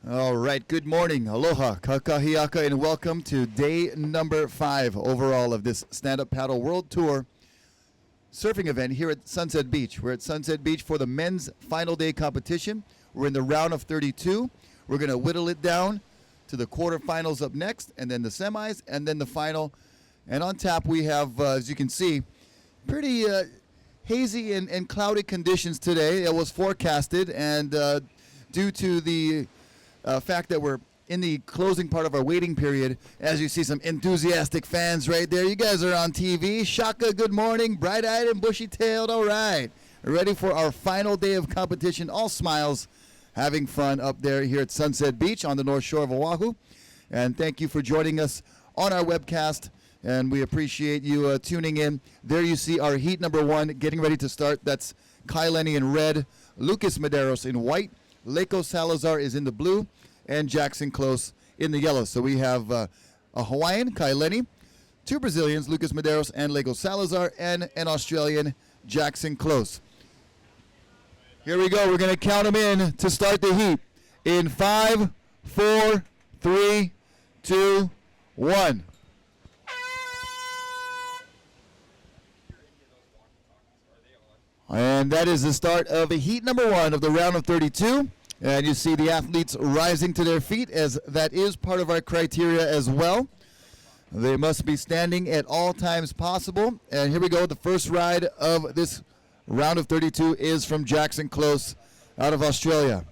All right, good morning. Aloha, kakahiaka, and welcome to day number 5 overall of this stand-up paddle world tour surfing event here at Sunset Beach. We're at Sunset Beach for the men's final day competition. We're in the round of 32. We're going to whittle it down to the quarterfinals up next, and then the semis, and then the final. And on tap we have, as you can see, pretty hazy and cloudy conditions today. It was forecasted, and due to the fact that we're in the closing part of our waiting period, as you see some enthusiastic fans right there. You guys are on TV. Shaka, good morning. Bright-eyed and bushy-tailed. All right. Ready for our final day of competition. All smiles, having fun up there here at Sunset Beach on the North Shore of Oahu. And thank you for joining us on our webcast. And we appreciate you tuning in. There you see our heat number 1 getting ready to start. That's Kai Lenny in red, Lucas Medeiros in white, Leko Salazar is in the blue, and Jackson Close in the yellow. So we have a Hawaiian, Kai Lenny, 2 Brazilians, Lucas Medeiros and Leko Salazar, and an Australian, Jackson Close. Here we go. We're going to count them in to start the heat. In 5, 4, 3, 2, 1. And that is the start of heat number 1 of the round of 32. And you see the athletes rising to their feet, as that is part of our criteria as well. They must be standing at all times possible. And here we go. The first ride of this round of 32 is from Jackson Close out of Australia.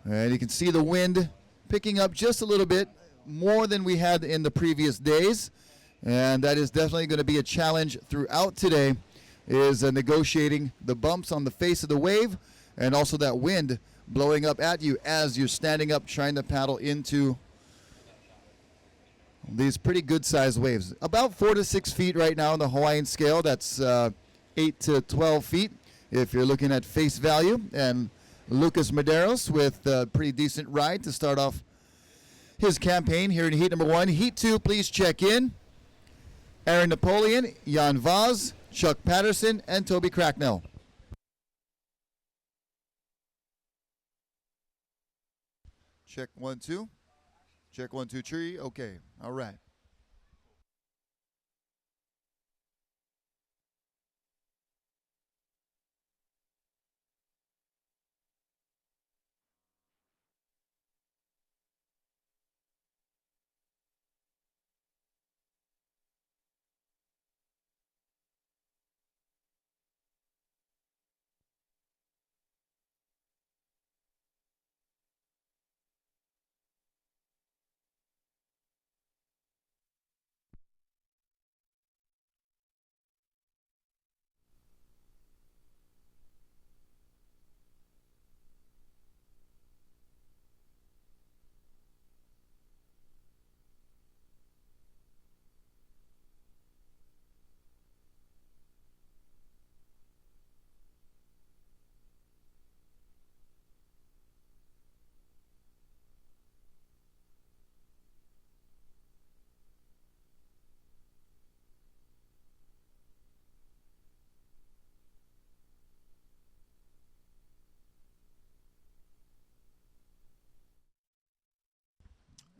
And you can see the wind picking up just a little bit more than we had in the previous days. And that is definitely going to be a challenge throughout today, is negotiating the bumps on the face of the wave and also that wind blowing up at you as you're standing up trying to paddle into these pretty good sized waves. About 4 to 6 feet right now on the Hawaiian scale. That's 8 to 12 feet if you're looking at face value. And Lucas Medeiros with a pretty decent ride to start off his campaign here in heat number 1. Heat 2, please check in. Aaron Napoleon, Jan Vaz, Chuck Patterson, and Toby Cracknell. Check 1, 2. Check 1, 2, 3. Okay. All right.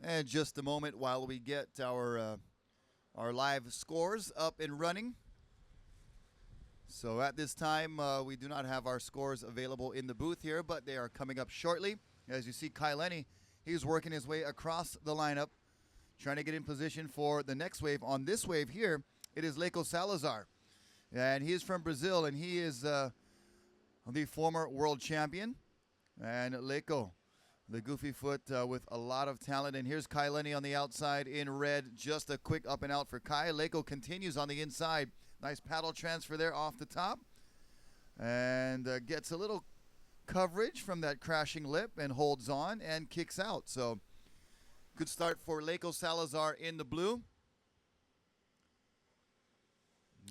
And just a moment while we get our live scores up and running. So at this time, we do not have our scores available in the booth here, but they are coming up shortly. As you see, Kai Lenny, he's working his way across the lineup, trying to get in position for the next wave. On this wave here, it is Leko Salazar. And he is from Brazil, and he is the former world champion. And Leko, the goofy foot with a lot of talent. And here's Kai Lenny on the outside in red. Just a quick up and out for Kai. Leko continues on the inside. Nice paddle transfer there off the top. And gets a little coverage from that crashing lip and holds on and kicks out. So good start for Leko Salazar in the blue.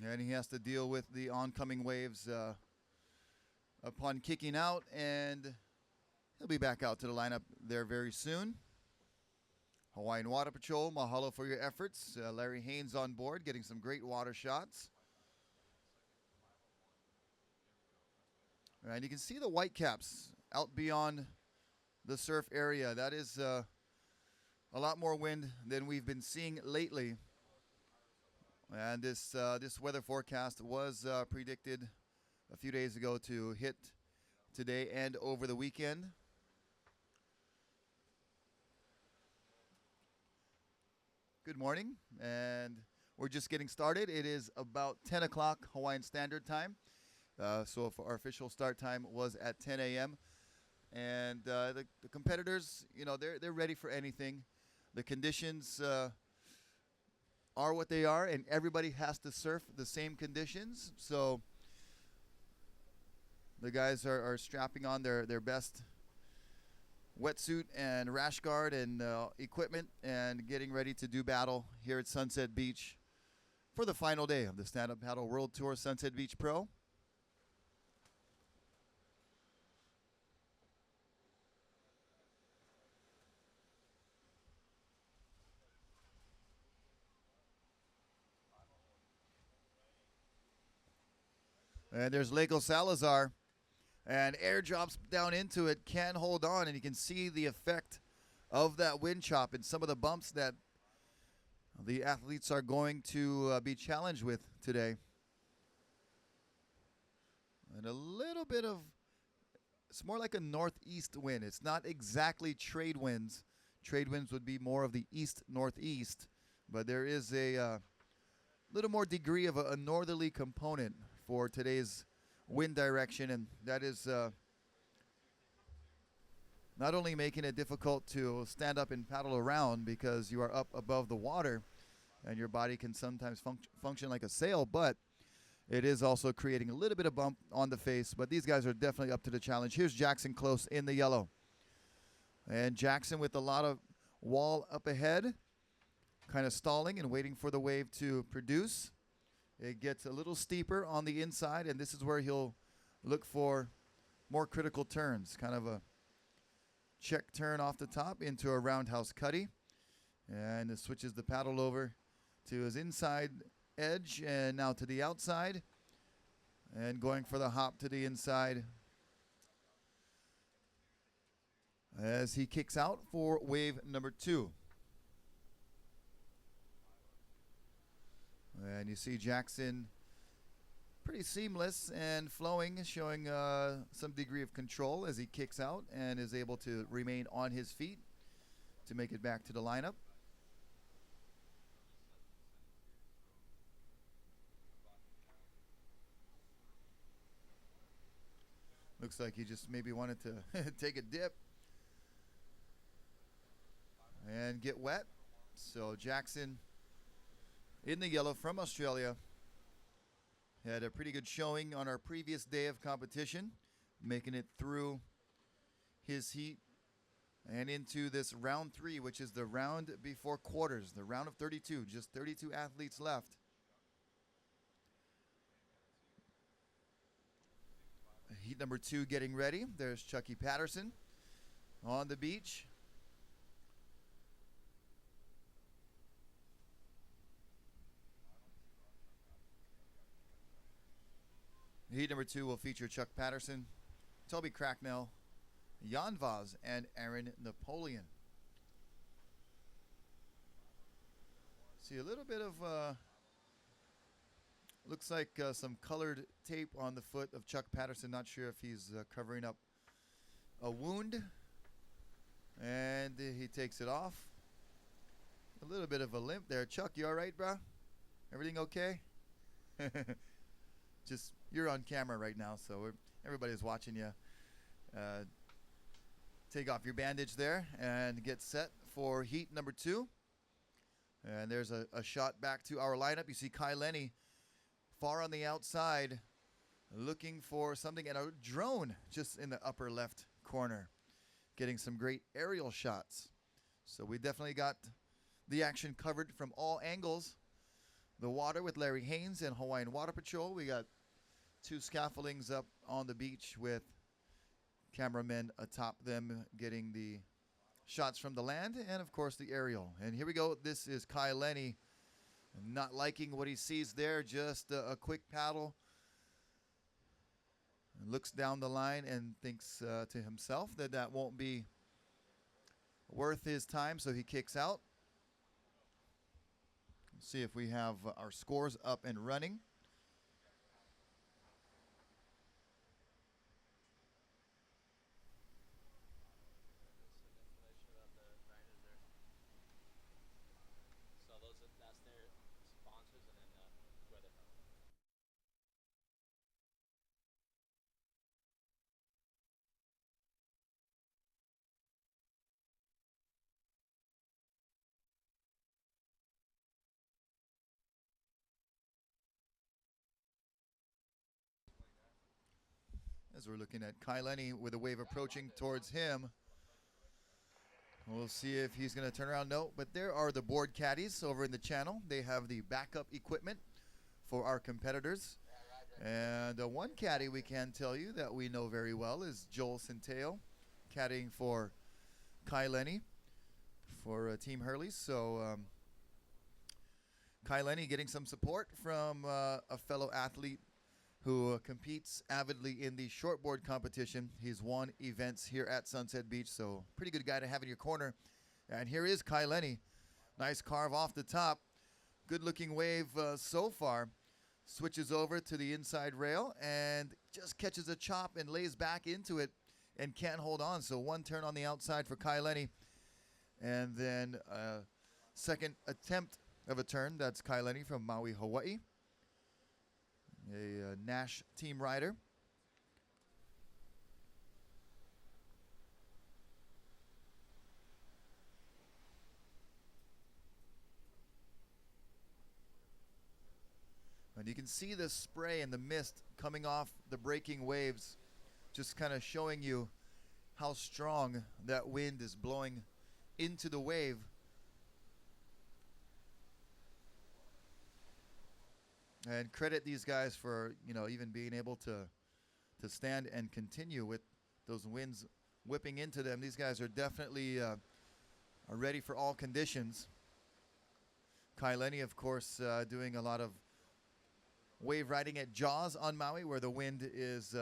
And he has to deal with the oncoming waves upon kicking out, and he'll be back out to the lineup there very soon. Hawaiian Water Patrol, mahalo for your efforts. Larry Haynes on board, getting some great water shots. And you can see the Whitecaps out beyond the surf area. That is a lot more wind than we've been seeing lately. And this weather forecast was predicted a few days ago to hit today and over the weekend. Good morning, and we're just getting started. It is about 10 o'clock Hawaiian Standard Time. So if our official start time was at 10 a.m. And the competitors, they're ready for anything. The conditions are what they are, and everybody has to surf the same conditions. So the guys are strapping on their best wetsuit and rash guard and equipment and getting ready to do battle here at Sunset Beach for the final day of the Stand Up Paddle World Tour Sunset Beach Pro. And there's Lego Salazar. And airdrops down into it, can hold on, and you can see the effect of that wind chop and some of the bumps that the athletes are going to be challenged with today. And a little bit of, it's more like a northeast wind. It's not exactly trade winds. Trade winds would be more of the east-northeast, but there is a little more degree of a northerly component for today's wind direction, and that is not only making it difficult to stand up and paddle around because you are up above the water and your body can sometimes function like a sail, but it is also creating a little bit of bump on the face. But these guys are definitely up to the challenge. Here's Jackson Close in the yellow, and Jackson with a lot of wall up ahead, kind of stalling and waiting for the wave to produce. It gets a little steeper on the inside, and this is where he'll look for more critical turns. Kind of a check turn off the top into a roundhouse cutty. And it switches the paddle over to his inside edge and now to the outside. And going for the hop to the inside as he kicks out for wave number 2. And you see Jackson pretty seamless and flowing, showing some degree of control as he kicks out and is able to remain on his feet to make it back to the lineup. Looks like he just maybe wanted to take a dip and get wet. So Jackson in the yellow from Australia had a pretty good showing on our previous day of competition, making it through his heat and into this round 3, which is the round before quarters, the round of 32. Just 32 athletes left. Heat number 2 getting ready. There's Chucky Patterson on the beach. Heat number 2 will feature Chuck Patterson, Toby Cracknell, Jan Vaz, and Aaron Napoleon. See a little bit of, looks like some colored tape on the foot of Chuck Patterson. Not sure if he's covering up a wound. And he takes it off. A little bit of a limp there. Chuck, you all right, bro? Everything okay? Just, you're on camera right now, so everybody's watching you. Take off your bandage there and get set for heat number 2. And there's a shot back to our lineup. You see Kai Lenny far on the outside looking for something, and a drone just in the upper left corner, getting some great aerial shots. So we definitely got the action covered from all angles. The water with Larry Haynes and Hawaiian Water Patrol. We got 2 scaffoldings up on the beach with cameramen atop them getting the shots from the land and, of course, the aerial. And here we go. This is Kai Lenny not liking what he sees there. Just a quick paddle. Looks down the line and thinks to himself that won't be worth his time, so he kicks out. See if we have our scores up and running. As we're looking at Kai Lenny with a wave approaching towards him. We'll see if he's going to turn around. No, but there are the board caddies over in the channel. They have the backup equipment for our competitors. And one caddy we can tell you that we know very well is Joel Centeo, caddying for Kai Lenny for Team Hurley. So Kai Lenny getting some support from a fellow athlete who competes avidly in the shortboard competition. He's won events here at Sunset Beach, so pretty good guy to have in your corner. And here is Kai Lenny. Nice carve off the top. Good looking wave so far. Switches over to the inside rail and just catches a chop and lays back into it and can't hold on. So one turn on the outside for Kai Lenny. And then second attempt of a turn. That's Kai Lenny from Maui, Hawaii. A Nash team rider. And you can see the spray and the mist coming off the breaking waves, just kind of showing you how strong that wind is blowing into the wave. And credit these guys for, even being able to stand and continue with those winds whipping into them. These guys are definitely are ready for all conditions. Kai Lenny, of course, doing a lot of wave riding at Jaws on Maui, where the wind is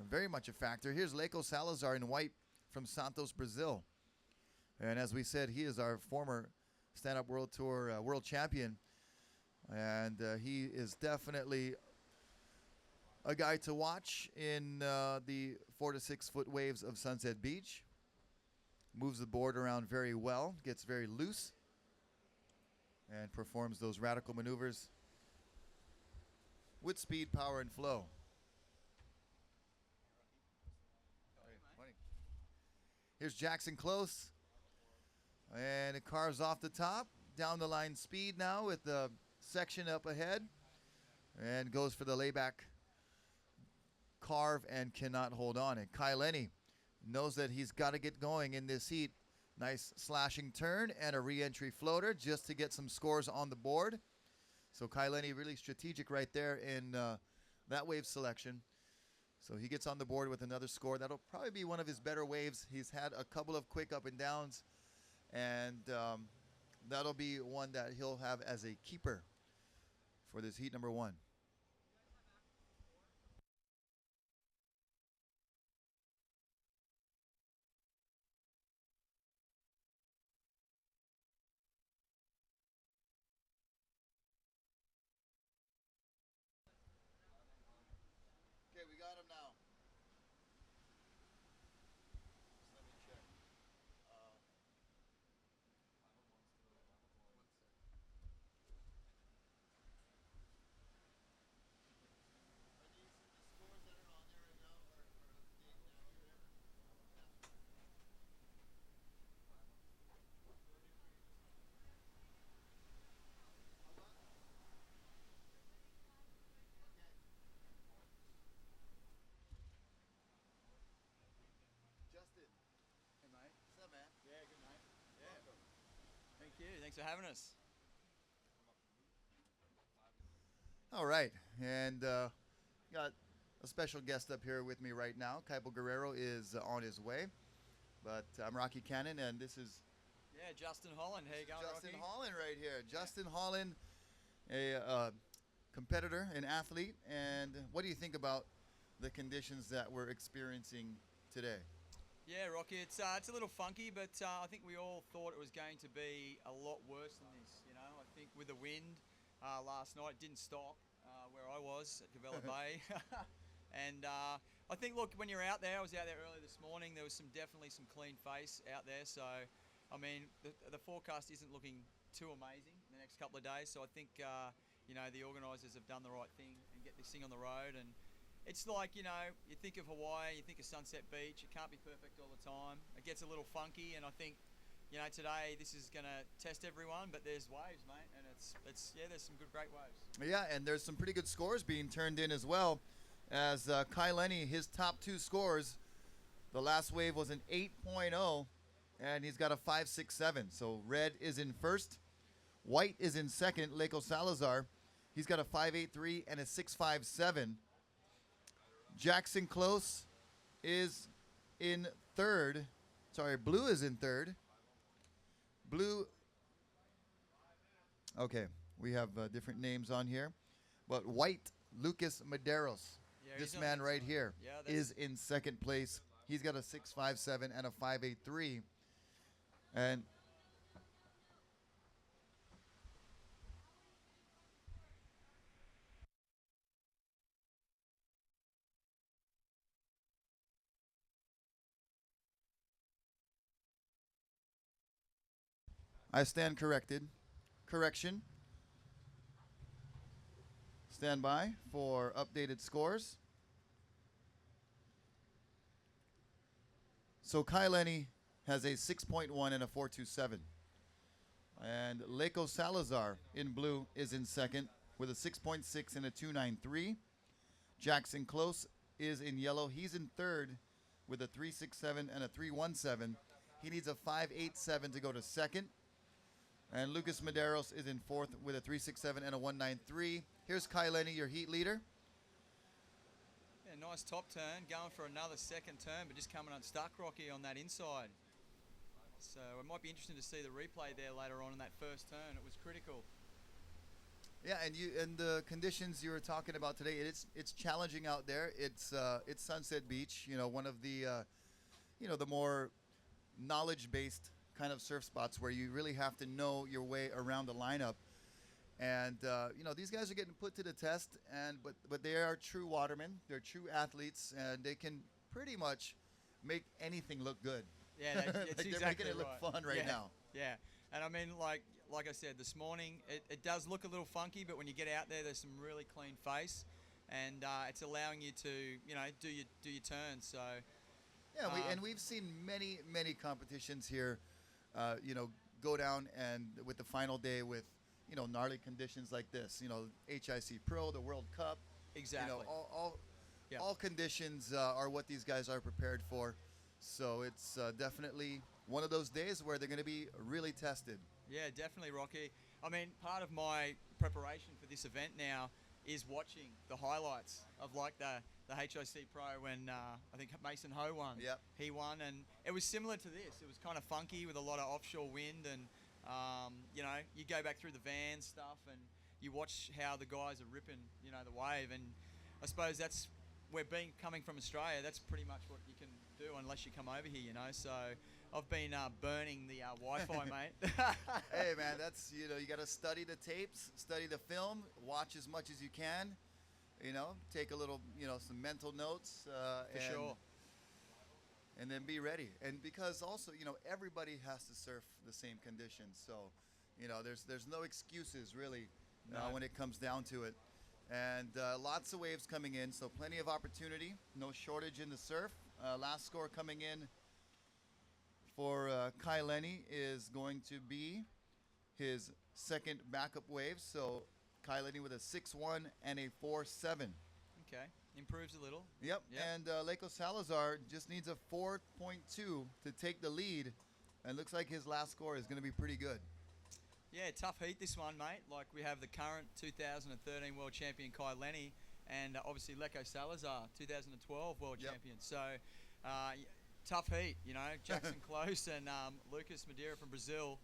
very much a factor. Here's Leiko Salazar in white from Santos, Brazil. And as we said, he is our former Stand Up World Tour world champion. And he is definitely a guy to watch in the 4 to 6 foot waves of Sunset Beach. Moves the board around very well, gets very loose, and performs those radical maneuvers with speed, power, and flow. Here's Jackson Close, and it carves off the top. Down the line speed now with the section up ahead, and goes for the layback carve and cannot hold on. And Kai Lenny knows that he's got to get going in this heat. Nice slashing turn and a re-entry floater just to get some scores on the board. So Kai Lenny really strategic right there in that wave selection. So he gets on the board with another score. That'll probably be one of his better waves. He's had a couple of quick up and downs, and that'll be one that he'll have as a keeper for this heat number 1. Okay, we got him now. Just let me check. Are these the scores that are on there right now, or up to date now, or whatever? Justin. Hey, mate. What's up, man? Yeah, good, mate. Yeah. Welcome. Thank you. Thanks for having us. All right, and got a special guest up here with me right now. Kaipo Guerrero is on his way, but I'm Rocky Cannon, and this is Yeah, Justin Holland. How you going, Justin Rocky? Holland right here. Justin Holland, a competitor, an athlete, and what do you think about the conditions that we're experiencing today? Yeah, Rocky. It's a little funky, but I think we all thought it was going to be a lot worse than this. You know, I think with the wind last night, it didn't stop where I was at Cavella Bay, and I think look, when you're out there, I was out there early this morning. There was definitely some clean face out there. So, I mean, the forecast isn't looking too amazing in the next couple of days. So I think you know, the organisers have done the right thing and get this thing on the road. And it's like, you know, you think of Hawaii, you think of Sunset Beach. It can't be perfect all the time. It gets a little funky, and I think, you know, today this is going to test everyone. But there's waves, mate, and it's yeah, there's some great waves. Yeah, and there's some pretty good scores being turned in as well. As Kai Lenny, his top two scores, the last wave was an 8.0, and he's got a 5.67. So red is in first, white is in second. Leko Salazar, he's got a 5.83 and a 6.57. Jackson Close is in third. Sorry, blue is in third. Blue. Okay, we have different names on here, but white, Lucas Medeiros, Yeah, this he's on man the right inside. here, Yeah, that's- is in second place. He's got a 6.57 and a 5.83, and I stand corrected. Correction. Stand by for updated scores. So Kai Lenny has a 6.1 and a 4.27. And Leko Salazar in blue is in second with a 6.6 and a 2.93. Jackson Close is in yellow. He's in third with a 3.67 and a 3.17. He needs a 5.87 to go to second. And Lucas Medeiros is in fourth with a 3.67 and a 1.93. Here's Kai Lenny, your heat leader. Yeah, nice top turn, going for another second turn, but just coming unstuck, Rocky, on that inside. So it might be interesting to see the replay there later on in that first turn. It was critical. Yeah, and the conditions you were talking about today, it's challenging out there. It's Sunset Beach, you know, one of the you know, the more knowledge-based kind of surf spots where you really have to know your way around the lineup. And you know, these guys are getting put to the test, and but they are true watermen. They're true athletes, and they can pretty much make anything look good. Yeah, Like it's they're exactly making it look right. fun right Yeah, now. Yeah, and I mean, like I said this morning, it does look a little funky, but when you get out there, there's some really clean face, and it's allowing you to, you know, do your turns. So Yeah, we've seen many competitions here, you know, go down and with the final day with, you know, gnarly conditions like this. You know, HIC Pro, the World Cup. exactly. You know, Yeah. all conditions are what these guys are prepared for. So it's definitely one of those days where they're going to be really tested. Yeah, definitely, Rocky. I mean, part of my preparation for this event now is watching the highlights of like the HIC Pro when I think Mason Ho won. Yep. He won, and it was similar to this. It was kind of funky with a lot of offshore wind, and you know, you go back through the van stuff and you watch how the guys are ripping, you know, the wave, and I suppose that's coming from Australia. That's pretty much what you can do unless you come over here, you know. So I've been burning the Wi-Fi, mate. Hey man, that's, you know, you got to study the tapes, study the film, watch as much as you can. You know, take a little, you know, some mental notes. For sure. And then be ready. And because also, you know, everybody has to surf the same conditions. So, you know, there's no excuses really No. when it comes down to it. And lots of waves coming in, so plenty of opportunity. No shortage in the surf. Last score coming in for Kai Lenny is going to be his second backup wave. So Kai Lenny with a 6.1 and a 4.7. Okay, improves a little. Yep. Yep. And Leko Salazar just needs a 4.2 to take the lead, and looks like his last score is going to be pretty good. Yeah, tough heat this one, mate. Like we have the current 2013 world champion Kai Lenny, and obviously Leko Salazar, 2012 world Yep. champion. So tough heat, you know. Jackson Close and Lucas Madeira from Brazil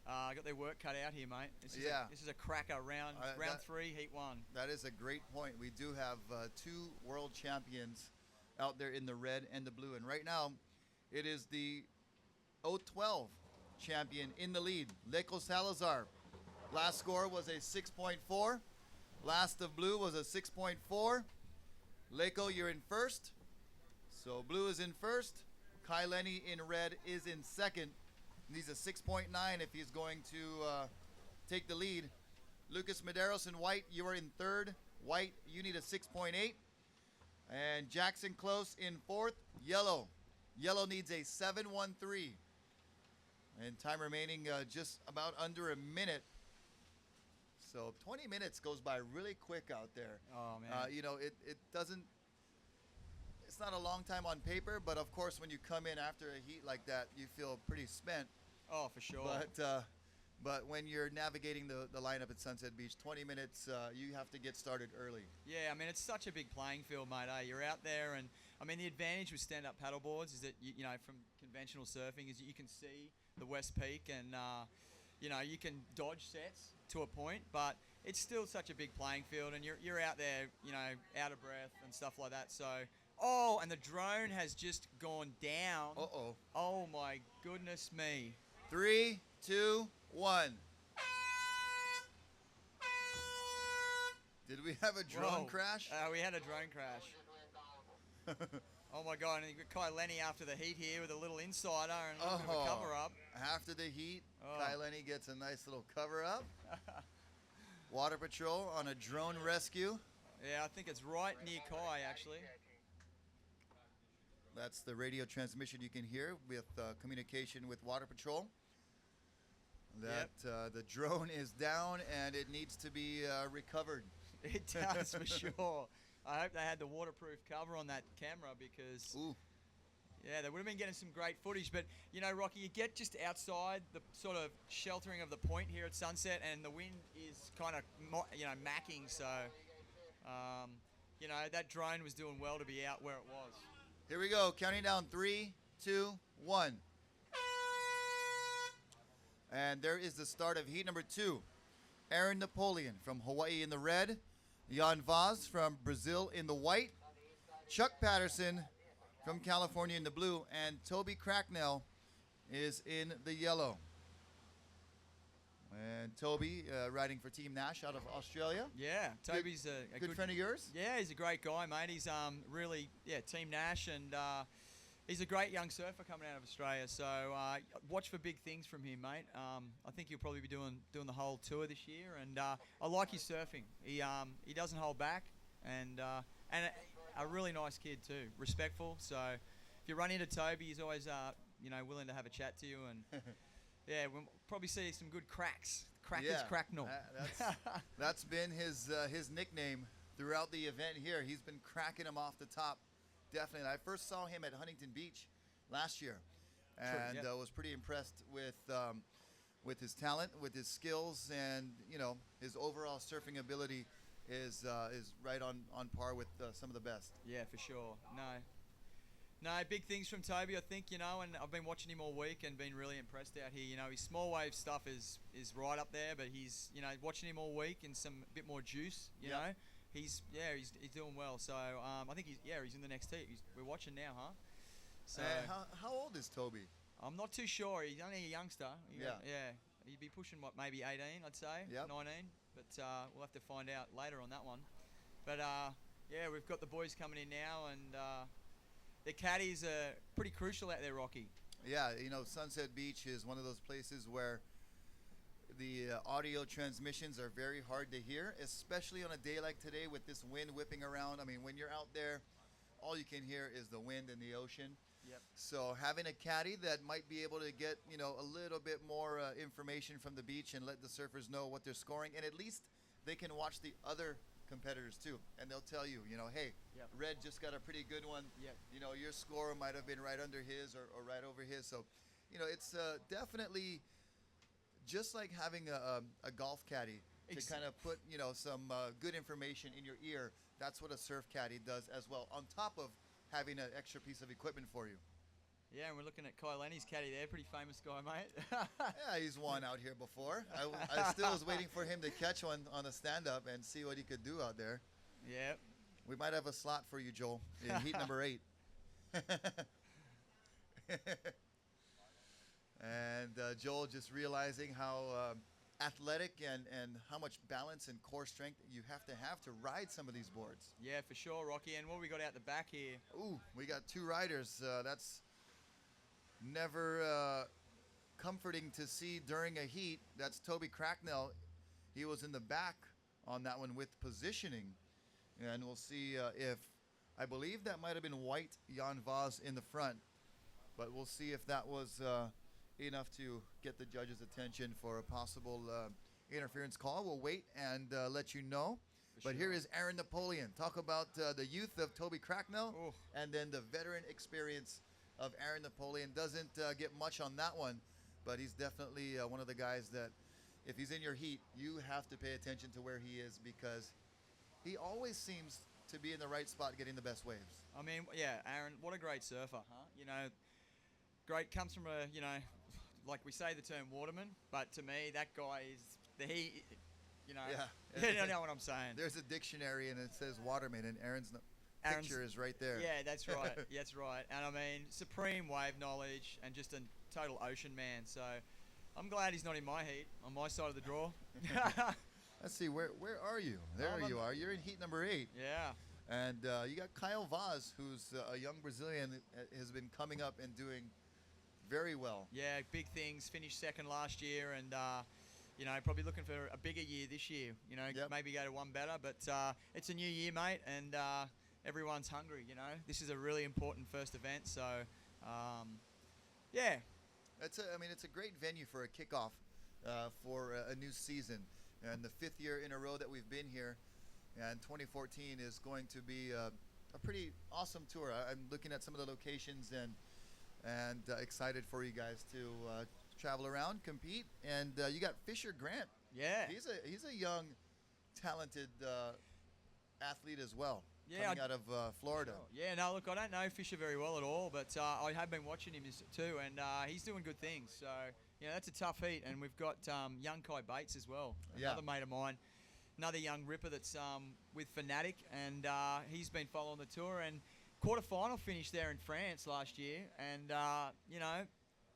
got their work cut out here, mate. This is a cracker round that- 3, heat 1. That is a great point. We do have two world champions out there in the red and the blue, and right now It is the 012 champion in the lead, Leco Salazar. Last score was a 6.4. Last of blue was a 6.4. Leco, you're in first. So blue is in first. Kai Lenny in red is in second. Needs a 6.9 if he's going to take the lead. Lucas Medeiros in white, you are in third. White, you need a 6.8. And Jackson Close in fourth. Yellow. Yellow needs a 7.13. And time remaining just about under a minute. So 20 minutes goes by really quick out there. Oh, man. You know, it doesn't, it's not a long time on paper, but of course when you come in after a heat like that, you feel pretty spent. Oh, for sure. But when you're navigating the lineup at Sunset Beach, 20 minutes, you have to get started early. Yeah, I mean, it's such a big playing field, mate. You're out there, and I mean, the advantage with stand-up paddle boards is that you know, from conventional surfing, is that you can see the West Peak, and you know, you can dodge sets to a point, but it's still such a big playing field, and you're out there, you know, out of breath and stuff like that. So, oh, and the drone has just gone down. Uh-oh. Oh my goodness me. 3, 2, 1. Did we have a drone Whoa. crash? We had a drone crash. Oh my God, and you got Kai Lenny after the heat here with a little insider and a little bit of a cover up. After the heat, Oh. Kai Lenny gets a nice little cover up. Water Patrol on a drone rescue. Yeah, I think it's right near Kai, actually. That's the radio transmission you can hear with communication with Water Patrol. That the drone is down and it needs to be recovered. It does, for sure. I hope they had the waterproof cover on that camera because, Ooh. yeah, they would have been getting some great footage. But, you know, Rocky, you get just outside the sort of sheltering of the point here at Sunset, and the wind is kind of, you know, macking. So, you know, that drone was doing well to be out where it was. Here we go, counting down 3, 2, 1. And there is the start of heat number 2. Aaron Napoleon from Hawaii in the red. Jan Vaz from Brazil in the white. Chuck Patterson from California in the blue. And Toby Cracknell is in the yellow. And Toby riding for Team Nash out of Australia. Yeah, Toby's a Good friend of yours? Yeah, he's a great guy, mate. He's really, Team Nash, and he's a great young surfer coming out of Australia. So watch for big things from him, mate. I think he'll probably be doing the whole tour this year, and I like his surfing. He doesn't hold back, and a really nice kid too, respectful. So if you run into Toby, he's always willing to have a chat to you, and yeah, we'll probably see some good cracks. Crackers Cracknell. That's been his nickname throughout the event here. He's been cracking them off the top. Definitely. I first saw him at Huntington Beach last year, and was pretty impressed with his talent, with his skills, and his overall surfing ability is right on par with some of the best. Yeah, for sure. No, big things from Toby, I think, and I've been watching him all week and been really impressed out here. His small wave stuff is right up there, but he's watching him all week and some bit more juice. You know, he's doing well. So I think he's in the next heat. We're watching now, huh? So how old is Toby? I'm not too sure. He's only a youngster. Yeah. He'd be pushing maybe 18, I'd say. 19. But we'll have to find out later on that one. But we've got the boys coming in now, and the caddies are pretty crucial out there, Rocky. Yeah, Sunset Beach is one of those places where the audio transmissions are very hard to hear, especially on a day like today with this wind whipping around. I mean, when you're out there, all you can hear is the wind and the ocean. Yep. So having a caddy that might be able to get, a little bit more information from the beach and let the surfers know what they're scoring, and at least they can watch the other competitors too, and they'll tell you, hey, Red just got a pretty good one. Yep. Your score might have been right under his or right over his. So, it's definitely just like having a golf caddy to kind of put, some good information in your ear. That's what a surf caddy does as well, on top of having an extra piece of equipment for you. Yeah, and we're looking at Kai Lenny's caddy there. Pretty famous guy, mate. Yeah, he's won out here before. I still was waiting for him to catch one on a stand-up and see what he could do out there. Yep. We might have a slot for you, Joel, in heat number 8. And Joel just realizing how athletic and how much balance and core strength you have to ride some of these boards. Yeah, for sure, Rocky. And what we got out the back here? Ooh, we got two riders. That's never comforting to see during a heat. That's Toby Cracknell. He was in the back on that one with positioning. And we'll see if, I believe that might have been White Jan Vaz in the front. But we'll see if that was enough to get the judge's attention for a possible interference call. We'll wait and let you know. But here is Aaron Napoleon. Talk about the youth of Toby Cracknell and then the veteran experience of Aaron Napoleon. Doesn't get much on that one, but he's definitely one of the guys that if he's in your heat, you have to pay attention to where he is because he always seems to be in the right spot getting the best waves. I mean, yeah, Aaron, what a great surfer, huh? You know, great, comes from a, you know, like we say the term waterman, but to me, that guy is he, you know, you know what I'm saying. There's a dictionary and it says waterman, and Aaron's picture is right there. Yeah, that's right. That's right. And I mean, supreme wave knowledge and just a total ocean man. So I'm glad he's not in my heat, on my side of the draw. Let's see, where are you? There you are. You're in heat number 8. Yeah. And you got Kyle Vaz, who's a young Brazilian, has been coming up and doing very well. Yeah, big things. Finished second last year, and you know, probably looking for a bigger year this year. You know, maybe go to one better. But it's a new year, mate, and everyone's hungry. You know, this is a really important first event. So, yeah. I mean, it's a great venue for a kickoff for a new season, and the 5th year in a row that we've been here. And 2014 is going to be a pretty awesome tour. I'm looking at some of the locations and excited for you guys to travel around, compete. And you got Fisher Grant. Yeah. He's a young, talented athlete as well. Yeah, coming out of Florida. Sure. Yeah, no, look, I don't know Fisher very well at all, but I have been watching him too, and he's doing good things. So, you know, that's a tough heat. And we've got young Kai Bates as well, another mate of mine. Another young ripper that's with Fnatic, and he's been following the tour and quarterfinal finished there in France last year. And you know,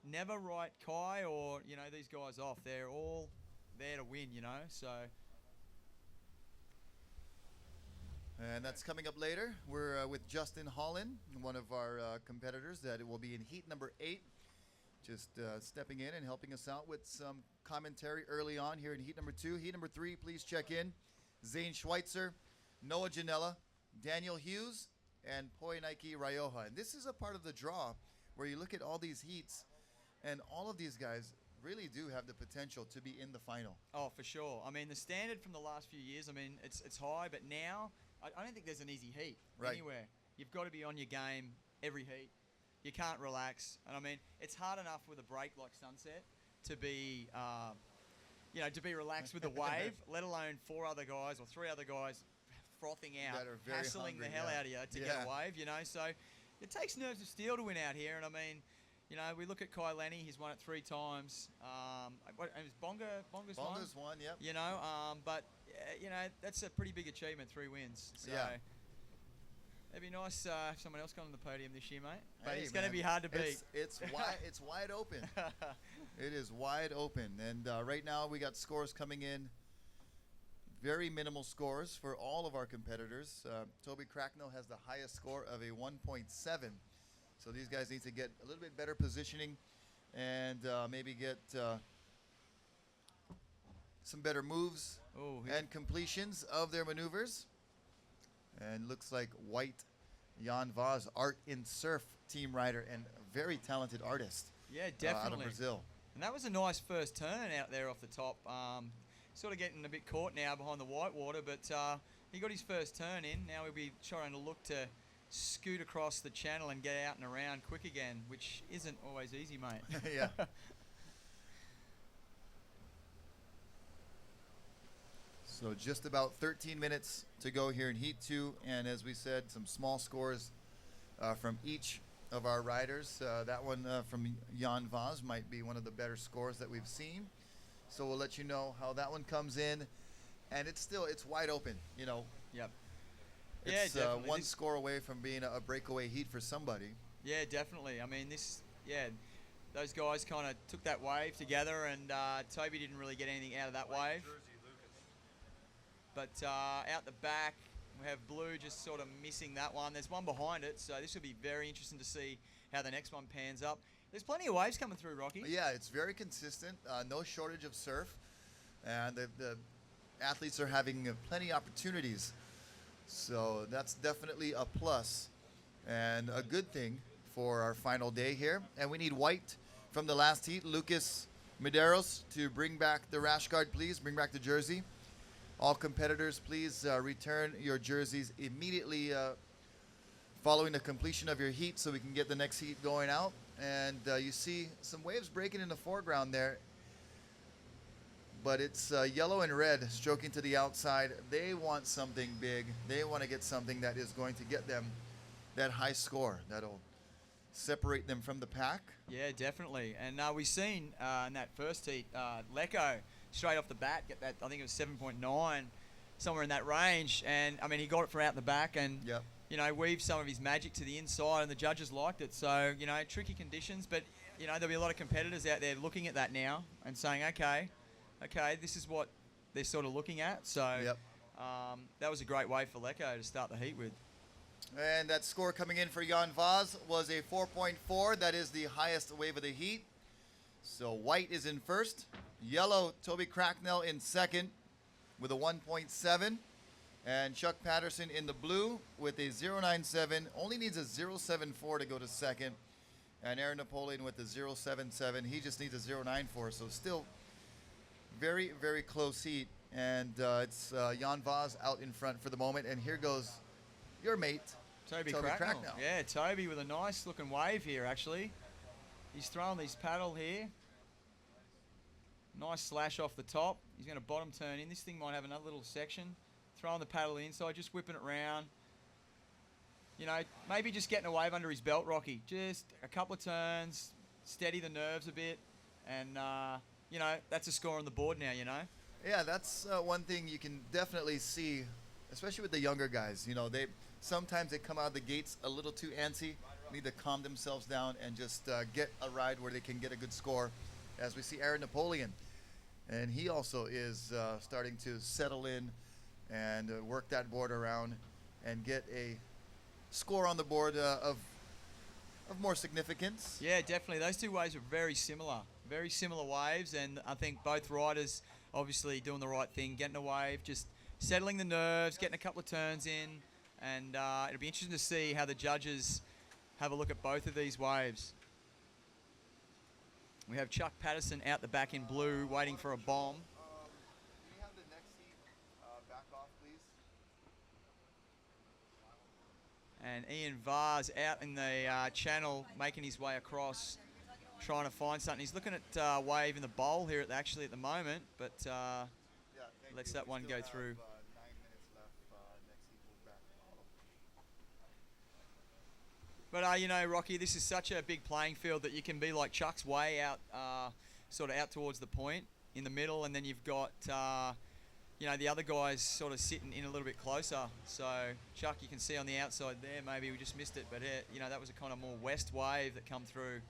never write Kai or you know these guys off. They're all there to win, you know. So. And that's coming up later. We're with Justin Holland, one of our competitors that will be in heat number 8. Just stepping in and helping us out with some commentary early on here in heat number 2. Heat number 3, please check in. Zane Schweitzer, Noah Janela, Daniel Hughes, and Poinaiki Rioja. And this is a part of the draw where you look at all these heats, and all of these guys really do have the potential to be in the final. Oh, for sure. I mean, the standard from the last few years, I mean, it's high, but now I don't think there's an easy heat anywhere. You've got to be on your game every heat. You can't relax. And I mean, it's hard enough with a break like Sunset to be, you know, to be relaxed with the wave, let alone 4 other guys or 3 other guys frothing out, hassling the hell out of you to get a wave, you know. So it takes nerves of steel to win out here. And I mean, you know, we look at Kai Lenny, he's won it 3 times. It was Bonga's won, yep. You know, but, you know, that's a pretty big achievement, 3 wins. So it'd be nice if someone else got on the podium this year, mate. But it's going to be hard to beat. It's wide open. It is wide open. And right now we got scores coming in. Very minimal scores for all of our competitors. Toby Cracknell has the highest score of a 1.7. So these guys need to get a little bit better positioning and maybe get some better moves and completions of their maneuvers. And looks like White Jan Vaz, art in surf team rider and a very talented artist. Yeah, definitely. Out of Brazil. And that was a nice first turn out there off the top. Sort of getting a bit caught now behind the white water, but he got his first turn in. Now we'll be trying to look to scoot across the channel and get out and around quick again, which isn't always easy, mate. Yeah. So just about 13 minutes to go here in Heat 2, and as we said, some small scores from each of our riders. That one from Jan Vaz might be one of the better scores that we've seen. So we'll let you know how that one comes in, and it's wide open, you know. Yep. It's one score away from being a breakaway heat for somebody. Yeah, definitely. I mean, yeah, those guys kind of took that wave together, and Toby didn't really get anything out of that wave. But out the back, we have Blue just sort of missing that one. There's one behind it, so this will be very interesting to see how the next one pans up. There's plenty of waves coming through, Rocky. Yeah, it's very consistent. No shortage of surf, and the athletes are having plenty of opportunities. So that's definitely a plus and a good thing for our final day here. And we need white from the last heat, Lucas Medeiros, to bring back the rash guard, please. Bring back the jersey. All competitors, please return your jerseys immediately following the completion of your heat so we can get the next heat going out. And you see some waves breaking in the foreground there, but it's yellow and red stroking to the outside. They want something big. They want to get something that is going to get them that high score that'll separate them from the pack. Yeah, definitely. And we've seen in that first heat, Lecco straight off the bat get that, I think it was 7.9, somewhere in that range. And, I mean, he got it from out the back and, Yep. you know, weaved some of his magic to the inside, and the judges liked it. So, you know, tricky conditions, but, you know, there'll be a lot of competitors out there looking at that now and saying, okay, this is what they're sort of looking at. So Yep. that was a great way for Lecco to start the heat with. And that score coming in for Jan Vaz was a 4.4. That is the highest wave of the heat. So white is in first. Yellow, Toby Cracknell in second with a 1.7. And Chuck Patterson in the blue with a 0.97. Only needs a 0.74 to go to second. And Aaron Napoleon with a 0.77. He just needs a 0.94. So still very, very close heat. And it's Jan Vaz out in front for the moment. And here goes your mate, Toby Cracknell. Cracknell. Yeah, Toby with a nice looking wave here, actually. He's throwing his paddle here. Nice slash off the top. He's going to bottom turn in. This thing might have another little section. Throwing the paddle inside, just whipping it round. You know, maybe just getting a wave under his belt, Rocky. Just a couple of turns, steady the nerves a bit. And, you know, that's a score on the board now, you know. Yeah, that's one thing you can definitely see, especially with the younger guys. You know, sometimes they come out of the gates a little too antsy, need to calm themselves down and just get a ride where they can get a good score. As we see Aaron Napoleon, and he also is starting to settle in and work that board around and get a score on the board of more significance. Yeah, definitely. Those two waves are very similar waves, and I think both riders obviously doing the right thing, getting a wave, just settling the nerves, getting a couple of turns in, and it'll be interesting to see how the judges have a look at both of these waves. We have Chuck Patterson out the back in blue, waiting for a bomb. Can we have the next heat back off, please? And Ian Vaz out in the channel, making his way across, trying to find something. He's looking at wave in the bowl here at the moment, but Yeah, lets that one go through. 9 minutes left. Next heat will back follow. But, you know, Rocky, this is such a big playing field that you can be like Chuck's way out, sort of out towards the point in the middle, and then you've got, you know, the other guys sort of sitting in a little bit closer. So, Chuck, you can see on the outside there, maybe we just missed it, but, you know, that was a kind of more west wave that come through,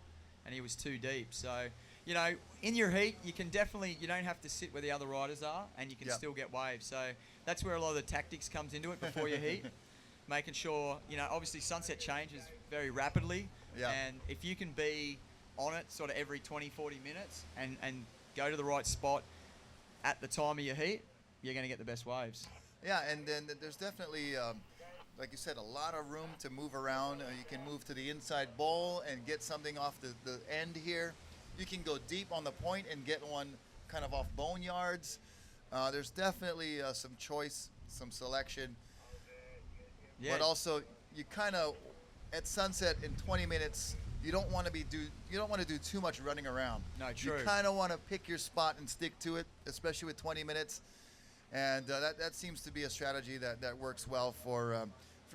and he was too deep. So, you know, in your heat, you can definitely, you don't have to sit where the other riders are, and you can Yep. still get waves. So, that's where a lot of the tactics comes into it before your heat. Making sure, you know, obviously sunset changes very rapidly. Yeah. And if you can be on it sort of every 20, 40 minutes and go to the right spot at the time of your heat, you're going to get the best waves. Yeah, and then there's definitely, like you said, a lot of room to move around. You can move to the inside bowl and get something off the end here. You can go deep on the point and get one kind of off boneyards. There's definitely some choice, some selection. Yeah. But also, you kind of at sunset in 20 minutes, you don't want to do too much running around. No, true. You kind of want to pick your spot and stick to it, especially with 20 minutes. And that seems to be a strategy that works well for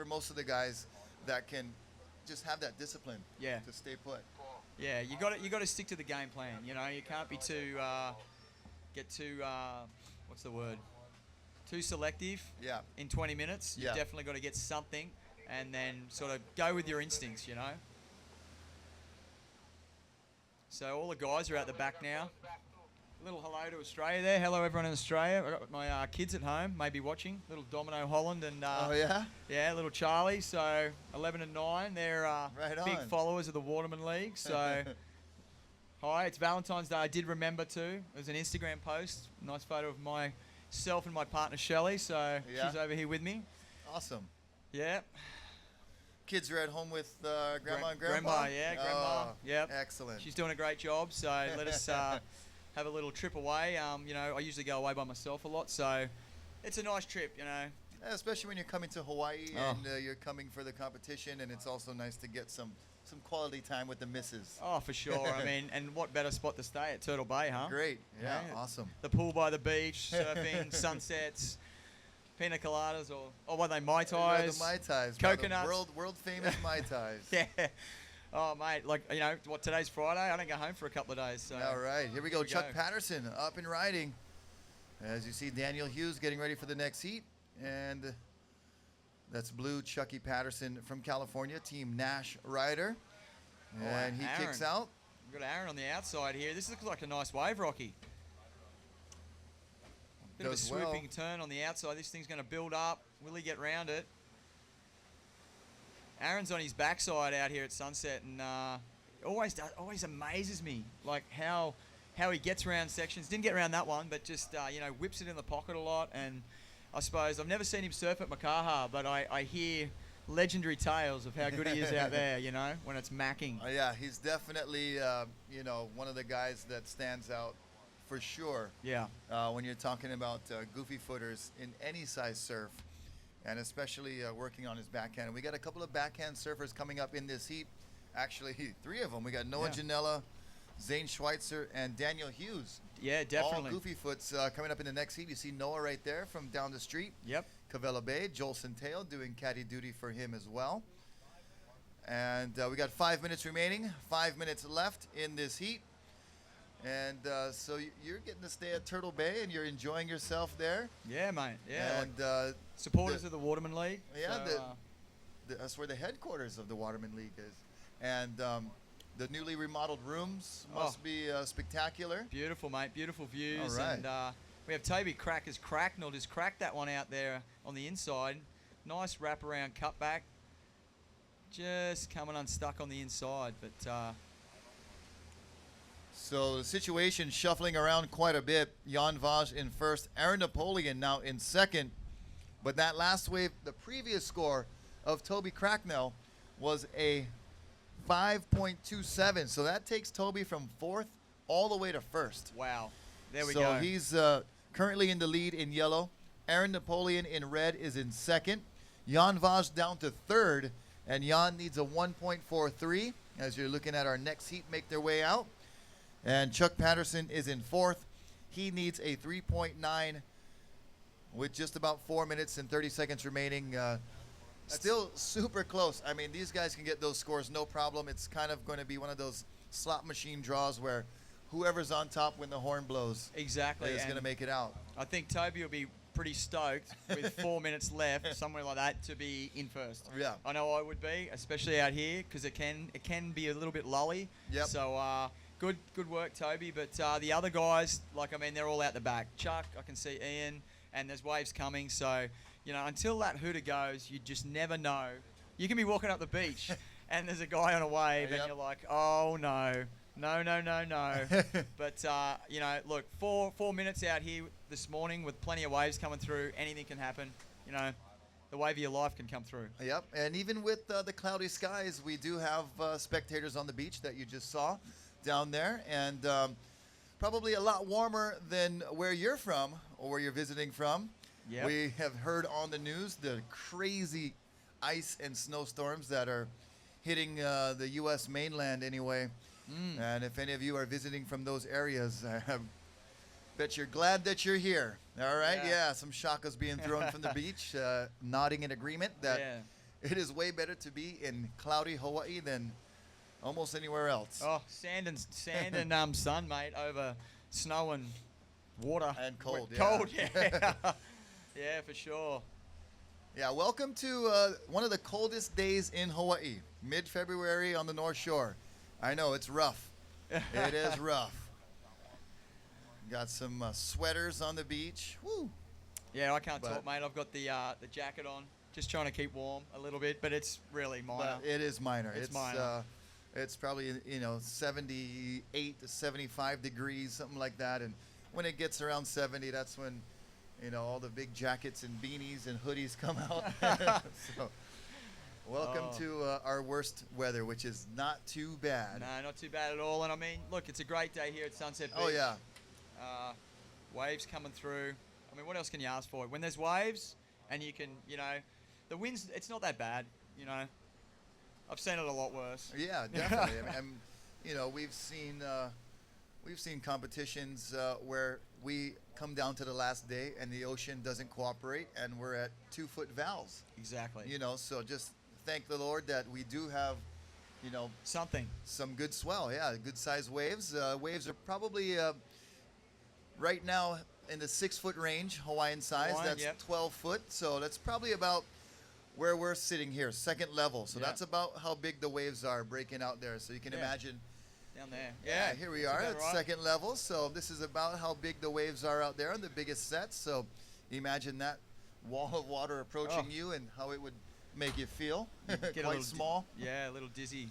most of the guys that can just have that discipline. Yeah. To stay put. Yeah, you got to stick to the game plan. You know, you can't be too what's the word? Too selective. Yeah. In 20 minutes, you've Yeah. definitely got to get something, and then sort of go with your instincts. You know. So all the guys are out the back now. A little hello to Australia there. Hello everyone in Australia. I've got my kids at home, maybe watching. Little Domino Holland and Oh yeah. yeah, little Charlie. So 11 and 9. They're Right big on. followers of the Waterman League. So hi, it's Valentine's Day. I did remember too. There's an Instagram post. Nice photo of myself and my partner Shelley. So Yeah. she's over here with me. Awesome. Yeah. Kids are at home with grandma and grandpa. Grandma, yeah, grandma. Oh, Yep. Excellent. She's doing a great job. So let us have a little trip away. You know, I usually go away by myself a lot. So it's a nice trip, you know. Yeah, especially when you're coming to Hawaii Oh. and you're coming for the competition, and it's also nice to get some quality time with the missus. Oh, for sure. I mean, and what better spot to stay at Turtle Bay, huh? Great. Yeah. Yeah. Awesome. The pool by the beach, surfing, sunsets, pina coladas, or what are they, Mai Yeah, Tais? the Mai Tais. brother. Coconuts. World famous Mai Tais. Yeah. Oh, mate, like, you know, what, today's Friday? I don't go home for a couple of days. So. All right, here we go. we Chuck go. Patterson up and riding. As you see, Daniel Hughes getting ready for the next heat. And that's Blue Chucky Patterson from California, Team Nash rider. Oh, And he kicks Aaron. out. We've got Aaron on the outside here. This looks like a nice wave, Rocky. Bit of a Does well. swooping turn on the outside. This thing's going to build up. Will he get round it? Aaron's on his backside out here at Sunset, and always amazes me, like how he gets around sections. Didn't get around that one, but just you know, whips it in the pocket a lot. And I suppose I've never seen him surf at Makaha, but I hear legendary tales of how good he is out there. You know, when it's macking. Yeah, he's definitely, you know, one of the guys that stands out for sure. Yeah. When you're talking about goofy footers in any size surf, and especially working on his backhand. And we got a couple of backhand surfers coming up in this heat. Actually, 3 of them. We got Noah Yeah. Janela, Zane Schweitzer, and Daniel Hughes. Yeah, definitely. All goofy foots coming up in the next heat. You see Noah right there from down the street. Yep. Cavella Bay, Joel Centeo doing caddy duty for him as well. And we got 5 minutes remaining, 5 minutes left in this heat. And so you're getting to stay at Turtle Bay and you're enjoying yourself there. Yeah, mate. Yeah. And Supporters the- of the Waterman League. yeah, So, that's where the headquarters of the Waterman League is. And the newly remodeled rooms must be spectacular. beautiful, mate. Beautiful views. All right. And we have Toby Cracker's Cracknell just cracked that one out there on the inside. Nice wraparound cutback. Just coming unstuck on the inside, but So the situation shuffling around quite a bit. Jan Vaj in first, Aaron Napoleon now in second. But that last wave, the previous score of Toby Cracknell was a 5.27. So that takes Toby from fourth all the way to first. wow. There we so go. he's currently in the lead in yellow. Aaron Napoleon in red is in second. Jan Vaj down to third. And Jan needs a 1.43 as you're looking at our next heat make their way out. And Chuck Patterson is in fourth. He needs a 3.9 with just about 4 minutes and 30 seconds remaining. Still super close. I mean, these guys can get those scores no problem. It's kind of going to be one of those slot machine draws where whoever's on top when the horn blows exactly. is and going to make it out. I think Toby will be pretty stoked with 4 minutes left, somewhere like that, to be in first. Yeah. I know I would be, especially out here, because it can be a little bit lully. Yep. So good work, Toby. But the other guys, like, I mean, they're all out the back. Chuck, I can see Ian, and there's waves coming. So, you know, until that hooter goes, you just never know. You can be walking up the beach, and there's a guy on a wave, Yep. and you're like, oh no. No. But, you know, look, four minutes out here this morning with plenty of waves coming through. Anything can happen. You know, the wave of your life can come through. Yep, and even with the cloudy skies, we do have spectators on the beach that you just saw down there, and probably a lot warmer than where you're from or where you're visiting from. Yep. We have heard on the news the crazy ice and snowstorms that are hitting the U.S. mainland anyway. And if any of you are visiting from those areas, I bet you're glad that you're here. All right, yeah, some shakas being thrown from the beach, nodding in agreement that Yeah. it is way better to be in cloudy Hawaii than almost anywhere else. Oh, sand and sun, mate, over snow and water. And cold, Cold, yeah. Yeah, for sure. Yeah, welcome to one of the coldest days in Hawaii, mid-February on the North Shore. I know, it's rough. It is rough. Got some sweaters on the beach. Woo. Yeah, I can't But- talk, mate. I've got the jacket on, just trying to keep warm a little bit, but it's really minor. But it is minor. It's minor. It's probably 78 to 75 degrees, something like that. And when it gets around 70, that's when all the big jackets and beanies and hoodies come out. So, welcome Oh. to our worst weather, which is not too bad. No, not too bad at all. And I mean, look, it's a great day here at Sunset Beach. Oh yeah, Waves coming through. I mean, what else can you ask for? When there's waves and you can, the winds, it's not that bad, I've seen it a lot worse. yeah, definitely. We've seen competitions where we come down to the last day and the ocean doesn't cooperate, and we're at 2-foot valves. Exactly. So just thank the Lord that we do have, Something. some good swell. Yeah, good sized waves. Waves are probably right now in the 6-foot range, Hawaiian size. Hawaiian, That's yep. 12 foot. So that's probably about where we're sitting here, second level. So Yeah. that's about how big the waves are breaking out there. So you can Yeah. imagine. Down there. Yeah, here we that's are about at right. second level. So this is about how big the waves are out there on the biggest sets. So imagine that wall of water approaching Oh. you and how it would make you feel. Get a Quite little small. Yeah, a little dizzy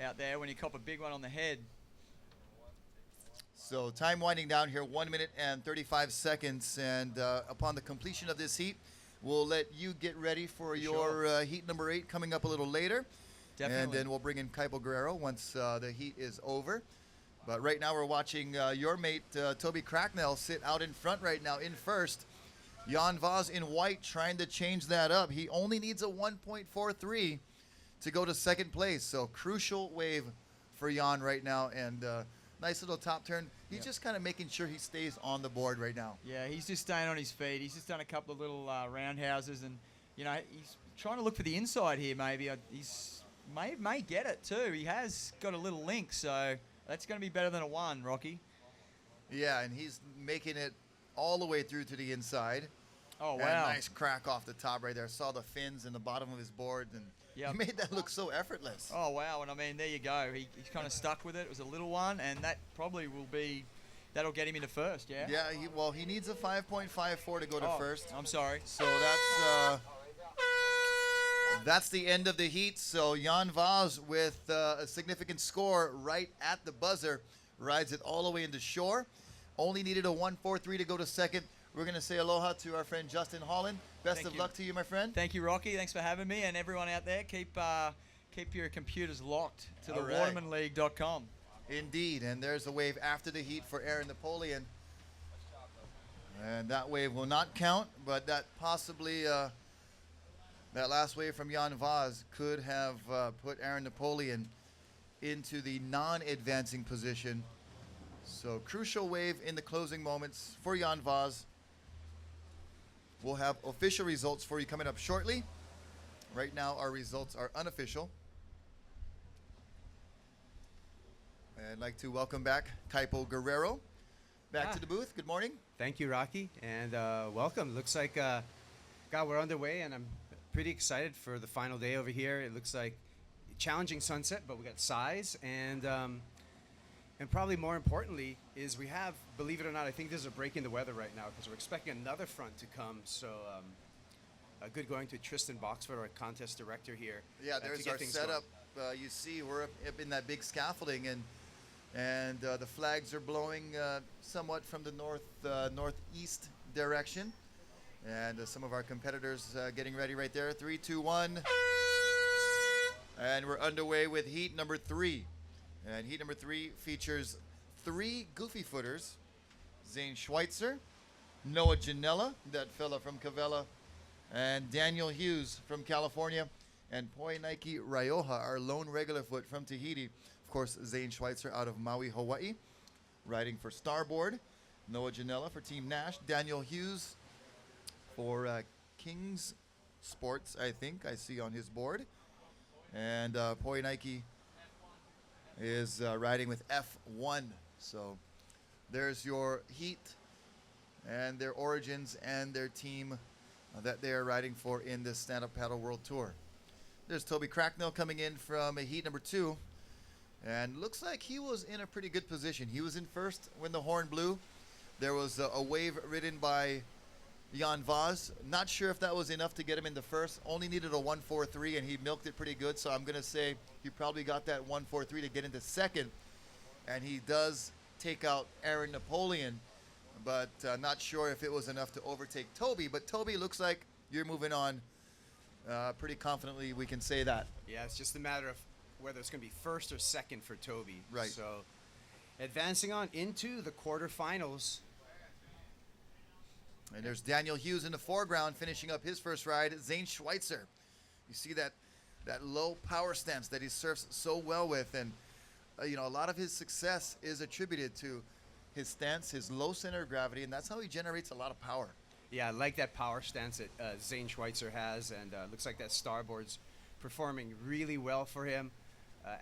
out there when you cop a big one on the head. So time winding down here, 1 minute and 35 seconds. And upon the completion of this heat, we'll let you get ready for your heat number 8 coming up a little later. Definitely. And then we'll bring in Kaipo Guerrero once the heat is over. But right now we're watching your mate, Toby Cracknell, sit out in front right now in first. Jan Vaz in white trying to change that up. He only needs a 1.43 to go to second place. So crucial wave for Jan right now. And nice little top turn. He's Yep. just kind of making sure he stays on the board right now. Yeah, he's just staying on his feet. He's just done a couple of little roundhouses, and he's trying to look for the inside here. Maybe he's may get it too. He has got a little link, so that's going to be better than a 1, Rocky. Yeah, and he's making it all the way through to the inside. Oh And wow! nice crack off the top right there. Saw the fins in the bottom of his board, and Yep. he made that look so effortless. Oh wow! And I mean, there you go. He's kind of stuck with it. It was a little one, and that probably that'll get him into first. Yeah. Yeah, he needs a 5.54 to go to Oh, first. I'm sorry. So that's the end of the heat. So Jan Vaz with a significant score right at the buzzer rides it all the way into shore. Only needed a 1.43 to go to second. We're going to say aloha to our friend Justin Holland. Best Thank of you. luck to you, my friend. Thank you, Rocky. Thanks for having me, and everyone out there. Keep your computers locked to the All right. watermanleague.com. Indeed, and there's a wave after the heat for Aaron Napoleon. And that wave will not count, but that possibly, that last wave from Jan Vaz could have put Aaron Napoleon into the non-advancing position. So crucial wave in the closing moments for Jan Vaz. We'll have official results for you coming up shortly. Right now, our results are unofficial. I'd like to welcome back Kaipo Guerrero back to the booth. Good morning. Thank you, Rocky, and welcome. Looks like, God, we're underway, and I'm pretty excited for the final day over here. It looks like challenging sunset, but we got size, and probably more importantly is we have, believe it or not, I think there's a break in the weather right now because we're expecting another front to come. So good going to Tristan Boxford, our contest director here. Yeah, to there's get our things setup. You see, we're up in that big scaffolding, and the flags are blowing somewhat from the northeast direction, and some of our competitors getting ready right there. 3, 2, 1, and we're underway with heat number 3. And heat number 3 features 3 goofy footers: Zane Schweitzer, Noah Janella, that fella from Cavella, and Daniel Hughes from California, and Poinaiki Rioja, our lone regular foot from Tahiti. Of course, Zane Schweitzer out of Maui, Hawaii, riding for Starboard. Noah Janella for Team Nash. Daniel Hughes for Kings Sports, I think I see on his board. And Poinaiki is riding with F1. So there's your heat and their origins and their team that they are riding for in this Stand Up Paddle World Tour. There's Toby Cracknell coming in from heat number 2. And looks like he was in a pretty good position. He was in first when the horn blew. There was a wave ridden by Jan Vaz. Not sure if that was enough to get him into first. Only needed a 1.43, and he milked it pretty good. So I'm going to say he probably got that 1.43 to get into second. And he does take out Aaron Napoleon, but not sure if it was enough to overtake Toby. But Toby, looks like you're moving on pretty confidently. We can say that. Yeah, it's just a matter of whether it's going to be first or second for Toby. Right. So advancing on into the quarterfinals. And there's Daniel Hughes in the foreground finishing up his first ride. Zane Schweitzer. You see that low power stance that he surfs so well with. And, a lot of his success is attributed to his stance, his low center of gravity, and that's how he generates a lot of power. Yeah, I like that power stance that Zane Schweitzer has, and looks like that starboard's performing really well for him.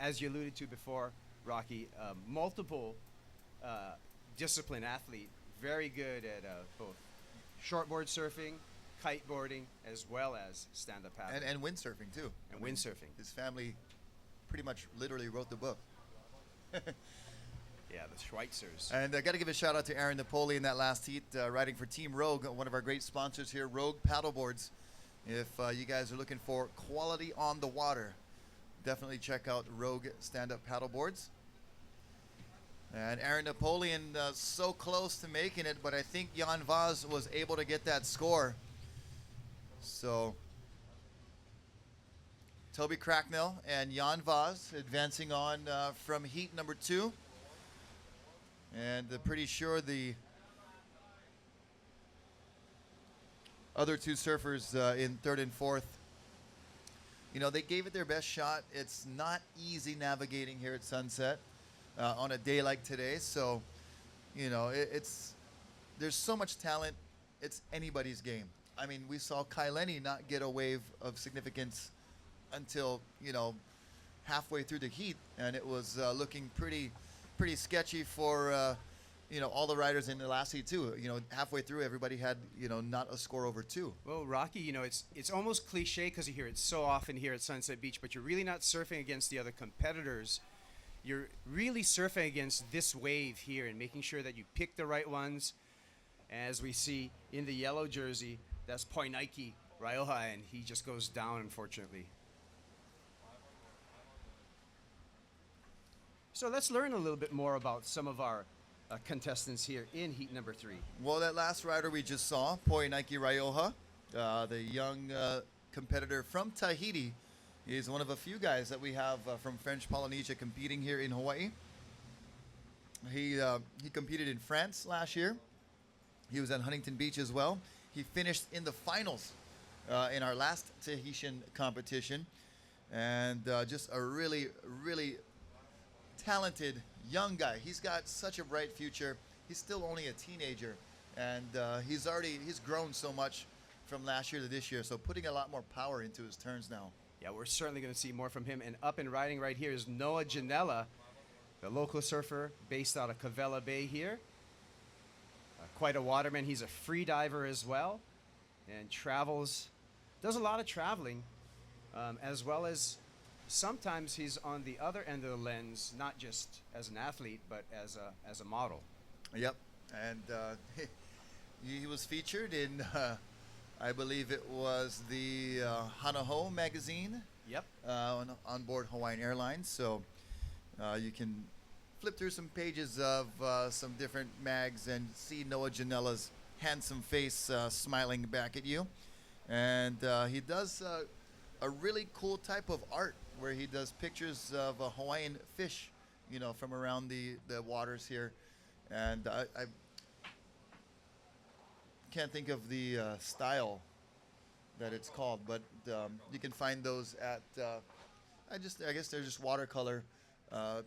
As you alluded to before, Rocky, multiple discipline athlete, very good at both shortboard surfing, kiteboarding, as well as stand-up paddling. And windsurfing, too. And windsurfing. His family pretty much literally wrote the book. Yeah, the Schweitzers. And I got to give a shout out to Aaron Napoleon that last heat, riding for Team Rogue, one of our great sponsors here, Rogue Paddleboards. If you guys are looking for quality on the water, definitely check out Rogue stand-up paddleboards. And Aaron Napoleon so close to making it, but I think Jan Vaz was able to get that score. So Toby Cracknell and Jan Vaz advancing on from heat number 2. And pretty sure the other two surfers in third and fourth, they gave it their best shot. It's not easy navigating here at Sunset on a day like today. So, there's so much talent. It's anybody's game. I mean, we saw Kai Lenny not get a wave of significance until, halfway through the heat. And it was looking pretty sketchy for, all the riders in the last heat too. Halfway through, everybody had, not a score over 2. Well, Rocky, it's almost cliche because you hear it so often here at Sunset Beach, but you're really not surfing against the other competitors. You're really surfing against this wave here and making sure that you pick the right ones. As we see in the yellow jersey, that's Poinaiki Rioja, and he just goes down, unfortunately. So let's learn a little bit more about some of our contestants here in heat number 3. Well, that last rider we just saw, Poinaiki Rioja, the young competitor from Tahiti, is one of a few guys that we have from French Polynesia competing here in Hawaii. He competed in France last year. He was at Huntington Beach as well. He finished in the finals in our last Tahitian competition. And just a really, really talented young guy. He's got such a bright future. He's still only a teenager, and he's grown so much from last year to this year, so putting a lot more power into his turns now. Yeah, we're certainly going to see more from him. And up and riding right here is Noah Janella, the local surfer based out of Cavella Bay here. Quite a waterman. He's a free diver as well, and does a lot of traveling, as well as sometimes he's on the other end of the lens, not just as an athlete, but as a model. Yep, and he was featured in, I believe it was the Hanaho magazine. Yep. On board Hawaiian Airlines. So you can flip through some pages of some different mags and see Noah Janella's handsome face smiling back at you. And he does a really cool type of art where he does pictures of Hawaiian fish, from around the waters here. And I can't think of the style that it's called, but you can find those at I guess they're just watercolor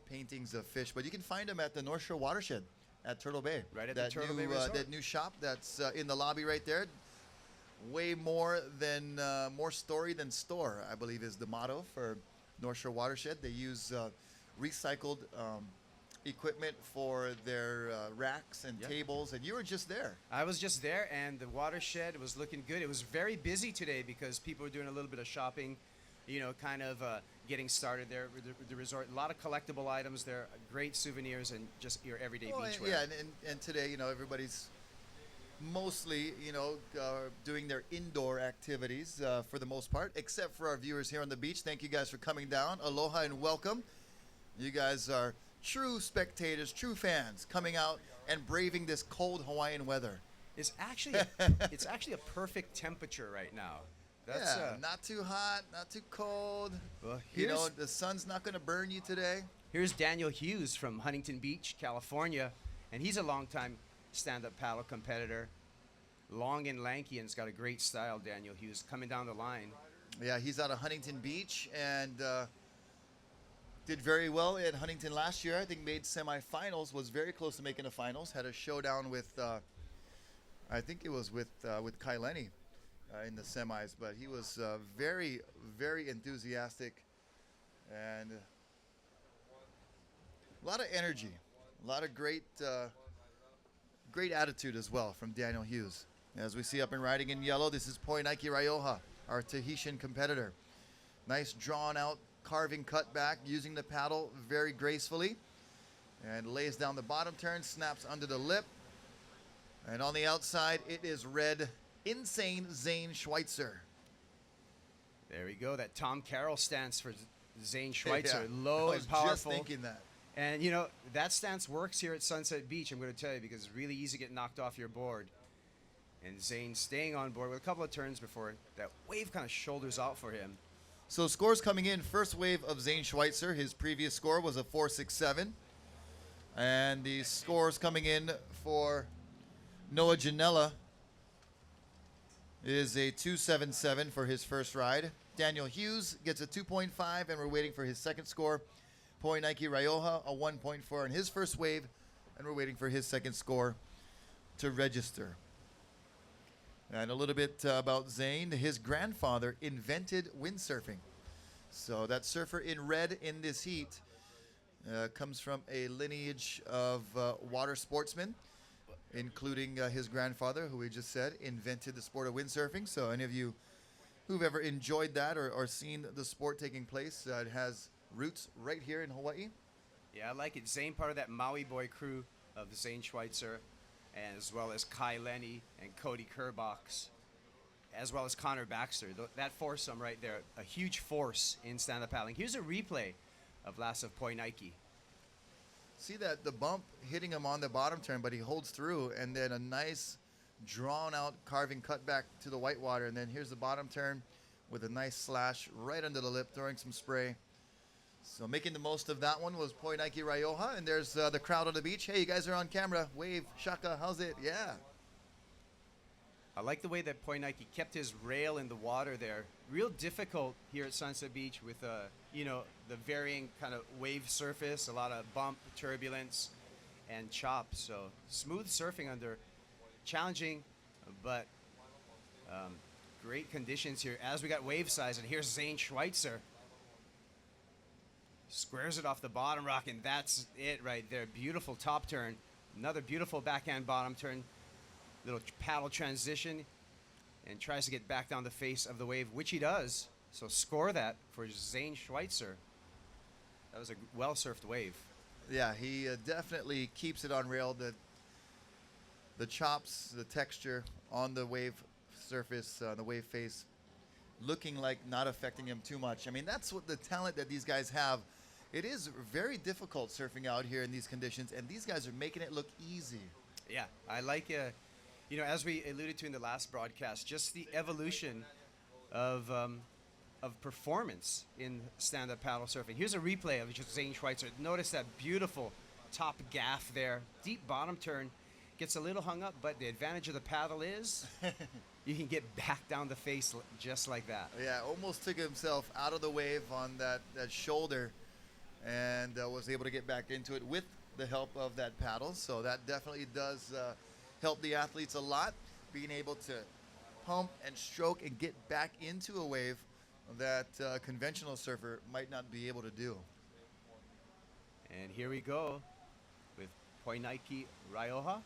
paintings of fish, but you can find them at the North Shore Watershed at Turtle Bay. Right at the Turtle Bay Resort. That new shop that's in the lobby right there. Way more story than store, I believe, is the motto for North Shore Watershed. They use recycled equipment for their racks and tables, and you were just there. I was just there, and the watershed was looking good. It was very busy today because people were doing a little bit of shopping kind of getting started there with the resort. A lot of collectible items there, great souvenirs, and just your everyday Well, beach wear. yeah, and today, everybody's mostly, doing their indoor activities for the most part, except for our viewers here on the beach. Thank you guys for coming down. Aloha and welcome. You guys are true spectators, true fans, coming out and braving this cold Hawaiian weather. It's actually it's actually a perfect temperature right now. Not too hot, not too cold. Well, The sun's not going to burn you today. here's Daniel Hughes from Huntington Beach, California, and he's a longtime stand-up paddle competitor. Long and lanky and's got a great style, Daniel Hughes, coming down the line. Yeah, he's out of Huntington Beach and did very well at Huntington last year. I think made semifinals, was very close to making the finals. Had a showdown with, I think it was with Kai Lenny in the semis. But he was very, very enthusiastic and a lot of energy, a lot of great attitude as well from Daniel Hughes. As we see up and riding in yellow, this is Poinaiki Raioha, our Tahitian competitor. Nice drawn out carving cutback, using the paddle very gracefully. And lays down the bottom turn, snaps under the lip. And on the outside, it is red Insane Zane Schweitzer. There we go. That Tom Carroll stance for Zane Schweitzer, Yeah, low I was and powerful. just thinking that. And that stance works here at Sunset Beach, I'm going to tell you, because it's really easy to get knocked off your board. And Zane staying on board with a couple of turns before that wave kind of shoulders out for him. So scores coming in, first wave of Zane Schweitzer. His previous score was a 4.67. And the scores coming in for Noah Janela is a 2.77 for his first ride. Daniel Hughes gets a 2.5, and we're waiting for his second score. Poinaiki Raioha, a 1.4 in his first wave, and we're waiting for his second score to register. And a little bit about Zane. His grandfather invented windsurfing. So that surfer in red in this heat comes from a lineage of water sportsmen, including his grandfather, who we just said invented the sport of windsurfing. So any of you who've ever enjoyed that or seen the sport taking place, it has roots right here in Hawaii. Yeah, I like it. Zane, part of that Maui Boy crew of Zane Schweitzer, as well as Kai Lenny and Cody Kerbox, as well as Connor Baxter. That foursome right there, a huge force in stand-up paddling. Here's a replay of Last of Poinaiki. See that the bump hitting him on the bottom turn, but he holds through, and then a nice drawn-out carving cutback to the whitewater, and then here's the bottom turn with a nice slash right under the lip, throwing some spray. So making the most of that one was Poinaiki Raioha, and there's the crowd on the beach. Hey, you guys are on camera. Wave, Shaka, how's it? Yeah. I like the way that Poinaiki kept his rail in the water there. Real difficult here at Sunset Beach with, the varying kind of wave surface, a lot of bump, turbulence, and chop. So smooth surfing under challenging, but great conditions here. As we got wave size, and here's Zane Schweitzer. Squares it off the bottom rock, and that's it right there. Beautiful top turn. Another beautiful backhand bottom turn. Little paddle transition, and tries to get back down the face of the wave, which he does. So score that for Zane Schweitzer. That was a well-surfed wave. Yeah, he definitely keeps it on rail. The chops, the texture on the wave surface, the wave face, looking like not affecting him too much. I mean, that's what the talent that these guys have. It is very difficult surfing out here in these conditions, and these guys are making it look easy. Yeah, I like, as we alluded to in the last broadcast, just the evolution of performance in stand-up paddle surfing. Here's a replay of just Zane Schweitzer. Notice that beautiful top gaff there. Deep bottom turn. Gets a little hung up, but the advantage of the paddle is you can get back down the face just like that. Yeah, almost took himself out of the wave on that shoulder, and was able to get back into it with the help of that paddle. So that definitely does help the athletes a lot, being able to pump and stroke and get back into a wave that a conventional surfer might not be able to do. And here we go with Poinaiki Raioha.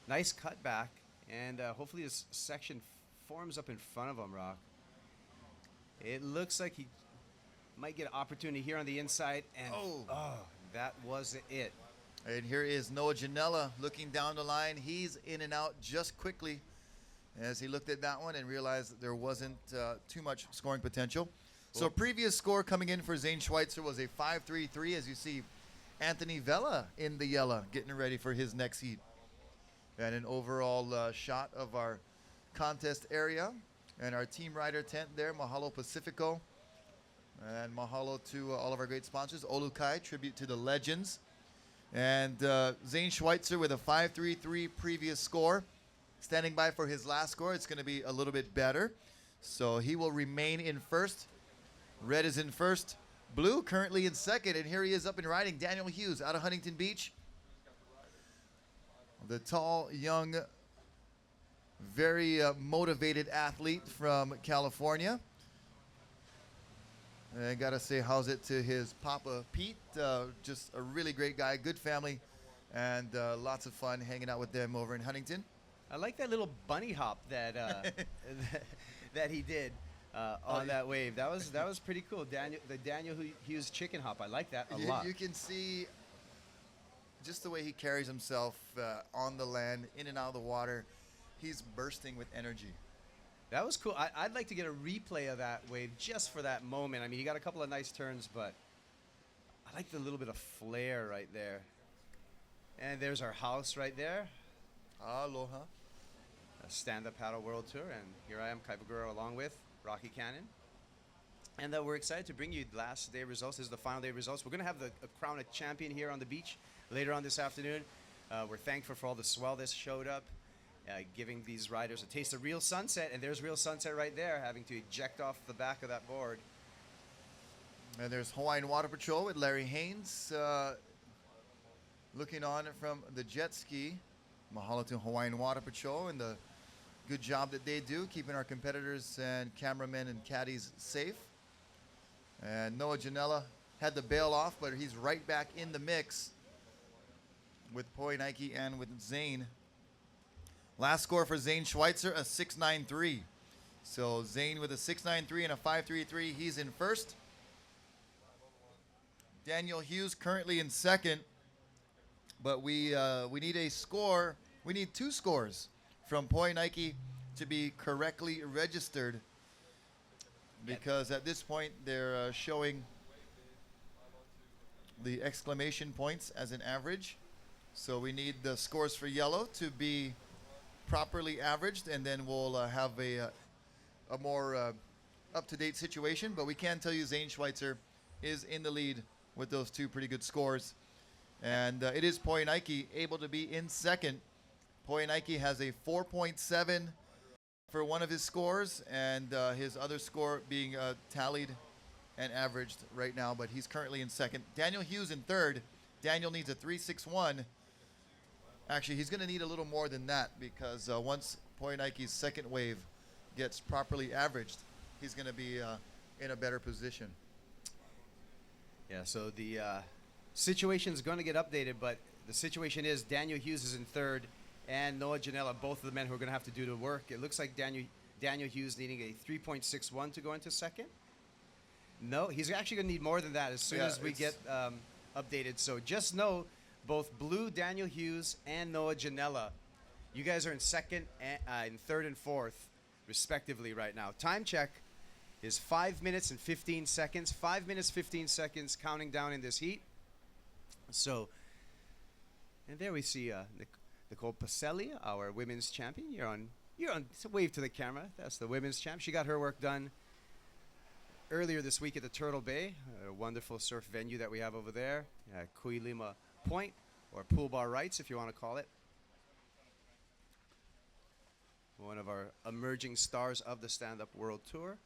Nice cutback, and hopefully this section forms up in front of him, Rock. It looks like he might get an opportunity here on the inside, and that wasn't it. And here is Noah Janela looking down the line. He's in and out just quickly as he looked at that one and realized that there wasn't too much scoring potential. So previous score coming in for Zane Schweitzer was a 5-3-3, as you see Anthony Vella in the yellow getting ready for his next heat. And an overall shot of our contest area and our team rider tent there, Mahalo Pacifico. And mahalo to all of our great sponsors. Olukai, tribute to the legends. And Zane Schweitzer with a 5-3-3 previous score. Standing by for his last score. It's going to be a little bit better. So he will remain in first. Red is in first. Blue currently in second. And here he is up and riding. Daniel Hughes out of Huntington Beach. The tall, young, very motivated athlete from California. And I got to say, how's it to his papa, Pete? Just a really great guy, good family, and lots of fun hanging out with them over in Huntington. I like that little bunny hop that that he did on that wave. That was pretty cool. The Daniel Hughes chicken hop. I like that a lot. You can see just the way he carries himself on the land, in and out of the water. He's bursting with energy. That was cool. I'd like to get a replay of that wave just for that moment. I mean, he got a couple of nice turns, but I like the little bit of flair right there. And there's our house right there. Aloha. A stand-up paddle world tour, and here I am, Kaibagura, along with Rocky Cannon. And we're excited to bring you last day results. This is the final day results. We're going to have the crown a champion here on the beach later on this afternoon. We're thankful for all the swell that showed up. Giving these riders a taste of real sunset, and there's real sunset right there, having to eject off the back of that board. And there's Hawaiian Water Patrol with Larry Haynes looking on from the jet ski. Mahalo to Hawaiian Water Patrol and the good job that they do, keeping our competitors and cameramen and caddies safe. And Noah Janela had to bail off, but he's right back in the mix with Poinaiki and with Zane. Last score for Zane Schweitzer, a 6-9-3. So Zane with a 6-9-3 and a 5-3-3. He's in first. Daniel Hughes currently in second. But we need a score. We need two scores from Poinaiki to be correctly registered. Because at this point, they're showing the exclamation points as an average. So we need the scores for yellow to be properly averaged, and then we'll have a more up-to-date situation. But we can tell you Zane Schweitzer is in the lead with those two pretty good scores. And it is Poinaiki able to be in second. Poinaiki has a 4.7 for one of his scores, and his other score being tallied and averaged right now, but he's currently in second. Daniel Hughes in third. Daniel needs a 3.61. Actually, he's going to need a little more than that, because once Poinaiki's second wave gets properly averaged, he's going to be in a better position. Yeah, so the situation is going to get updated, but the situation is Daniel Hughes is in third, and Noah Janela, both of the men who are going to have to do the work. It looks like Daniel Hughes needing a 3.61 to go into second. No, he's actually going to need more than that as soon as we get updated. So just know, both Blue, Daniel Hughes, and Noah Janela, you guys are in second, in third, and fourth, respectively, right now. Time check is 5 minutes and 15 seconds. 5 minutes, 15 seconds, counting down in this heat. So, and there we see Nicole Pacelli, our women's champion. You're on. So wave to the camera. That's the women's champ. She got her work done earlier this week at the Turtle Bay, a wonderful surf venue that we have over there, Kuilima Point, or Pool Bar Rights, if you want to call it. One of our emerging stars of the Stand-Up World Tour.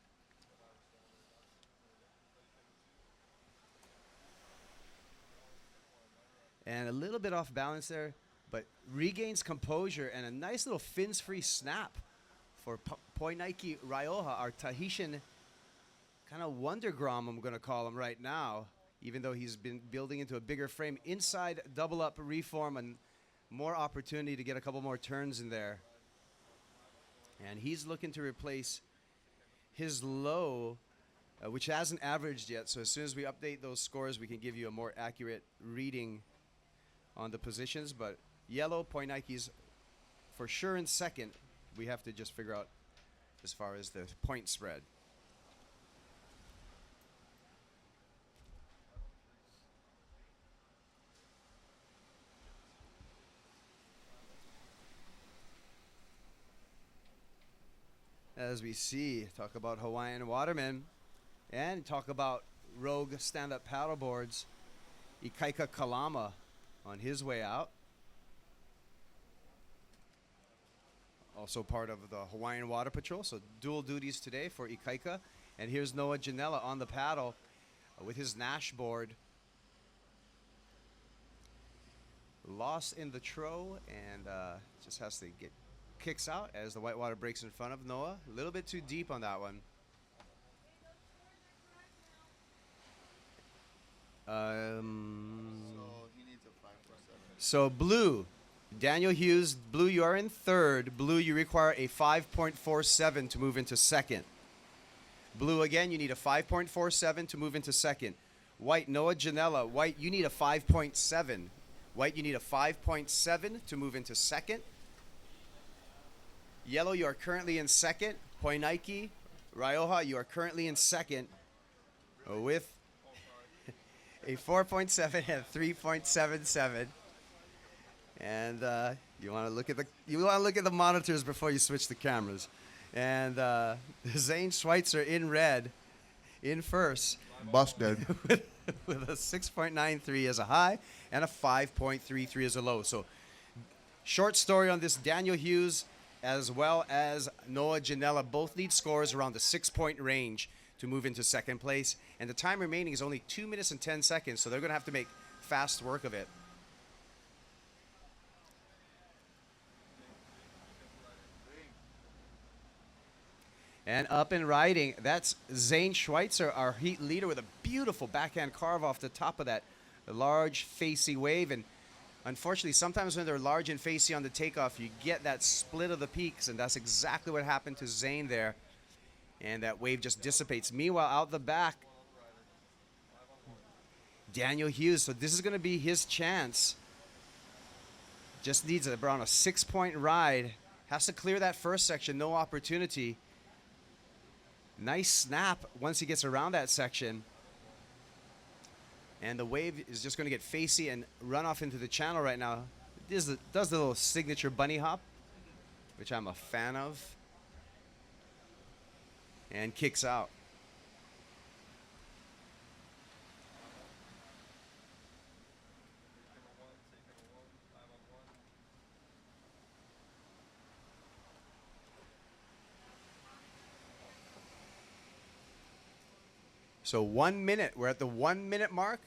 And a little bit off balance there, but regains composure and a nice little fins-free snap for Poinaiki Raioha, our Tahitian kind of wonder grom, I'm going to call him right now, even though he's been building into a bigger frame. Inside double-up reform and more opportunity to get a couple more turns in there. And he's looking to replace his low which hasn't averaged yet. So as soon as we update those scores, we can give you a more accurate reading on the positions. But yellow, Point Nike's for sure in second. We have to just figure out as far as the point spread. As we see, talk about Hawaiian Waterman and talk about Rogue stand-up paddleboards. Ikaika Kalama on his way out. Also part of the Hawaiian Water Patrol, so dual duties today for Ikaika. And here's Noah Janela on the paddle with his Nash board. Lost in the trough and just has to get kicks out as the whitewater breaks in front of Noah. A little bit too deep on that one. So blue, Daniel Hughes, blue, you are in third. Blue, you require a 5.47 to move into second. Blue again, you need a 5.47 to move into second. White, Noah Janela, white, you need a 5.7. White, you need a 5.7 to move into second. Yellow, you are currently in second. Poinaiki, Rioja, you are currently in second with a 4.7 and 3.77. And you want to look at the monitors before you switch the cameras. And Zane Schweitzer in red, in first, Busted. with a 6.93 as a high and a 5.33 as a low. So, short story on this: Daniel Hughes as well as Noah Janela both need scores around the 6-point range to move into second place. And the time remaining is only 2 minutes and 10 seconds, so they're going to have to make fast work of it. And up and riding, that's Zane Schweitzer, our heat leader, with a beautiful backhand carve off the top of that large facey wave. And unfortunately, sometimes when they're large and facey on the takeoff, you get that split of the peaks, and that's exactly what happened to Zane there. And that wave just dissipates. Meanwhile, out the back, Daniel Hughes. So this is going to be his chance. Just needs around a 6-point ride. Has to clear that first section, no opportunity. Nice snap once he gets around that section. And the wave is just going to get facey and run off into the channel right now. Does the little signature bunny hop, which I'm a fan of. And kicks out. So 1 minute. We're at the 1 minute mark.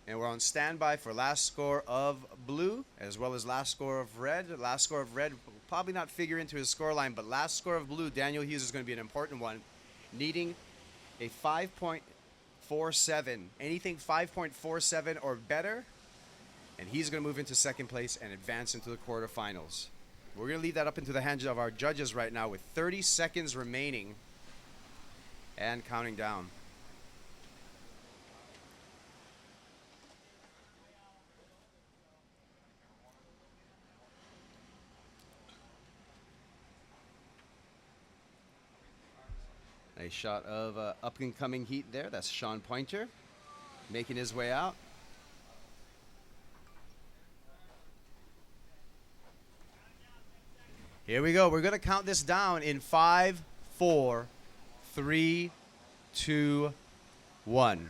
And we're on standby for last score of blue as well as last score of red. Last score of red will probably not figure into his score line, but last score of blue, Daniel Hughes, is going to be an important one. Needing a 5.47. Anything 5.47 or better, and he's going to move into second place and advance into the quarterfinals. We're going to leave that up into the hands of our judges right now with 30 seconds remaining and counting down. A shot of up-and-coming heat there. That's Sean Pointer making his way out. Here we go. We're going to count this down in 5, 4, 3, 2, 1.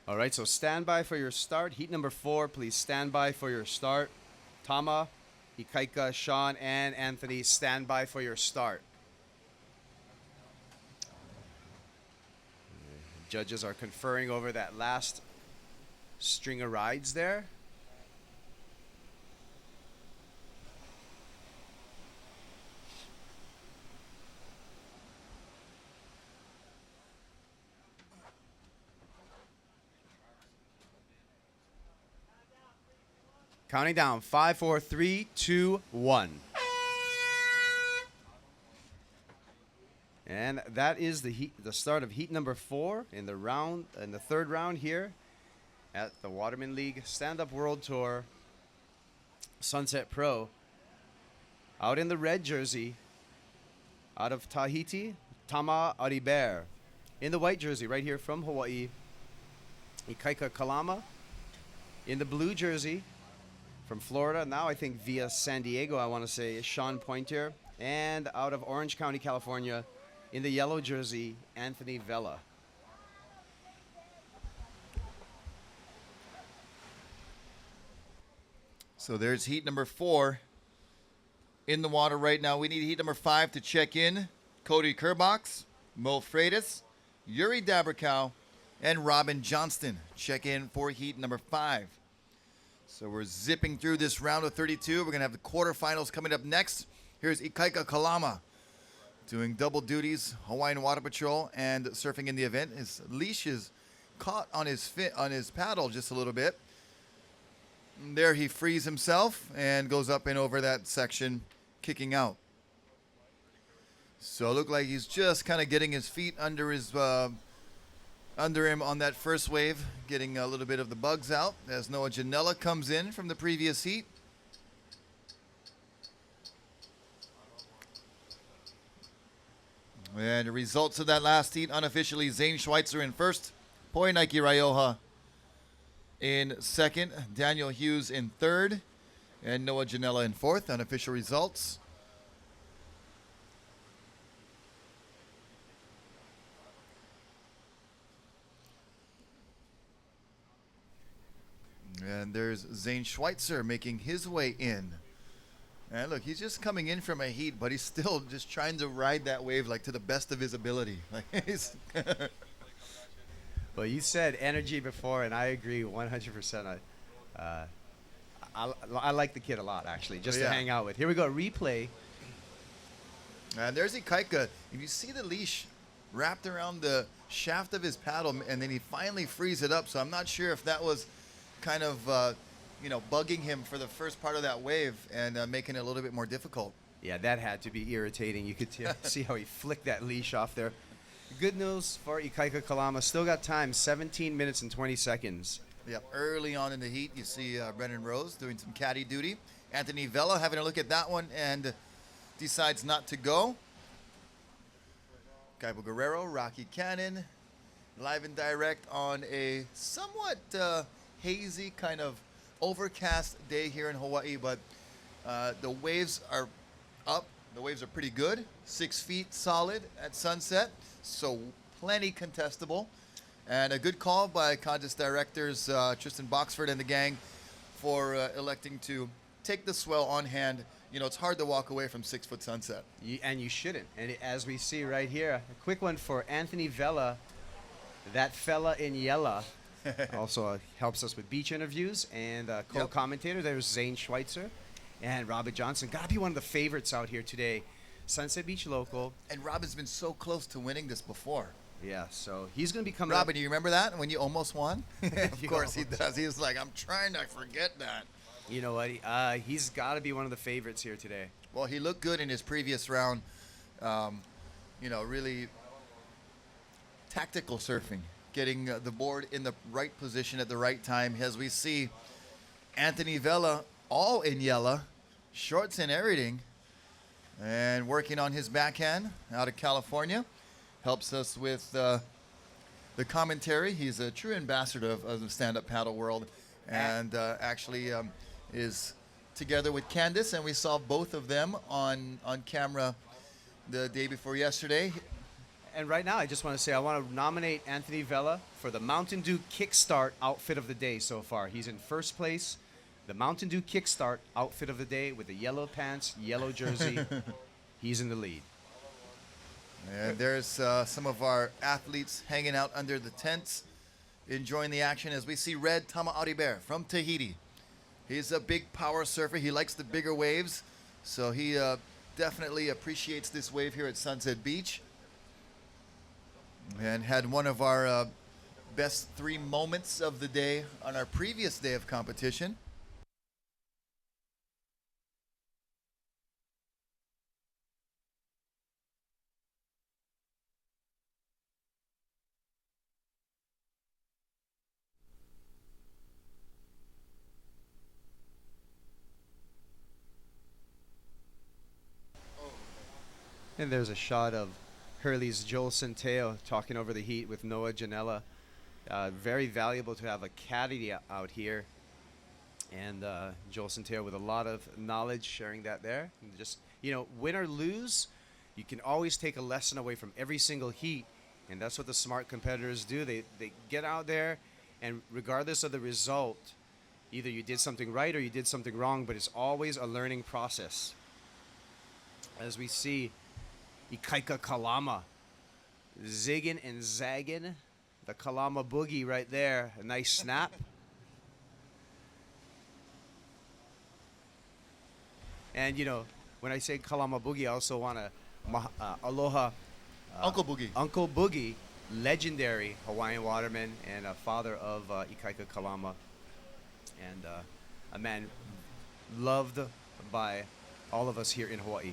All right, so stand by for your start. Heat number 4, please stand by for your start. Tama, Ikaika, Sean, and Anthony, stand by for your start. Judges are conferring over that last string of rides there. Counting down. 5, 4, 3, 2, 1. And that is the start of heat number 4 in the third round here at the Waterman League Stand-Up World Tour Sunset Pro. Out in the red jersey, out of Tahiti, Tama Aribert. In the white jersey, right here from Hawaii, Ikaika Kalama. In the blue jersey, from Florida, now I think via San Diego, I want to say, is Sean Pointer. And out of Orange County, California, in the yellow jersey, Anthony Vella. So there's heat number 4 in the water right now. We need heat number 5 to check in. Cody Kerbox, Mo Freitas, Yuri Dabrikow, and Robin Johnston check in for heat number 5. So we're zipping through this round of 32. We're going to have the quarterfinals coming up next. Here's Ikaika Kalama doing double duties, Hawaiian Water Patrol and surfing in the event. His leash is caught on his paddle just a little bit. And there he frees himself and goes up and over that section, kicking out. So it looked like he's just kind of getting his feet under him on that first wave, getting a little bit of the bugs out as Noah Janela comes in from the previous heat. And the results of that last heat, unofficially, Zane Schweitzer in first, Poi Nike Raioha in second, Daniel Hughes in third, and Noah Janela in fourth. Unofficial results. And there's Zane Schweitzer making his way in. And look, he's just coming in from a heat, but he's still just trying to ride that wave like to the best of his ability. Like he's Well, you said energy before, and I agree 100%. I like the kid a lot, actually, just to Yeah. hang out with. Here we go, replay. And there's Ikaika. If you see the leash wrapped around the shaft of his paddle, and then he finally frees it up. So I'm not sure if that was kind of, bugging him for the first part of that wave and making it a little bit more difficult. Yeah, that had to be irritating. You could see how he flicked that leash off there. Good news for Ikaika Kalama. Still got time, 17 minutes and 20 seconds. Yep, early on in the heat, you see Brennan Rose doing some caddy duty. Anthony Vella having a look at that one and decides not to go. Kaipo Guerrero, Rocky Cannon, live and direct on a somewhat hazy, kind of overcast day here in Hawaii, but the waves are up. The waves are pretty good, 6 feet solid at sunset, so plenty contestable. And a good call by contest directors Tristan Boxford and the gang for electing to take the swell on hand. You know, it's hard to walk away from 6 foot sunset. And you shouldn't. And as we see right here, a quick one for Anthony Vella, that fella in yellow. Also helps us with beach interviews and co-commentator. There's Zane Schweitzer and Robin Johnson. Got to be one of the favorites out here today. Sunset Beach local. And Robin's been so close to winning this before. Yeah, so he's going to be coming Robin, do you remember that when you almost won? Of You course he almost. does. He was like, I'm trying to forget that. You know what? He's got to be one of the favorites here today. Well, he looked good in his previous round. Really tactical surfing, getting the board in the right position at the right time. As we see Anthony Vella all in yellow, shorts and everything, and working on his backhand out of California. Helps us with the commentary. He's a true ambassador of the stand-up paddle world, and actually is together with Candace, and we saw both of them on camera the day before yesterday. And right now, I just want to say I want to nominate Anthony Vella for the Mountain Dew Kickstart Outfit of the Day so far. He's in first place. The Mountain Dew Kickstart Outfit of the Day with the yellow pants, yellow jersey. He's in the lead. And there's some of our athletes hanging out under the tents, enjoying the action as we see Red Tama Aribert from Tahiti. He's a big power surfer. He likes the bigger waves, so he definitely appreciates this wave here at Sunset Beach. And had one of our best 3 moments of the day on our previous day of competition. And there's a shot of Hurley's Joel Centeo talking over the heat with Noah Janela. Very valuable to have a caddy out here. And Joel Centeo with a lot of knowledge, sharing that there. And just, win or lose, you can always take a lesson away from every single heat. And that's what the smart competitors do. They get out there, and regardless of the result, either you did something right or you did something wrong, but it's always a learning process. As we see Ikaika Kalama zigging and zagging. The Kalama boogie right there. A nice snap. And, when I say Kalama boogie, I also want to aloha Uncle Boogie. Uncle Boogie, legendary Hawaiian waterman and a father of Ikaika Kalama. And a man loved by all of us here in Hawaii.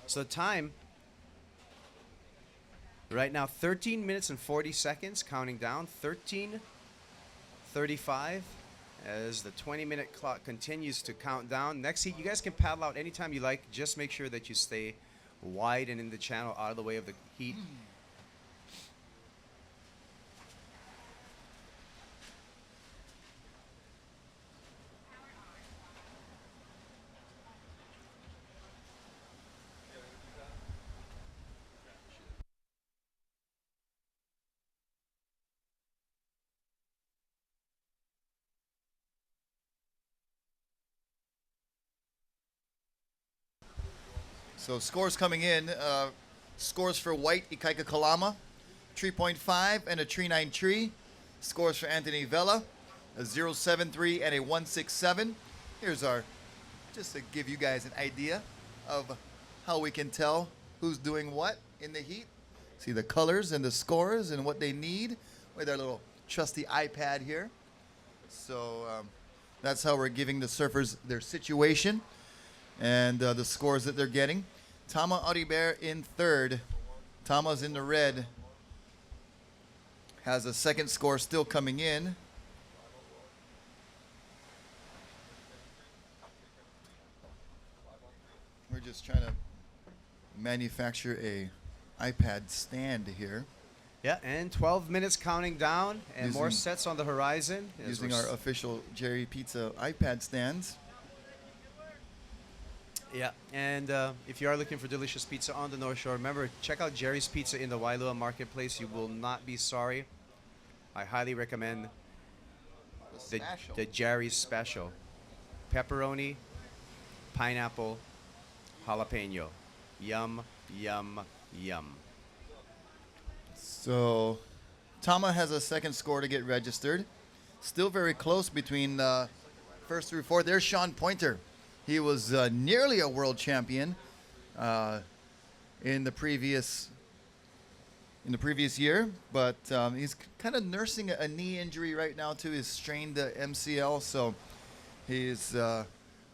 So the time right now, 13 minutes and 40 seconds, counting down, 13:35 as the 20-minute clock continues to count down. Next heat, you guys can paddle out anytime you like. Just make sure that you stay wide and in the channel, out of the way of the heat. So scores coming in. Scores for white Ikaika Kalama, 3.5 and a 3.9 tree. Scores for Anthony Vella, a 0.73 and a 1.67. Here's our, just to give you guys an idea of how we can tell who's doing what in the heat. See the colors and the scores and what they need with our little trusty iPad here. So that's how we're giving the surfers their situation and the scores that they're getting. Tama Audibert in third. Tama's in the red. Has a second score still coming in. We're just trying to manufacture a iPad stand here. Yeah, and 12 minutes counting down, and more Using- sets on the horizon. as Using we're our official Jerry Pizza iPad stands. Yeah, and if you are looking for delicious pizza on the North Shore, remember, check out Jerry's Pizza in the Wailua Marketplace. You will not be sorry. I highly recommend the Jerry's Special. Pepperoni, pineapple, jalapeno. Yum, yum, yum. So Tama has a second score to get registered. Still very close between first through fourth. There's Sean Pointer. He was nearly a world champion in the previous year, but he's kind of nursing a knee injury right now too. He's strained the MCL, so he's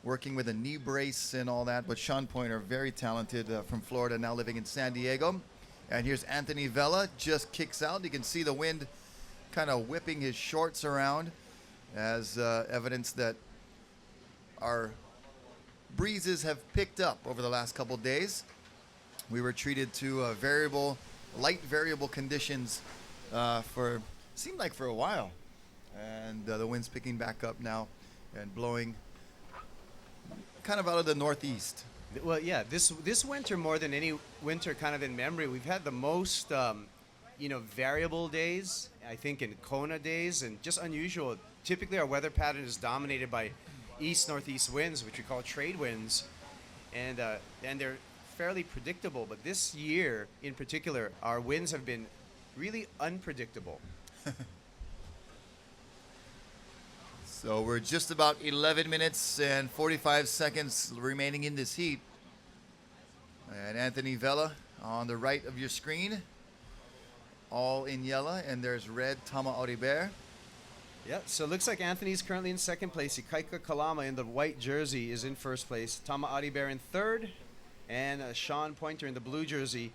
working with a knee brace and all that. But Sean Pointer, very talented from Florida, now living in San Diego. And here's Anthony Vella, just kicks out. You can see the wind kind of whipping his shorts around as evidence that our breezes have picked up over the last couple days. We were treated to light variable conditions seemed like for a while. And the wind's picking back up now and blowing kind of out of the northeast. Well, yeah, this winter, more than any winter kind of in memory, we've had the most, variable days, I think, in Kona days, and just unusual. Typically, our weather pattern is dominated by east-northeast winds, which we call trade winds, and they're fairly predictable. But this year, in particular, our winds have been really unpredictable. So we're just about 11 minutes and 45 seconds remaining in this heat. And Anthony Vella on the right of your screen, all in yellow, and there's red Tama Audibert. Yeah, so it looks like Anthony's currently in second place. Ikaika Kalama in the white jersey is in first place. Tama Audibert in third, and Sean Pointer in the blue jersey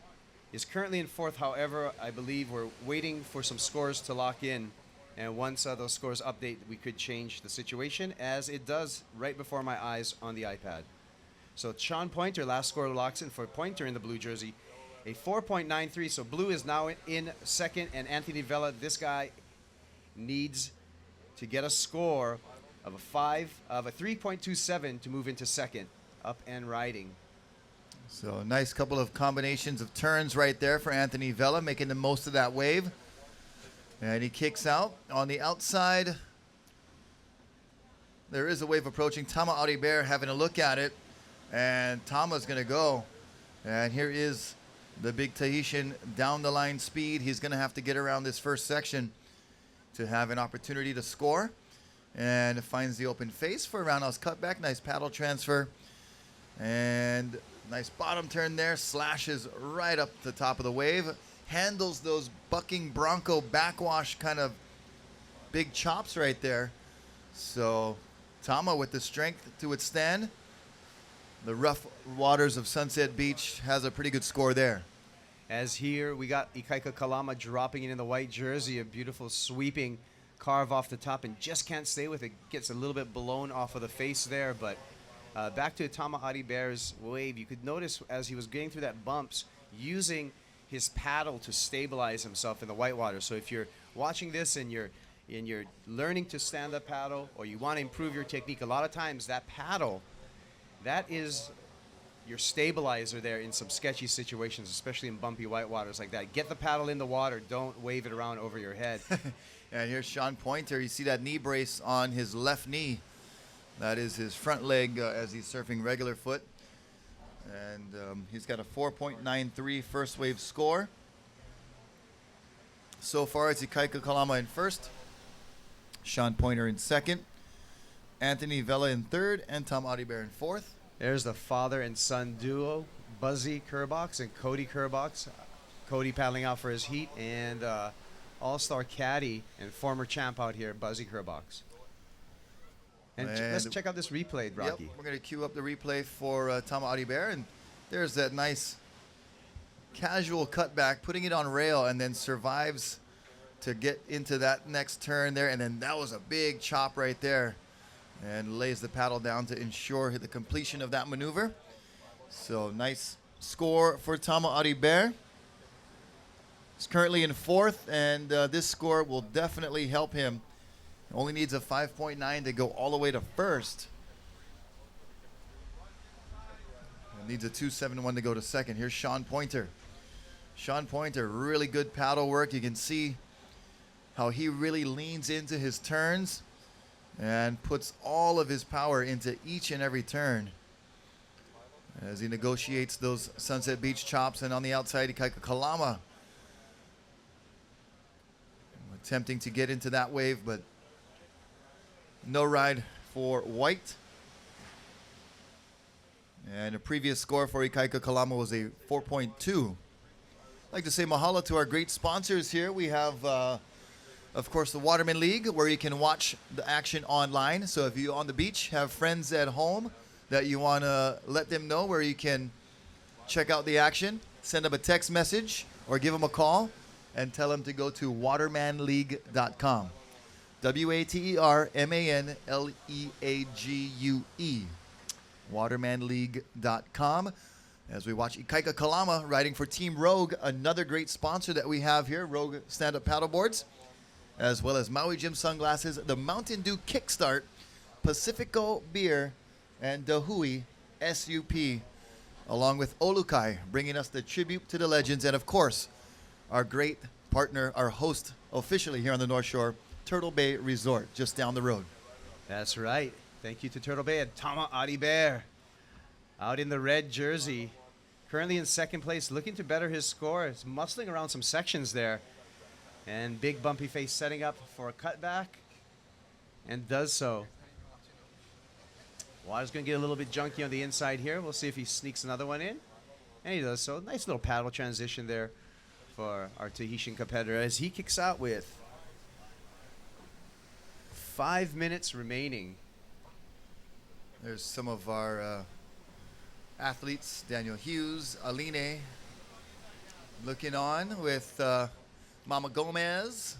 is currently in fourth. However, I believe we're waiting for some scores to lock in. And once those scores update, we could change the situation, as it does right before my eyes on the iPad. So Sean Pointer, last score locks in for Pointer in the blue jersey, a 4.93. So blue is now in second, and Anthony Vella, this guy needs to get a score of a 3.27 to move into second, up and riding. So a nice couple of combinations of turns right there for Anthony Vella, making the most of that wave. And he kicks out on the outside. There is a wave approaching. Tama Audibert having a look at it. And Tama's going to go. And here is the big Tahitian down the line speed. He's going to have to get around this first section to have an opportunity to score. And finds the open face for a roundhouse cutback. Nice paddle transfer. And nice bottom turn there. Slashes right up the top of the wave. Handles those bucking bronco backwash kind of big chops right there. So Tama with the strength to withstand the rough waters of Sunset Beach has a pretty good score there. As here we got Ikaika Kalama dropping it in the white jersey, a beautiful sweeping carve off the top and just can't stay with it. Gets a little bit blown off of the face there, but back to Tama Audibert's wave. You could notice as he was getting through that bumps, using his paddle to stabilize himself in the whitewater. So if you're watching this and you're learning to stand up paddle, or you want to improve your technique, a lot of times that paddle, that is your stabilizer there in some sketchy situations, especially in bumpy whitewaters like that. Get the paddle in the water. Don't wave it around over your head. And here's Sean Pointer. You see that knee brace on his left knee. That is his front leg as he's surfing regular foot. And he's got a 4.93 first wave score. So far, it's Ikaika Kalama in first, Sean Pointer in second, Anthony Vella in third, and Tom Audibert in fourth. There's the father and son duo, Buzzy Kerbox and Cody Kerbox. Cody paddling out for his heat, and all-star caddy and former champ out here, Buzzy Kerbox. And let's check out this replay, Rocky. Yep, we're going to queue up the replay for Tom Audibert, and there's that nice casual cutback, putting it on rail, and then survives to get into that next turn there, and then that was a big chop right there, and lays the paddle down to ensure the completion of that maneuver. So nice score for Tama Audibert. He's currently in fourth, and this score will definitely help him. Only needs a 5.9 to go all the way to first. And needs a 2.71 to go to second. Here's Sean Pointer. Sean Pointer, really good paddle work. You can see how he really leans into his turns and puts all of his power into each and every turn as he negotiates those Sunset Beach chops. And on the outside, Ikaika Kalama attempting to get into that wave, but no ride for white. And a previous score for Ikaika Kalama was a 4.2. I'd like to say mahalo to our great sponsors here. We have, of course, the Waterman League, where you can watch the action online. So if you're on the beach, have friends at home that you want to let them know where you can check out the action, send them a text message or give them a call and tell them to go to watermanleague.com. WATERMANLEAGUE. Watermanleague.com. As we watch Ikaika Kalama riding for Team Rogue, another great sponsor that we have here, Rogue Stand-Up Paddleboards, as well as Maui Gym Sunglasses, the Mountain Dew Kickstart, Pacifico Beer, and Dahui SUP, along with Olukai, bringing us the tribute to the legends, and of course, our great partner, our host officially here on the North Shore, Turtle Bay Resort, just down the road. That's right. Thank you to Turtle Bay and Tama Audibert out in the red jersey. Currently in second place, looking to better his score. He's muscling around some sections there. And big bumpy face setting up for a cutback. And does so. Water's going to get a little bit junky on the inside here. We'll see if he sneaks another one in. And he does so. Nice little paddle transition there for our Tahitian competitor as he kicks out with 5 minutes remaining. There's some of our athletes, Daniel Hughes, Aline, looking on with Mama Gomez.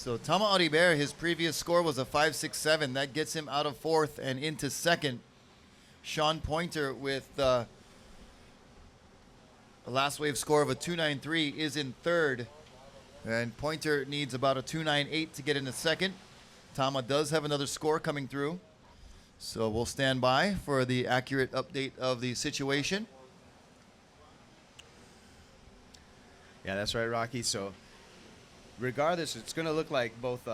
So Tama Ariber, his previous score was a 5.67. That gets him out of fourth and into second. Sean Pointer with a last wave score of a 2.93 is in third. And Pointer needs about a 2.98 to get into second. Tama does have another score coming through. So we'll stand by for the accurate update of the situation. Yeah, that's right, Rocky. So regardless, it's going to look like both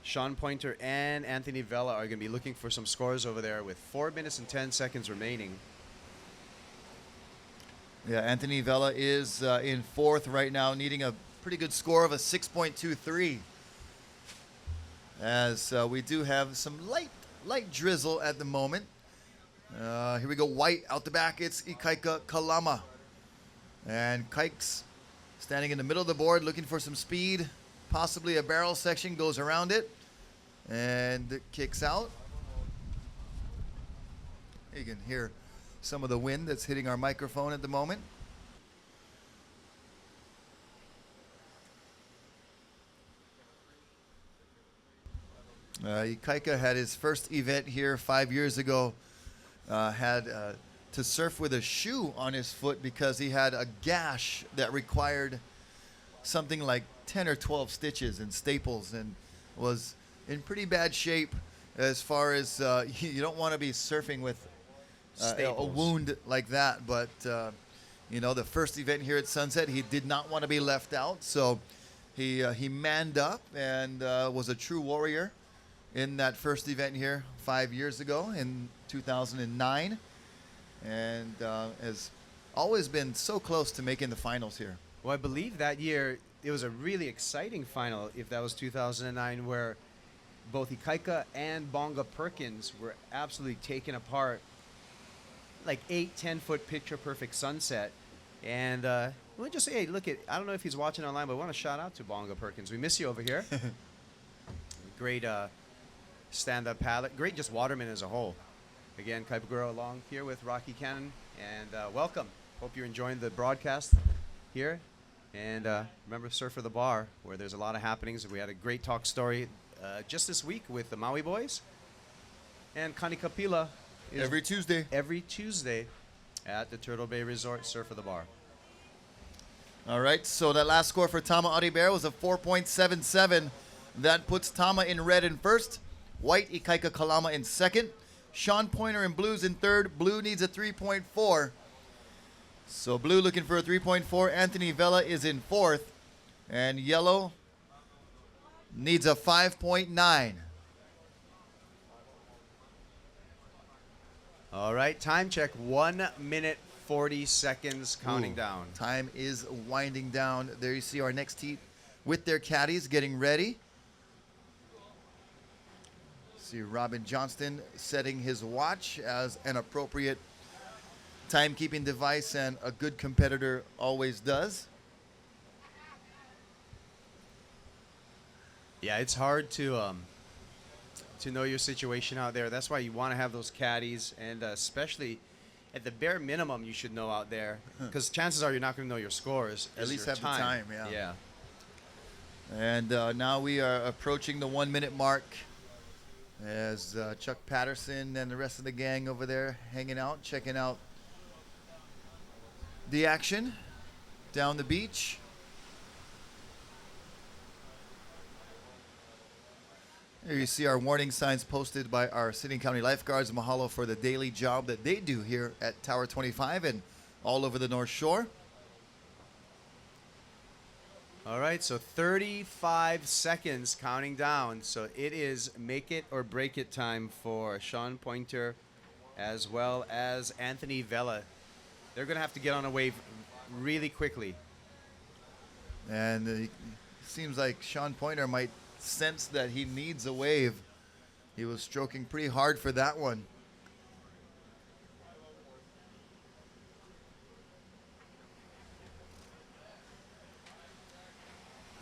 Sean Pointer and Anthony Vella are going to be looking for some scores over there with 4 minutes and 10 seconds remaining. Yeah, Anthony Vella is in fourth right now, needing a pretty good score of a 6.23. As we do have some light drizzle at the moment. Here we go, white out the back. It's Ikaika Kalama. And Kike's standing in the middle of the board looking for some speed. Possibly a barrel section, goes around it and kicks out. You can hear some of the wind that's hitting our microphone at the moment. Ikaika had his first event here 5 years ago. Had to surf with a shoe on his foot because he had a gash that required something like 10 or 12 stitches and staples, and was in pretty bad shape as far as you don't want to be surfing with a wound like that. But you know, the first event here at Sunset, he did not want to be left out, so he manned up and was a true warrior in that first event here 5 years ago in 2009, and has always been so close to making the finals here. Well, I believe that year it was a really exciting final, if that was 2009, where both Ikaika and Bonga Perkins were absolutely taken apart. Like 8-10 foot picture perfect sunset. And we'll just say, hey, look, I don't know if he's watching online, but I want to shout out to Bonga Perkins. We miss you over here. Great stand-up paddler. Great just waterman as a whole. Again, Kaipaguro along here with Rocky Cannon. And welcome. Hope you're enjoying the broadcast here. And remember, Surf for the Bar, where there's a lot of happenings. We had a great talk story just this week with the Maui Boys. And Kanikapila is Every Tuesday at the Turtle Bay Resort, Surf for the Bar. All right, so that last score for Tama Ariber was a 4.77. That puts Tama in red in first, white Ikaika Kalama in second, Sean Pointer in blues in third. Blue needs a 3.4. So blue looking for a 3.4. Anthony Vella is in fourth, and yellow needs a 5.9. All right, time check. 1 minute 40 seconds counting down. Time is winding down. There you see our next heat with their caddies getting ready. See Robin Johnston setting his watch as an appropriate timekeeping device, and a good competitor always does. Yeah, it's hard to know your situation out there. That's why you want to have those caddies, and especially at the bare minimum, you should know out there, because chances are you're not going to know your scores. At least your have the time, yeah. Yeah. And now we are approaching the 1 minute mark as Chuck Patterson and the rest of the gang over there hanging out, checking out the action down the beach. Here you see our warning signs posted by our City and County lifeguards. Mahalo for the daily job that they do here at Tower 25 and all over the North Shore. All right, so 35 seconds counting down. So it is make it or break it time for Sean Pointer as well as Anthony Vella. They're going to have to get on a wave really quickly. And it seems like Sean Pointer might sense that he needs a wave. He was stroking pretty hard for that one.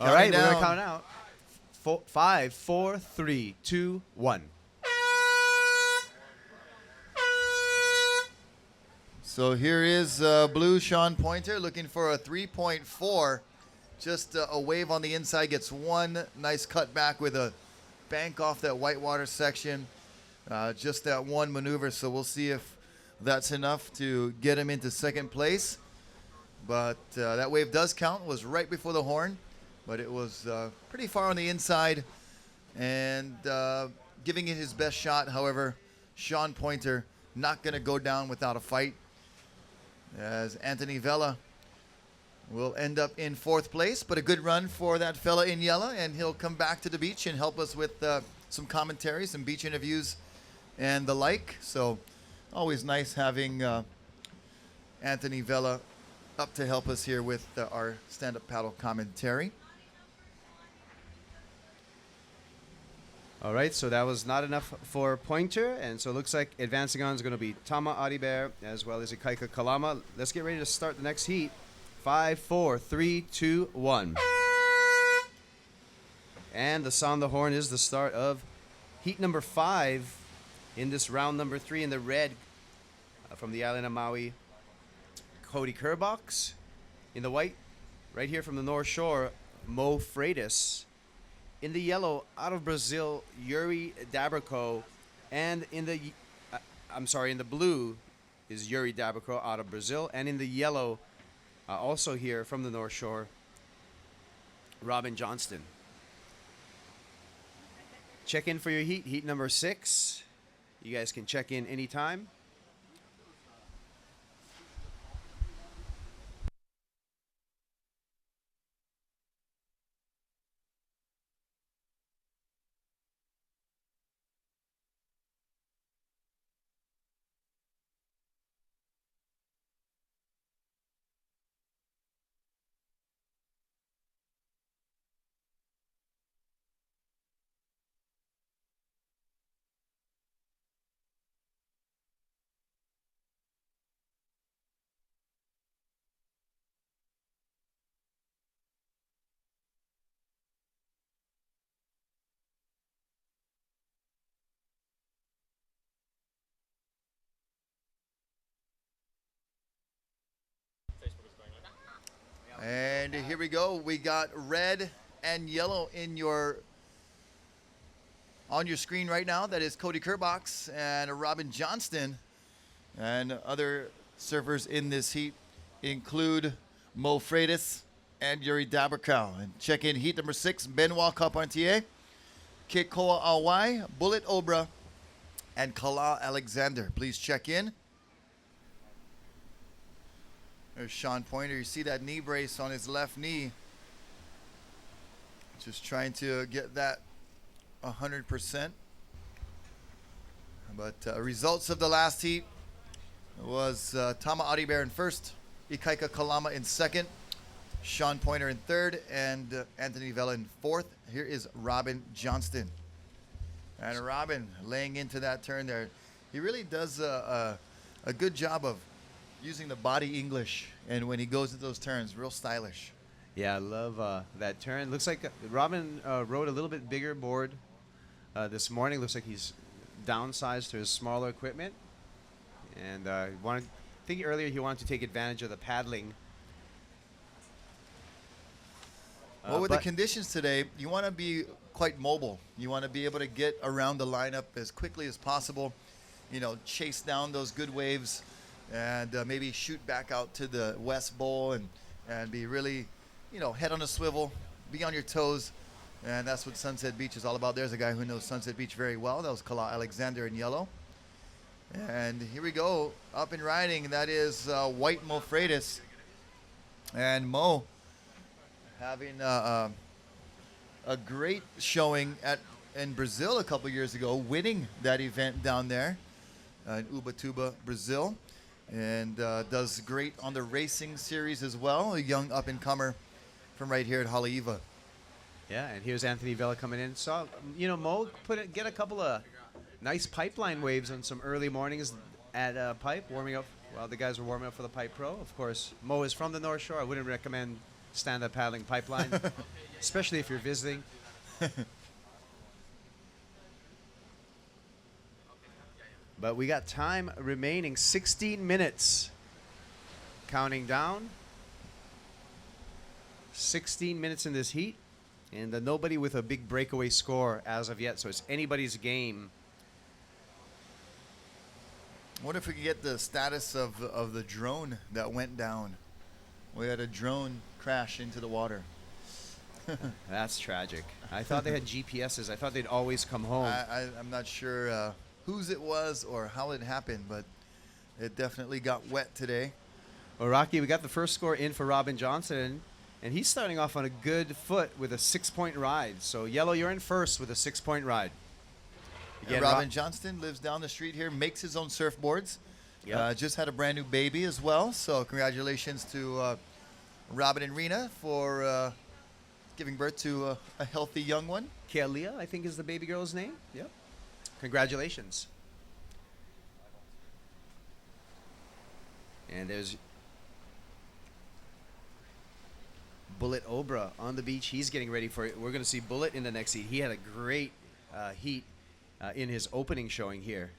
All right, we're going to count out. 5, 4, 3, 2, 1. So here is blue Sean Pointer looking for a 3.4. Just a wave on the inside, gets one nice cut back with a bank off that whitewater section. Just that one maneuver, so we'll see if that's enough to get him into second place. But that wave does count. It was right before the horn, but it was pretty far on the inside and giving it his best shot. However, Sean Pointer not going to go down without a fight, as Anthony Vella will end up in fourth place. But a good run for that fella in yellow, and he'll come back to the beach and help us with some commentary, some beach interviews, and the like. So always nice having Anthony Vella up to help us here with our stand-up paddle commentary. All right, so that was not enough for Pointer, and so it looks like advancing on is going to be Tama Aribert as well as Ikaika Kalama. Let's get ready to start the next heat. 5, 4, 3, 2, 1. And the sound of the horn is the start of heat number 5 in this round number 3 in the red from the island of Maui, Cody Kerbox. In the white, right here from the North Shore, Mo Freitas. In the yellow, out of Brazil, Yuri Dabriko. And in the, in the blue is Yuri Dabriko out of Brazil. And in the yellow, also here from the North Shore, Robin Johnston. Check in for your heat number 6. You guys can check in anytime. And here we go. We got red and yellow on your screen right now. That is Cody Kerbox and Robin Johnston. And other surfers in this heat include Mo Freitas and Yuri Dabrikow. And check in heat number 6, Benoit Carpentier, Kekoa Awai, Bullet Obra, and Kala Alexander. Please check in. There's Sean Pointer. You see that knee brace on his left knee. Just trying to get that 100%. But results of the last heat was Tama Aribert in first, Ikaika Kalama in second, Sean Pointer in third, and Anthony Vella in fourth. Here is Robin Johnston. And Robin laying into that turn there. He really does a good job of using the body English, and when he goes into those turns, real stylish. Yeah, I love that turn. Looks like Robin rode a little bit bigger board this morning. Looks like he's downsized to his smaller equipment, and I think earlier he wanted to take advantage of the paddling. Well, with the conditions today, you want to be quite mobile. You want to be able to get around the lineup as quickly as possible, chase down those good waves, and maybe shoot back out to the West Bowl and be really, head on a swivel, be on your toes. And that's what Sunset Beach is all about. There's a guy who knows Sunset Beach very well. That was Kala Alexander in yellow. And here we go, up and riding. That is white Mo Freitas. And Mo having a great showing in Brazil a couple years ago, winning that event down there in Ubatuba, Brazil. And does great on the racing series as well, a young up-and-comer from right here at Haleiwa. Yeah, and here's Anthony Vella coming in. So, Mo get a couple of nice pipeline waves on some early mornings at Pipe, warming up while the guys were warming up for the Pipe Pro. Of course, Mo is from the North Shore. I wouldn't recommend stand-up paddling pipeline, especially if you're visiting. But we got time remaining, 16 minutes. Counting down. 16 minutes in this heat, and nobody with a big breakaway score as of yet. So it's anybody's game. I wonder if we could get the status of the drone that went down. We had a drone crash into the water. That's tragic. I thought they had GPSs. I thought they'd always come home. I'm not sure whose it was or how it happened, but it definitely got wet today. Well, Rocky, we got the first score in for Robin Johnson, and he's starting off on a good foot with a 6-point ride. So, Yellow, you're in first with a 6-point ride. And Robin Johnston lives down the street here, makes his own surfboards. Yep. Just had a brand new baby as well. So congratulations to Robin and Rena for giving birth to a healthy young one. Kalia, I think is the baby girl's name. Yep. Congratulations. And there's Bullet Obra on the beach. He's getting ready for it. We're going to see Bullet in the next heat. He had a great heat in his opening showing here.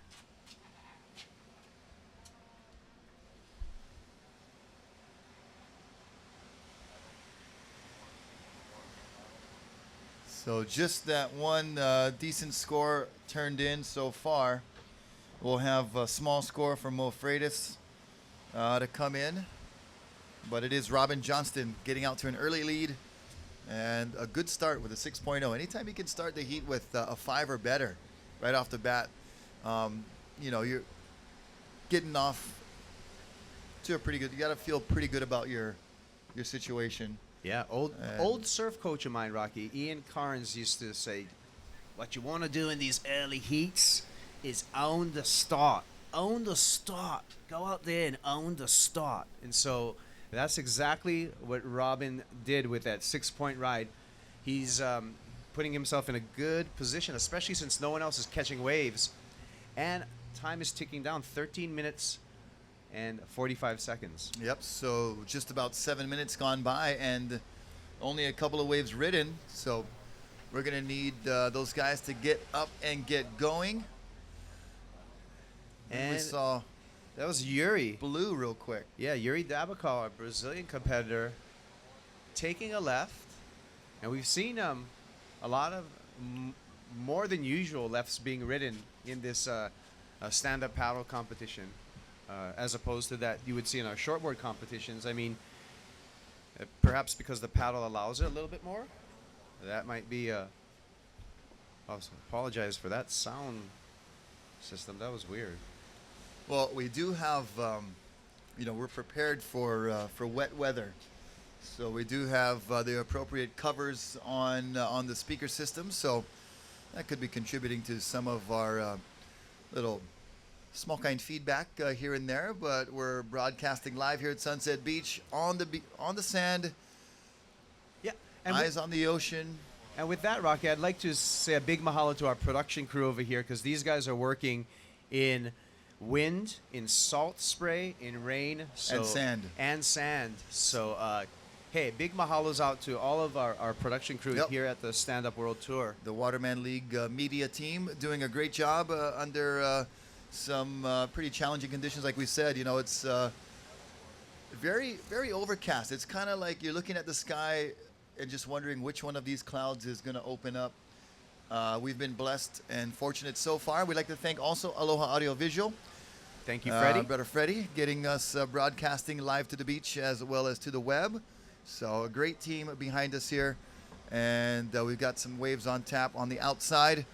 So just that one decent score turned in so far. We'll have a small score for Mo Freitas to come in. But it is Robin Johnston getting out to an early lead and a good start with a 6.0. Anytime you can start the heat with a 5 or better right off the bat, you're getting off to a pretty good. You got to feel pretty good about your situation. Yeah, old surf coach of mine, Rocky, Ian Carnes, used to say, what you want to do in these early heats is own the start. Own the start. Go out there and own the start. And so that's exactly what Robin did with that 6-point ride. He's putting himself in a good position, especially since no one else is catching waves. And time is ticking down, 13 minutes and 45 seconds. Yep, so just about 7 minutes gone by and only a couple of waves ridden. So we're going to need those guys to get up and get going. And we saw that was Yuri. Blue real quick. Yeah, Yuri Dabakal, a Brazilian competitor, taking a left. And we've seen a lot of more than usual lefts being ridden in this stand-up paddle competition. As opposed to that you would see in our shortboard competitions. I mean, perhaps because the paddle allows it a little bit more. That might be also apologize for that sound system. That was weird. Well, we do have, we're prepared for wet weather. So we do have the appropriate covers on the speaker system. So that could be contributing to some of our little small kind feedback here and there, but we're broadcasting live here at Sunset Beach on the sand. Yeah, and eyes on the ocean. And with that, Rocky, I'd like to say a big mahalo to our production crew over here because these guys are working in wind, in salt spray, in rain, and sand. So, hey, big mahalos out to all of our production crew here at the Stand Up World Tour. The Waterman League media team doing a great job under some pretty challenging conditions. Like we said, it's very, very overcast. It's kind of like you're looking at the sky and just wondering which one of these clouds is going to open up. We've been blessed and fortunate so far. We'd like to thank also Aloha Audio Visual. Thank you, Freddie. Brother Freddie, getting us broadcasting live to the beach as well as to the web. So a great team behind us here. And we've got some waves on tap on the outside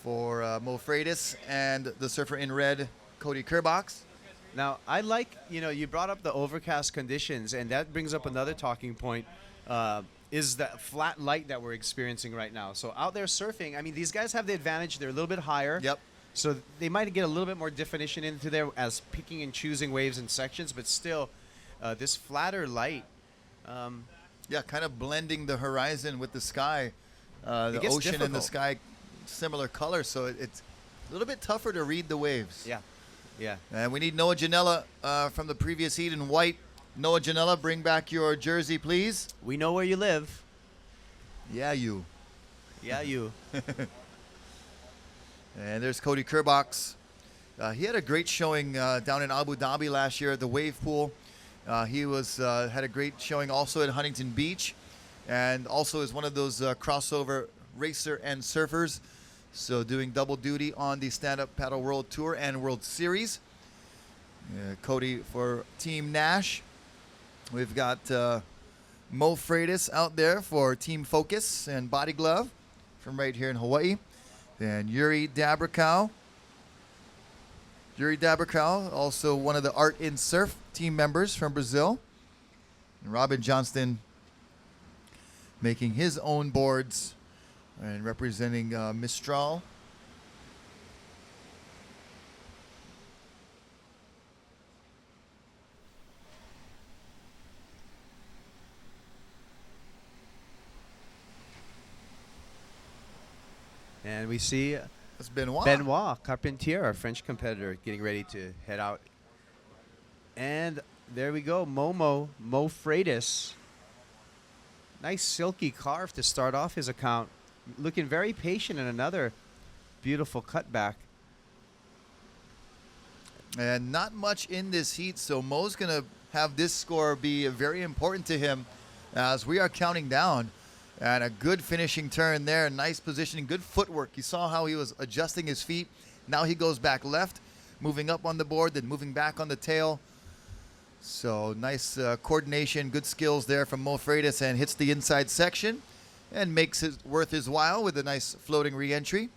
for Mo Freitas and the surfer in red, Cody Kerbox. Now, I like, you brought up the overcast conditions, and that brings up another talking point, is the flat light that we're experiencing right now. So out there surfing, I mean, these guys have the advantage. They're a little bit higher. Yep. So they might get a little bit more definition into there as picking and choosing waves and sections, but still, this flatter light. Kind of blending the horizon with the sky. The ocean difficult. and the sky, similar color, so it's a little bit tougher to read the waves. Yeah. And we need Noah Janela from the previous heat in white. Noah Janela, bring back your jersey, please. We know where you live. Yeah, you. Yeah, you. And there's Cody Kerbox. He had a great showing down in Abu Dhabi last year at the wave pool. He had a great showing also at Huntington Beach. and also is one of those crossover racer and surfers. So doing double duty on the Stand-Up Paddle World Tour and World Series. Cody for Team Nash. We've got Mo Freitas out there for Team Focus and Body Glove from right here in Hawaii. And Yuri Dabrikow. Yuri Dabrikow, also one of the Art in Surf team members from Brazil. And Robin Johnston making his own boards and representing Mistral. And we see That's Benoit. Benoit Carpentier, our French competitor, getting ready to head out. And there we go, Mo Freitas. Nice silky carve to start off his account. Looking very patient in another beautiful cutback. And not much in this heat, so Mo's going to have this score be very important to him as we are counting down. And a good finishing turn there, nice positioning, good footwork. You saw how he was adjusting his feet. Now he goes back left, moving up on the board, then moving back on the tail. So nice coordination, good skills there from Mo Freitas, and hits the inside section and makes it worth his while with a nice floating re-entry.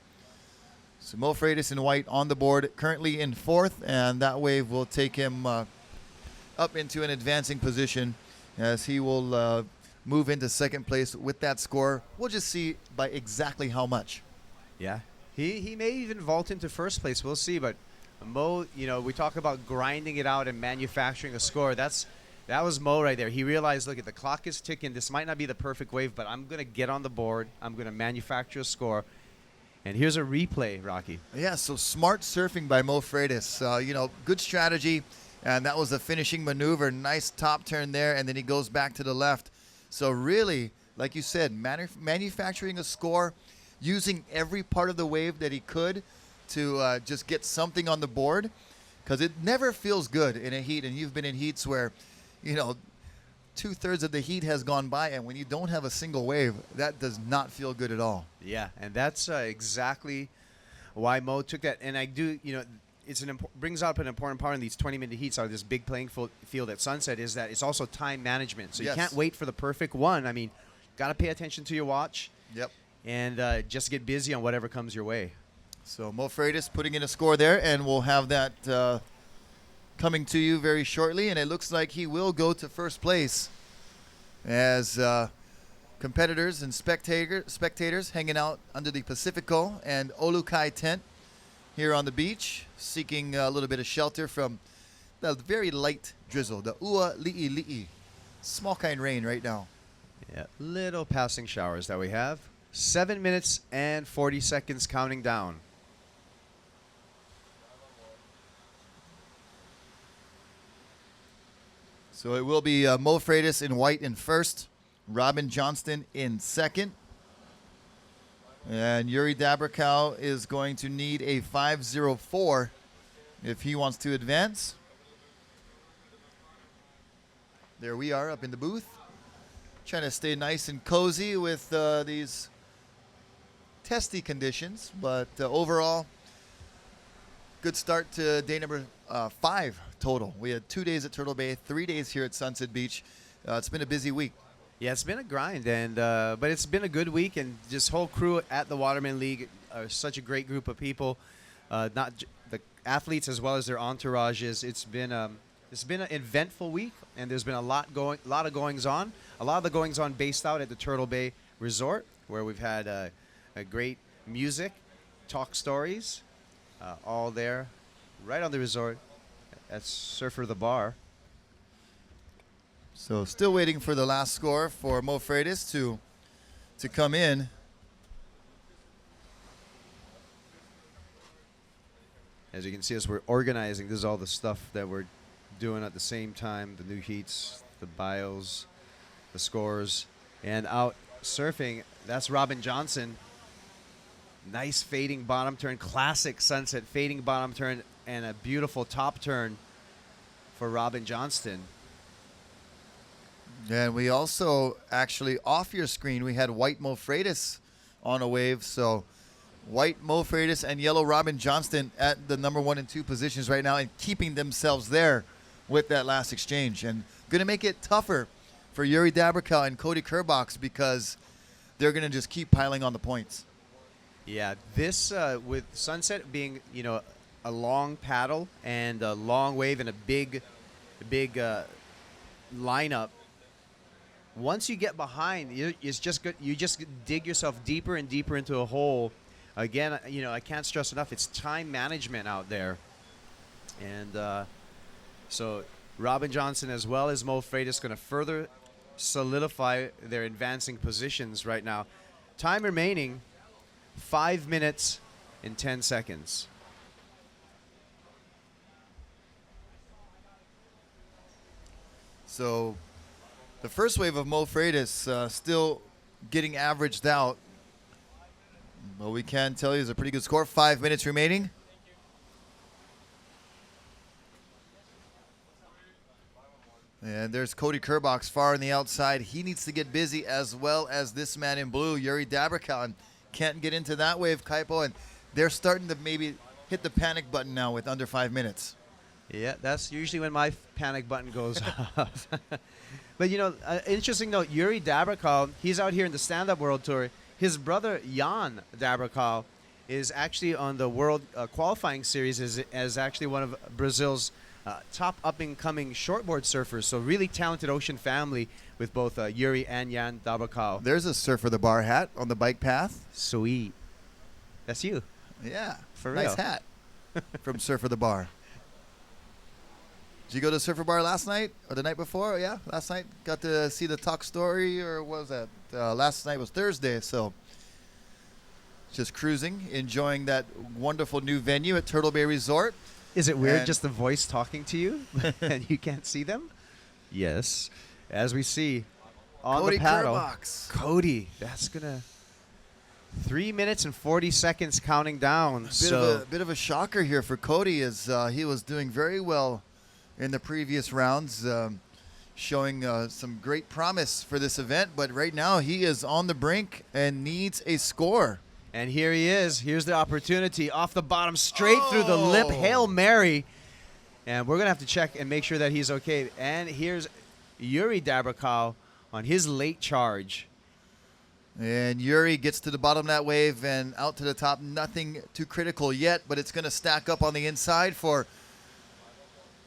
So Mo Freitas in white on the board, currently in fourth, and that wave will take him up into an advancing position as he will move into second place with that score. We'll just see by exactly how much. Yeah, he may even vault into first place. We'll see. But Mo, you know, we talk about grinding it out and manufacturing a score. That was Mo right there. He realized, look, the clock is ticking. This might not be the perfect wave, but I'm gonna get on the board. I'm gonna manufacture a score. And here's a replay, Rocky. Yeah, so smart surfing by Mo Freitas. You know, good strategy, and that was the finishing maneuver. Nice top turn there, and then he goes back to the left. So really, like you said, manufacturing a score, using every part of the wave that he could to just get something on the board, because it never feels good in a heat. And you've been in heats where, you know, 2/3 of the heat has gone by, and when you don't have a single wave, that does not feel good at all. Yeah, and that's exactly why Mo took that. And I do, you know, it's brings up an important part in these 20-minute heats on this big playing field at Sunset, is that it's also time management. So Yes. you can't wait for the perfect one. I mean, got to pay attention to your watch. Yep. And just get busy on whatever comes your way. So Mo Freitas putting in a score there, and we'll have that coming to you very shortly. And it looks like he will go to first place as competitors and spectators hanging out under the Pacifico and Olukai tent here on the beach, seeking a little bit of shelter from the very light drizzle, the ua li'i li'i, small kind rain right now. Yeah, little passing showers that we have. 7 minutes and 40 seconds counting down. So it will be Mo Freitas in white in first, Robin Johnston in second, and Yuri Dabrikow is going to need a 5.04 if he wants to advance. There we are up in the booth, trying to stay nice and cozy with these testy conditions, but overall, good start to day number 5 total. We had 2 days at Turtle Bay, 3 days here at Sunset Beach. It's been a busy week. Yeah, it's been a grind, and but it's been a good week, and this whole crew at the Waterman League are such a great group of people, the athletes as well as their entourages. It's been an eventful week, and there's been a lot of goings on. A lot of the goings on based out at the Turtle Bay Resort, where we've had a great music, talk stories, all there, right on the resort. That's Surfer the Bar. So still waiting for the last score for Mo Freitas to come in. As you can see, as we're organizing, this is all the stuff that we're doing at the same time. The new heats, the bios, the scores, and out surfing. That's Robin Johnson. Nice fading bottom turn, classic Sunset fading bottom turn, and a beautiful top turn for Robin Johnston. And we also actually off your screen we had White Mo Freitas on a wave. So White Mo Freitas and Yellow Robin Johnston at the number 1 and 2 positions right now and keeping themselves there with that last exchange. And going to make it tougher for Yuri Dabrikal and Cody Kerbox because they're going to just keep piling on the points. Yeah, this with Sunset being, a long paddle and a long wave and a big lineup. Once you get behind, it's just good. You just dig yourself deeper and deeper into a hole. Again, I can't stress enough. It's time management out there, and so Robin Johnson as well as Mo Freitas going to further solidify their advancing positions right now. Time remaining, 5 minutes and 10 seconds. So the first wave of Mo Freitas still getting averaged out. But we can tell you it's a pretty good score. 5 minutes remaining. And there's Cody Kerbox far on the outside. He needs to get busy as well as this man in blue, Yuri Dabrikal. And can't get into that wave, Kaipo. And they're starting to maybe hit the panic button now with under 5 minutes. Yeah, that's usually when my panic button goes off. But, interesting note, Yuri Dabrikal, he's out here in the stand-up world tour. His brother, Jan Dabrikal, is actually on the world qualifying series as actually one of Brazil's top up-and-coming shortboard surfers. So really talented ocean family with both Yuri and Jan Dabrikal. There's a Surfer the Bar hat on the bike path. Sweet. That's you. Yeah. For nice real. hat from Surfer the Bar. Did you go to Surfer Bar last night or the night before? Yeah, last night. Got to see the talk story, or what was that? Last night was Thursday, so just cruising, enjoying that wonderful new venue at Turtle Bay Resort. Is it weird And- just the voice talking to you and you can't see them? Yes. As we see on Cody the paddle. Kerbox. Cody, that's going to 3 minutes and 40 seconds counting down. Bit of a shocker here for Cody, as he was doing very well in the previous rounds, showing some great promise for this event. But right now he is on the brink and needs a score. And here he is. Here's the opportunity off the bottom, straight through the lip. Hail Mary. And we're going to have to check and make sure that he's okay. And here's Yuri Dabrikal on his late charge. And Yuri gets to the bottom of that wave and out to the top. Nothing too critical yet, but it's going to stack up on the inside for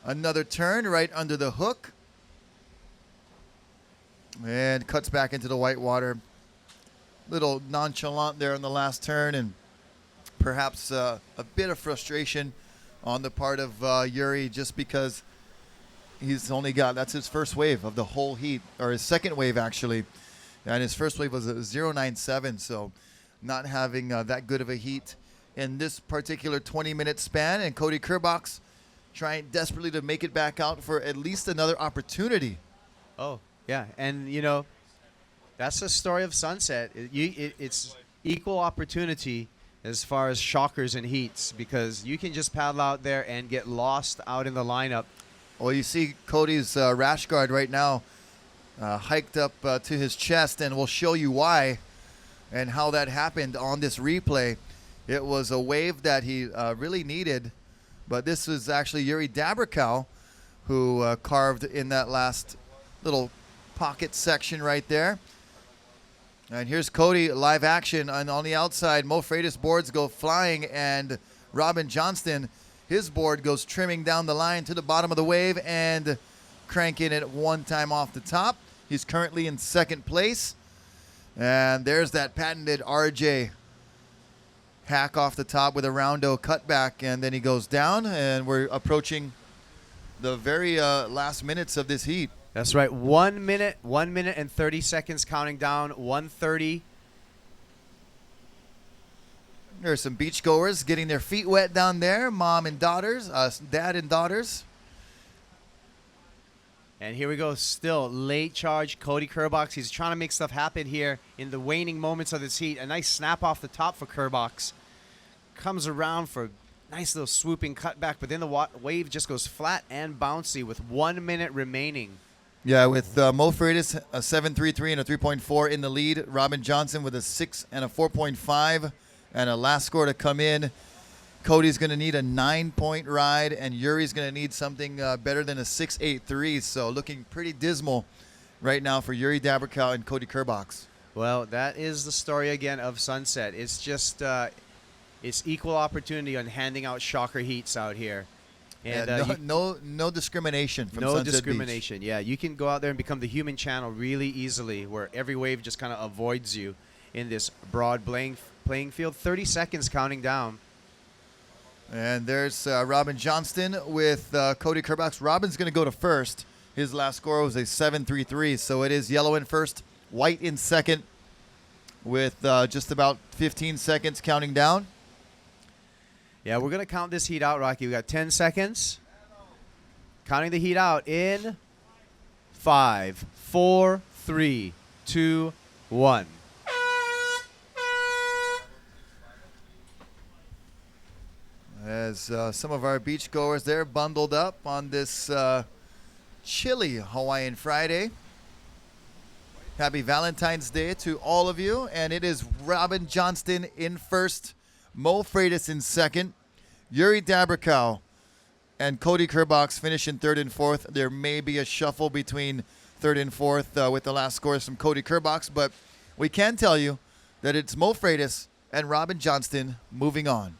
another turn right under the hook. And cuts back into the white water. Little nonchalant there on the last turn, and perhaps a bit of frustration on the part of Yuri, just because he's only got, that's his first wave of the whole heat, or his second wave actually. And his first wave was a 0.97, so not having that good of a heat in this particular 20-minute span. And Cody Kerbox trying desperately to make it back out for at least another opportunity. Oh, yeah. And, that's the story of Sunset. It's equal opportunity as far as shockers and heats, because you can just paddle out there and get lost out in the lineup. Well, you see Cody's rash guard right now hiked up to his chest, and we'll show you why and how that happened on this replay. It was a wave that he really needed, but this was actually Yuri Dabrikal who carved in that last little pocket section right there. And here's Cody live action, and on the outside, Mo Freitas' boards go flying, and Robin Johnston, his board goes trimming down the line to the bottom of the wave and cranking it one time off the top. He's currently in second place. And there's that patented RJ hack off the top with a roundo cutback, and then he goes down, and we're approaching the very last minutes of this heat. That's right. 1 minute and 30 seconds counting down. 1:30. There's some beachgoers getting their feet wet down there, mom and daughters, dad and daughters. And here we go. Still late charge. Cody Kerbox. He's trying to make stuff happen here in the waning moments of this heat. A nice snap off the top for Kerbox. Comes around for a nice little swooping cutback, but then the wave just goes flat and bouncy with 1 minute remaining. Yeah, with Mo Freitas a 7.33 and a 3.4 in the lead. Robin Johnson with a 6 and a 4.5 and a last score to come in. Cody's going to need a 9-point ride, and Yuri's going to need something better than a 6.83. So looking pretty dismal right now for Yuri Dabrikow and Cody Kerbox. Well, that is the story again of Sunset. It's just it's equal opportunity on handing out shocker heats out here. And no discrimination from no Sunset discrimination. Yeah, you can go out there and become the human channel really easily, where every wave just kind of avoids you in this broad playing field. 30 seconds counting down. And there's Robin Johnston with Cody Kerbox. Robin's going to go to first. His last score was a 7.33, so it is yellow in first, white in second, with just about 15 seconds counting down. Yeah, we're going to count this heat out, Rocky. We got 10 seconds. Counting the heat out in 5, 4, 3, 2, 1. As some of our beachgoers there bundled up on this chilly Hawaiian Friday. Happy Valentine's Day to all of you. And it is Robin Johnston in first, Mo Freitas in second, Yuri Dabrikow and Cody Kerbox finish in third and fourth. There may be a shuffle between third and fourth with the last scores from Cody Kerbox, but we can tell you that it's Mo Freitas and Robin Johnston moving on.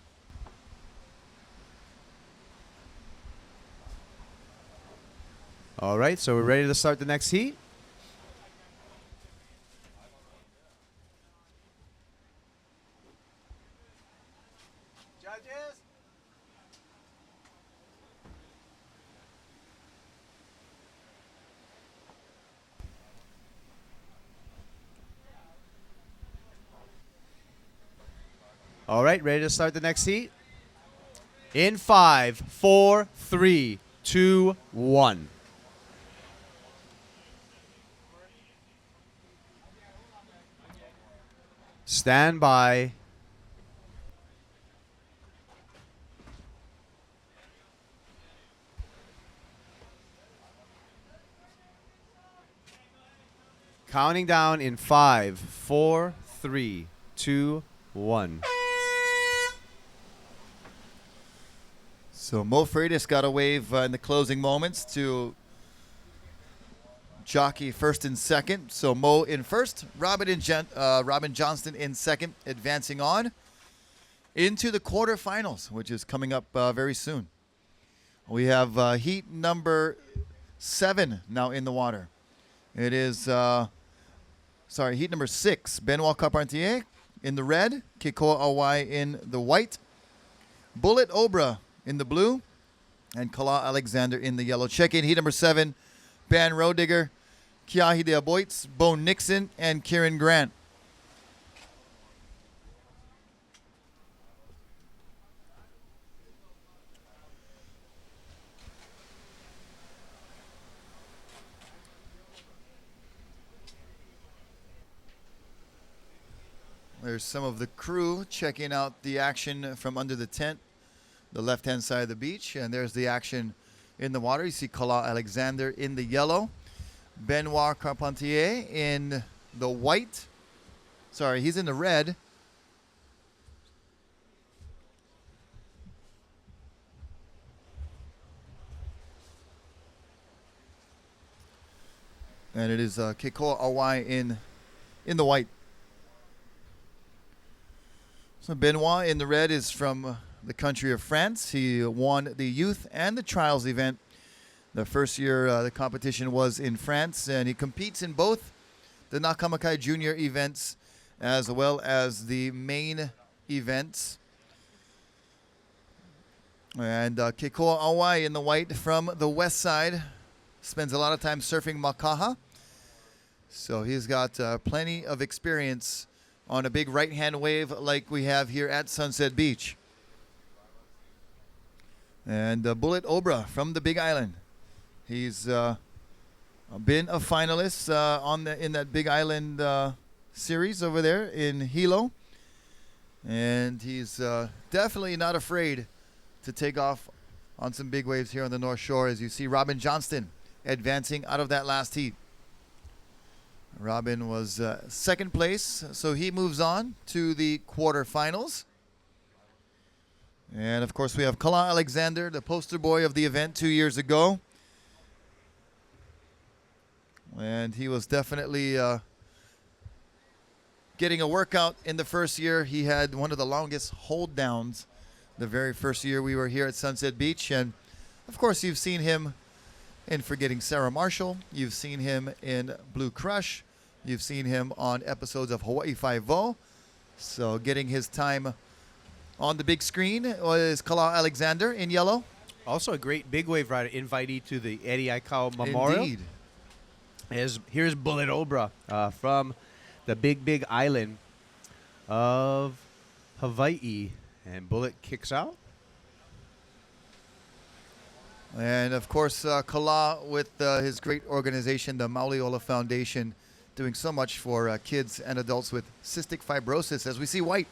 All right, so we're ready to start the next heat. Judges. All right, ready to start the next heat? In 5, 4, 3, 2, 1. Stand by. Counting down in 5, 4, 3, 2, 1. So Mo Freitas got a wave in the closing moments to jockey first and second. So Mo in first, Robin Johnston in second, advancing on into the quarterfinals, which is coming up very soon. We have heat number 7 now in the water. It is, heat number 6. Benoit Carpentier in the red, Keikoa Awai in the white, Bullet Obra in the blue, and Kala Alexander in the yellow. Check in heat number 7. Ben Roediger, Kiahi De Aboitz, Bo Nixon, and Kieran Grant. There's some of the crew checking out the action from under the tent, the left-hand side of the beach, and there's the action in the water. You see Kala Alexander in the yellow, Benoit Carpentier in the white. Sorry, he's in the red. And it is Keikoa Awai in the white. So Benoit in the red is from the country of France. He won the youth and the trials event. The first year the competition was in France, and he competes in both the Nakamakai Junior events as well as the main events. And Keikoa Awai in the white from the west side spends a lot of time surfing Makaha. So he's got plenty of experience on a big right-hand wave like we have here at Sunset Beach. And Bullet Obra from the Big Island. He's been a finalist in that Big Island series over there in Hilo. And he's definitely not afraid to take off on some big waves here on the North Shore, as you see Robin Johnston advancing out of that last heat. Robin was second place, so he moves on to the quarterfinals. And of course, we have Kala Alexander, the poster boy of the event 2 years ago. And he was definitely getting a workout in the first year. He had one of the longest hold downs the very first year we were here at Sunset Beach. And of course, you've seen him in Forgetting Sarah Marshall. You've seen him in Blue Crush. You've seen him on episodes of Hawaii Five-0. So getting his time on the big screen was Kala Alexander in yellow. Also a great big wave rider, invitee to the Eddie Aikau Memorial. Indeed. Here's Bullet Obra from the big island of Hawaii. And Bullet kicks out. And of course, Kala with his great organization, the Mauliola Foundation, doing so much for kids and adults with cystic fibrosis. As we see White,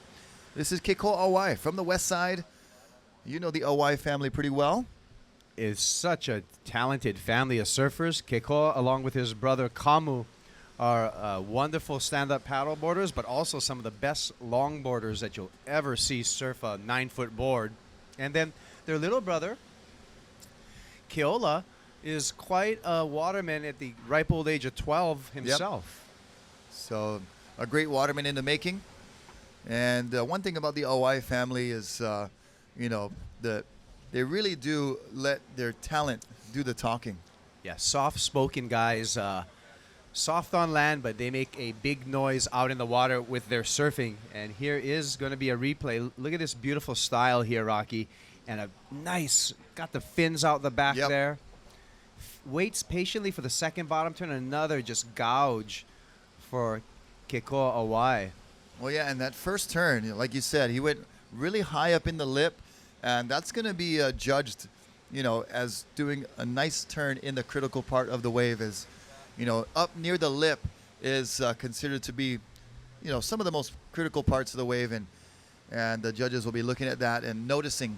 this is Keiko Awai from the west side. You know the Awai family pretty well. Is such a talented family of surfers. Keiko, along with his brother Kamu, are wonderful stand-up paddleboarders, but also some of the best longboarders that you'll ever see surf a 9-foot board. And then their little brother, Keola, is quite a waterman at the ripe old age of 12 himself. So a great waterman in the making. And one thing about the Awai family is, they really do let their talent do the talking. Yeah, soft-spoken guys, soft on land, but they make a big noise out in the water with their surfing. And here is going to be a replay. Look at this beautiful style here, Rocky. And a nice, got the fins out the back there. Waits patiently for the second bottom turn. Another just gouge for Keiko Awai. Well, yeah, and that first turn, like you said, he went really high up in the lip. And that's going to be judged, as doing a nice turn in the critical part of the wave. As, up near the lip is considered to be, some of the most critical parts of the wave. And the judges will be looking at that and noticing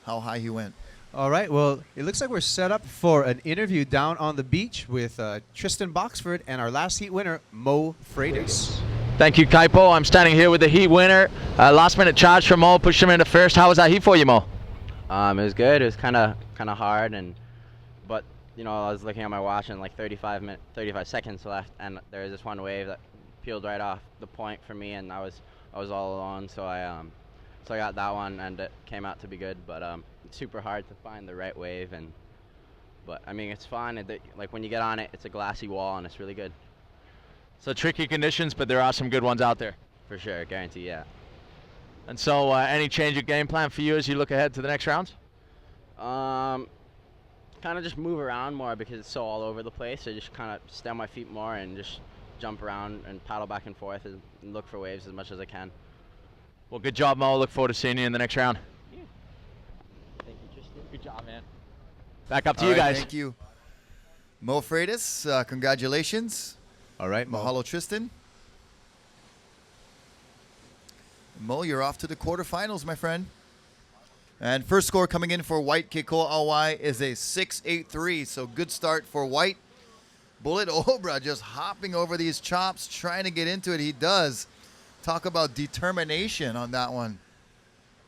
how high he went. All right, well, it looks like we're set up for an interview down on the beach with Tristan Boxford and our last heat winner, Mo Freitas. Thank you, Kaipo. I'm standing here with the heat winner. Last minute charge from Mo, pushed him into first. How was that heat for you, Mo? It was good. It was kind of hard, but I was looking at my watch and like 35 seconds left, and there was this one wave that peeled right off the point for me, and I was all alone, so I got that one, and it came out to be good. But it's super hard to find the right wave, but I mean it's fun. Like when you get on it, it's a glassy wall, and it's really good. So tricky conditions, but there are some good ones out there. For sure, guarantee, yeah. And so any change of game plan for you as you look ahead to the next rounds? Kind of just move around more because it's so all over the place. So just kind of stay on my feet more and just jump around and paddle back and forth and look for waves as much as I can. Well, good job, Mo. Look forward to seeing you in the next round. Yeah. Thank you, Tristan. Good job, man. Back up to All you right, guys. Thank you. Mo Freitas, congratulations. All right, Mo. Mahalo, Tristan. Mo, you're off to the quarterfinals, my friend. And first score coming in for White Keiko Awai is a 6.83, so good start for White. Bullet Obra just hopping over these chops, trying to get into it. He does. Talk about determination on that one.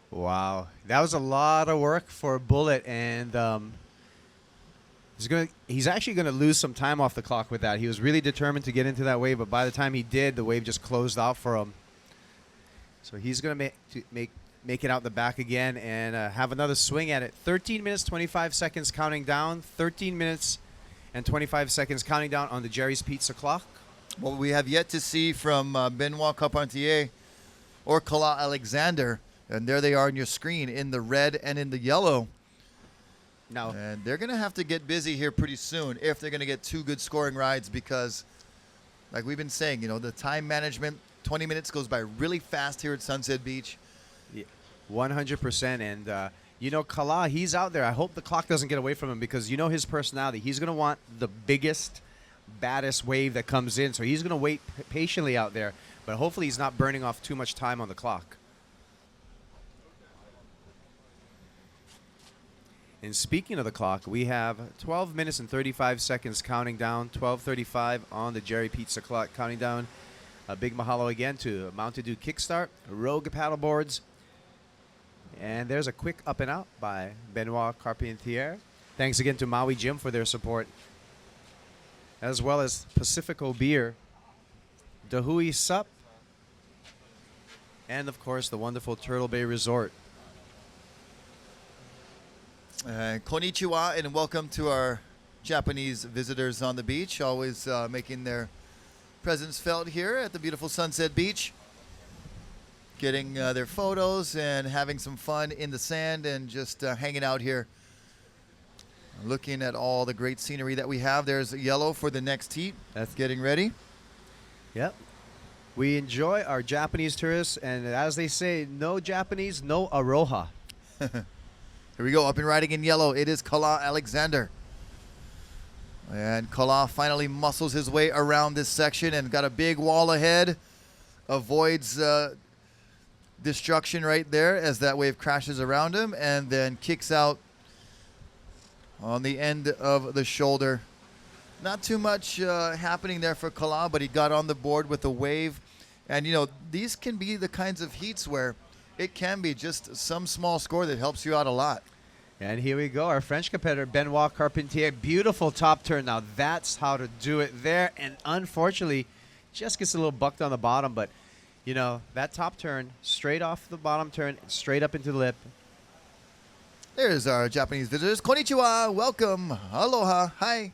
Wow, that was a lot of work for Bullet, and he's actually going to lose some time off the clock with that. He was really determined to get into that wave, but by the time he did, the wave just closed out for him. So he's going to make it out the back again and have another swing at it. 13 minutes, 25 seconds counting down. 13 minutes and 25 seconds counting down on the Jerry's Pizza clock. What we have yet to see from Benoit Carpentier or Kala Alexander, and there they are on your screen in the red and in the yellow. Now, And they're going to have to get busy here pretty soon if they're going to get two good scoring rides because, like we've been saying, the time management, 20 minutes goes by really fast here at Sunset Beach. 100%. And, Kala, he's out there. I hope the clock doesn't get away from him because you know his personality. He's going to want the biggest, baddest wave that comes in. So he's going to wait patiently out there. But hopefully he's not burning off too much time on the clock. And speaking of the clock, we have 12 minutes and 35 seconds counting down. 12:35 on the Jerry Pizza clock counting down. A big mahalo again to Mountain Dew Kickstart, Rogue Paddleboards. And there's a quick up and out by Benoit Carpentier. Thanks again to Maui Gym for their support, as well as Pacifico Beer, Dahui Sup, and of course the wonderful Turtle Bay Resort. Konnichiwa and welcome to our Japanese visitors on the beach, always making their presence felt here at the beautiful Sunset Beach, getting their photos and having some fun in the sand and just hanging out here, looking at all the great scenery that we have. There's yellow for the next heat. That's getting ready. Yep. We enjoy our Japanese tourists, and as they say, no Japanese, no aroha. Here we go, up and riding in yellow. It is Kala Alexander. And Kala finally muscles his way around this section and got a big wall ahead. Avoids destruction right there as that wave crashes around him and then kicks out on the end of the shoulder. Not too much happening there for Kala, but he got on the board with the wave. And, you know, these can be the kinds of heats where it can be just some small score that helps you out a lot. And here we go, our French competitor, Benoit Carpentier. Beautiful top turn. Now, that's how to do it there. And unfortunately, just gets a little bucked on the bottom. But, you know, that top turn, straight off the bottom turn, straight up into the lip. There's our Japanese visitors. Konnichiwa. Welcome. Aloha. Hi.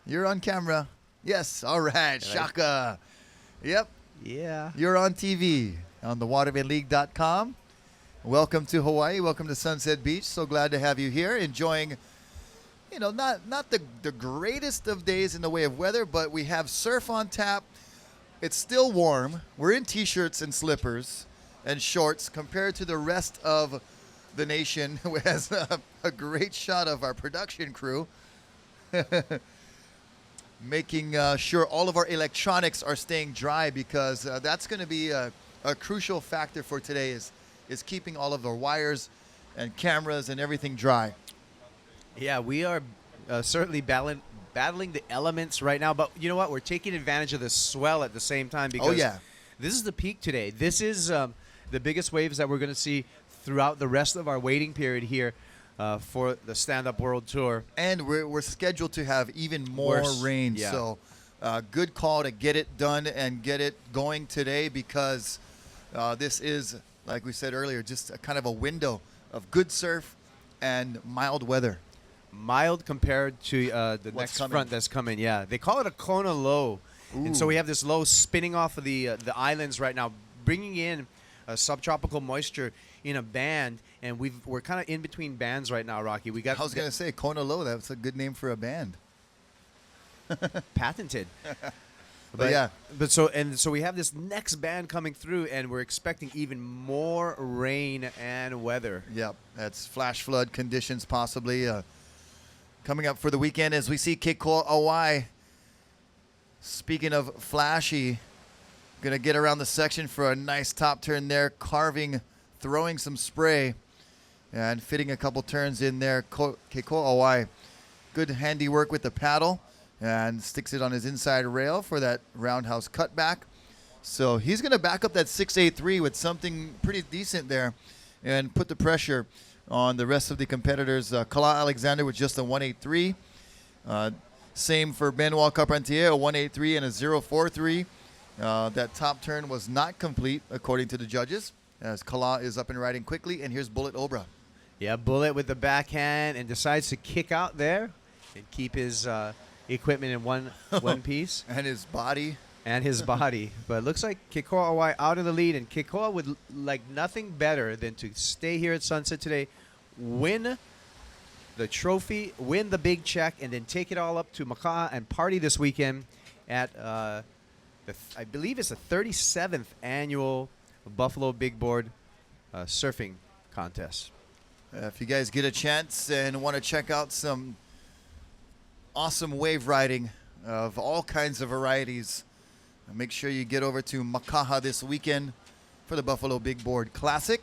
You're on camera. Yes. All right. Shaka. Yep. Yeah. You're on TV on the watermanleague.com. Welcome to Hawaii. Welcome to Sunset Beach. So glad to have you here, enjoying, you know, not the greatest of days in the way of weather, but we have surf on tap. It's still warm. We're in T-shirts and slippers and shorts compared to the rest of the nation, who has a great shot of our production crew. Making sure all of our electronics are staying dry, because that's going to be a crucial factor for today is keeping all of our wires and cameras and everything dry. Yeah, we are certainly battling the elements right now, but you know what? We're taking advantage of the swell at the same time, because this is the peak today. This is the biggest waves that we're going to see throughout the rest of our waiting period here for the Stand Up World Tour. And we're scheduled to have even more rain. Yeah. So good call to get it done and get it going today, because this is, like we said earlier, just a kind of a window of good surf and mild weather. Mild compared to the What's next coming. front that's coming. Yeah, they call it a Kona low. And so we have this low spinning off of the islands right now, bringing in subtropical moisture in a band, and we're kind of in between bands right now, Rocky. We got I was going to say Kona Low. That's a good name for a band. patented. But yeah. But so we have this next band coming through, and we're expecting even more rain and weather. Yep, that's flash flood conditions possibly coming up for the weekend as we see Keiko Awai. Speaking of flashy, going to get around the section for a nice top turn there, throwing some spray and fitting a couple turns in there. Keiko Awai, good handiwork with the paddle, and sticks it on his inside rail for that roundhouse cutback. So he's going to back up that 683 with something pretty decent there and put the pressure on the rest of the competitors. Kala Alexander with just a 183. Same for Benoit Carpentier, a 183 and a 043. That top turn was not complete, according to the judges, as Kala is up and riding quickly. And here's Bullet Obra. Yeah, Bullet with the backhand and decides to kick out there and keep his equipment in one piece. And his body. And his body. But it looks like Keikoa Awai out in the lead, and Keikoa would like nothing better than to stay here at Sunset today, win the trophy, win the big check, and then take it all up to Makaha and party this weekend at, I believe it's the 37th annual Buffalo Big Board surfing contest. If you guys get a chance and want to check out some awesome wave riding of all kinds of varieties, make sure you get over to Makaha this weekend for the Buffalo Big Board Classic.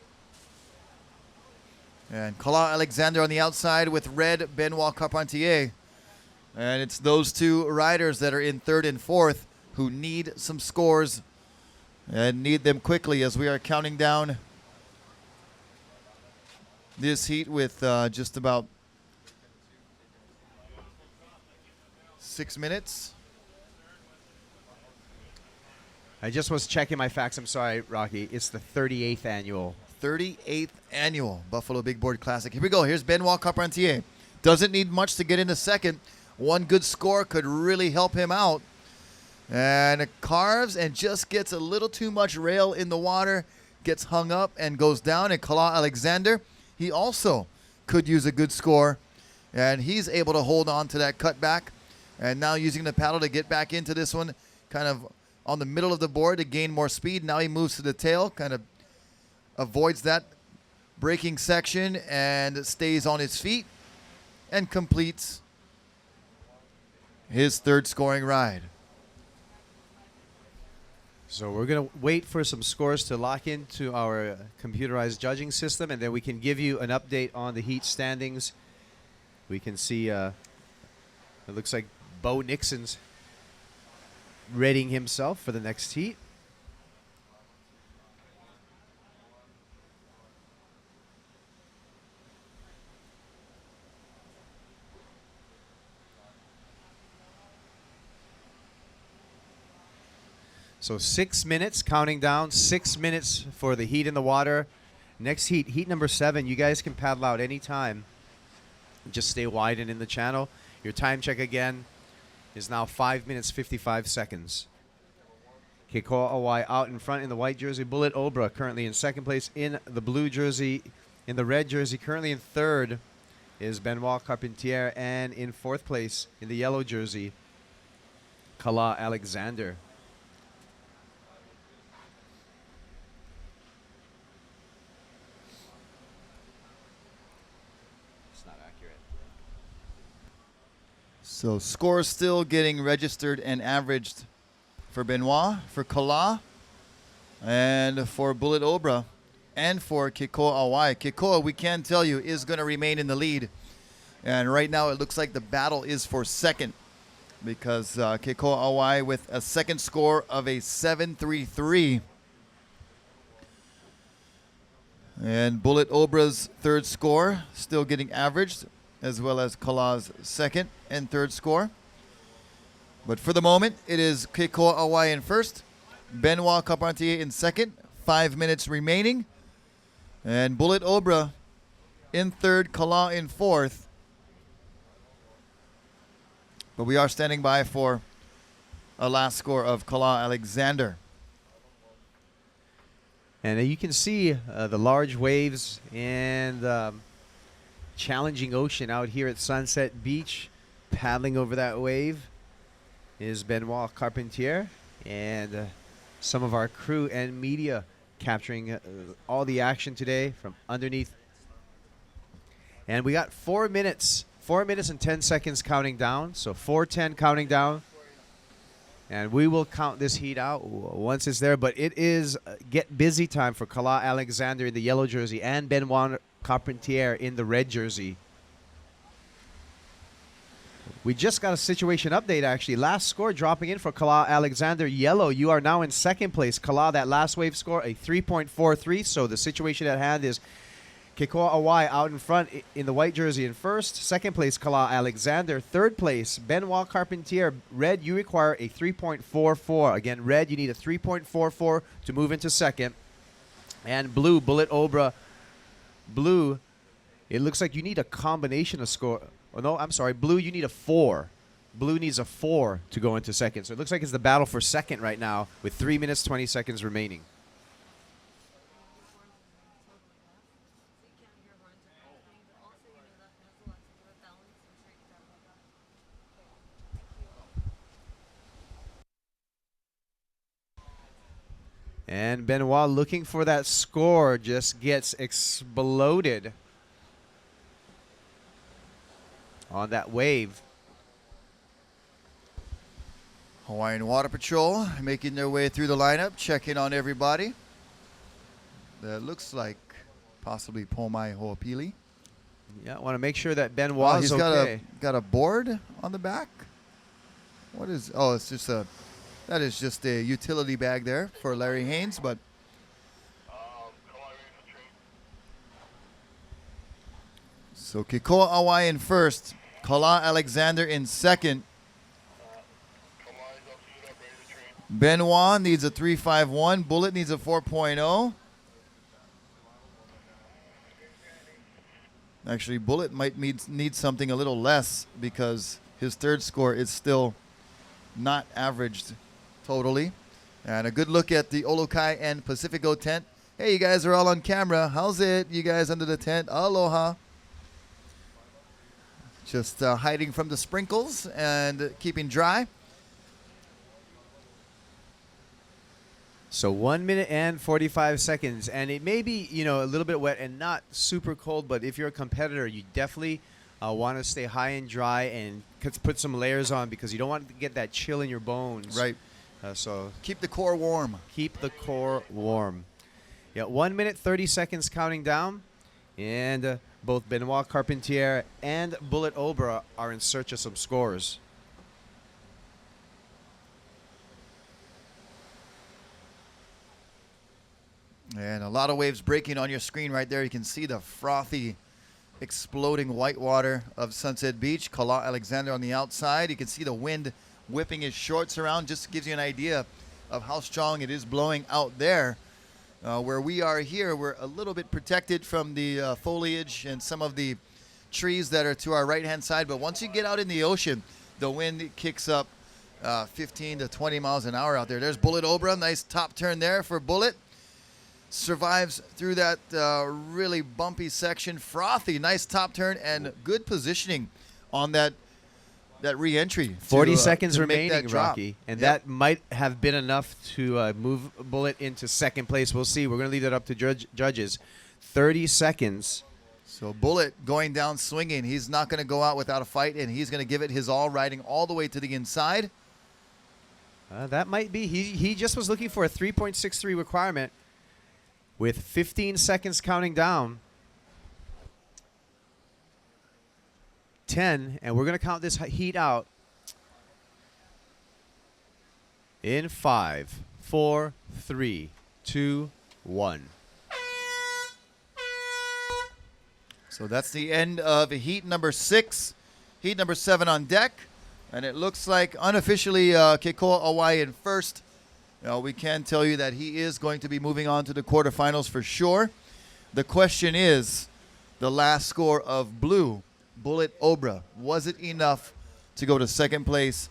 And Kala Alexander on the outside with red Benoit Carpentier. And it's those two riders that are in third and fourth who need some scores and need them quickly as we are counting down this heat with just about 6 minutes. I just was checking my facts. I'm sorry, Rocky. It's the 38th annual. 38th annual Buffalo Big Board Classic. Here we go. Here's Benoit Carpentier. Doesn't need much to get into second. One good score could really help him out. And it carves and just gets a little too much rail in the water, gets hung up and goes down. And Kala Alexander, he also could use a good score. And he's able to hold on to that cutback. And now using the paddle to get back into this one, kind of on the middle of the board to gain more speed. Now he moves to the tail, kind of avoids that braking section and stays on his feet and completes his third scoring ride. So we're going to wait for some scores to lock into our computerized judging system, and then we can give you an update on the heat standings. We can see it looks like Bo Nixon's readying himself for the next heat. So 6 minutes, counting down, 6 minutes for the heat in the water. Next heat, heat number 7, you guys can paddle out anytime. Just stay wide and in the channel. Your time check again is now 5 minutes, 55 seconds. Keikoa Awai out in front in the white jersey. Bullet Obra currently in second place in the blue jersey. In the red jersey, currently in third is Benoit Carpentier. And in fourth place in the yellow jersey, Kala Alexander. So scores still getting registered and averaged for Benoit, for Kala, and for Bullet Obra, and for Keikoa Awai. Keikoa, we can tell you, is going to remain in the lead. And right now it looks like the battle is for second because Keikoa Awai with a second score of a 7.33. And Bullet Obra's third score still getting averaged, as well as Kala's second and third score. But for the moment, it is Keikoa Awai in first, Benoit Carpentier in second, 5 minutes remaining, and Bullet Obra in third, Kala in fourth. But we are standing by for a last score of Kala Alexander. And you can see the large waves and challenging ocean out here at Sunset Beach. Paddling over that wave is Benoit Carpentier, and some of our crew and media capturing all the action today from underneath. And we got 4 minutes and 10 seconds counting down. So 4:10 counting down. And we will count this heat out once it's there. But it is get busy time for Kala Alexander in the yellow jersey and Benoit Carpentier in the red jersey. We just got a situation update, actually. Last score dropping in for Kala Alexander. Yellow, you are now in second place. Kala, that last wave score, a 3.43. So the situation at hand is Keikoa Awai out in front in the white jersey in first. Second place, Kala Alexander. Third place, Benoit Carpentier. Red, you require a 3.44. Again, red, you need a 3.44 to move into second. And blue, Bullet Obra. Blue, it looks like you need a combination of score. Oh, no, I'm sorry. Blue, you need a 4. Blue needs a 4 to go into second. So it looks like it's the battle for second right now with 3 minutes, 20 seconds remaining. And Benoit looking for that score, just gets exploded on that wave. Hawaiian Water Patrol making their way through the lineup, checking on everybody. That looks like possibly Pomai Ho'opili. Yeah, I want to make sure that Ben Oh, was he's okay. got a board on the back. What is? Oh, it's just that is just a utility bag there for Larry Haynes. But so Kikoa Awai in first, Kala Alexander in second. Benoit needs a 3.51. Bullet needs a 4.0. Actually, Bullet might need something a little less because his third score is still not averaged totally. And a good look at the Olokai and Pacifico tent. Hey, you guys are all on camera. How's it, you guys under the tent? Aloha. Just hiding from the sprinkles and keeping dry. So 1 minute and 45 seconds, and it may be, you know, a little bit wet and not super cold, but if you're a competitor, you definitely want to stay high and dry and put some layers on because you don't want to get that chill in your bones. Right. So Keep the core warm. keep the core warm. Yeah, 1 minute 30 seconds counting down, and both Benoit Carpentier and Bullet Obra are in search of some scores. And a lot of waves breaking on your screen right there. You can see the frothy, exploding white water of Sunset Beach. Kala Alexander on the outside. You can see the wind whipping his shorts around. Just gives you an idea of how strong it is blowing out there. Where we are here, we're a little bit protected from the foliage and some of the trees that are to our right-hand side. But once you get out in the ocean, the wind kicks up 15 to 20 miles an hour out there. There's Bullet Obra. Nice top turn there for Bullet. Survives through that really bumpy section. Frothy, nice top turn and good positioning on that re-entry. 40 seconds to make that remaining, drop. Rocky. And Yep. that might have been enough to move Bullet into second place. We'll see. We're going to leave that up to judges. 30 seconds. So Bullet going down swinging. He's not going to go out without a fight, and he's going to give it his all, riding all the way to the inside. That might be. He just was looking for a 3.63 requirement with 15 seconds counting down. 10, and we're going to count this heat out in 5, 4, 3, 2, 1. So that's the end of heat number 6. Heat number 7 on deck. And it looks like unofficially Keikoa Awai in first. We can tell you that he is going to be moving on to the quarterfinals for sure. The question is, the last score of Blue, Bullet Obra, was it enough to go to second place?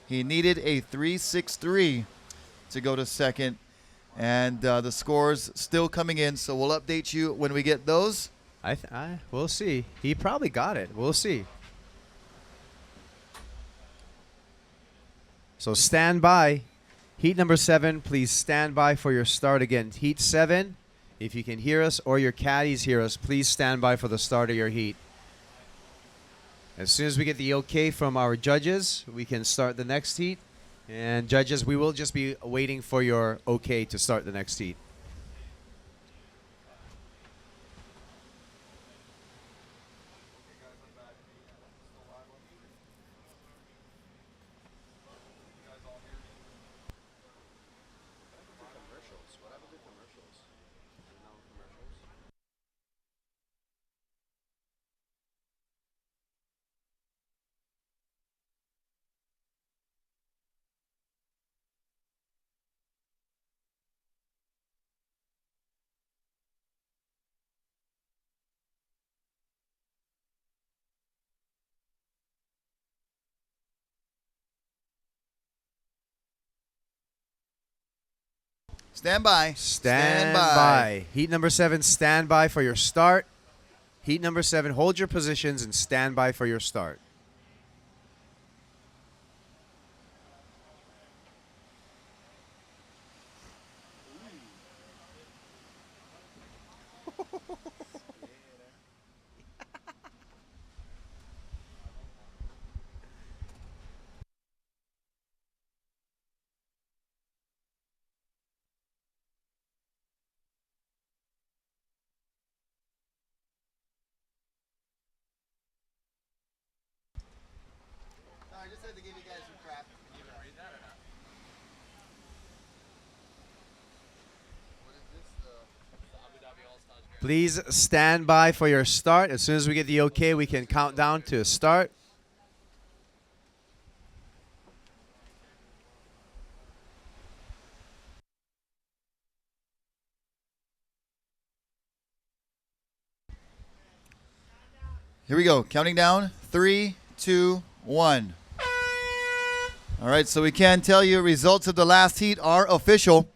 He needed a 3.63 to go to second. And the scores still coming in, so we'll update you when we get those. We'll see. He probably got it. We'll see. So stand by. Heat number 7, please stand by for your start again. Heat 7, if you can hear us or your caddies hear us, please stand by for the start of your heat. As soon as we get the okay from our judges, we can start the next heat. And judges, we will just be waiting for your okay to start the next heat. Stand by. Stand by. Heat number 7, stand by for your start. Heat number 7, hold your positions and stand by for your start. Please stand by for your start. As soon as we get the okay, we can count down to start. Here we go. Counting down. 3, 2, 1. All right, so we can tell you results of the last heat are official.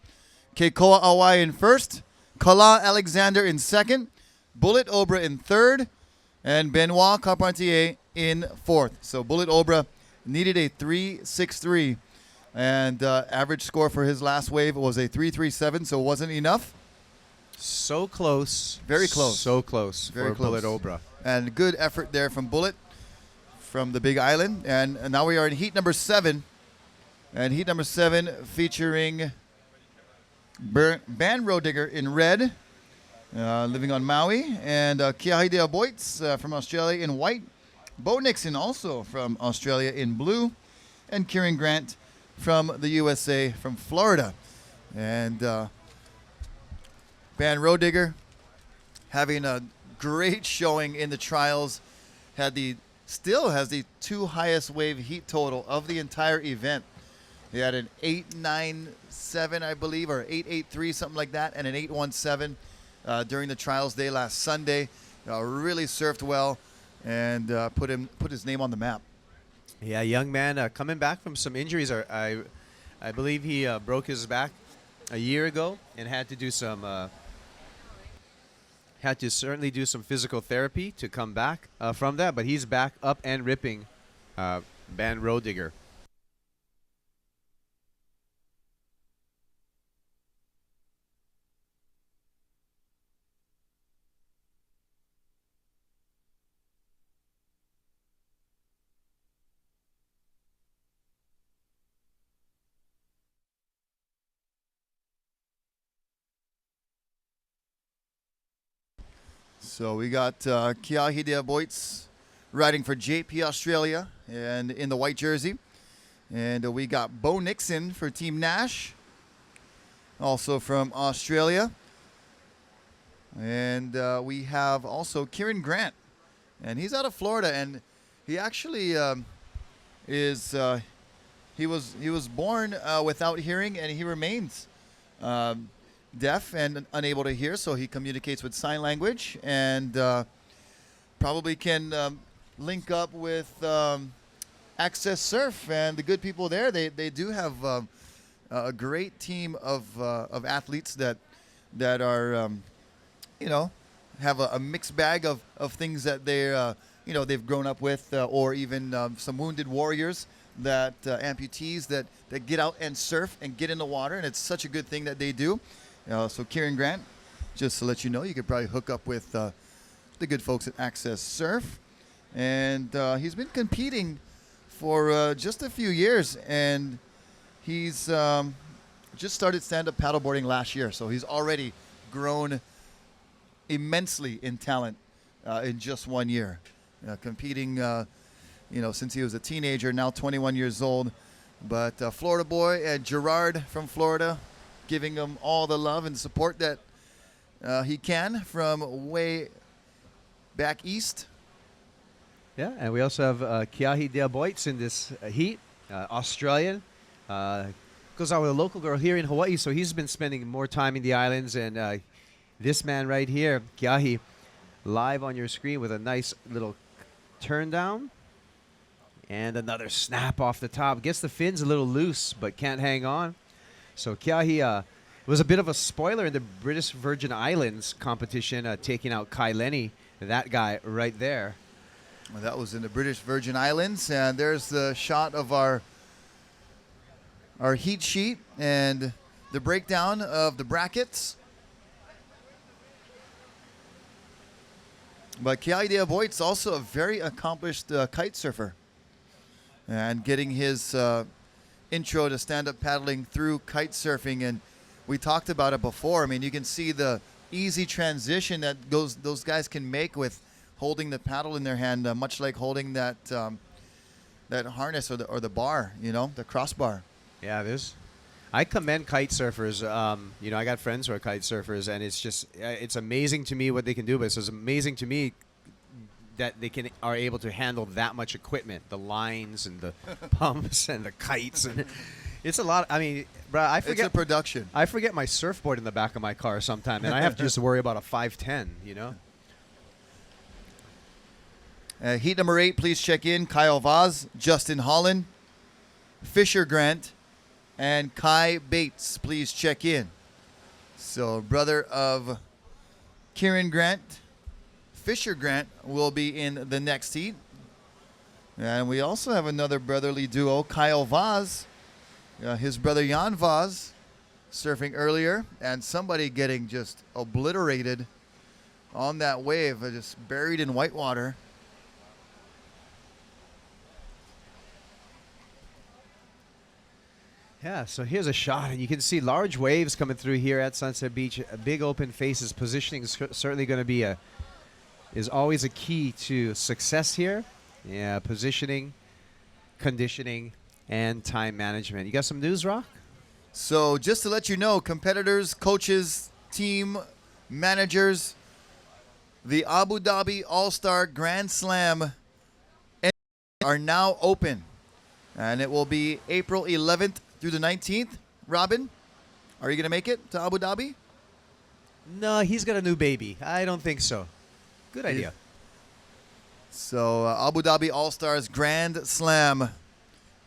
Keikoa Awai in first, Kala Alexander in second, Bullet Obra in third, and Benoit Carpentier in fourth. So Bullet Obra needed a 3.63, and average score for his last wave was a 3.37, so it wasn't enough. So close. Very close. So close Very for close. Bullet Obra. And good effort there from Bullet from the Big Island. And now we are in heat number 7. And heat number 7 featuring Ban Road Digger in red, living on Maui, and Kiahide Aboitz from Australia in white, Bo Nixon also from Australia in blue, and Kieran Grant from the USA from Florida. And Ban Road Digger having a great showing in the trials, still has the 2 highest wave heat total of the entire event. He had an 8.97, I believe, or 8.83, something like that, and an 8.17 during the trials day last Sunday. Really surfed well and put his name on the map. Yeah, young man coming back from some injuries. I believe he broke his back a year ago and had to do some certainly do some physical therapy to come back from that. But he's back up and ripping, Ban Road Digger. So we got Kiahide Aboitz riding for JP Australia and in the white jersey. And we got Bo Nixon for Team Nash, also from Australia. And we have also Kieran Grant, and he's out of Florida. And he actually he was born without hearing, and he remains deaf and unable to hear, so he communicates with sign language, and probably can link up with Access Surf and the good people there. They do have a great team of athletes that are have a mixed bag of things that they've grown up with, or even some wounded warriors that amputees that get out and surf and get in the water, and it's such a good thing that they do. So Kieran Grant, just to let you know, you could probably hook up with the good folks at Access Surf. And he's been competing for just a few years, and he's just started stand-up paddleboarding last year. So he's already grown immensely in talent in just 1 year. Competing, since he was a teenager, now 21 years old. But Florida boy and Gerard from Florida, giving him all the love and support that he can from way back east. Yeah, and we also have Kiahide Aboitz in this heat, Australian. Goes out with a local girl here in Hawaii, so he's been spending more time in the islands. And this man right here, Kiahi, live on your screen with a nice little turn down. And another snap off the top. Gets the fins a little loose, but can't hang on. So Kiahi was a bit of a spoiler in the British Virgin Islands competition, taking out Kai Lenny, that guy right there. Well, that was in the British Virgin Islands, and there's the shot of our heat sheet and the breakdown of the brackets. But Kiahide Aboitz also a very accomplished kite surfer, and getting his intro to stand-up paddling through kite surfing. And we talked about it before. I mean, you can see the easy transition that those guys can make with holding the paddle in their hand, much like holding that harness or the bar, the crossbar. Yeah, there's I commend kite surfers. You know, I got friends who are kite surfers, and it's just it's amazing to me what they can do. But it's just amazing to me that they are able to handle that much equipment, the lines and the pumps and the kites, and it's a lot. I mean, bro, I It's forget a production. I forget my surfboard in the back of my car sometime, and I have to just worry about a 510. You know. Heat number 8, please check in. Kyle Vaz, Justin Holland, Fisher Grant, and Kai Bates, please check in. So, brother of Kieran Grant, Fisher Grant will be in the next heat. And we also have another brotherly duo, Kyle Vaz, his brother Jan Vaz, surfing earlier, and somebody getting just obliterated on that wave, just buried in white water. Yeah, so here's a shot, and you can see large waves coming through here at Sunset Beach. Big open faces. Positioning is certainly going to be is always a key to success here. Yeah, positioning, conditioning, and time management. You got some news, Rock? So just to let you know, competitors, coaches, team, managers, the Abu Dhabi All-Star Grand Slam are now open. And it will be April 11th through the 19th. Robin, are you going to make it to Abu Dhabi? No, he's got a new baby. I don't think so. Good idea. So Abu Dhabi All-Stars Grand Slam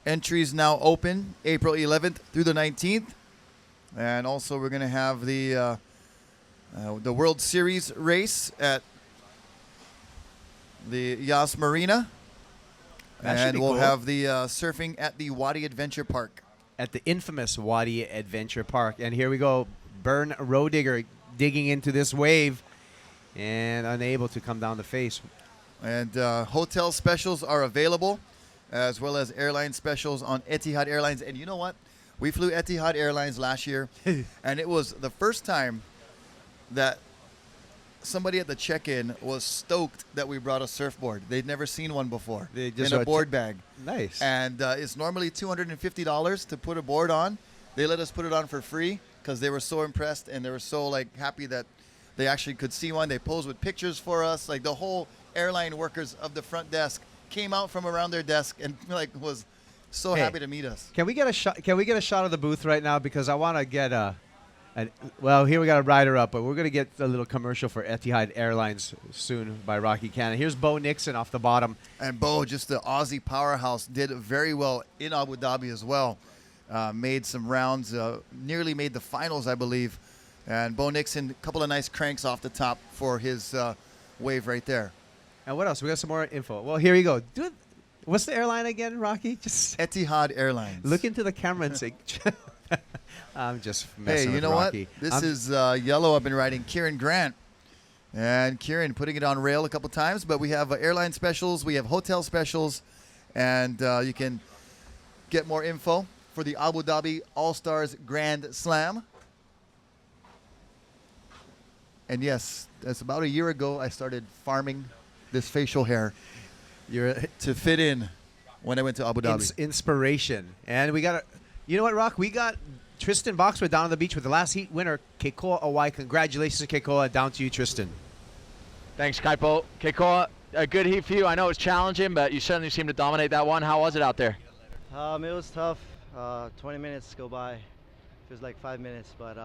entries now open April 11th through the 19th. And also we're going to have the World Series race at the Yas Marina. That should And be we'll cool. have the surfing at the Wadi Adventure Park. At the infamous Wadi Adventure Park. And here we go. Bern Rodigger digging into this wave and unable to come down the face. And hotel specials are available, as well as airline specials on Etihad Airlines. And you know what? We flew Etihad Airlines last year, and it was the first time that somebody at the check-in was stoked that we brought a surfboard. They'd never seen one before They just in a saw board bag. Nice. And it's normally $250 to put a board on. They let us put it on for free because they were so impressed and they were so happy that they actually could see one. They posed with pictures for us. Like the whole airline workers of the front desk came out from around their desk and was so Hey. happy to meet us. Can we get a shot? Can we get a shot of the booth right now? Because I want to get well, here we got a rider up, but we're gonna get a little commercial for Etihad Airlines soon by Rocky Cannon. Here's Bo Nixon off the bottom. And Bo, just the Aussie powerhouse, did very well in Abu Dhabi as well. Made some rounds, nearly made the finals, I believe. And Bo Nixon, a couple of nice cranks off the top for his wave right there. And what else? We got some more info. Well, here you go. What's the airline again, Rocky? Just Etihad Airlines. look into the camera and say. I'm just messing Hey, you with know Rocky. what? This is yellow. I've been riding Kieran Grant. And Kieran putting it on rail a couple times. But we have airline specials. We have hotel specials. And you can get more info for the Abu Dhabi All-Stars Grand Slam. And yes, that's about a year ago I started farming this facial hair You're to fit in when I went to Abu Dhabi. inspiration. And we got you know what, Rock? We got Tristan Boxwood down on the beach with the last heat winner, Keikoa Awai. Congratulations, Keikoa. Down to you, Tristan. Thanks, Kaipo. Keikoa, a good heat for you. I know it was challenging, but you certainly seemed to dominate that one. How was it out there? It was tough. 20 minutes go by. Feels like 5 minutes, but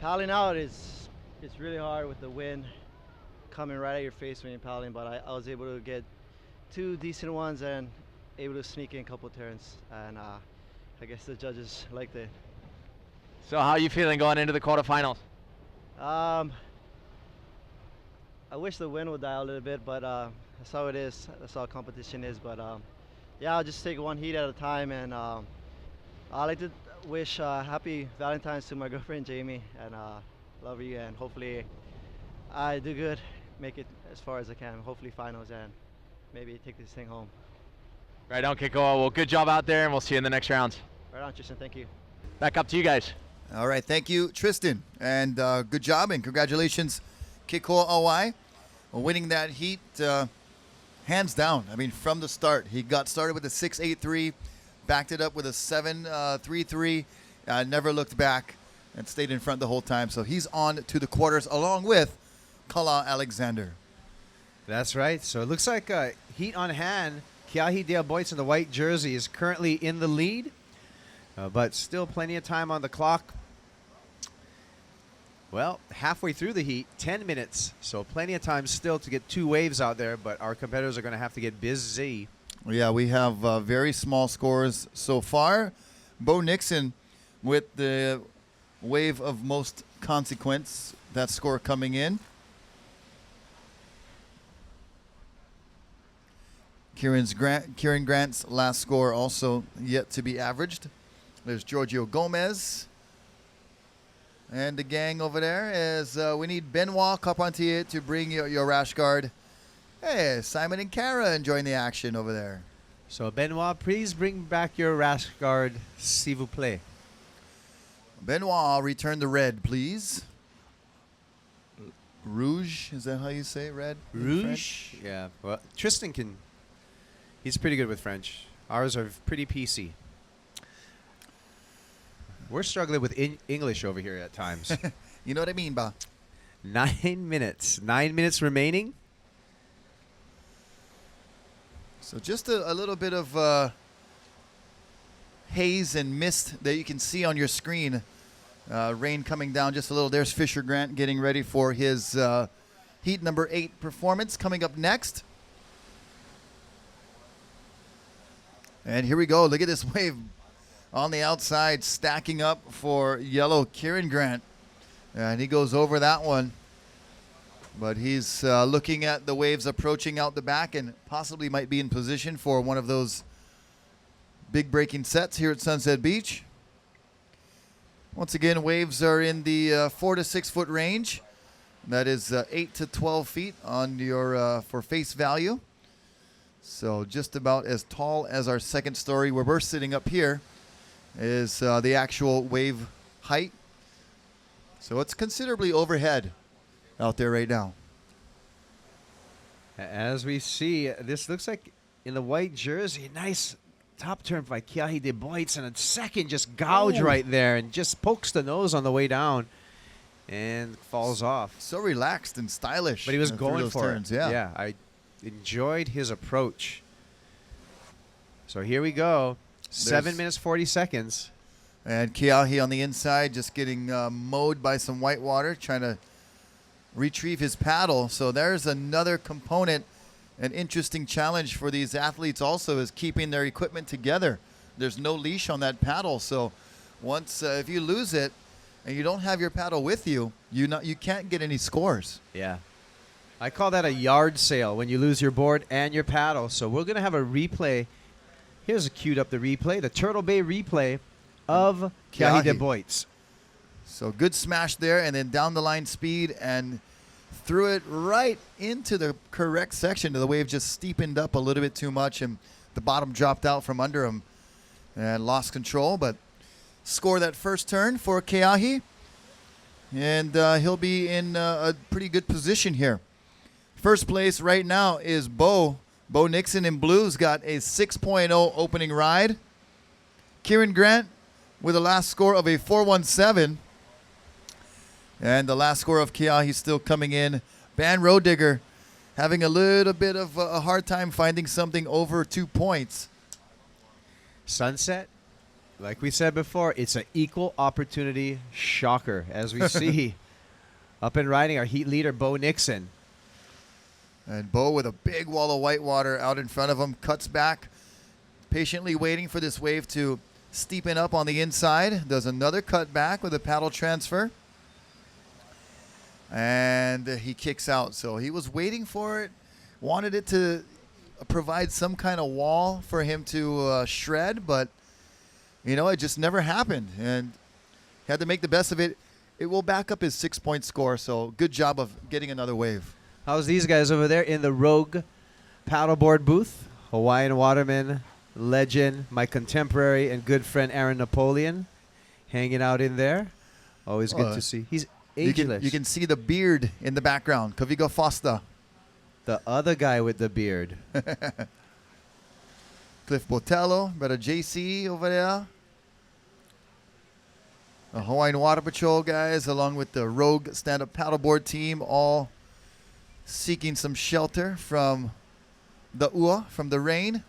paddling out it's really hard with the wind coming right at your face when you're paddling. But I was able to get 2 decent ones and able to sneak in a couple turns, and I guess the judges liked it. So how are you feeling going into the quarterfinals? I wish the wind would die a little bit, but that's how it is. That's how competition is. But yeah, I'll just take one heat at a time, and I'd like to wish happy Valentine's to my girlfriend Jamie, and love you, and hopefully I do good, make it as far as I can, hopefully finals, and maybe take this thing home. Right on, Keikoa. Well, good job out there, and we'll see you in the next rounds. Right on, Tristan, thank you. Back up to you guys. All right, thank you, Tristan, and good job and congratulations, Keikoa Awai, winning that heat hands down. I mean, from the start, he got started with a 6.83, backed it up with a 7-3-3, never looked back, and stayed in front the whole time. So he's on to the quarters along with Kala Alexander. That's right. So it looks like heat on hand. Keahi Dale Boyce in the white jersey is currently in the lead, but still plenty of time on the clock. Well, halfway through the heat, 10 minutes, so plenty of time still to get 2 waves out there, but our competitors are going to have to get busy. Yeah, we have very small scores so far. Bo Nixon with the wave of most consequence, that score coming in. Kieran Grant's last score also yet to be averaged. There's Giorgio Gomez. And the gang over there is we need Benoit Carpentier to bring your rash guard. Hey, Simon and Kara enjoying the action over there. So Benoit, please bring back your rash guard, s'il vous plaît. Benoit, return the red, please. Rouge, is that how you say red? in Rouge? French? Yeah. Well, Tristan can. He's pretty good with French. Ours are pretty PC. We're struggling with English over here at times. You know what I mean, ba? 9 minutes. 9 minutes remaining. So just a little bit of haze and mist that you can see on your screen. Rain coming down just a little. There's Fisher Grant getting ready for his heat number 8 performance coming up next. And here we go. Look at this wave on the outside stacking up for yellow Kieran Grant. And he goes over that one. But he's looking at the waves approaching out the back and possibly might be in position for one of those big breaking sets here at Sunset Beach. Once again, waves are in the 4 to 6 foot range. That is 8 to 12 feet on your for face value. So just about as tall as our second story where we're sitting up here is the actual wave height. So it's considerably overhead out there right now. As we see, this looks like in the white jersey, nice top turn by Keahi De Boyce, and a second just gouge right there and just pokes the nose on the way down and falls off. So relaxed and stylish. But he was through going those for turns. it. Yeah. I enjoyed his approach. So here we go. 7 minutes, 40 seconds. And Keahi on the inside just getting mowed by some white water, trying to retrieve his paddle. So there's another component, an interesting challenge for these athletes also is keeping their equipment together. There's no leash on that paddle. So once, if you lose it and you don't have your paddle with you, you can't get any scores. Yeah. I call that a yard sale when you lose your board and your paddle. So we're going to have a replay. Here's a queued up the replay, the Turtle Bay replay of Keahi De Boyce. So good smash there, and then down the line speed, and threw it right into the correct section. The wave just steepened up a little bit too much, and the bottom dropped out from under him and lost control. But score that first turn for Keahi, and he'll be in a pretty good position here. First place right now is Bo. Bo Nixon in blue's got a 6.0 opening ride. Kieran Grant with a last score of a 4.17. And the last score of Keahi still coming in. Ban Road Digger having a little bit of a hard time finding something over 2 points. Sunset, like we said before, it's an equal opportunity shocker, as we see. Up and riding our heat leader, Bo Nixon. And Bo with a big wall of white water out in front of him, cuts back, patiently waiting for this wave to steepen up on the inside. Does another cut back with a paddle transfer. And he kicks out. So he was waiting for it, wanted it to provide some kind of wall for him to shred, but, it just never happened. And he had to make the best of it. It will back up his 6-point score, so good job of getting another wave. How's these guys over there in the Rogue paddleboard booth? Hawaiian Waterman legend, my contemporary and good friend Aaron Napoleon hanging out in there. Always good to see. He's ageless. You can see the beard in the background. Kavigo Fosta. The other guy with the beard. Cliff Botello, brother JC over there. The Hawaiian Water Patrol guys, along with the Rogue stand-up paddleboard team, all seeking some shelter from the ua, from the rain.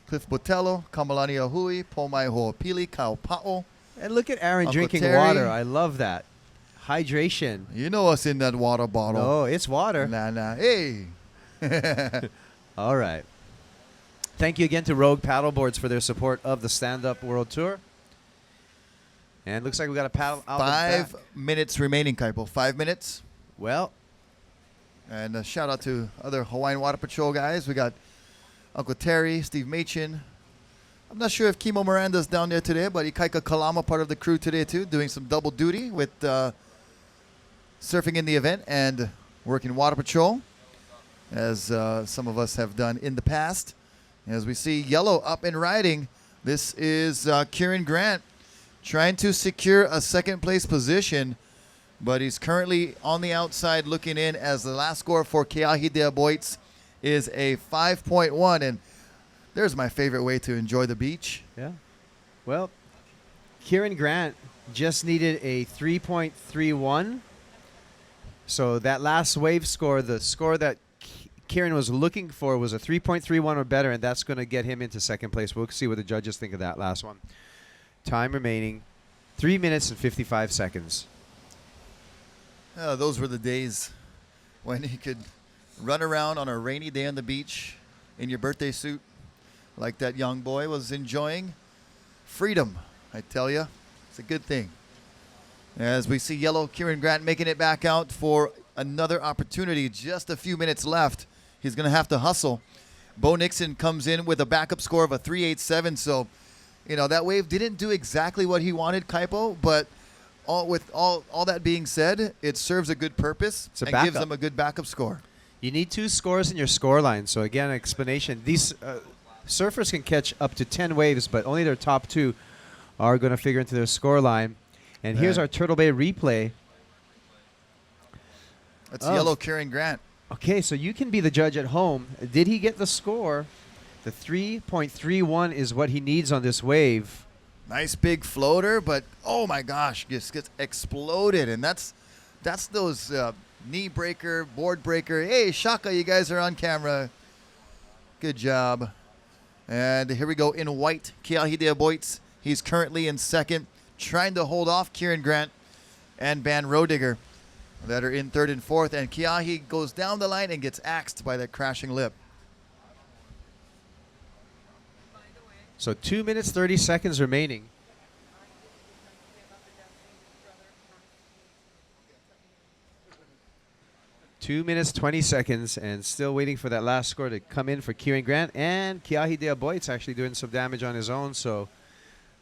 Cliff Botello, Kamalani Ahui, Pomai Ho'opili, Kaupa'o. And look at Aaron Uncle drinking Terry. water. I love that. Hydration. You know what's in that water bottle. No, it's water. Nah. Hey. All right. Thank you again to Rogue Paddleboards for their support of the Stand Up World Tour. And looks like we got a paddle out the 5 back. minutes remaining, Kaipo. 5 minutes. Well, And a shout out to other Hawaiian Water Patrol guys. We got Uncle Terry, Steve Machin. I'm not sure if Kimo Miranda's down there today, but Ikaika Kalama, part of the crew today too, doing some double duty with surfing in the event and working water patrol, as some of us have done in the past. As we see yellow up and riding, this is Kieran Grant trying to secure a second place position, but he's currently on the outside looking in, as the last score for Keahi de Aboits is a 5.1. And there's my favorite way to enjoy the beach. yeah. Well, Kieran Grant just needed a 3.31. So that last wave score, the score that Kieran was looking for was a 3.31 or better, and that's going to get him into second place. We'll see what the judges think of that last one. Time remaining, 3 minutes and 55 seconds. Those were the days when you could run around on a rainy day on the beach in your birthday suit like that young boy was enjoying. Freedom, I tell you. It's a good thing. As we see yellow, Kieran Grant making it back out for another opportunity. Just a few minutes left. He's going to have to hustle. Bo Nixon comes in with a backup score of a 3.87. So, you know, that wave didn't do exactly what he wanted, Kaipo, but all that being said, it serves a good purpose It's a and gives backup. them a good backup score. You need 2 scores in your score line. So again, an explanation. These surfers can catch up to 10 waves, but only their top 2 are going to figure into their score line. And here's Right. our Turtle Bay replay. That's Oh. yellow Kieran Grant. Okay, so you can be the judge at home. Did he get the score? The 3.31 is what he needs on this wave. Nice big floater, but oh my gosh, just gets exploded. And that's those knee breaker, board breaker. Hey, Shaka, you guys are on camera. Good job. And here we go in white. Keahi de Aboits. He's currently in second, trying to hold off Kieran Grant and Ban Rodigger that are in third and fourth. And Keahi goes down the line and gets axed by that crashing lip. So 2 minutes, 30 seconds remaining. Two minutes, 20 seconds, and still waiting for that last score to come in for Kieran Grant. And Keahi de Aboit's actually doing some damage on his own, so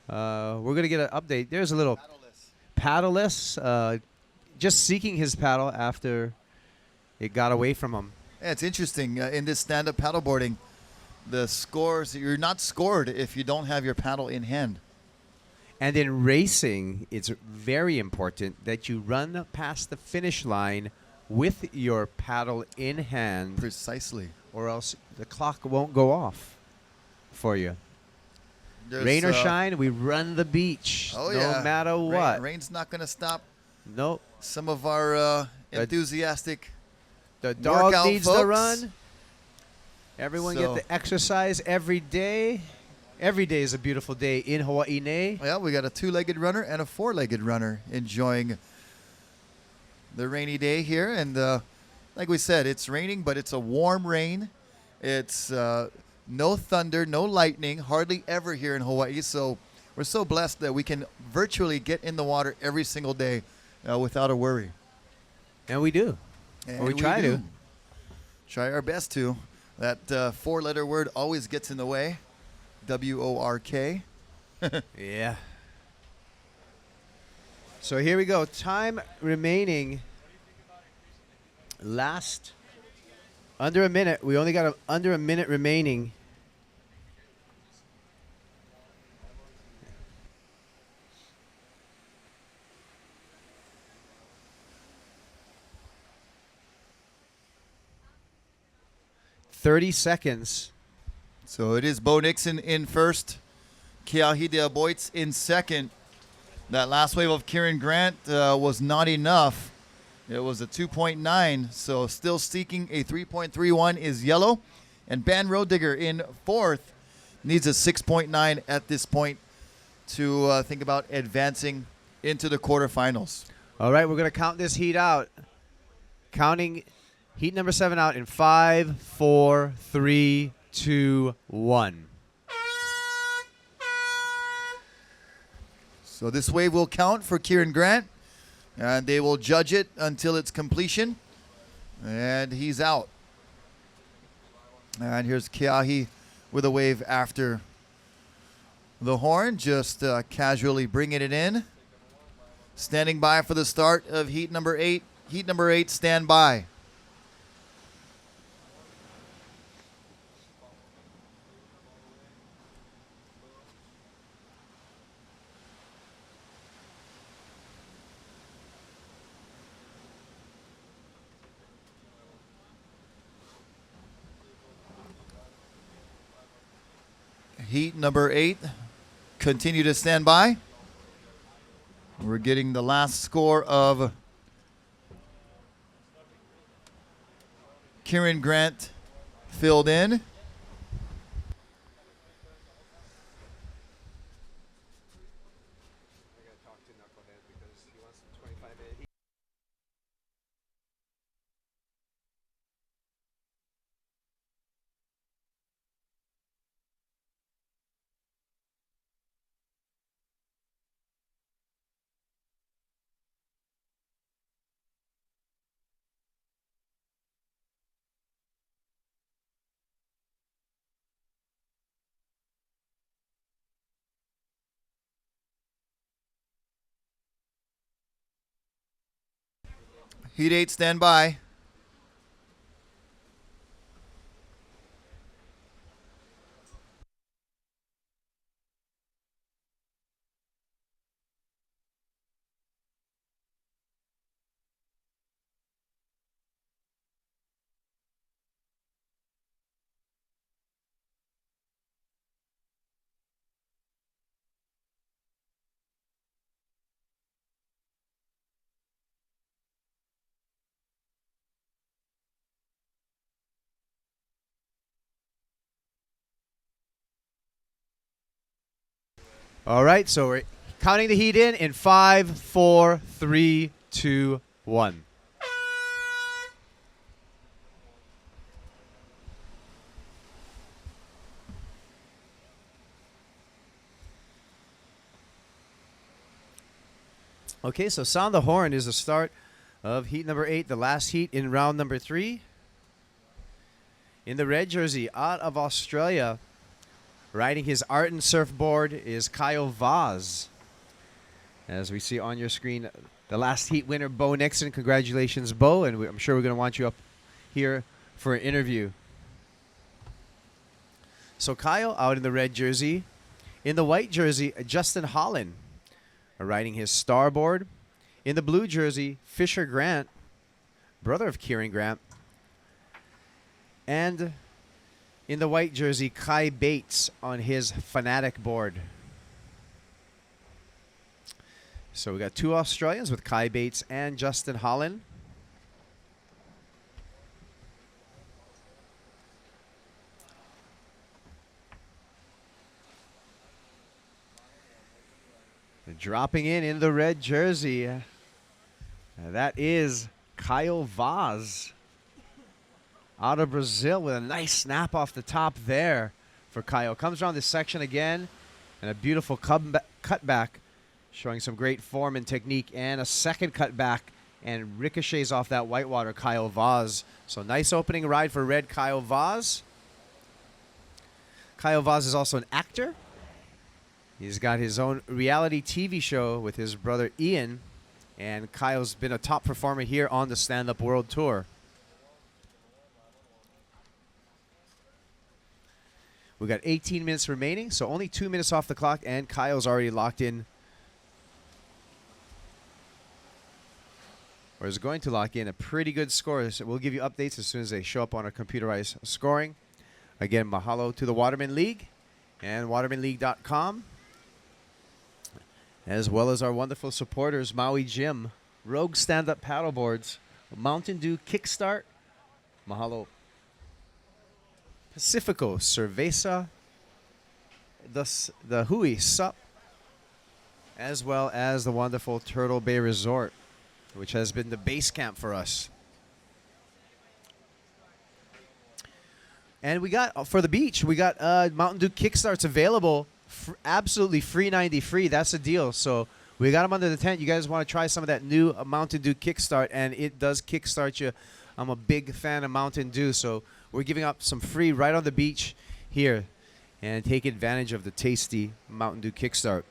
we're going to get an update. There's a little paddleless, just seeking his paddle after it got away from him. Yeah, it's interesting. In this stand-up paddleboarding, the scores, you're not scored if you don't have your paddle in hand. And in racing, it's very important that you run past the finish line with your paddle in hand, Precisely. or else the clock won't go off for you. There's, Rain or shine, we run the beach, Oh, no yeah. matter what. Rain's not going to stop Nope. some of our The- enthusiastic. The dog Workout, needs to folks. run. Everyone So- get the exercise every day. Every day is a beautiful day in Hawaii. Well, we got a 2-legged runner and a 4-legged runner enjoying the rainy day here. And like we said, it's raining, but it's a warm rain. It's no thunder, no lightning, hardly ever here in Hawaii. So we're so blessed that we can virtually get in the water every single day without a worry. And we do. And Or we try do. to. Try our best to. That 4-letter word always gets in the way. WORK. Yeah. So here we go. Time remaining. Last. Under a minute. We only got under a minute remaining. .30 seconds. So it is Bo Nixon in first, Keahi de Aboitz in second. That last wave of Kieran Grant was not enough. It was a 2.9, so still seeking a 3.31 is yellow. And Ben Rodigger in fourth needs a 6.9 at this point to think about advancing into the quarterfinals. All right, we're going to count this heat out. Counting heat number 7 out in 5, 4, 3, 2, 1. So this wave will count for Kieran Grant, and they will judge it until its completion. And he's out. And here's Keahi with a wave after the horn, just casually bringing it in. Standing by for the start of heat number 8. Heat number 8, stand by. Heat number 8, continue to stand by. We're getting the last score of Kieran Grant filled in. Heat 8, stand by. All right, so we're counting the heat in 5, 4, 3, 2, 1. Okay, so sound the horn is the start of heat number 8, the last heat in round number 3. In the red jersey, out of Australia, riding his Arton surfboard is Kyle Vaz. As we see on your screen, the last heat winner, Bo Nixon. Congratulations, Bo, and I'm sure we're going to want you up here for an interview. So Kyle out in the red jersey. In the white jersey, Justin Holland riding his starboard. In the blue jersey, Fisher Grant, brother of Kieran Grant. And in the white jersey, Kai Bates on his Fanatic board. So we got two Australians with Kai Bates and Justin Holland. Dropping in the red jersey, that is Kyle Vaz out of Brazil with a nice snap off the top there for Kyle. Comes around this section again and a beautiful cutback showing some great form and technique, and a second cutback and ricochets off that whitewater Kyle Vaz. So nice opening ride for red Kyle Vaz. Kyle Vaz is also an actor. He's got his own reality TV show with his brother Ian, and Kyle's been a top performer here on the Stand Up World Tour. We got 18 minutes remaining, so only 2 minutes off the clock, and Kyle's already locked in, or is going to lock in a pretty good score. So we'll give you updates as soon as they show up on our computerized scoring. Again, mahalo to the Waterman League and watermanleague.com, as well as our wonderful supporters, Maui Gym, Rogue Stand-Up Paddleboards, Mountain Dew Kickstart, mahalo Pacifico Cerveza, the Hui Sup, as well as the wonderful Turtle Bay Resort, which has been the base camp for us. And we got, for the beach, we got Mountain Dew Kickstarts available, absolutely free 90 free. That's the deal. So we got them under the tent. You guys want to try some of that new Mountain Dew Kickstart, and it does kickstart you. I'm a big fan of Mountain Dew, so we're giving up some free right on the beach here, and take advantage of the tasty Mountain Dew Kickstart.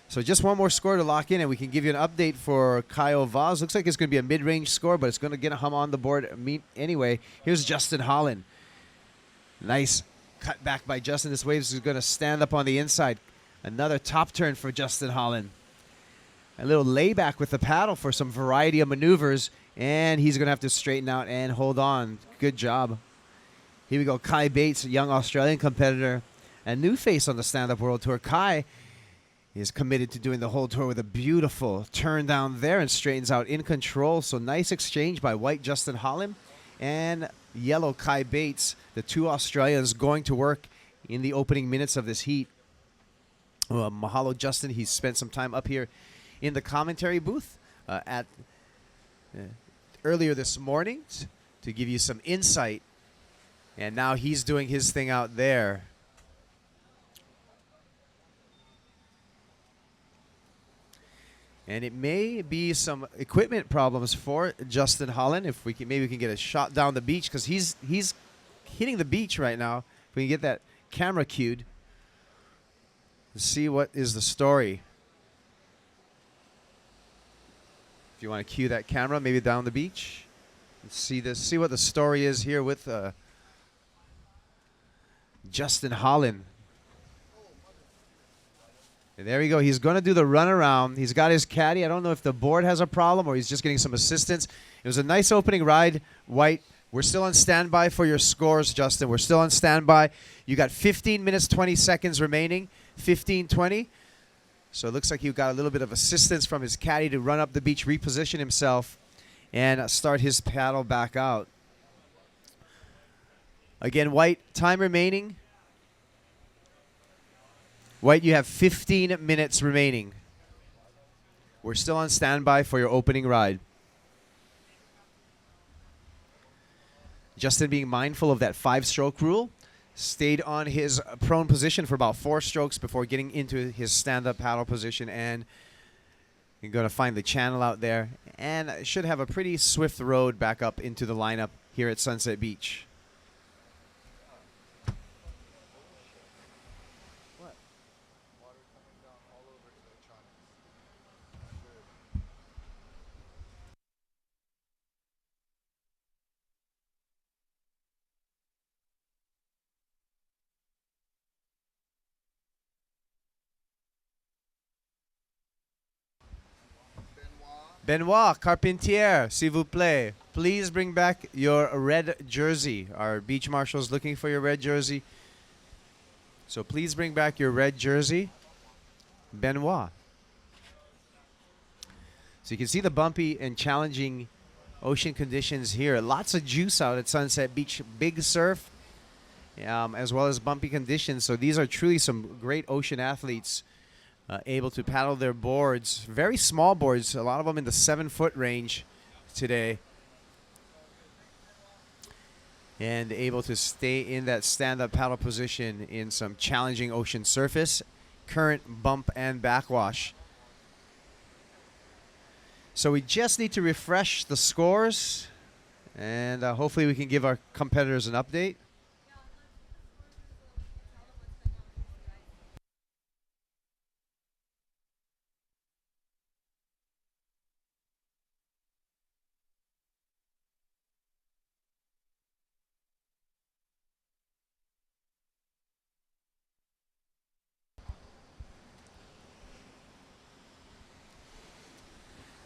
So just one more score to lock in, and we can give you an update for Kyle Vaz. Looks like it's going to be a mid-range score, but it's going to get him on the board anyway. Here's Justin Holland. Nice cut back by Justin. This wave is going to stand up on the inside. Another top turn for Justin Holland. A little layback with the paddle for some variety of maneuvers, and he's going to have to straighten out and hold on. Good job. Here we go. Kai Bates, a young Australian competitor, a new face on the Stand-Up World Tour. Kai is committed to doing the whole tour with a beautiful turn down there and straightens out in control. So nice exchange by white Justin Holland and yellow Kai Bates, the two Australians going to work in the opening minutes of this heat. Mahalo, Justin. He's spent some time up here in the commentary booth earlier this morning to give you some insight. And now he's doing his thing out there. And it may be some equipment problems for Justin Holland. If we can, maybe we can get a shot down the beach, because he's hitting the beach right now. If we can get that camera cued, to see what is the story. If you want to cue that camera, maybe down the beach, let's see this. See what the story is here with Justin Holland. And there we go. He's going to do the runaround. He's got his caddy. I don't know if the board has a problem or he's just getting some assistance. It was a nice opening ride, White. We're still on standby for your scores, Justin. We're still on standby. You got 15 minutes, 20 seconds remaining, 15-20. So it looks like you got a little bit of assistance from his caddy to run up the beach, reposition himself, and start his paddle back out. Again, White, time remaining. White, you have 15 minutes remaining. We're still on standby for your opening ride. Justin, being mindful of that 5-stroke rule, stayed on his prone position for about 4 strokes before getting into his stand-up paddle position, and you're going to find the channel out there, and should have a pretty swift road back up into the lineup here at Sunset Beach. Benoit Carpentier, s'il vous plaît. Please bring back your red jersey. Our beach marshal's looking for your red jersey. So please bring back your red jersey. Benoit. So you can see the bumpy and challenging ocean conditions here. Lots of juice out at Sunset Beach. Big surf, as well as bumpy conditions. So these are truly some great ocean athletes. Able to paddle their boards, very small boards, a lot of them in the 7-foot range today, and able to stay in that stand-up paddle position in some challenging ocean surface, current, bump, and backwash. So we just need to refresh the scores, and hopefully we can give our competitors an update.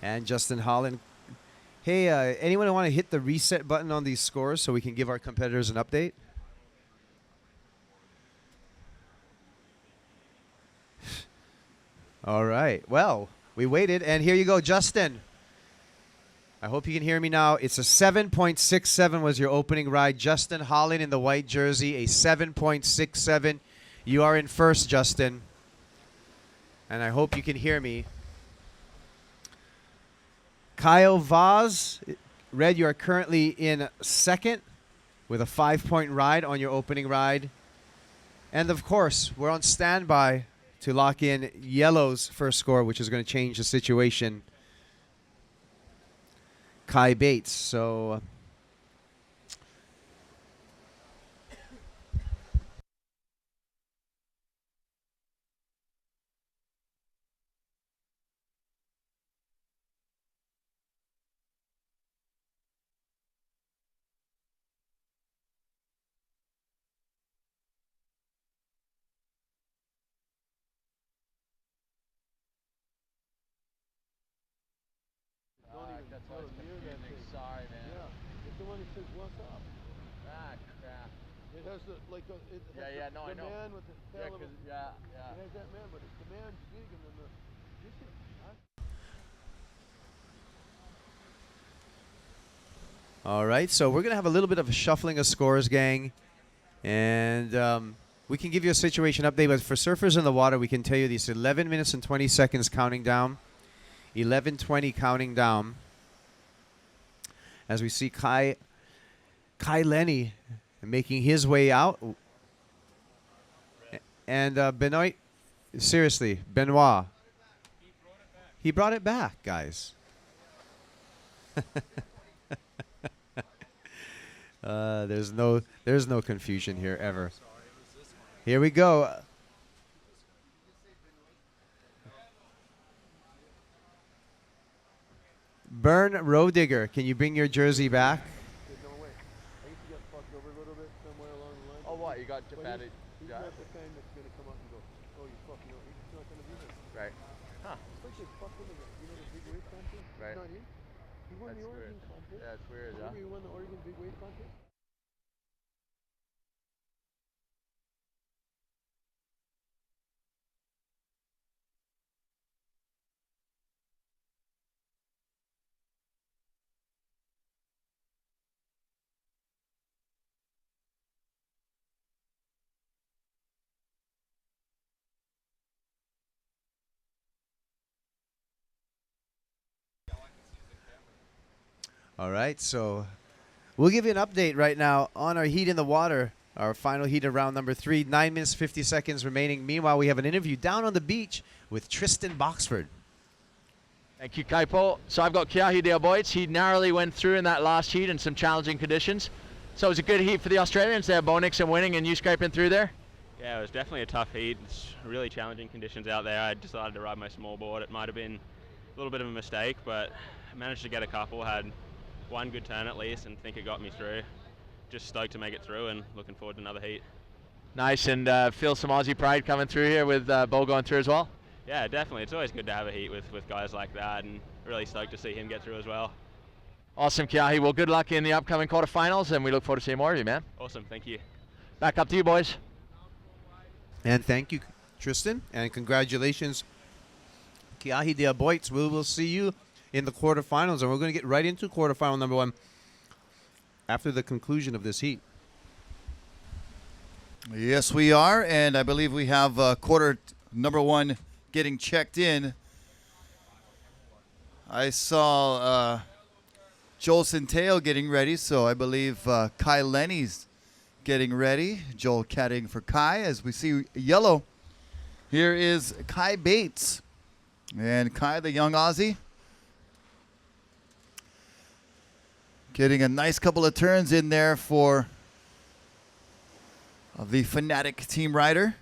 And Justin Holland Hey, anyone want to hit the reset button on these scores so we can give our competitors an update? All right. Well, we waited, and here you go, Justin. I hope you can hear me now. It's a 7.67 was your opening ride. Justin Holland in the white jersey, a 7.67. You are in first, Justin. And I hope you can hear me. Kyle Vaz, Red, you are currently in second with a 5-point ride on your opening ride. And of course, we're on standby to lock in Yellow's first score, which is going to change the situation. Kai Bates. So Sorry, man. It's the one that says what's up. Ah, crap. It has the like it has Yeah, no, I the know. man with the tail of it. Yeah. It has that man, but it's the man's big and then the you see, all right, so we're going to have a little bit of a shuffling of scores, gang. And we can give you a situation update, but for Surfers in the Water, we can tell you these 11 minutes and 20 seconds counting down. 11:20 counting down. As we see Kai Lenny making his way out. And Benoit, seriously, Benoit. He brought it back, guys. There's no confusion here ever. Here we go. Bern Roediger, can you bring your jersey back? no way. I used to get fucked over a little bit somewhere along the line. Oh, what? You got But bad? he's not the kind that's gonna come up and go, oh, you fucking know. He's not gonna do that. Right. Huh. It's like this fucking the big wave contest. Right. Not you. He won the Oregon contest. Yeah, it's weird, Remember you won the Oregon big wave contest? All right, so we'll give you an update right now on our heat in the water, our final heat of round number 3. 9 minutes, 50 seconds remaining. Meanwhile, we have an interview down on the beach with Tristan Boxford. Thank you, Kaipo. So I've got Keahi Dale Boyts. He narrowly went through in that last heat in some challenging conditions. So it was a good heat for the Australians there, Bo Nixon winning and you scraping through there. Yeah, it was definitely a tough heat. It's really challenging conditions out there. I decided to ride my small board. It might have been a little bit of a mistake, but I managed to get a couple. Had one good turn at least and think it got me through. Just stoked to make it through and looking forward to another heat. Nice, and feel some Aussie pride coming through here with Bo going through as well. Yeah, definitely. It's always good to have a heat with guys like that, and really stoked to see him get through as well. Awesome, Keahi. Well, good luck in the upcoming quarterfinals, and we look forward to seeing more of you, man. Awesome, thank you. Back up to you, boys. And thank you, Tristan, and congratulations, Keahi Dale Boyts. We will see you in the quarterfinals, and we're going to get right into quarterfinal number 1 after the conclusion of this heat. Yes, we are, and I believe we have quarter number 1 getting checked in. I saw Joel Centeo getting ready, so I believe Kai Lenny's getting ready. Joel caddying for Kai as we see yellow. Here is Kai Bates. And Kai, the young Aussie, getting a nice couple of turns in there for the Fanatic team rider.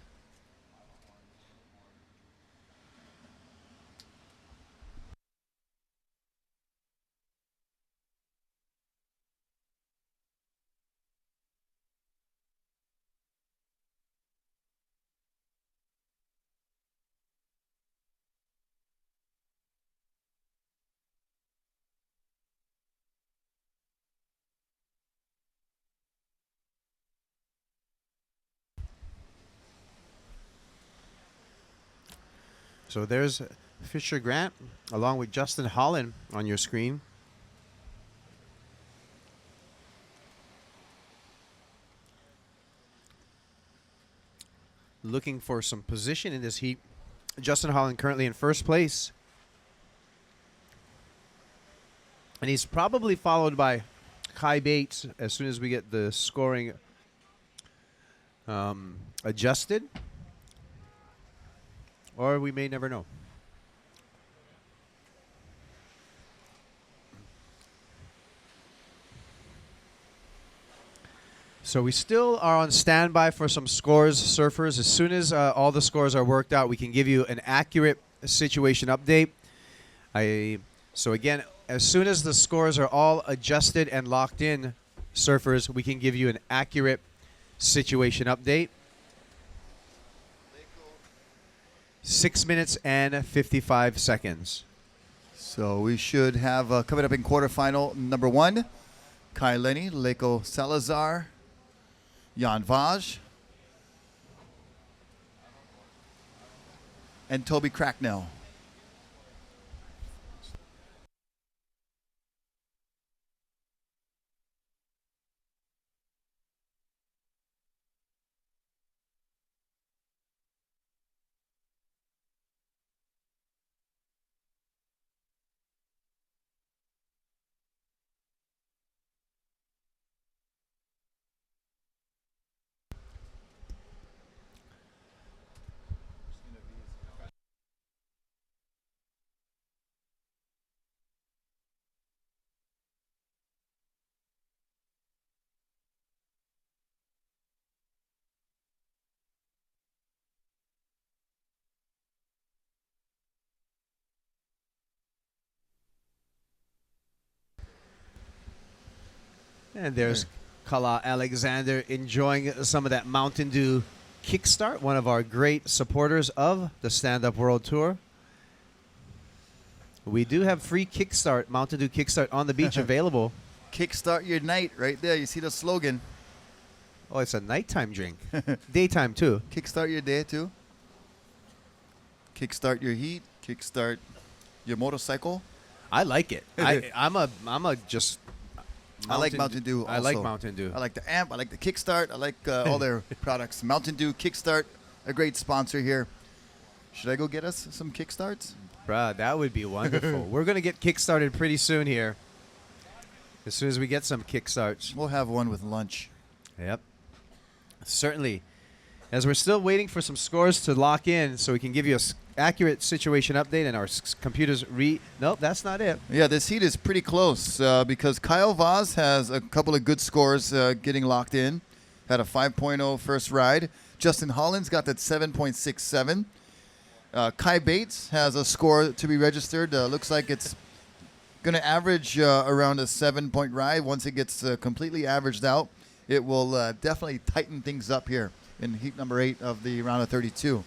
So there's Fisher Grant along with Justin Holland on your screen. Looking for some position in this heat. Justin Holland currently in first place. And he's probably followed by Kai Bates as soon as we get the scoring adjusted. Or we may never know. So we still are on standby for some scores, surfers. As soon as all the scores are worked out, we can give you an accurate situation update. So again, as soon as the scores are all adjusted and locked in, surfers, we can give you an accurate situation update. 6 minutes and 55 seconds. So we should have coming up in quarterfinal number 1, Kai Lenny, Leko Salazar, Jan Vaj, and Toby Cracknell. And there's Kala Alexander enjoying some of that Mountain Dew Kickstart, one of our great supporters of the Stand Up World Tour. We do have free Kickstart, Mountain Dew Kickstart on the beach available. Kickstart your night right there. You see the slogan. Oh, it's a nighttime drink. Daytime, too. Kickstart your day too. Kickstart your heat. Kickstart your motorcycle. I like it. I'm a just... I like Mountain Dew also. I like Mountain Dew. I like the amp. I like the Kickstart. I like all their products. Mountain Dew Kickstart, a great sponsor here. Should I go get us some Kickstarts? Bruh, that would be wonderful. We're going to get kick-started pretty soon here. As soon as we get some kick-starts. We'll have one with lunch. Yep. Certainly. As we're still waiting for some scores to lock in so we can give you an accurate situation update and our computers Nope, that's not it. Yeah, this heat is pretty close because Kyle Vaz has a couple of good scores getting locked in. Had a 5.0 first ride. Justin Holland's got that 7.67. Kai Bates has a score to be registered. Looks like it's going to average around a 7-point ride. Once it gets completely averaged out, it will definitely tighten things up here in heat number 8 of the round of 32.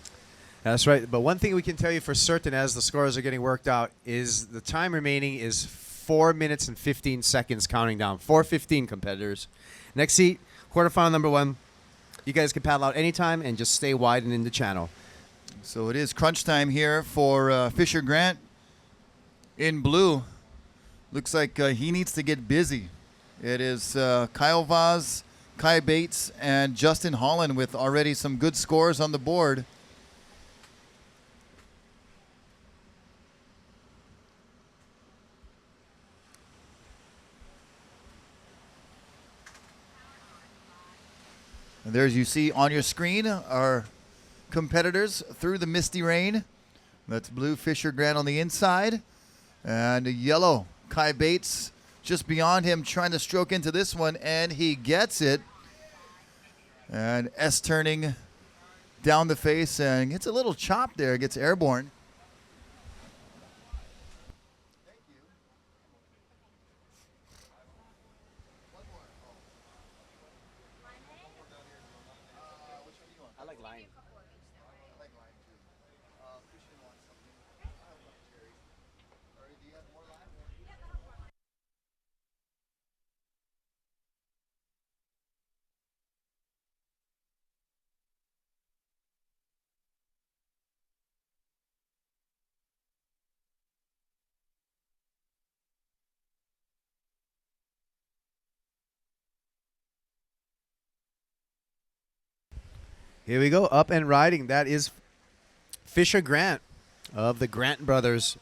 That's right. But one thing we can tell you for certain as the scores are getting worked out is the time remaining is 4 minutes and 15 seconds counting down. 4:15, competitors. Next heat, quarterfinal number 1. You guys can paddle out anytime and just stay wide and in the channel. So it is crunch time here for Fisher Grant in blue. Looks like he needs to get busy. It is Kyle Vaz, Kai Bates, and Justin Holland with already some good scores on the board. And there, as you see on your screen, are competitors through the misty rain. That's blue Fisher Grant on the inside, and yellow Kai Bates just beyond him trying to stroke into this one, and he gets it. And S turning down the face and gets a little chop there, gets airborne. I like lime. Here we go, up and riding. That is Fisher Grant of the Grant brothers.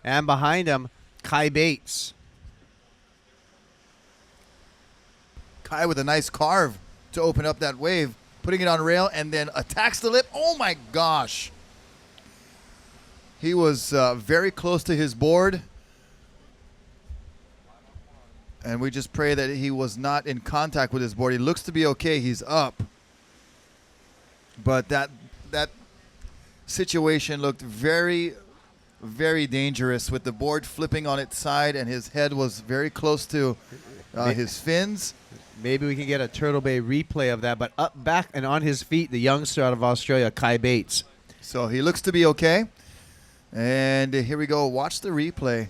And behind him, Kai Bates. Kai with a nice carve to open up that wave, putting it on rail, and then attacks the lip. Oh my gosh. He was very close to his board. And we just pray that he was not in contact with his board. He looks to be okay. He's up. But that situation looked very, very dangerous with the board flipping on its side, and his head was very close to his fins. Maybe we can get a Turtle Bay replay of that. But up, back, and on his feet, the youngster out of Australia, Kai Bates. So he looks to be okay. And here we go. Watch the replay.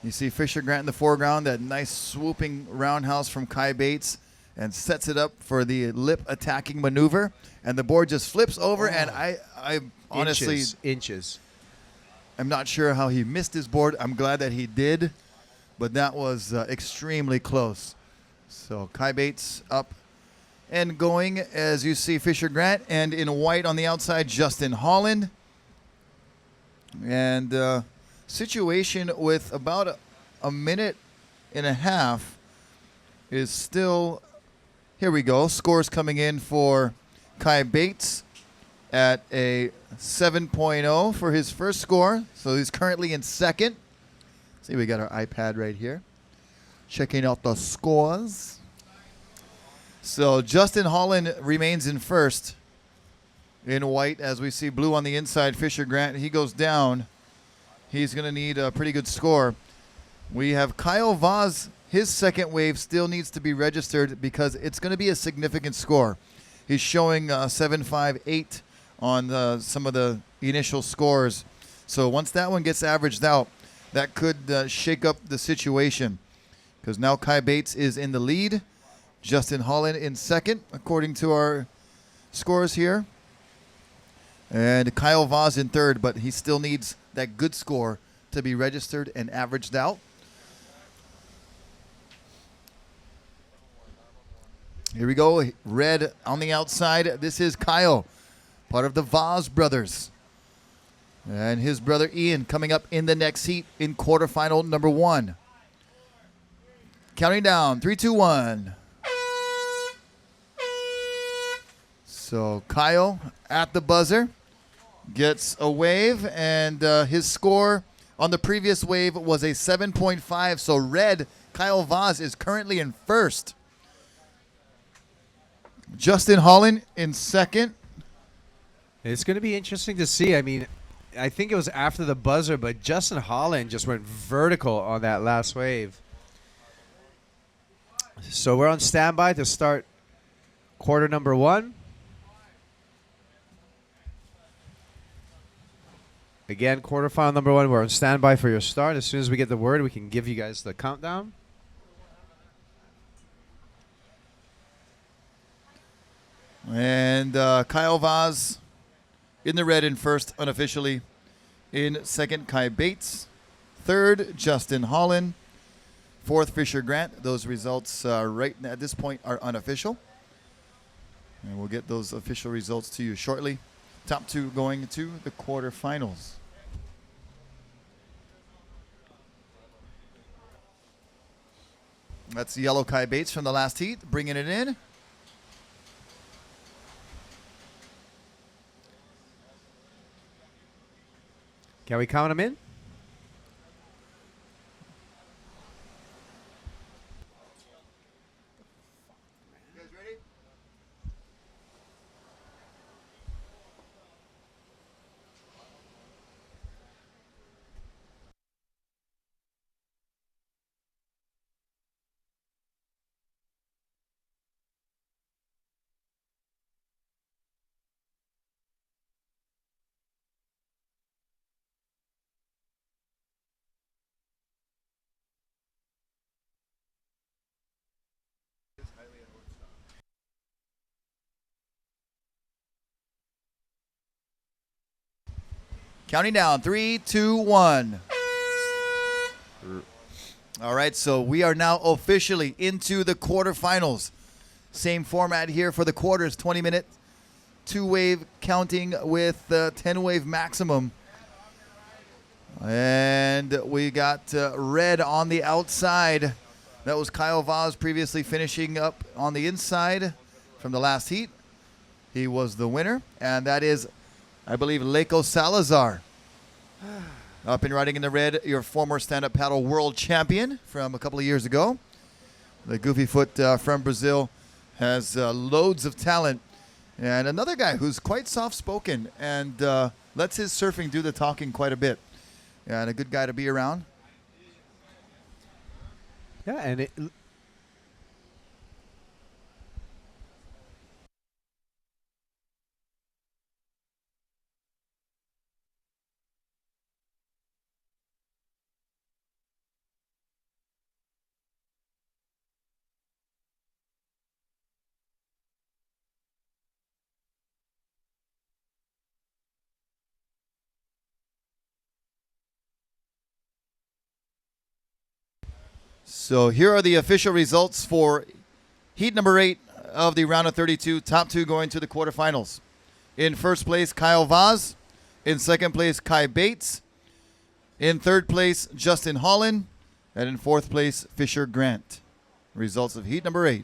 You see Fisher Grant in the foreground, that nice swooping roundhouse from Kai Bates, and sets it up for the lip attacking maneuver. And the board just flips over, and I honestly... Inches. I'm not sure how he missed his board. I'm glad that he did, but that was extremely close. So Kai Bates up and going, as you see Fisher Grant, and in white on the outside, Justin Holland. And situation with about a minute and a half is still... Here we go. Scores coming in for Kai Bates at a 7.0 for his first score. So he's currently in second. See, we got our iPad right here. Checking out the scores. So Justin Holland remains in first in white, as we see blue on the inside. Fisher Grant, he goes down. He's going to need a pretty good score. We have Kyle Vaz. His second wave still needs to be registered because it's going to be a significant score. He's showing 7.58 on some of the initial scores. So once that one gets averaged out, that could shake up the situation, because now Kai Bates is in the lead. Justin Holland in second, according to our scores here. And Kyle Vaz in third, but he still needs that good score to be registered and averaged out. Here we go. Red on the outside. This is Kyle, part of the Vaz brothers. And his brother Ian coming up in the next heat in quarterfinal number 1. Counting down. 3, 2, 1. So Kyle at the buzzer gets a wave, and his score on the previous wave was a 7.5. So red, Kyle Vaz, is currently in first. Justin Holland in second. It's going to be interesting to see. I mean, I think it was after the buzzer, but Justin Holland just went vertical on that last wave. So we're on standby to start quarter number 1. Again, quarterfinal number 1. We're on standby for your start. As soon as we get the word, we can give you guys the countdown. And Kyle Vaz in the red in first, unofficially. In second, Kai Bates. Third, Justin Holland. Fourth, Fisher Grant. Those results right at this point are unofficial. And we'll get those official results to you shortly. Top 2 going to the quarterfinals. That's yellow Kai Bates from the last heat, bringing it in. Can we count them in? Counting down. 3, 2, 1. All right, so we are now officially into the quarterfinals. Same format here for the quarters, 20-minute 2-wave counting with 10-wave maximum. And we got red on the outside. That was Kyle Vaz previously finishing up on the inside from the last heat. He was the winner, and that is, I believe, Leiko Salazar. Up and riding in the red, your former stand-up paddle world champion from a couple of years ago. The Goofy Foot from Brazil has loads of talent. And another guy who's quite soft-spoken and lets his surfing do the talking quite a bit. And a good guy to be around. Yeah, and So here are the official results for heat number 8 of the round of 32. Top 2 going to the quarterfinals. In first place, Kyle Vaz. In second place, Kai Bates. In third place, Justin Holland. And in fourth place, Fisher Grant. Results of heat number 8.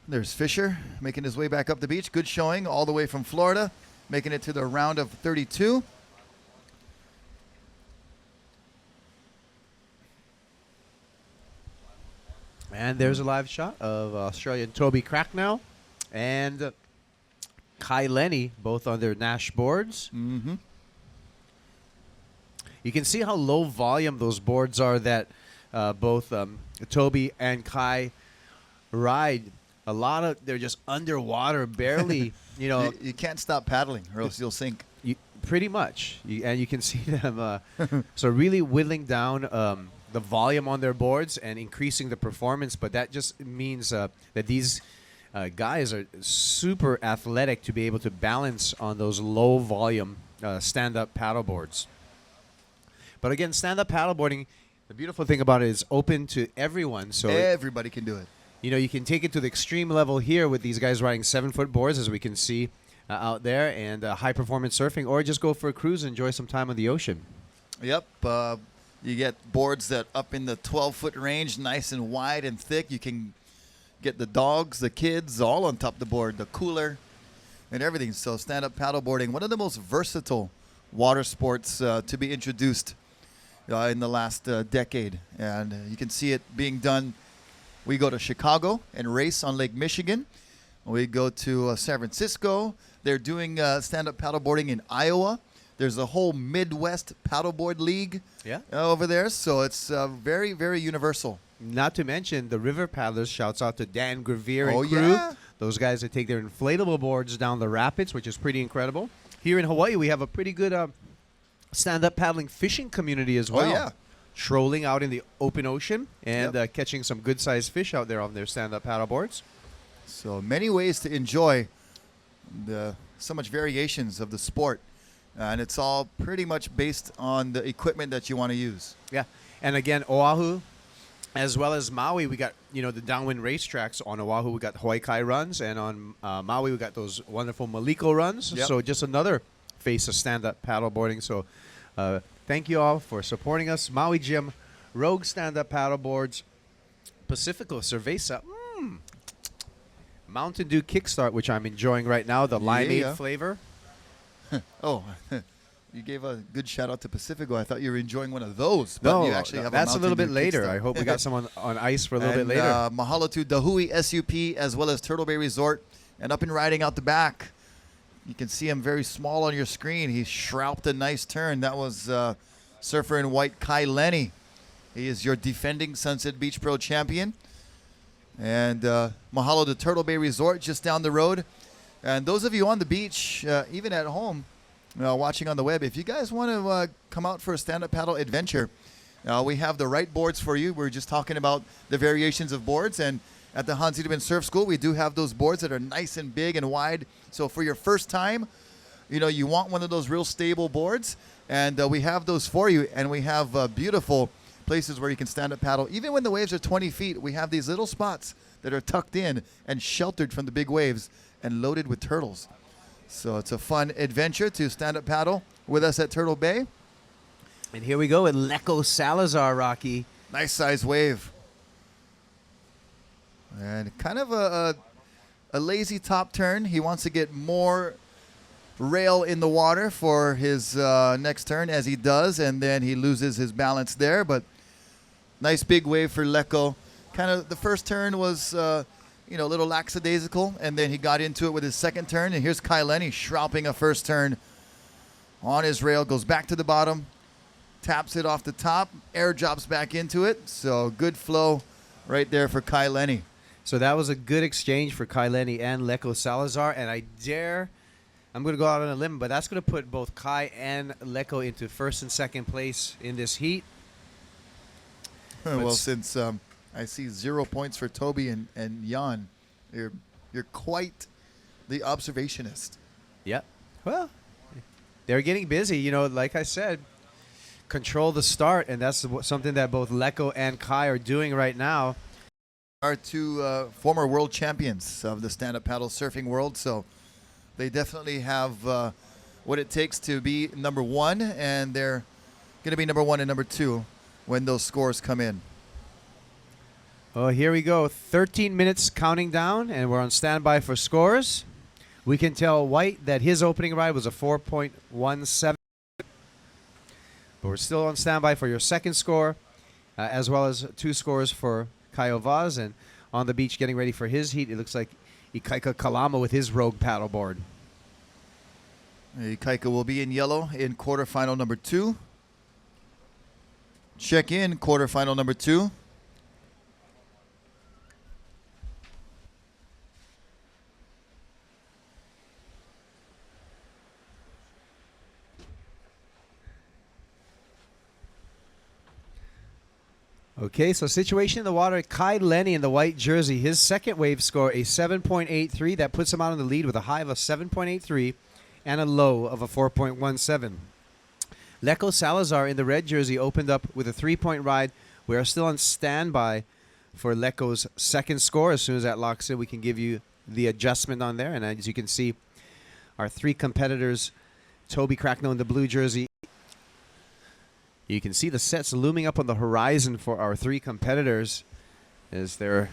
There's Fisher making his way back up the beach. Good showing all the way from Florida, making it to the round of 32. And there's a live shot of Australian Toby Cracknell and Kai Lenny, both on their Nash boards. Mm-hmm. You can see how low volume those boards are that both Toby and Kai ride. A lot of, they're just underwater, barely, You can't stop paddling or else you'll sink. Pretty much. And you can see them so really whittling down the volume on their boards and increasing the performance. But that just means that these guys are super athletic to be able to balance on those low volume stand-up paddle boards. But again, stand-up paddleboarding, the beautiful thing about it is open to everyone. So everybody can do it. You can take it to the extreme level here with these guys riding 7-foot boards, as we can see out there, and high-performance surfing, or just go for a cruise and enjoy some time on the ocean. Yep. You get boards that up in the 12-foot range, nice and wide and thick. You can get the dogs, the kids, all on top of the board, the cooler, and everything. So stand-up paddleboarding, one of the most versatile water sports to be introduced in the last decade. And you can see it being done. We go to Chicago and race on Lake Michigan. We go to San Francisco. They're doing stand-up paddleboarding in Iowa. There's a whole Midwest paddleboard league over there. So it's very, very universal. Not to mention the river paddlers. Shouts out to Dan Gravier and Oh, crew. yeah. Those guys that take their inflatable boards down the rapids, which is pretty incredible. Here in Hawaii, we have a pretty good stand-up paddling fishing community as well. Oh, yeah. Trolling out in the open ocean and catching some good-sized fish out there on their stand-up paddle boards. So many ways to enjoy so much variations of the sport. And it's all pretty much based on the equipment that you want to use. Yeah. And again, Oahu, as well as Maui, we got, the downwind racetracks. On Oahu, we got Hawaii Kai runs. And on Maui, we got those wonderful Maliko runs. Yep. So just another face of stand-up paddleboarding. So thank you all for supporting us. Maui Gym, Rogue stand-up paddleboards, Pacifico Cerveza, Mountain Dew Kickstart, which I'm enjoying right now, the limeade flavor. Oh, you gave a good shout out to Pacifico. I thought you were enjoying one of those. But No, you actually have that's a little bit Mountain Dew later. Kickstart. I hope we got some on ice for a little bit later. Mahalo to Dahui SUP as well as Turtle Bay Resort. And up and riding out the back. You can see him very small on your screen. He shrouded a nice turn. That was surfer in white Kai Lenny. He is your defending Sunset Beach Pro champion. And mahalo to Turtle Bay Resort just down the road. And those of you on the beach, even at home, watching on the web, if you guys want to come out for a stand-up paddle adventure, we have the right boards for you. We're just talking about the variations of boards. And at the Hans Wiedemann Surf School, we do have those boards that are nice and big and wide. So for your first time, you want one of those real stable boards, and we have those for you. And we have beautiful places where you can stand up paddle. Even when the waves are 20 feet, we have these little spots that are tucked in and sheltered from the big waves and loaded with turtles. So it's a fun adventure to stand up paddle with us at Turtle Bay. And here we go with Leko Salazar, Rocky. Nice size wave. And kind of a lazy top turn. He wants to get more rail in the water for his next turn, as he does, and then he loses his balance there. But nice big wave for Leko. Kind of the first turn was a little lackadaisical, and then he got into it with his second turn. And here's Kai Lenny shrouping a first turn on his rail, goes back to the bottom, taps it off the top, air drops back into it. So good flow right there for Kai Lenny. So that was a good exchange for Kai Lenny and Leko Salazar, and I'm going to go out on a limb, but that's going to put both Kai and Leko into first and second place in this heat. Well, since I see 0 points for Toby and Jan, you're quite the observationist. Yep. Well, they're getting busy. Like I said, control the start, and that's something that both Leko and Kai are doing right now. Are two former world champions of the stand-up paddle surfing world, so they definitely have what it takes to be number one, and they're going to be number one and number two when those scores come in. Oh, here we go. 13 minutes counting down, and we're on standby for scores. We can tell White that his opening ride was a 4.17. But we're still on standby for your second score, as well as 2 scores for Kai Vaz. And on the beach getting ready for his heat, it looks like Ikaika Kalama with his Rogue paddleboard. Ikaika will be in yellow in quarterfinal number 2. Check in quarterfinal number 2. Okay, so situation in the water. Kai Lenny in the white jersey. His second wave score, a 7.83. That puts him out in the lead with a high of a 7.83 and a low of a 4.17. Leko Salazar in the red jersey opened up with a 3-point ride. We are still on standby for Leko's second score. As soon as that locks in, we can give you the adjustment on there. And as you can see, our 3 competitors, Toby Cracknell in the blue jersey. You can see the sets looming up on the horizon for our 3 competitors as they're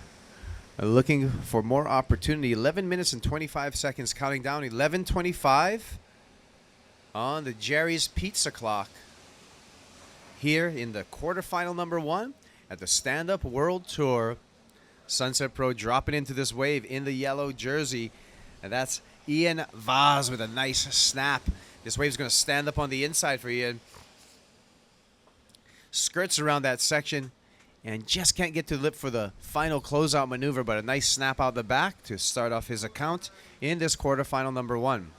looking for more opportunity. 11 minutes and 25 seconds counting down. 11:25 on the Jerry's Pizza clock here in the quarterfinal number 1 at the Stand Up World Tour. Sunset Pro dropping into this wave in the yellow jersey. And that's Ian Vaz with a nice snap. This wave's going to stand up on the inside for Ian. Skirts around that section and just can't get to the lip for the final closeout maneuver, but a nice snap out the back to start off his account in this quarterfinal number 1.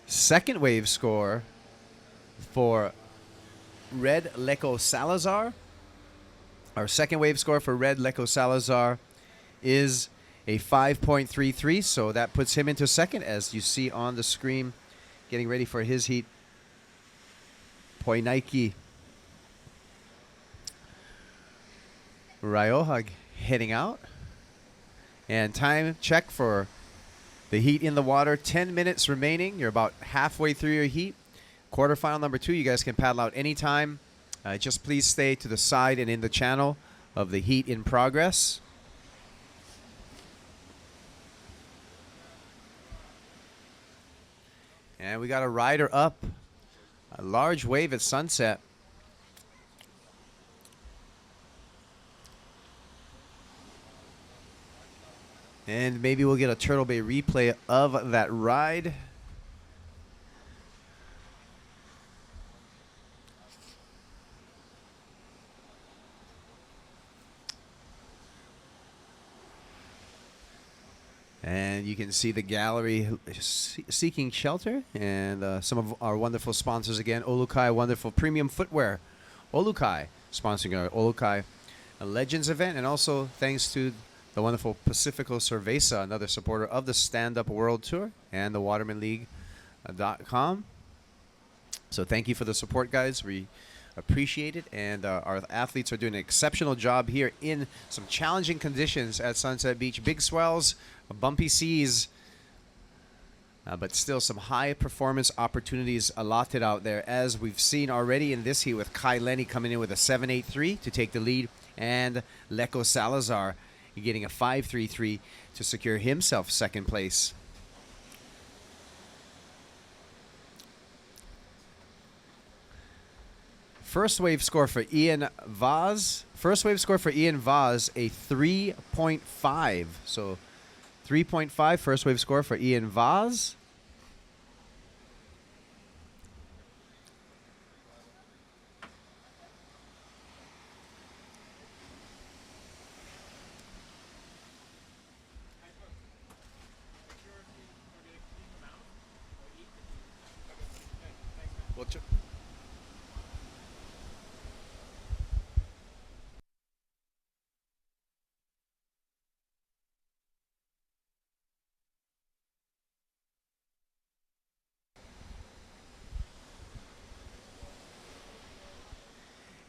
Second wave score for Red Leko Salazar. Our second wave score for Red Leko Salazar is a 5.33, so that puts him into second, as you see on the screen, getting ready for his heat. Poinaiki Rioja heading out. And time check for the heat in the water. 10 minutes remaining. You're about halfway through your heat. Quarterfinal number 2, you guys can paddle out anytime. Just please stay to the side and in the channel of the heat in progress. And we got a rider up. A large wave at sunset. And maybe we'll get a Turtle Bay replay of that ride. And you can see the gallery seeking shelter. And some of our wonderful sponsors again. Olukai Wonderful Premium Footwear. Olukai sponsoring our Olukai Legends event. And also thanks to the wonderful Pacifico Cerveza, another supporter of the Stand Up World Tour and the WatermanLeague.com. So thank you for the support, guys. We appreciate it. And our athletes are doing an exceptional job here in some challenging conditions at Sunset Beach. Big swells, bumpy seas, but still some high performance opportunities allotted out there, as we've seen already in this heat with Kai Lenny coming in with a 7.83 to take the lead, and Leco Salazar getting a 5.33 to secure himself second place. First wave score for Ian Vaz. First wave score for Ian Vaz, a 3.5. So 3.5 first wave score for Ian Vaz.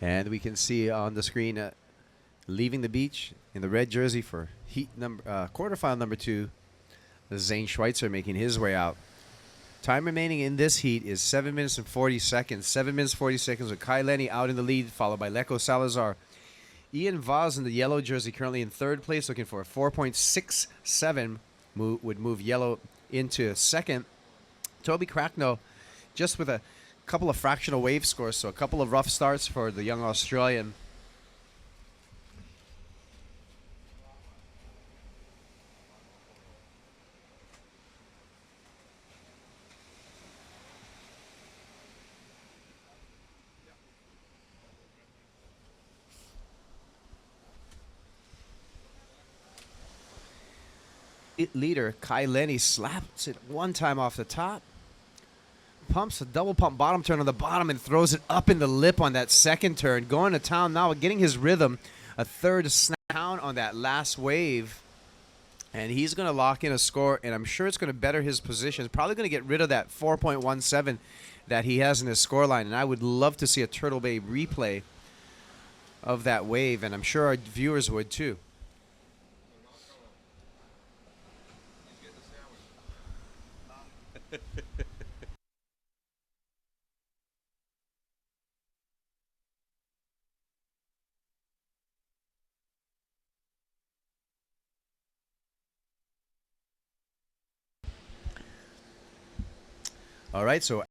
And we can see on the screen leaving the beach in the red jersey for heat number quarterfinal number 2, Zane Schweitzer making his way out. Time remaining in this heat is 7 minutes and 40 seconds. 7 minutes 40 seconds with Kai Lenny out in the lead, followed by Leco Salazar. Ian Vaz in the yellow jersey currently in third place, looking for a 4.67. Would move yellow into second. Toby Cracknell just with a couple of fractional wave scores, so a couple of rough starts for the young Australian. Leader Kai Lenny slaps it one time off the top. Pumps a double pump bottom turn on the bottom and throws it up in the lip on that second turn. Going to town now, getting his rhythm. A third snap down on that last wave. And he's going to lock in a score, and I'm sure it's going to better his position. It's probably going to get rid of that 4.17 that he has in his scoreline. And I would love to see a Turtle Bay replay of that wave, and I'm sure our viewers would too. All right, so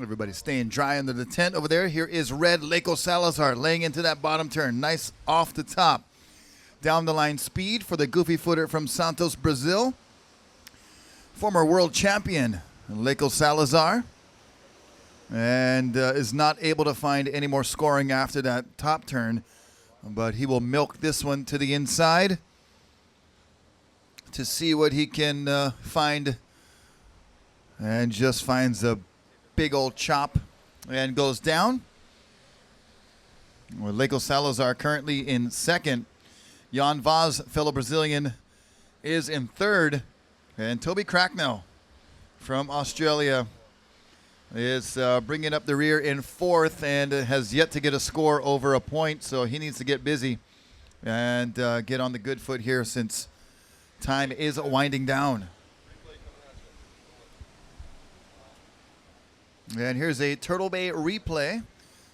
everybody's staying dry under the tent over there. Here is red Leco Salazar laying into that bottom turn. Nice off the top. Down the line speed for the goofy footer from Santos, Brazil. Former world champion Leco Salazar. and is not able to find any more scoring after that top turn. But he will milk this one to the inside to see what he can find, and just finds a big old chop and goes down. Well, Leko Salazar currently in second. Jan Vaz, fellow Brazilian, is in third. And Toby Cracknell from Australia is bringing up the rear in fourth and has yet to get a score over a point, so he needs to get busy and get on the good foot here since time is winding down. And here's a Turtle Bay replay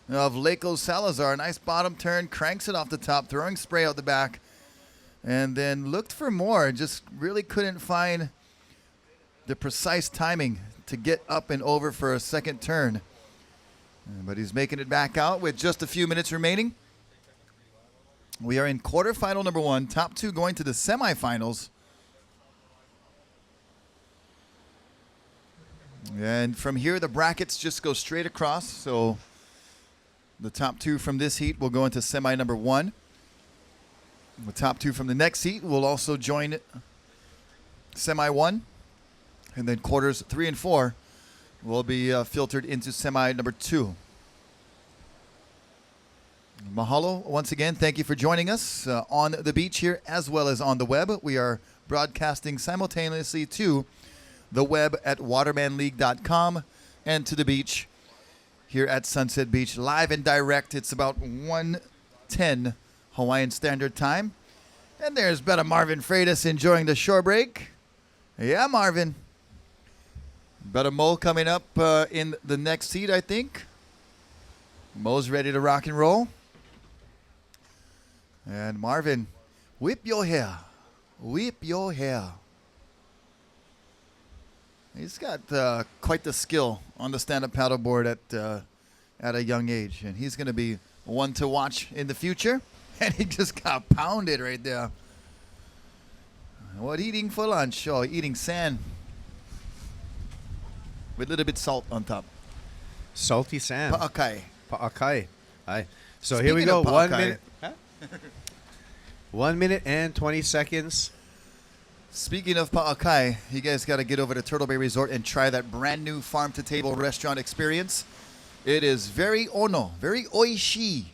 of Leko Salazar. Nice bottom turn, cranks it off the top, throwing spray out the back, and then looked for more. Just really couldn't find the precise timing to get up and over for a second turn. But he's making it back out with just a few minutes remaining. We are in quarterfinal number one, top two going to the semifinals. And from here, the brackets just go straight across. So the top two from this heat will go into semi number one. The top two from the next heat will also join semi one. And then quarters 3 and 4 will be filtered into semi number 2. Mahalo once again. Thank you for joining us on the beach here as well as on the web. We are broadcasting simultaneously to the web at watermanleague.com and to the beach here at Sunset Beach, live and direct. It's about 1:10 Hawaiian Standard Time. And there's better Marvin Freitas enjoying the shore break. Yeah, Marvin. Better Mo coming up in the next seat, I think. Mo's ready to rock and roll. And Marvin, whip your hair. Whip your hair. He's got quite the skill on the stand-up paddleboard at a young age. And he's going to be one to watch in the future. And he just got pounded right there. What eating for lunch? Oh, eating sand. With a little bit salt on top. Salty sand. Pa'akai. Pa'akai. Aye. So Speaking here we go. of 1 pa'akai. minute. 1 minute and 20 seconds. Speaking of Pa'akai, you guys got to get over to Turtle Bay Resort and try that brand new farm-to-table restaurant experience. It is very ono, very oishii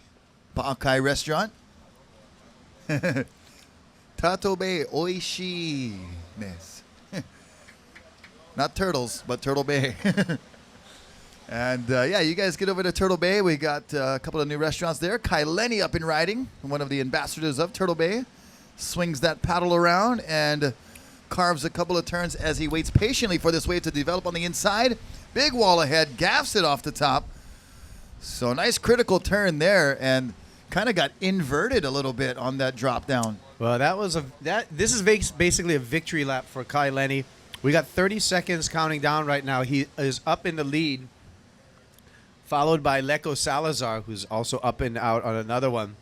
Pa'akai restaurant. Tato Bay oishii-ness. Not turtles, but Turtle Bay. And yeah, you guys get over to Turtle Bay. We got a couple of new restaurants there. Kai Lenny up and riding, one of the ambassadors of Turtle Bay. Swings that paddle around and carves a couple of turns as he waits patiently for this wave to develop on the inside. Big wall ahead, gaffs it off the top. So nice critical turn there and kind of got inverted a little bit on that drop down. Well, this is basically a victory lap for Kai Lenny. We got 30 seconds counting down right now. He is up in the lead, followed by Leko Salazar, who's also up and out on another one.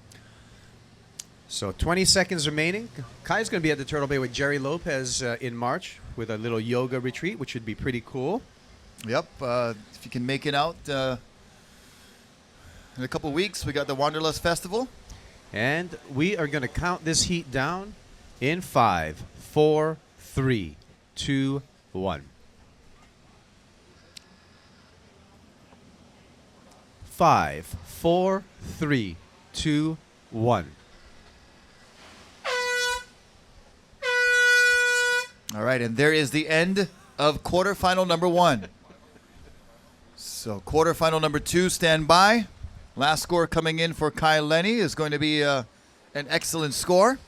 So 20 seconds remaining. Kai's going to be at the Turtle Bay with Jerry Lopez in March with a little yoga retreat, which would be pretty cool. Yep, if you can make it out in a couple weeks, we got the Wanderlust Festival. And we are going to count this heat down in 5, 4, 3, 2, 1. 5, 4, 3, 2, 1. All right, and there is the end of quarterfinal number 1. So quarterfinal number 2, stand by. Last score coming in for Kai Lenny is going to be an excellent score.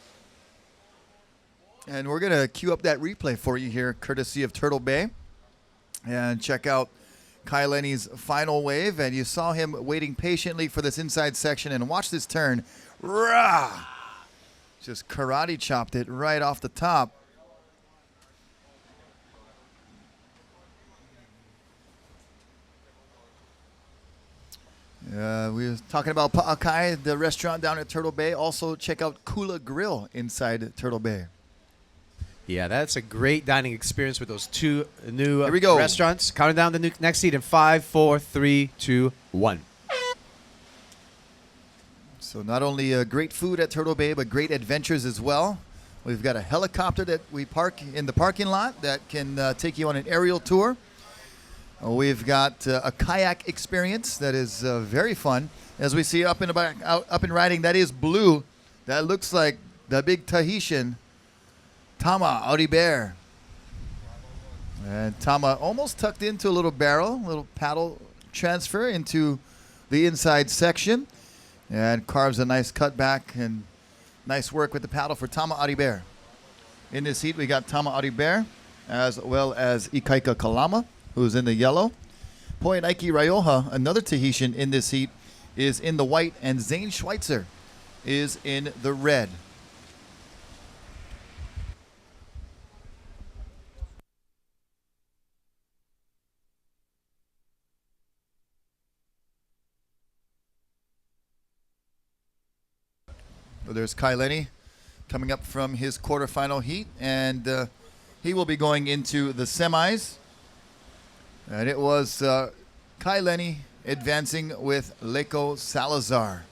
And we're going to queue up that replay for you here, courtesy of Turtle Bay. And check out Kai Lenny's final wave. And you saw him waiting patiently for this inside section. And watch this turn. Rah! Just karate chopped it right off the top. We were talking about Pa'akai, the restaurant down at Turtle Bay. Also, check out Kula Grill inside Turtle Bay. Yeah, that's a great dining experience with those two new Here we go. restaurants. Counting down the next seat in 5, 4, 3, 2, 1. So not only great food at Turtle Bay, but great adventures as well. We've got a helicopter that we park in the parking lot that can take you on an aerial tour. We've got a kayak experience that is very fun. As we see up in the back, up and riding, that is blue. That looks like the big Tahitian, Tama Audibert. And Tama almost tucked into a little barrel, little paddle transfer into the inside section, and carves a nice cutback and nice work with the paddle for Tama Audibert. In this heat, we got Tama Audibert as well as Ikaika Kalama, who's in the yellow. Poinaiki Raioha, another Tahitian in this heat, is in the white, and Zane Schweitzer is in the red. So there's Kai Lenny coming up from his quarterfinal heat, and he will be going into the semis. And it was Kai Lenny advancing with Leko Salazar.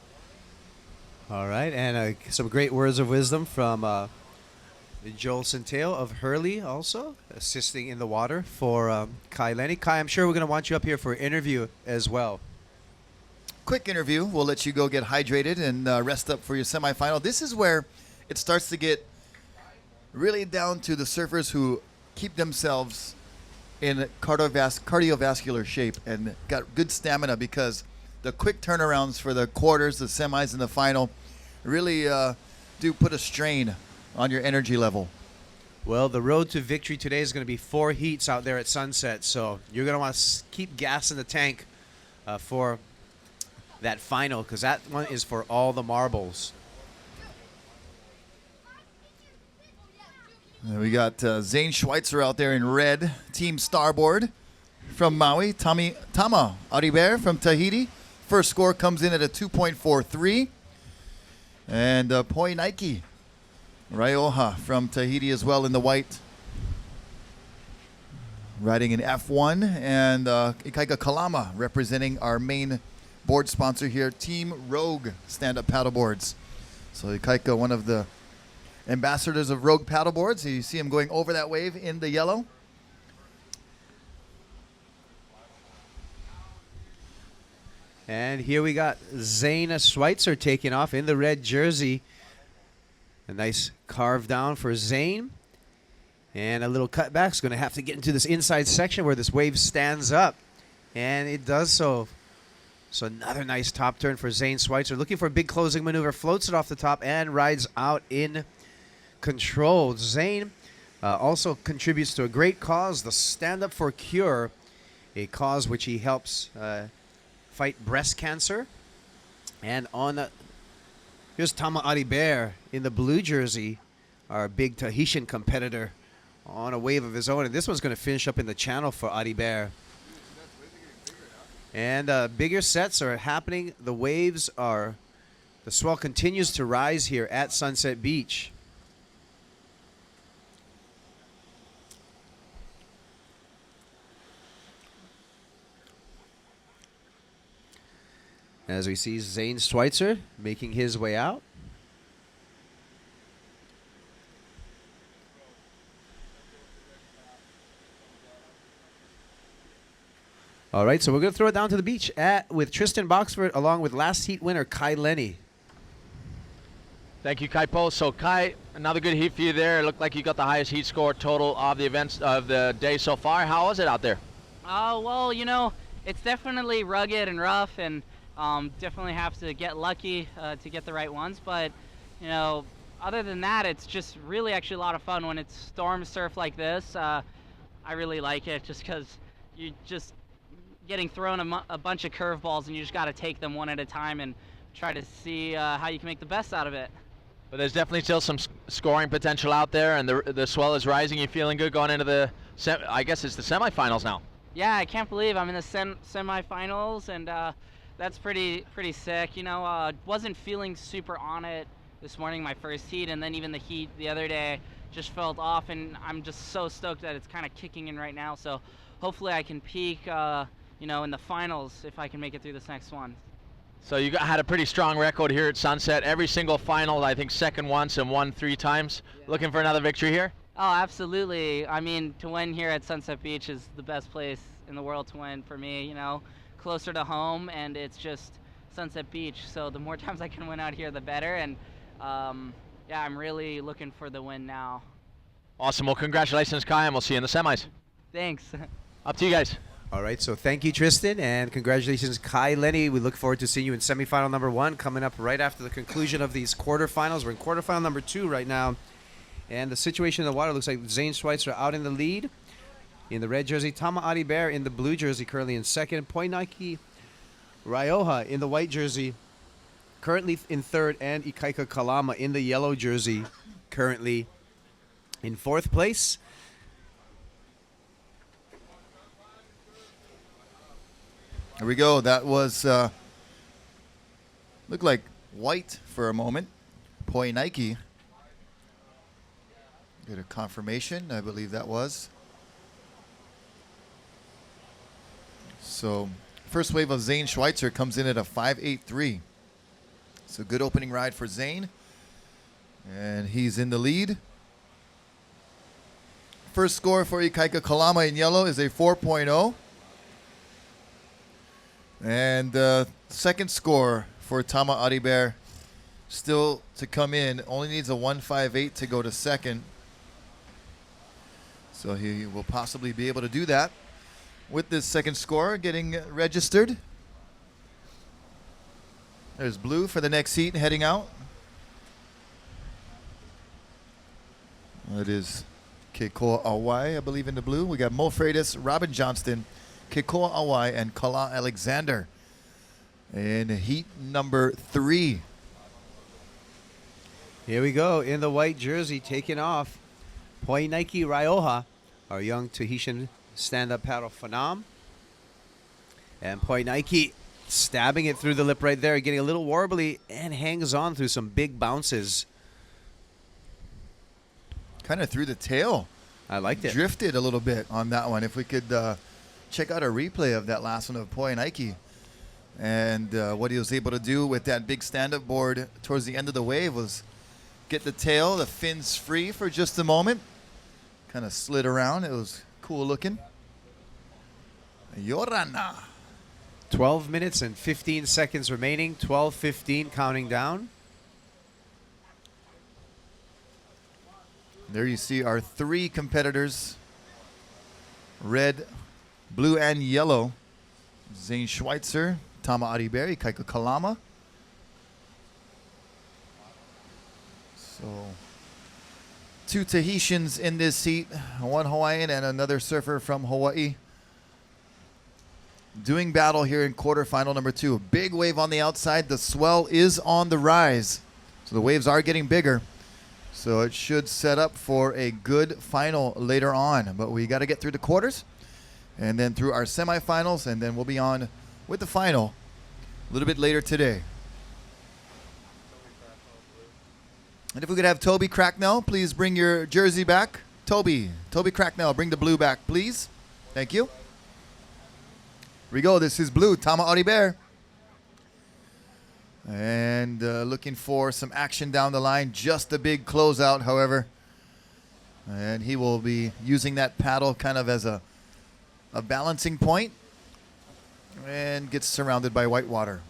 All right, and some great words of wisdom from Joel Centeo of Hurley, also assisting in the water for Kai Lenny. Kai, I'm sure we're going to want you up here for an interview as well. Quick interview. We'll let you go get hydrated and rest up for your semifinal. This is where it starts to get really down to the surfers who keep themselves in cardiovascular shape and got good stamina, because the quick turnarounds for the quarters, the semis, and the final really do put a strain on your energy level. Well, the road to victory today is going to be 4 heats out there at Sunset, so you're going to want to keep gas in the tank for that final, because that one is for all the marbles. And we got Zane Schweitzer out there in red, Team Starboard from Maui. Tama Audibert from Tahiti. First score comes in at a 2.43. And Poinaiki Raioha from Tahiti as well in the white, riding in F1. And Ikaika Kalama representing our main board sponsor here, Team Rogue stand-up paddleboards. So Ikaika, one of the ambassadors of Rogue paddleboards. You see him going over that wave in the yellow. And here we got Zane Schweitzer taking off in the red jersey. A nice carve down for Zane. And a little cutback. Is going to have to get into this inside section where this wave stands up. And it does so. So another nice top turn for Zane Schweitzer. Looking for a big closing maneuver. Floats it off the top and rides out in control. Zane also contributes to a great cause, the Stand Up for Cure, a cause which he helps fight breast cancer. And on here's Tama Audibert in the blue jersey, our big Tahitian competitor, on a wave of his own. And this one's going to finish up in the channel for Audibert. And bigger sets are happening. The waves are, the swell continues to rise here at Sunset Beach. As we see Zane Schweitzer making his way out. All right, so we're going to throw it down to the beach with Tristan Boxford along with last heat winner Kai Lenny. Thank you, Kaipo. So, Kai, another good heat for you there. It looked like you got the highest heat score total of the events of the day so far. How was it out there? Well, you know, it's definitely rugged and rough, and definitely have to get lucky to get the right ones. But, you know, other than that, it's just really actually a lot of fun when it's storm surf like this. I really like it just because you just getting thrown a bunch of curveballs, and you just got to take them one at a time and try to see how you can make the best out of it. But there's definitely still some scoring potential out there, and the swell is rising. You feeling good going into the, I guess it's the semifinals now? Yeah, I can't believe I'm in the semifinals, and that's pretty sick. You know, wasn't feeling super on it this morning, my first heat, and then even the heat the other day, just felt off, and I'm just so stoked that it's kind of kicking in right now. So hopefully I can peak, you know, in the finals if I can make it through this next one. So you had a pretty strong record here at Sunset. Every single final, I think, second once and won 3 times. Looking for another victory here? Oh, absolutely. I mean, to win here at Sunset Beach is the best place in the world to win for me, you know, closer to home, and it's just Sunset Beach. So the more times I can win out here, the better. And yeah, I'm really looking for the win now. Awesome. Well, congratulations, Kai, and we'll see you in the semis. Thanks. Up to you guys. All right, so thank you, Tristan, and congratulations, Kai Lenny. We look forward to seeing you in semifinal number 1 coming up right after the conclusion of these quarterfinals. We're in quarterfinal number 2 right now, and the situation in the water looks like Zane Schweitzer out in the lead in the red jersey, Tama Ariber in the blue jersey currently in second, Poinaki Rioja in the white jersey currently in third, and Ikaika Kalama in the yellow jersey currently in fourth place. Here we go. That was looked like white for a moment. Poi Nike. Get a confirmation. I believe that was. So first wave of Zane Schweitzer comes in at a 5.83. So good opening ride for Zane. And he's in the lead. First score for Ikaika Kalama in yellow is a 4.0. And second score for Tama Ariber still to come in. Only needs a 1.58 to go to second. So he will possibly be able to do that with this second score getting registered. There's blue for the next heat heading out. It is Keikoa Awai, I believe, in the blue. We got Mo Freitas, Robin Johnston, Keikoa Awai, and Kala Alexander in heat number 3. Here we go in the white jersey, taking off Poinaki Rioja, our young Tahitian stand-up paddle phenom. And Poinaki stabbing it through the lip right there, getting a little warbly, and hangs on through some big bounces. Kind of through the tail. I liked it. Drifted a little bit on that one. If we could check out a replay of that last one of Poinaki and what he was able to do with that big stand-up board towards the end of the wave was get the tail, the fins free for just a moment. Kind of slid around. It was cool looking. Yorana. 12 minutes and 15 seconds remaining. 12:15 counting down. There you see our 3 competitors. Red, blue, and yellow. Zane Schweitzer, Tama Ariber, Ikaika Kalama. So 2 Tahitians in this heat, 1 Hawaiian and another surfer from Hawaii. Doing battle here in quarterfinal number 2. Big wave on the outside. The swell is on the rise. So the waves are getting bigger. So it should set up for a good final later on. But we got to get through the quarters and then through our semifinals, and then we'll be on with the final a little bit later today. And if we could have Toby Cracknell, please bring your jersey back. Toby Cracknell, bring the blue back, please. Thank you. Here we go. This is blue, Tama Ariber. And looking for some action down the line. Just a big closeout, however. And he will be using that paddle kind of as a balancing point. And gets surrounded by white water.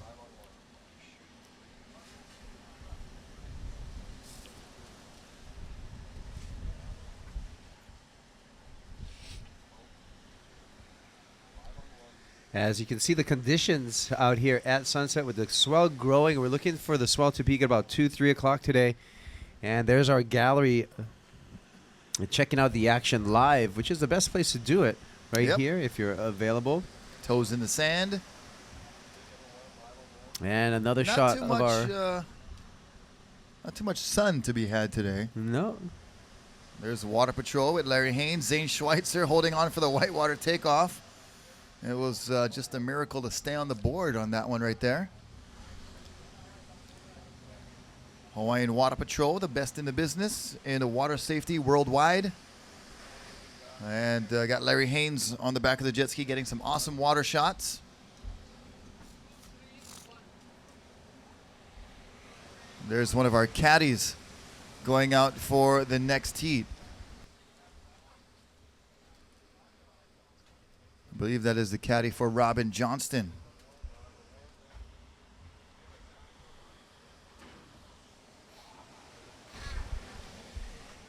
As you can see, the conditions out here at Sunset with the swell growing. We're looking for the swell to peak at about 2, 3 o'clock today. And there's our gallery checking out the action live, which is the best place to do it right here if you're available. Toes in the sand. And another shot of our... not too much sun to be had today. No. There's Water Patrol with Larry Haynes. Zane Schweitzer holding on for the whitewater takeoff. It was just a miracle to stay on the board on that one right there. Hawaiian Water Patrol, the best in the business in water safety worldwide. And got Larry Haynes on the back of the jet ski getting some awesome water shots. There's one of our caddies going out for the next heat. I believe that is the caddy for Robin Johnston.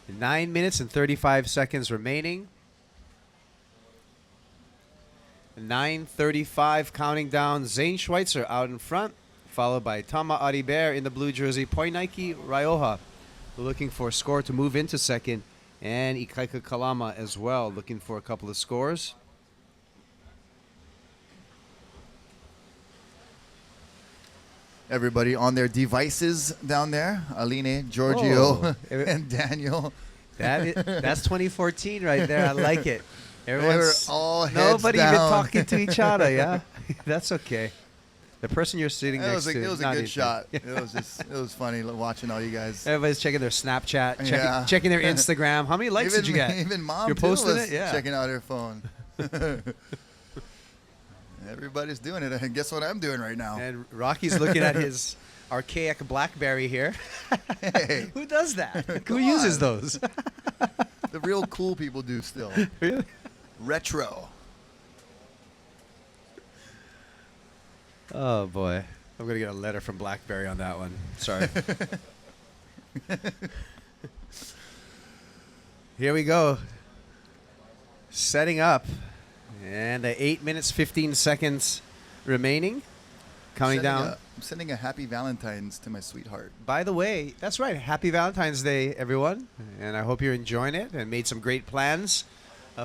Nine minutes and 35 seconds remaining. 9:35 counting down. Zane Schweitzer out in front, followed by Tama Aribert in the blue jersey. Poinaki Rioja looking for a score to move into second. And Ikaika Kalama as well, looking for a couple of scores. Everybody on their devices down there. Aline, Giorgio, Oh. and Daniel. That's 2014 right there. I like it. They were Everyone's all heads nobody even down. talking to each other. Yeah, that's okay. The person you're sitting It next was to. a not good into. shot. It was funny watching all you guys. Everybody's checking their Snapchat, Yeah. checking their Instagram. How many likes even, did you get? Even mom You're too posting was it? Yeah. checking out her phone. Everybody's doing it. And guess what I'm doing right now? And Rocky's looking at his archaic BlackBerry here. Hey, Who does that? Who Come uses on. those? the real cool people do still. Really? Retro. Oh boy, I'm gonna get a letter from BlackBerry on that one. Sorry. Here we go. Setting up, and 8 minutes 15 seconds remaining. Counting down. I'm sending a happy Valentine's to my sweetheart. By the way, that's right. Happy Valentine's Day, everyone. And I hope you're enjoying it and made some great plans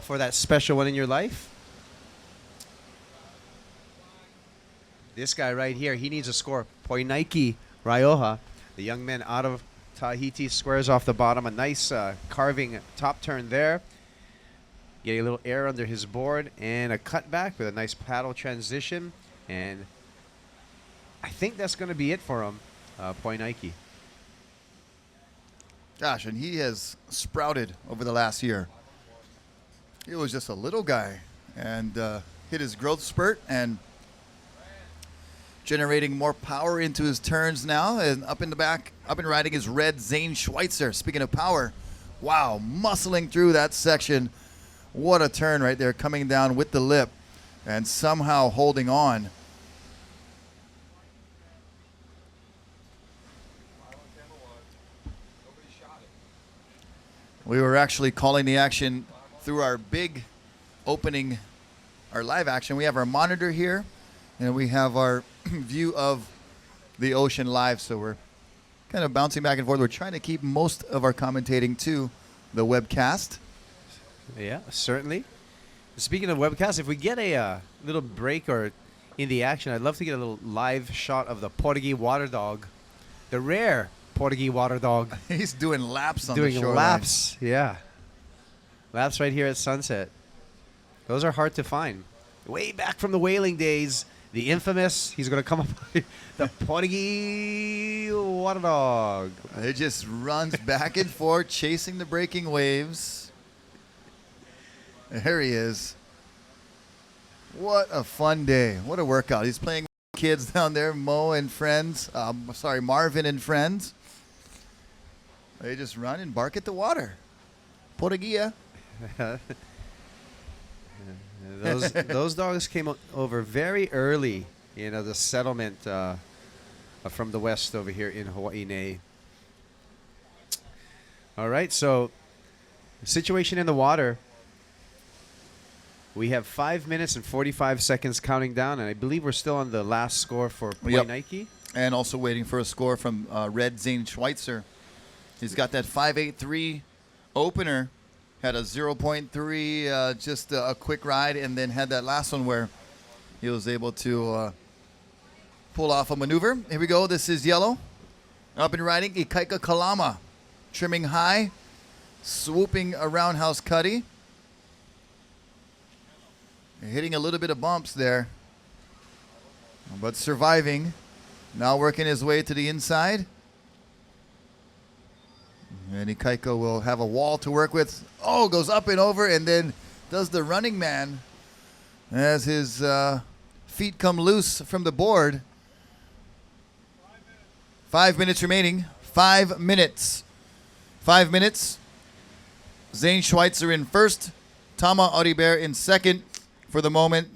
for that special one in your life. This guy right here, he needs a score. Poinaki Rioja, the young man out of Tahiti, squares off the bottom. A nice carving top turn there. Getting a little air under his board and a cutback with a nice paddle transition. And I think that's going to be it for him, Poinaki. Gosh, and he has sprouted over the last year. He was just a little guy and hit his growth spurt and generating more power into his turns now. And up in the back, up and riding is red Zane Schweitzer. Speaking of power, wow, muscling through that section. What a turn right there, coming down with the lip and somehow holding on. We were actually calling the action through our big opening, our live action. We have our monitor here, and we have our view of the ocean live. So we're kind of bouncing back and forth. We're trying to keep most of our commentating to the webcast. Yeah, certainly. Speaking of webcast, if we get a little break or in the action, I'd love to get a little live shot of the Portuguese water dog, the rare Portuguese water dog. He's doing laps on Doing the shoreline. laps, yeah. Laps right here at Sunset. Those are hard to find. Way back from the whaling days, the infamous, he's going to come up, the Portuguese water dog. It just runs back and forth, chasing the breaking waves. There he is. What a fun day. What a workout. He's playing with kids down there, Mo and friends. Marvin and friends. They just run and bark at the water. Portuguesa. Those dogs came over very early, the settlement from the west over here in Hawaii. All right, so situation in the water. We have 5 minutes and 45 seconds counting down, and I believe we're still on the last score for Yep. Poinaki. And also waiting for a score from Red Zane Schweitzer. He's got that 5.83 opener. Had a 0.3, just a quick ride, and then had that last one where he was able to pull off a maneuver. Here we go. This is yellow. Up and riding, Ikaika Kalama. Trimming high, swooping a roundhouse cutty. Hitting a little bit of bumps there, but surviving. Now working his way to the inside. And Ikaika will have a wall to work with. Oh, goes up and over and then does the running man as his feet come loose from the board. 5 minutes remaining. 5 minutes. 5 minutes. Zane Schweitzer in first. Tama Audibert in second for the moment.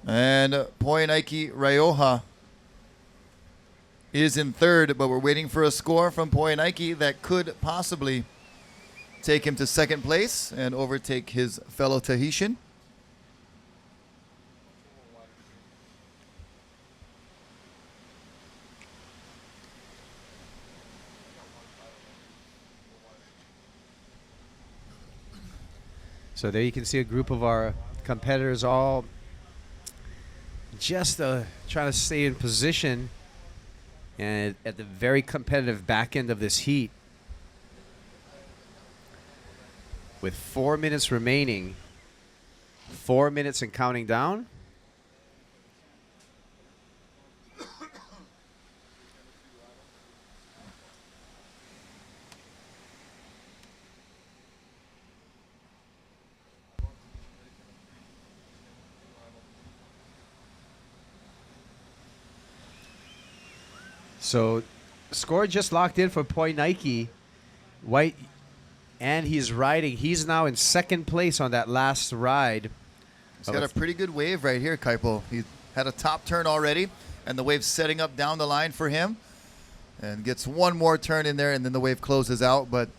And Poenaiki Raioha is in third, but we're waiting for a score from Poenaiki that could possibly take him to second place and overtake his fellow Tahitian. So there you can see a group of our competitors all just trying to stay in position and at the very competitive back end of this heat. With 4 minutes remaining, 4 minutes and counting down. So, score just locked in for Poenaiki. White, and he's riding. He's now in second place on that last ride. He's got a pretty good wave right here, Kaipo. He had a top turn already, and the wave's setting up down the line for him. And gets one more turn in there, and then the wave closes out. But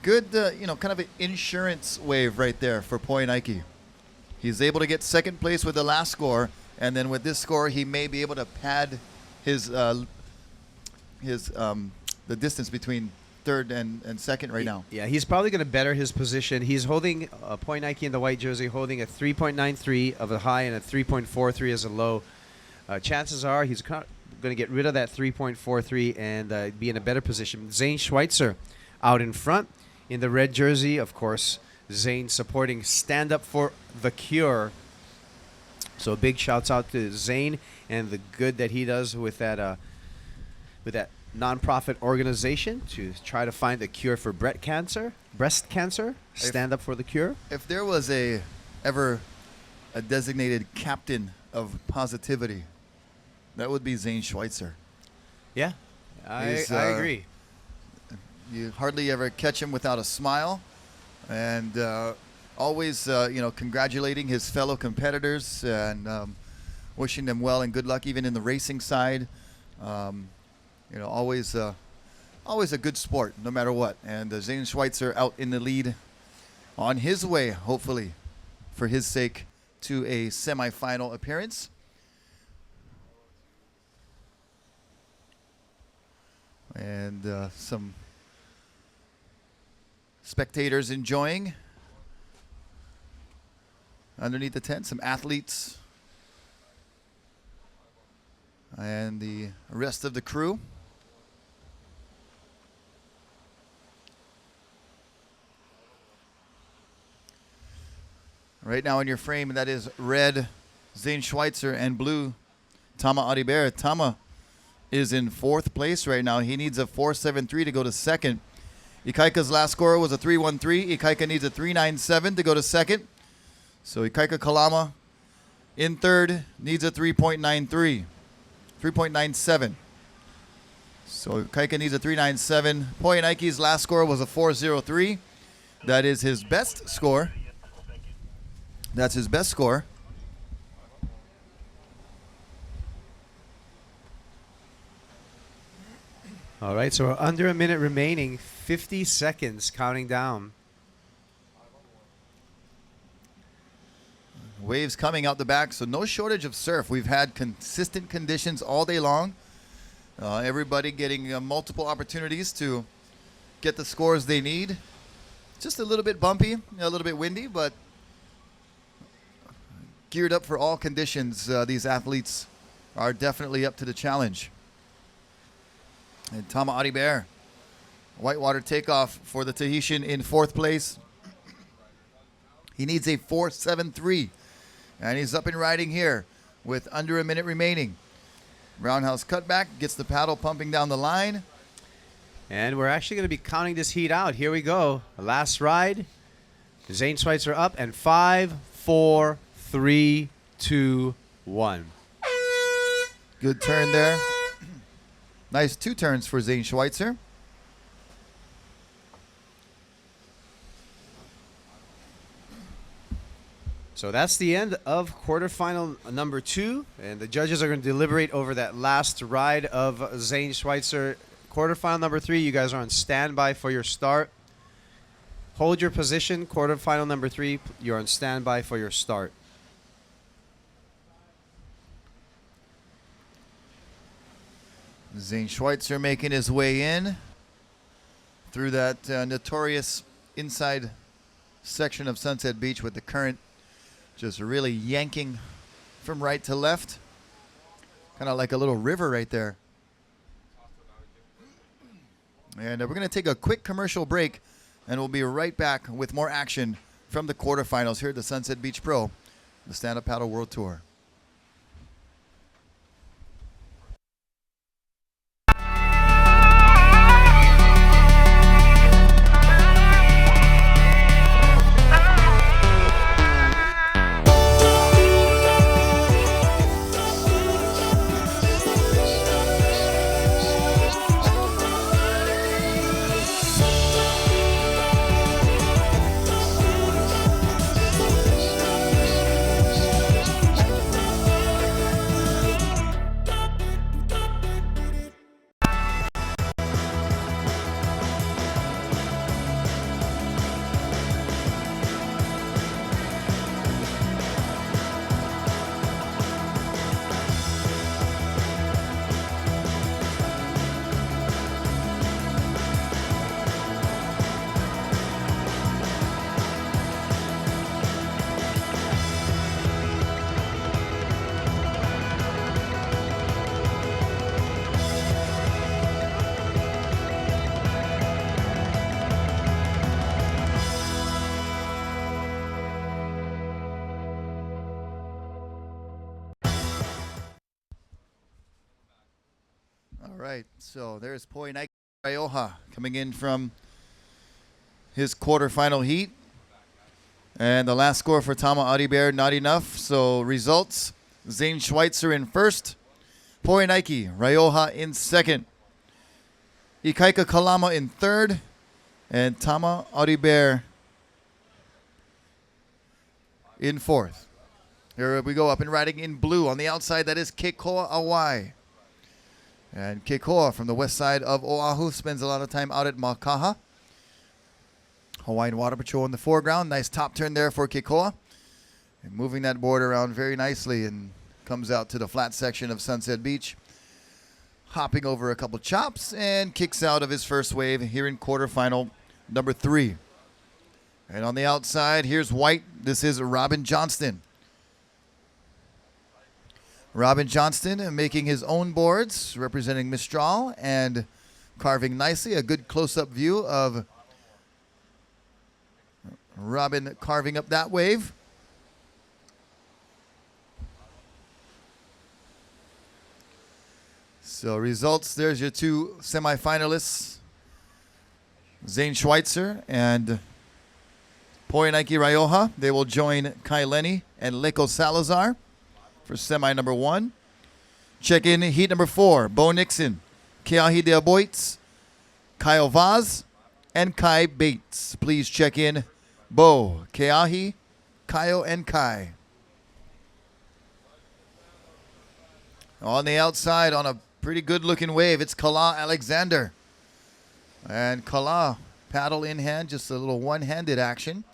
good, kind of an insurance wave right there for Poenaiki. He's able to get second place with the last score, and then with this score, he may be able to pad his the distance between third and second right now. Yeah, he's probably going to better his position. He's holding Poenaiki in the white jersey, holding a 3.93 of a high and a 3.43 as a low. Chances are he's going to get rid of that 3.43 and be in a better position. Zane Schweitzer out in front in the red jersey. Of course, Zane supporting Stand Up for the Cure. So a big shouts out to Zane and the good that he does with that nonprofit organization to try to find a cure for breast cancer. Stand Up for the Cure. If there was ever a designated captain of positivity, that would be Zane Schweitzer. Yeah, I agree. You hardly ever catch him without a smile, and always congratulating his fellow competitors and wishing them well and good luck, even in the racing side. Always a good sport, no matter what. And Zane Schweitzer out in the lead, on his way, hopefully, for his sake, to a semifinal appearance. And some spectators enjoying underneath the tent, some athletes and the rest of the crew. Right now in your frame, that is red Zane Schweitzer and blue Tama Audibert. Tama is in fourth place right now. He needs a 4.73 to go to second. Ikaika's last score was a 3.13. Ikaika needs a 3.97 to go to second. So Ikaika Kalama in third needs a 3.93. 3.97. So Ikaika needs a 3.97. Poenaiki's last score was a 4.03. That is his best score. That's his best score. All right, so we're under a minute remaining, 50 seconds counting down. Waves coming out the back, so no shortage of surf. We've had consistent conditions all day long. Everybody getting multiple opportunities to get the scores they need. Just a little bit bumpy, a little bit windy, but geared up for all conditions. These athletes are definitely up to the challenge. And Tama Audibert, whitewater takeoff for the Tahitian in fourth place. He needs a 4.73, and he's up and riding here with under a minute remaining. Roundhouse cutback, gets the paddle pumping down the line. And we're actually going to be counting this heat out. Here we go. The last ride. Zane Schweitzer up, and 5, 4, 3, 2, 1. Good turn there. Nice 2 turns for Zane Schweitzer. So that's the end of quarterfinal number 2, and the judges are going to deliberate over that last ride of Zane Schweitzer. Quarterfinal number 3, you guys are on standby for your start. Hold your position. Quarterfinal number 3, you're on standby for your start. Zane Schweitzer making his way in through that notorious inside section of Sunset Beach with the current just really yanking from right to left. Kind of like a little river right there. And we're going to take a quick commercial break, and we'll be right back with more action from the quarterfinals here at the Sunset Beach Pro, the Stand-Up Paddle World Tour. All right, so there's Poinaki Rioja coming in from his quarterfinal heat. And the last score for Tama Audibert, not enough. So results, Zane Schweitzer in first, Poinaki Rioja in second, Ikaika Kalama in third, and Tama Audibert in fourth. Here we go, up and riding in blue. On the outside, that is Kekoa Awai. And Kekoa from the west side of Oahu spends a lot of time out at Makaha. Hawaiian Water Patrol in the foreground. Nice top turn there for Kekoa. And moving that board around very nicely and comes out to the flat section of Sunset Beach. Hopping over a couple chops and kicks out of his first wave here in quarterfinal number 3. And on the outside, here's white. This is Robin Johnston. Robin Johnston making his own boards, representing Mistral, and carving nicely. A good close-up view of Robin carving up that wave. So results, there's your 2 semifinalists, Zane Schweitzer and Poinaki Rioja. They will join Kai Lenny and Leko Salazar for semi number 1. Check in heat number 4. Bo Nixon, Keahi de Aboitz, Kyle Vaz, and Kai Bates. Please check in Bo, Keahi, Kyle, and Kai. On the outside, on a pretty good looking wave, it's Kala Alexander. And Kala, paddle in hand, just a little one-handed action.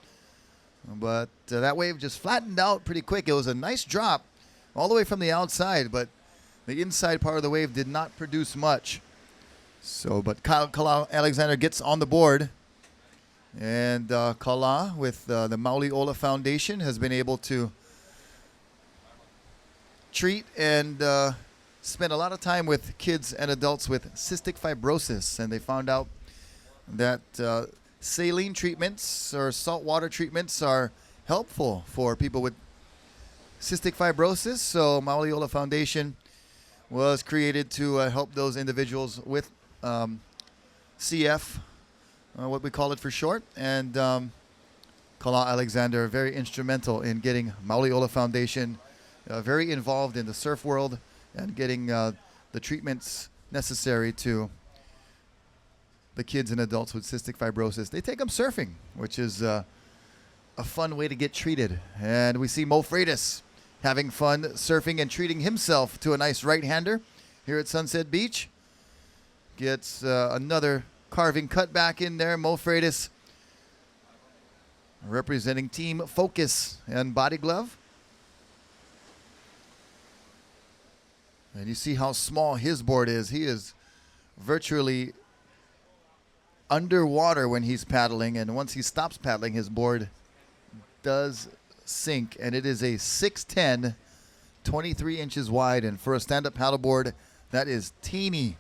But that wave just flattened out pretty quick. It was a nice drop all the way from the outside, but the inside part of the wave did not produce much. So, but Kala Alexander gets on the board. And Kala, with the Mauli Ola Foundation, has been able to treat and spend a lot of time with kids and adults with cystic fibrosis. And they found out that saline treatments or saltwater treatments are helpful for people with cystic fibrosis. So Mauli Ola Foundation was created to help those individuals with CF, what we call it for short, and Kala Alexander, very instrumental in getting Mauliola Foundation very involved in the surf world and getting the treatments necessary to the kids and adults with cystic fibrosis. They take them surfing, which is a fun way to get treated. And we see Mo Freitas having fun surfing and treating himself to a nice right-hander here at Sunset Beach. Gets another carving cut back in there. Mo Freitas representing Team Focus and Body Glove. And you see how small his board is. He is virtually underwater when he's paddling, and once he stops paddling, his board does sink. And it is a 6'10", 23 inches wide, and for a stand-up paddleboard, that is teeny.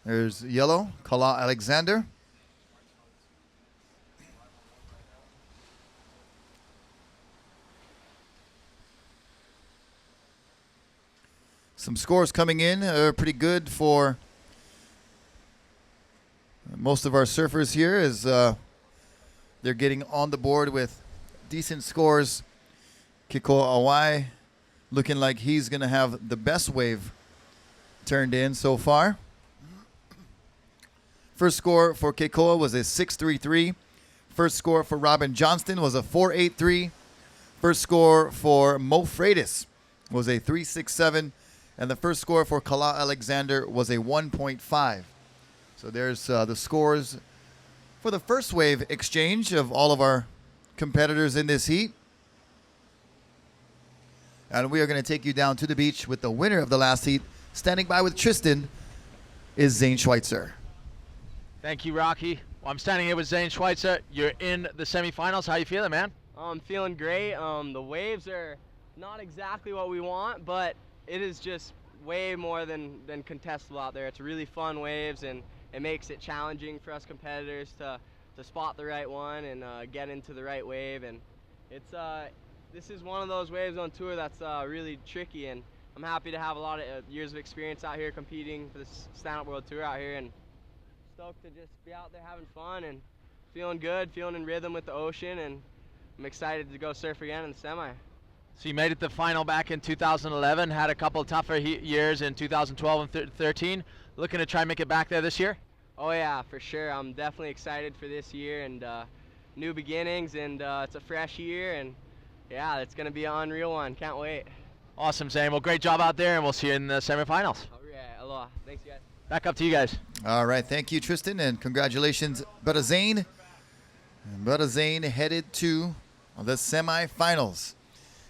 There's yellow, Kala Alexander. Some scores coming in are pretty good for most of our surfers here as they're getting on the board with decent scores. Kiko Awai looking like he's going to have the best wave turned in so far. First score for Keikoa was a 6.33. First score for Robin Johnston was a 4.83. First score for Mo Freitas was a 3.67. And the first score for Kala Alexander was a 1.5. So there's the scores for the first wave exchange of all of our competitors in this heat. And we are going to take you down to the beach with the winner of the last heat. Standing by with Tristan is Zane Schweitzer. Thank you, Rocky. Well, I'm standing here with Zane Schweitzer. You're in the semifinals. How you feeling, man? I'm feeling great. The waves are not exactly what we want, but it is just way more than contestable out there. It's really fun waves, and it makes it challenging for us competitors to spot the right one and get into the right wave. And it's this is one of those waves on tour that's really tricky, and I'm happy to have a lot of years of experience out here competing for this stand-up world tour out here, and stoked to just be out there having fun and feeling good, feeling in rhythm with the ocean, and I'm excited to go surf again in the semi. So you made it to final back in 2011, had a couple tougher years in 2012 and 13. Looking to try and make it back there this year? Oh yeah, for sure. I'm definitely excited for this year and new beginnings, and it's a fresh year, and yeah, it's going to be an unreal one. Can't wait. Awesome, Zane. Well, great job out there, and we'll see you in the semifinals. All right, aloha. Thanks, guys. Back up to you guys. All right, thank you, Tristan, and congratulations, Brother Zane. And Brother Zane headed to the semifinals.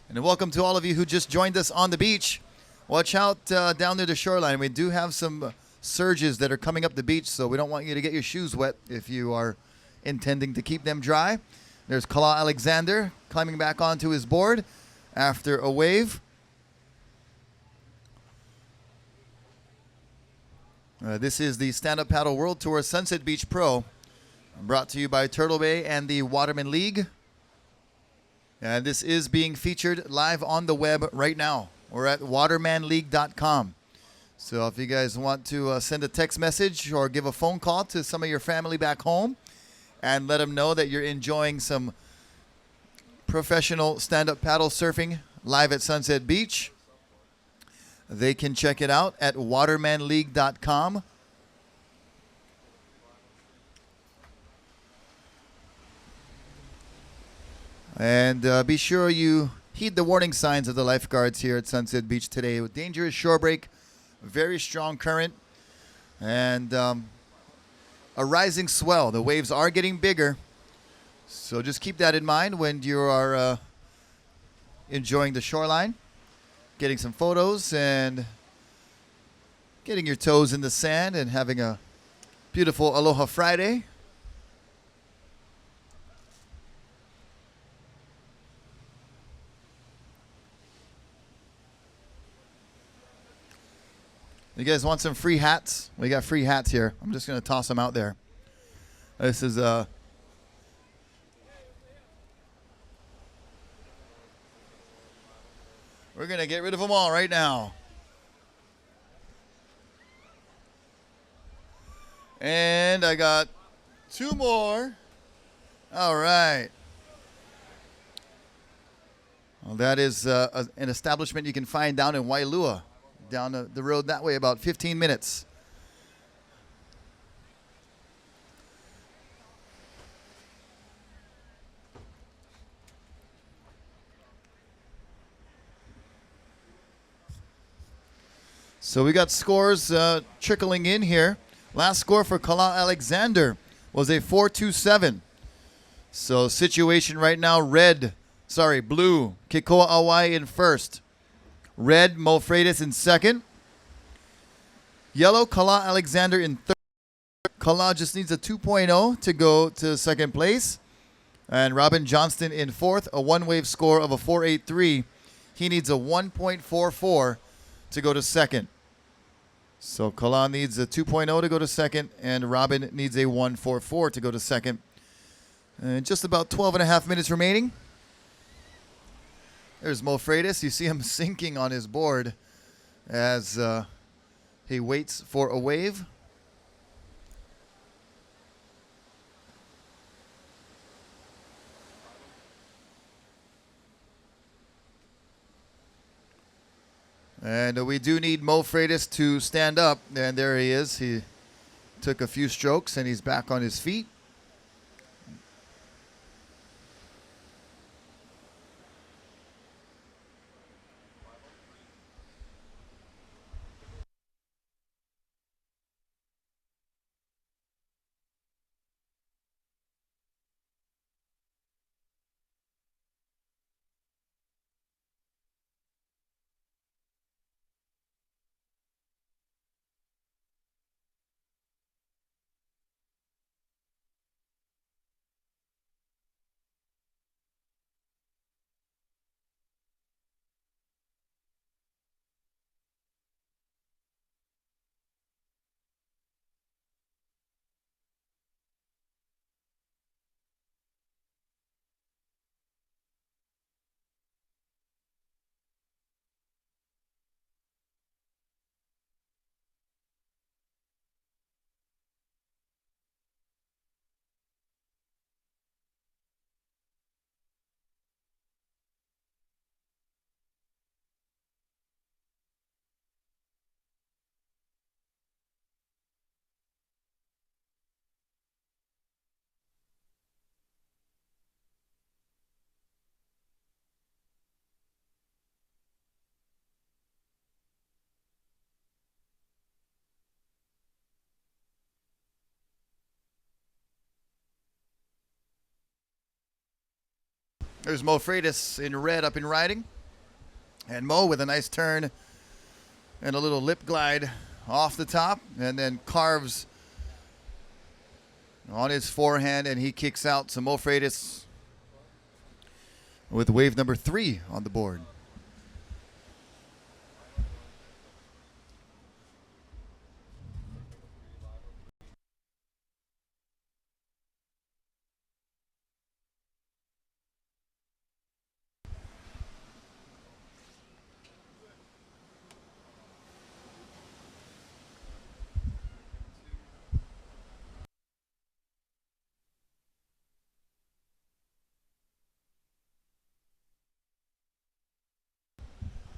And welcome to all of you who just joined us on the beach. Watch out down near the shoreline. We do have some surges that are coming up the beach, so we don't want you to get your shoes wet if you are intending to keep them dry. There's Kala Alexander climbing back onto his board after a wave. This is the Stand Up Paddle World Tour Sunset Beach Pro, brought to you by Turtle Bay and the Waterman League. And this is being featured live on the web right now. We're at watermanleague.com. So if you guys want to send a text message or give a phone call to some of your family back home and let them know that you're enjoying some professional stand-up paddle surfing live at Sunset Beach, they can check it out at watermanleague.com. And be sure you heed the warning signs of the lifeguards here at Sunset Beach today. With dangerous shore break, very strong current, and a rising swell. The waves are getting bigger, so just keep that in mind when you are enjoying the shoreline, getting some photos and getting your toes in the sand and having a beautiful Aloha Friday. You guys want some free hats? We got free hats here. I'm just going to toss them out there. This is we're going to get rid of them all right now. And I got 2 more. All right. Well, that is an establishment you can find down in Wailua, down the road that way, about 15 minutes. So we got scores trickling in here. Last score for Kala Alexander was a 4-2-7. So situation right now, blue, Kikoa Awai in first. Red, Mo Freitas in second. Yellow, Kala Alexander in third. Kala just needs a 2.0 to go to second place. And Robin Johnston in fourth, a one-wave score of a 4.83. He needs a 1.44 to go to second. So Kala needs a 2.0 to go to second, and Robin needs a 1.44 to go to second. And just about 12 and a half minutes remaining. There's Mo Freitas. You see him sinking on his board as he waits for a wave. And we do need Mo Freitas to stand up. And there he is. He took a few strokes and he's back on his feet. There's Mo Freitas in red up and riding. And Mo with a nice turn and a little lip glide off the top, and then carves on his forehand, and he kicks out. So Mo Freitas with wave number 3 on the board.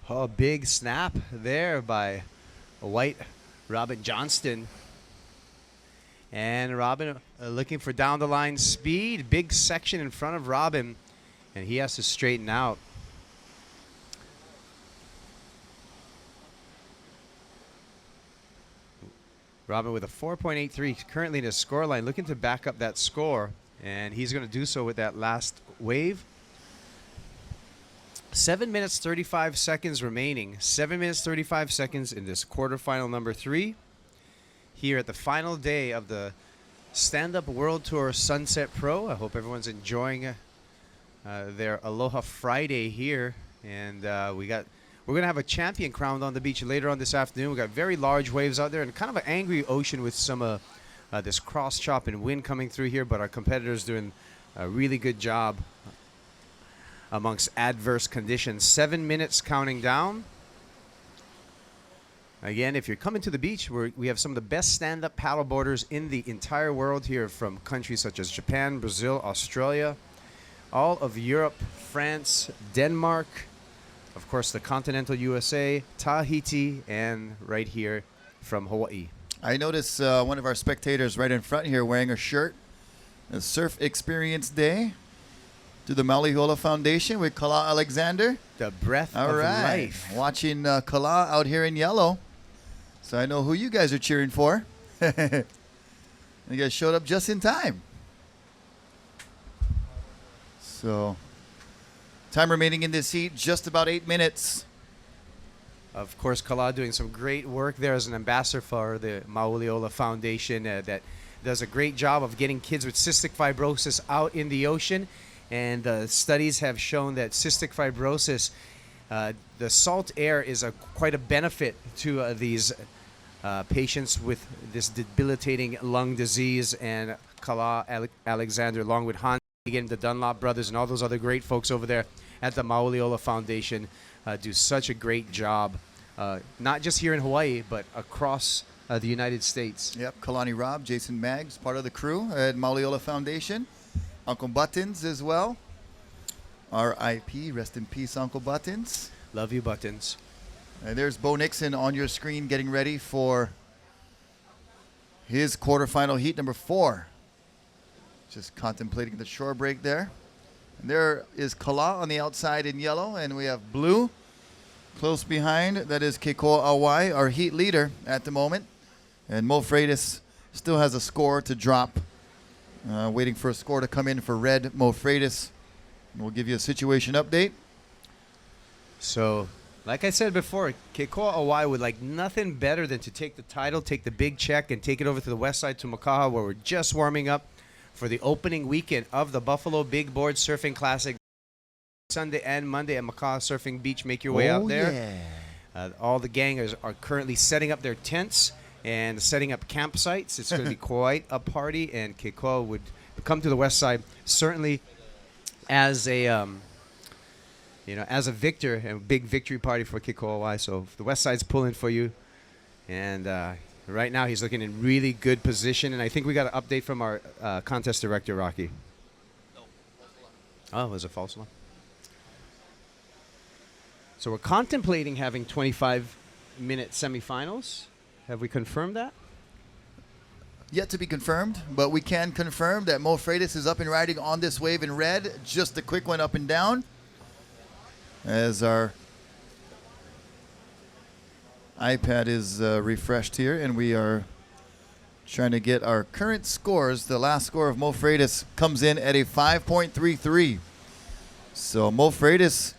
Oh, big snap there by a white Robin Johnston. And Robin looking for down the line speed. Big section in front of Robin, and he has to straighten out. Robin with a 4.83 currently in his score line, looking to back up that score, and he's going to do so with that last wave. 7 minutes 35 seconds remaining. 7 minutes 35 seconds in this quarterfinal number 3 here at the final day of the Stand-Up World Tour Sunset Pro. I hope everyone's enjoying their Aloha Friday here, and we're gonna have a champion crowned on the beach later on this afternoon. We got very large waves out there and kind of an angry ocean with some this cross chop and wind coming through here, but our competitors doing a really good job amongst adverse conditions. 7 minutes counting down. Again, if you're coming to the beach, we have some of the best stand-up paddleboarders in the entire world here, from countries such as Japan, Brazil, Australia, all of Europe, France, Denmark, of course the continental USA, Tahiti, and right here from Hawaii. I notice one of our spectators right in front here wearing a shirt, a Surf Experience Day, to the Maulihola Foundation with Kala Alexander. The breath All of right. life. Watching Kala out here in yellow. So I know who you guys are cheering for. You guys showed up just in time. So, time remaining in this heat, just about 8 minutes. Of course, Kala doing some great work there as an ambassador for the Maulihola Foundation that does a great job of getting kids with cystic fibrosis out in the ocean. And studies have shown that cystic fibrosis, the salt air is quite a benefit to these patients with this debilitating lung disease. And Kala Alexander, along with Hans, again, the Dunlop brothers, and all those other great folks over there at the Maulihola Foundation, do such a great job, not just here in Hawaii, but across the United States. Yep, Kalani Rob, Jason Maggs, part of the crew at Maulihola Foundation. Uncle Buttons as well. R.I.P. Rest in peace, Uncle Buttons. Love you, Buttons. And there's Bo Nixon on your screen getting ready for his quarterfinal heat number 4. Just contemplating the shore break there. And there is Kala on the outside in yellow, and we have blue close behind. That is Keikoa Awai, our heat leader at the moment. And Mo Freitas still has a score to drop. Waiting for a score to come in for red, Mo Freitas. We'll give you a situation update. So, like I said before, Keikoa Awai would like nothing better than to take the title, take the big check, and take it over to the west side to Makaha, where we're just warming up for the opening weekend of the Buffalo Big Board Surfing Classic. Sunday and Monday at Makaha Surfing Beach. Make your way out there. Yeah. All the gang are currently setting up their tents and setting up campsites. It's going to be quite a party, and Keikoa would come to the west side certainly as a as a victor, and a big victory party for Keikoa Awai. So the west side's pulling for you, and right now he's looking in really good position. And I think we got an update from our contest director, Rocky. Oh, it was a false alarm. So we're contemplating having 25-minute semifinals. Have we confirmed that? Yet to be confirmed, but we can confirm that Mo Freitas is up and riding on this wave in red. Just a quick one up and down. As our iPad is refreshed here, and we are trying to get our current scores. The last score of Mo Freitas comes in at a 5.33. So Mo Freitas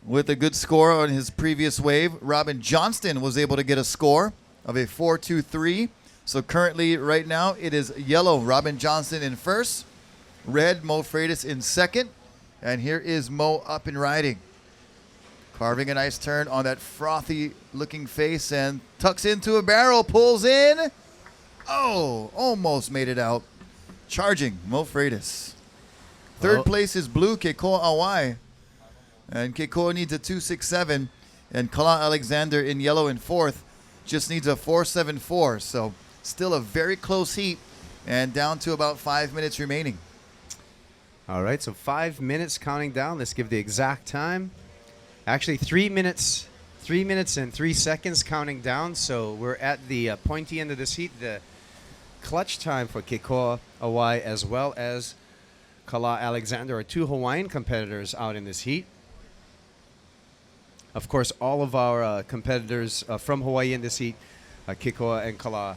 with a good score on his previous wave. Robin Johnston was able to get a score of a 4.23. So currently, right now, it is yellow, Robin Johnston in first, red, Mo Freitas in second, and here is Mo up and riding. Carving a nice turn on that frothy-looking face and tucks into a barrel, pulls in. Oh, almost made it out. Charging, Mo Freitas. Third place is blue, Keikoa Awai. And Keikoa needs a 2.67, and Kala Alexander in yellow in fourth just needs a 4.74. So still a very close heat, and down to about 5 minutes remaining. All right, so 5 minutes counting down. Let's give the exact time. Actually, 3 minutes, 3 minutes and 3 seconds counting down. So we're at the pointy end of this heat. The clutch time for Keikoa Awai as well as Kala Alexander are two Hawaiian competitors out in this heat. Of course, all of our competitors from Hawaii in this heat, Keikoa and Kala,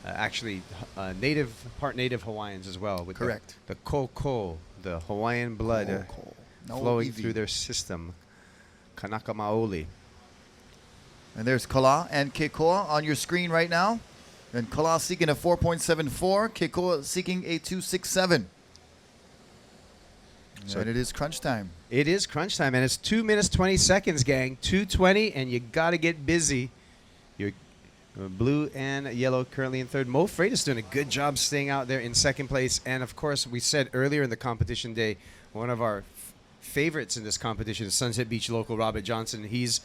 actually part native Hawaiians as well. With Correct. The koko, the Hawaiian blood flowing through their system. Kanaka Maoli. And there's Kala and Keikoa on your screen right now. And Kala seeking a 4.74, Keikoa seeking a 2.67. So and it is crunch time. It is crunch time, and it's 2 minutes 20 seconds, gang. 2:20, and you got to get busy. You're blue and yellow currently in third. Mo Freitas doing a good job staying out there in second place. And, of course, we said earlier in the competition day, one of our favorites in this competition is Sunset Beach local Robert Johnson. He's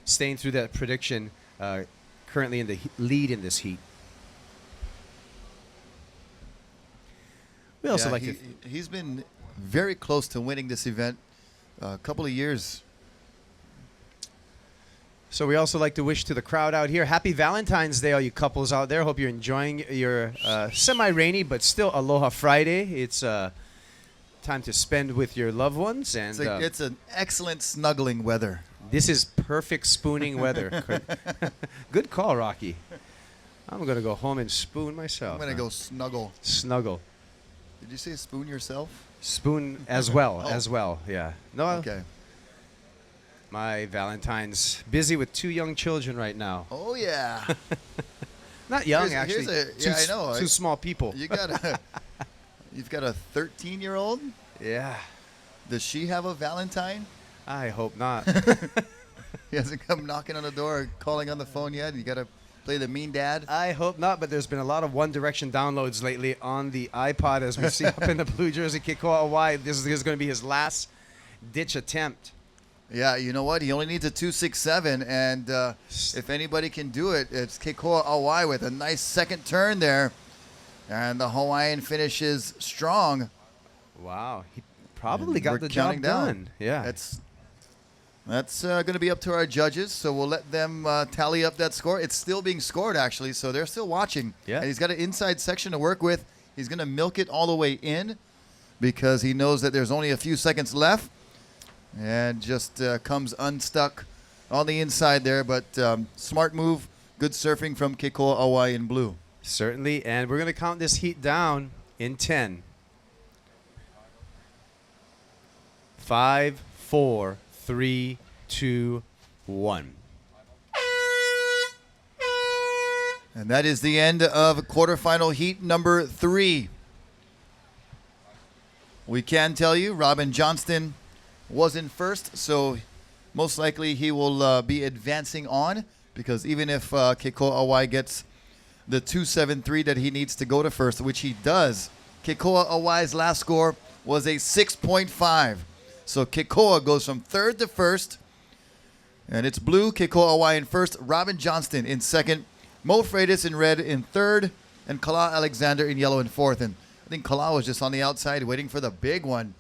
staying through that prediction, currently in the lead in this heat. We also Yeah, like to. he's been very close to winning this event a couple of years. So we also like to wish to the crowd out here, happy Valentine's Day, all you couples out there. Hope you're enjoying your semi-rainy but still Aloha Friday. It's time to spend with your loved ones, and It's an excellent snuggling weather. this is perfect spooning weather. Good call, Rocky. I'm gonna go home and spoon myself. I'm going to go snuggle. Snuggle, Did you say spoon yourself? spoon as well, Oh. as well. Yeah. No, Okay. my Valentine's busy with 2 young children right now. Oh, yeah. Not young, Here's actually. a- yeah, I know. Two small people. You've got a 13-year-old? Yeah. Does she have a Valentine? I hope not. He hasn't come knocking on the door, calling on the phone yet. You got to play the mean dad. I hope not, but there's been a lot of One Direction downloads lately on the iPod, as we see up in the Blue Jersey. Kikoa Hawaii, this is going to be his last ditch attempt. Yeah, you know what? He only needs a 267, and if anybody can do it, it's Keikoa Awai with a nice second turn there, and the Hawaiian finishes strong. Wow, he probably And got we're the job counting down. done. Yeah, That's going to be up to our judges, so we'll let them tally up that score. It's still being scored, actually, so they're still watching. Yeah. And he's got an inside section to work with. He's going to milk it all the way in because he knows that there's only a few seconds left, and just comes unstuck on the inside there. But smart move, good surfing from Keikoa Awai in blue. certainly. And we're going to count this heat down in 10. 5, 4, 3, 2, 1. And that is the end of quarterfinal heat number 3. We can tell you Robin Johnston was in first, so most likely he will be advancing on, because even if Keikoa Awai gets the 273 that he needs to go to first, which he does, Keikoa Awai's last score was a 6.5. So Keikoa goes from third to first, and it's blue, Keikoa Awai in first, Robin Johnston in second, Mo Freitas in red in third, and Kala Alexander in yellow in fourth. And I think Kala was just on the outside waiting for the big one,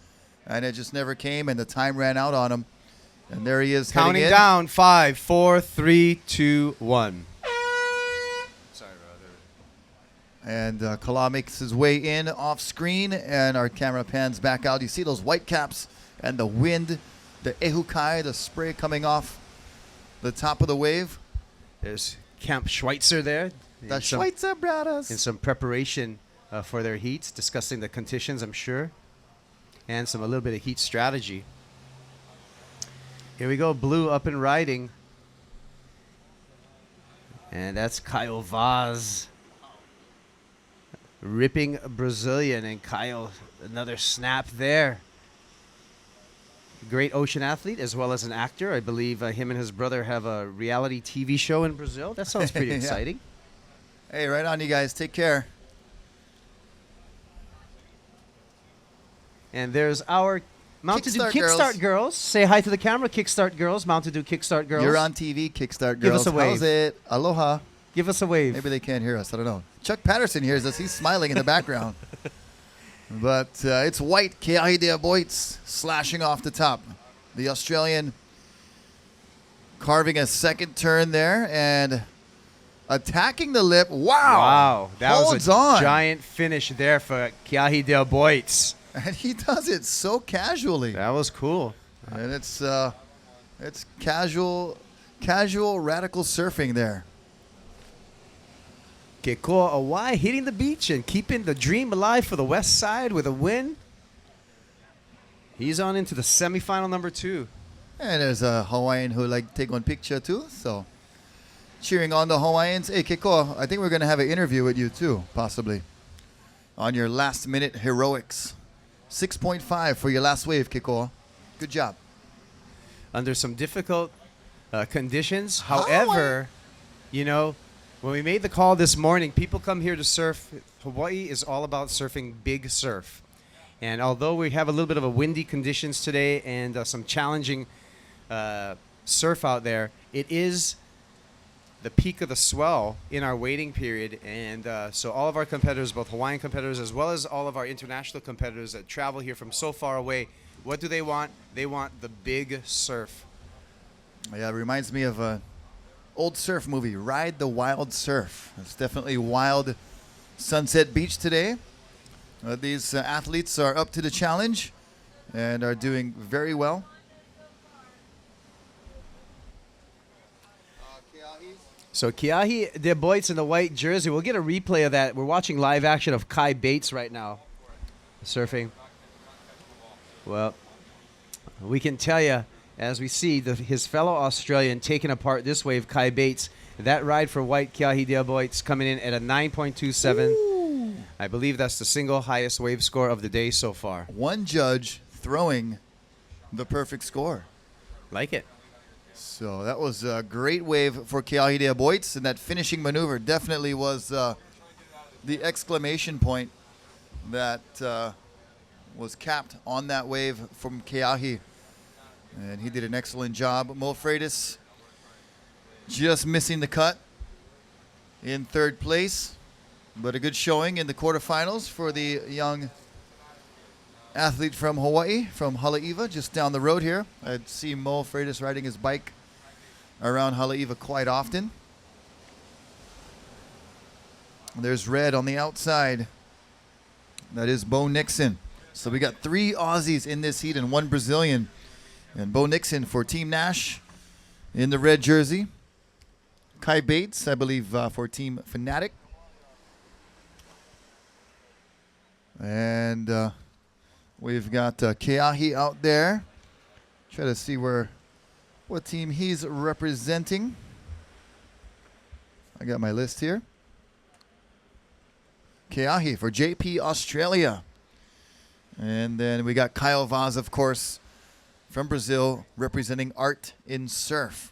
and it just never came, and the time ran out on him. And there he is heading Counting in. down, 5, 4, 3, 2, 1. Sorry, brother. And Kala makes his way in off screen, and our camera pans back out. You see those white caps and the wind, the ehukai, the spray coming off the top of the wave. There's Camp Schweitzer there. The Schweitzer brothers. In some preparation for their heats, discussing the conditions, I'm sure, and a little bit of heat strategy. Here we go, blue up and riding. And that's Kyle Vaz. Ripping Brazilian, and Kyle, another snap there. Great ocean athlete as well as an actor. I believe him and his brother have a reality TV show in Brazil. That sounds pretty Yeah. exciting. Hey, right on, you guys. Take care. And there's our Mountain Dew Kickstart Kickstart girls. Say hi to the camera, Kickstart girls. Mountain Dew Kickstart girls. You're on TV, Kickstart Girls. Give us a wave. How's it? Aloha. Give us a wave. Maybe they can't hear us. I don't know. Chuck Patterson hears us. He's smiling in the background. But it's white. Keahidea Boits slashing off the top. The Australian carving a second turn there and attacking the lip. Wow. Wow. That Holds was a on. giant finish there for Keahi Del Boits. And he does it so casually. That was cool. And it's casual radical surfing there. Keikoa Awai hitting the beach and keeping the dream alive for the west side with a win. He's on into the semifinal number 2. And there's a Hawaiian who like to take one picture too. So cheering on the Hawaiians. Hey, Keikoa, I think we're going to have an interview with you too, possibly, on your last minute heroics. 6.5 for your last wave, Keikoa. Good job. Under some difficult conditions. However, you know, when we made the call this morning, people come here to surf. Hawaii is all about surfing big surf. And although we have a little bit of a windy conditions today and some challenging surf out there, it is the peak of the swell in our waiting period, and so all of our competitors, both Hawaiian competitors as well as all of our international competitors that travel here from so far away, what do they want? They want the big surf. Yeah, it reminds me of a old surf movie, Ride the Wild Surf. It's definitely wild Sunset Beach today. These athletes are up to the challenge and are doing very well. So Keahi de Boits in the white jersey. We'll get a replay of that. We're watching live action of Kai Bates right now, surfing. Well, we can tell you, as we see his fellow Australian taking apart this wave, Kai Bates, that ride for white Keahi de Boits coming in at a 9.27. Ooh. I believe that's the single highest wave score of the day so far. One judge throwing the perfect score. Like it. So that was a great wave for Keahi de Boits, and that finishing maneuver definitely was the exclamation point that was capped on that wave from Keahi. And he did an excellent job. Mo Freitas just missing the cut in third place, but a good showing in the quarterfinals for the young athlete from Hawaii, from Haleiwa, just down the road here. I'd see Mo Freitas riding his bike around Haleiwa quite often. There's red on the outside. That is Bo Nixon. So we got 3 Aussies in this heat and 1 Brazilian. And Bo Nixon for Team Nash in the red jersey. Kai Bates, I believe, for Team Fanatic. And we've got Keahi out there. Try to see what team he's representing. I got my list here. Keahi for JP Australia. And then we got Kyle Vaz, of course, from Brazil, representing Art in Surf.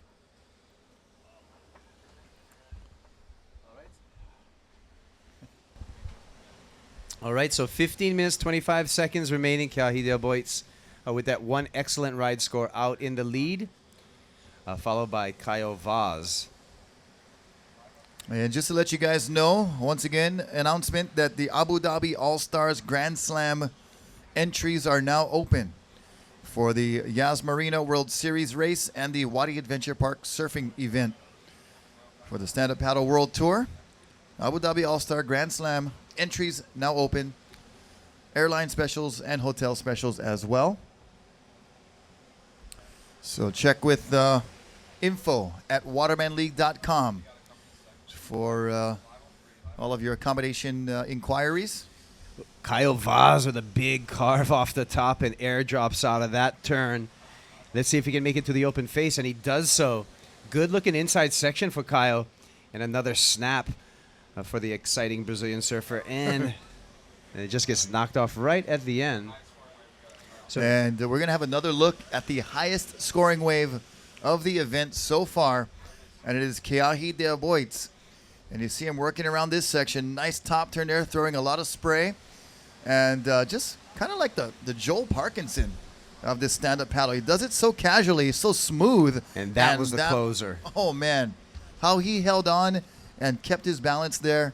All right, so 15 minutes, 25 seconds remaining. Keahi de Boits with that one excellent ride score out in the lead, followed by Kyle Vaz. And just to let you guys know, once again, announcement that the Abu Dhabi All-Stars Grand Slam entries are now open for the Yas Marina World Series race and the Wadi Adventure Park surfing event. For the Stand Up Paddle World Tour, Abu Dhabi All-Star Grand Slam entries now open. Airline specials and hotel specials as well. So check with info at watermanleague.com for all of your accommodation inquiries. Kyle Vaz with a big carve off the top and airdrops out of that turn. Let's see if he can make it to the open face, and he does so. Good looking inside section for Kyle, and another snap for the exciting Brazilian surfer, and it just gets knocked off right at the end. So, and we're going to have another look at the highest scoring wave of the event so far, and it is Keahi de Boits. And you see him working around this section. Nice top turn there, throwing a lot of spray. And just kind of like the Joel Parkinson of this stand-up paddle. He does it so casually, so smooth. And that was the closer. Oh, man. How he held on and kept his balance there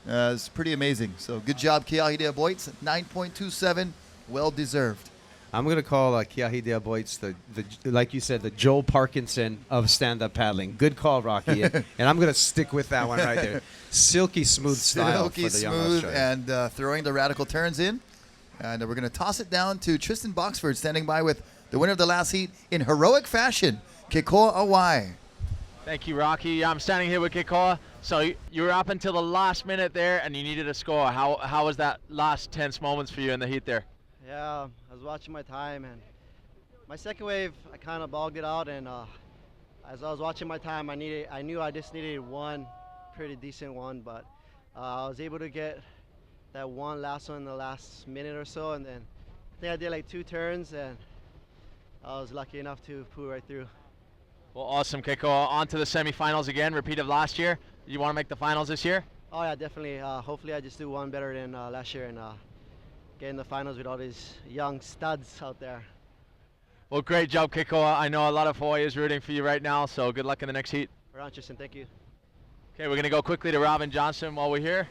is pretty amazing. So good job, Keahi de Boits. 9.27, well-deserved. I'm going to call Keahi de Boits, the like you said, the Joel Parkinson of stand-up paddling. Good call, Rocky. And I'm going to stick with that one right there. Silky smooth style for the young Australian. And throwing the radical turns in. And we're going to toss it down to Tristan Boxford, standing by with the winner of the last heat in heroic fashion, Kekoa Awai. Thank you, Rocky. I'm standing here with Kekoa. So you were up until the last minute there, and you needed a score. How was that last tense moments for you in the heat there? Yeah, I was watching my time, and my second wave, I kind of bogged it out, and as I was watching my time, I knew I just needed one pretty decent one, but I was able to get that one last one in the last minute or so, and then I think I did like 2 turns, and I was lucky enough to pull right through. Well, awesome, Kekoa. On to the semifinals again, repeat of last year. You want to make the finals this year? Oh yeah, definitely. Hopefully I just do one better than last year, and get in the finals with all these young studs out there. Well, great job, Kekoa. I know a lot of Hawaii is rooting for you right now, so good luck in the next heat. Right on, Tristan. Thank you. Okay, we're going to go quickly to Robin Johnson while we're here.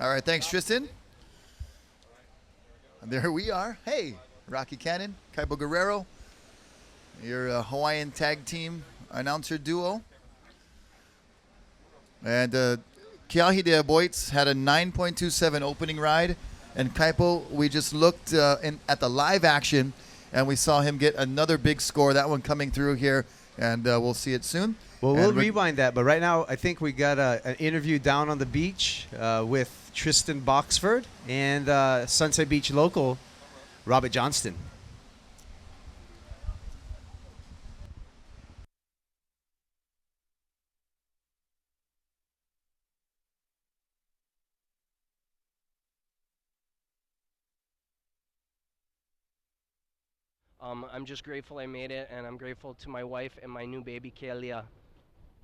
All right, thanks, Tristan. And there we are. Hey, Rocky Cannon, Kaipo Guerrero, your Hawaiian tag team announcer duo. And Keahi de Aboitz had a 9.27 opening ride. And Kaipo, we just looked at the live action, and we saw him get another big score. That one coming through here, and we'll see it soon. Well, And we'll rewind that, but right now I think we got an interview down on the beach with Tristan Boxford and Sunset Beach local Robert Johnston. I'm just grateful I made it, and I'm grateful to my wife and my new baby, Kealia.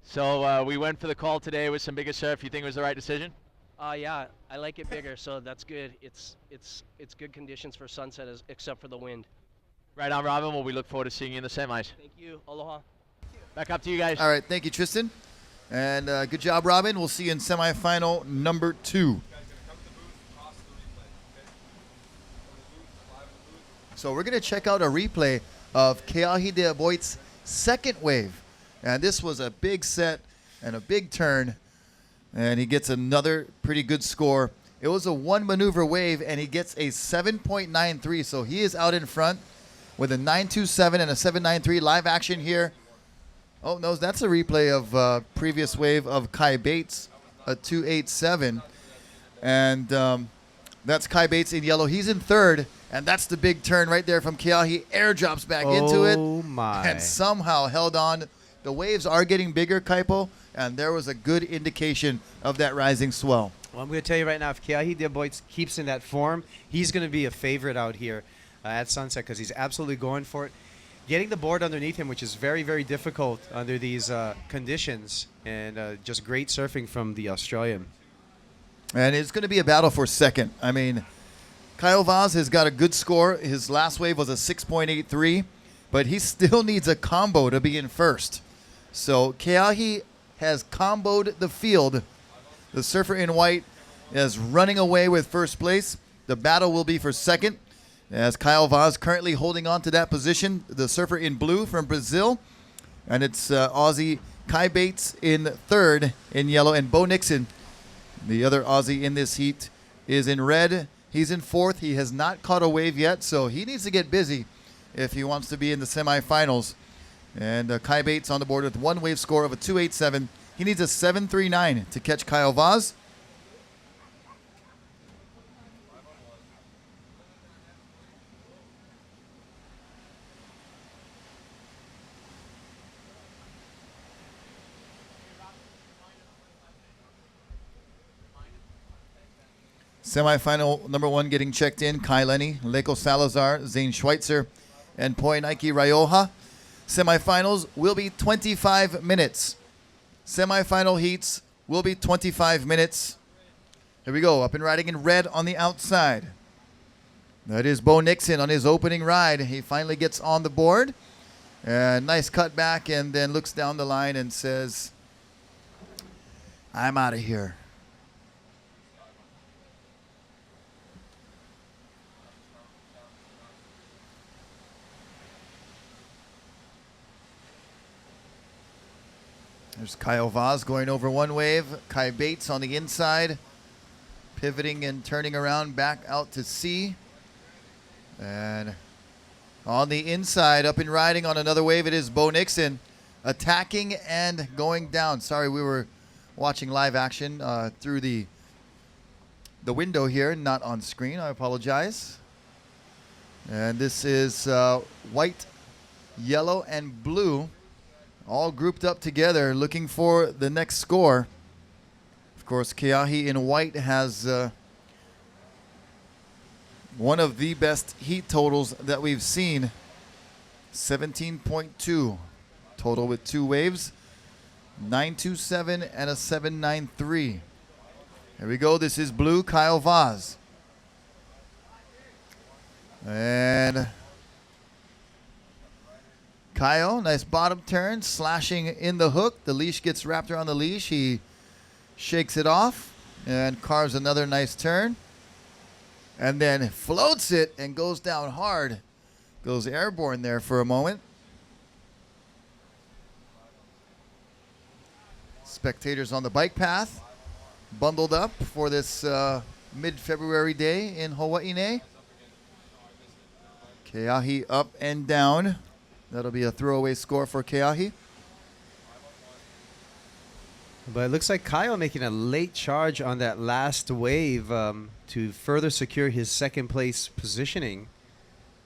So we went for the call today with some bigger surf. You think it was the right decision? Yeah, I like it bigger, so that's good. It's good conditions for Sunset, except for the wind. Right on, Robin. Well, we look forward to seeing you in the semis. Thank you. Aloha. Back up to you guys. All right, thank you, Tristan. And good job, Robin. We'll see you in semifinal number 2. So we're going to check out a replay of Keahi de Aboit's second wave. And this was a big set and a big turn. And he gets another pretty good score. It was a one maneuver wave, and he gets a 7.93. So he is out in front with a 9.27 and a 7.93 live action here. Oh, no, that's a replay of previous wave of Kai Bates, a 2.87. And that's Kai Bates in yellow. He's in third. And that's the big turn right there from Keahi. Airdrops back into it. Oh, my. And somehow held on. The waves are getting bigger, Kaipo, and there was a good indication of that rising swell. Well, I'm going to tell you right now, if Keahi de Aboitz keeps in that form, he's going to be a favorite out here at Sunset because he's absolutely going for it. Getting the board underneath him, which is very, very difficult under these conditions, and just great surfing from the Australian. And it's going to be a battle for second. I mean, Kyle Vaz has got a good score. His last wave was a 6.83, but he still needs a combo to be in first. So Keahi has comboed the field. The surfer in white is running away with first place. The battle will be for second, as Kyle Vaz currently holding on to that position. The surfer in blue from Brazil, and it's Aussie Kai Bates in third in yellow, and Bo Nixon, the other Aussie in this heat, is in red. He's in fourth. He has not caught a wave yet, so he needs to get busy if he wants to be in the semifinals. And Kai Bates on the board with one wave score of a 2.87. He needs a 7.39 to catch Kyle Vaz. Semifinal number 1 getting checked in. Kai Lenny, Leko Salazar, Zane Schweitzer, and Poi Nike Rioja. Semifinals will be 25 minutes. Semifinal heats will be 25 minutes. Here we go. Up and riding in red on the outside. That is Bo Nixon on his opening ride. He finally gets on the board. Nice cut back, and then looks down the line and says, I'm out of here. There's Kyle Vaz going over one wave. Kai Bates on the inside, pivoting and turning around back out to sea. And on the inside, up and riding on another wave, it is Bo Nixon attacking and going down. Sorry, we were watching live action through the window here, not on screen. I apologize. And this is white, yellow, and blue, all grouped up together, looking for the next score. Of course, Keahi in white has one of the best heat totals that we've seen. 17.2 total with 2 waves. 9.27 and a 7.93. Here we go. This is blue, Kyle Vaz. And Kyle, nice bottom turn, slashing in the hook. The leash gets wrapped around the leash. He shakes it off and carves another nice turn. And then floats it and goes down hard. Goes airborne there for a moment. Spectators on the bike path, bundled up for this mid-February day in Hawaii. Keahi up and down. That'll be a throwaway score for Keahi. But it looks like Kyle making a late charge on that last wave to further secure his second place positioning.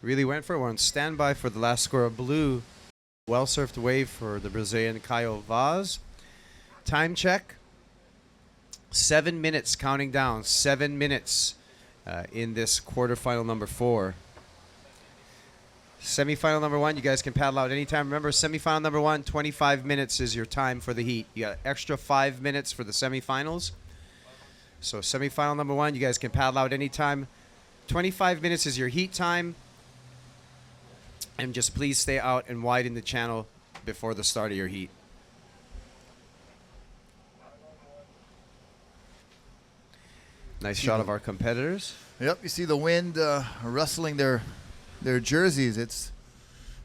Really went for it. We're on standby for the last score of blue. Well-surfed wave for the Brazilian Caio Vaz. Time check. 7 minutes counting down. 7 minutes in this quarterfinal number 4. Semifinal number 1, you guys can paddle out anytime. Remember, semifinal number 1, 25 minutes is your time for the heat. You got extra 5 minutes for the semifinals. So semifinal number 1, you guys can paddle out anytime. 25 minutes is your heat time. And just please stay out and widen the channel before the start of your heat. Nice shot of our competitors. Yep, you see the wind rustling their jerseys. It's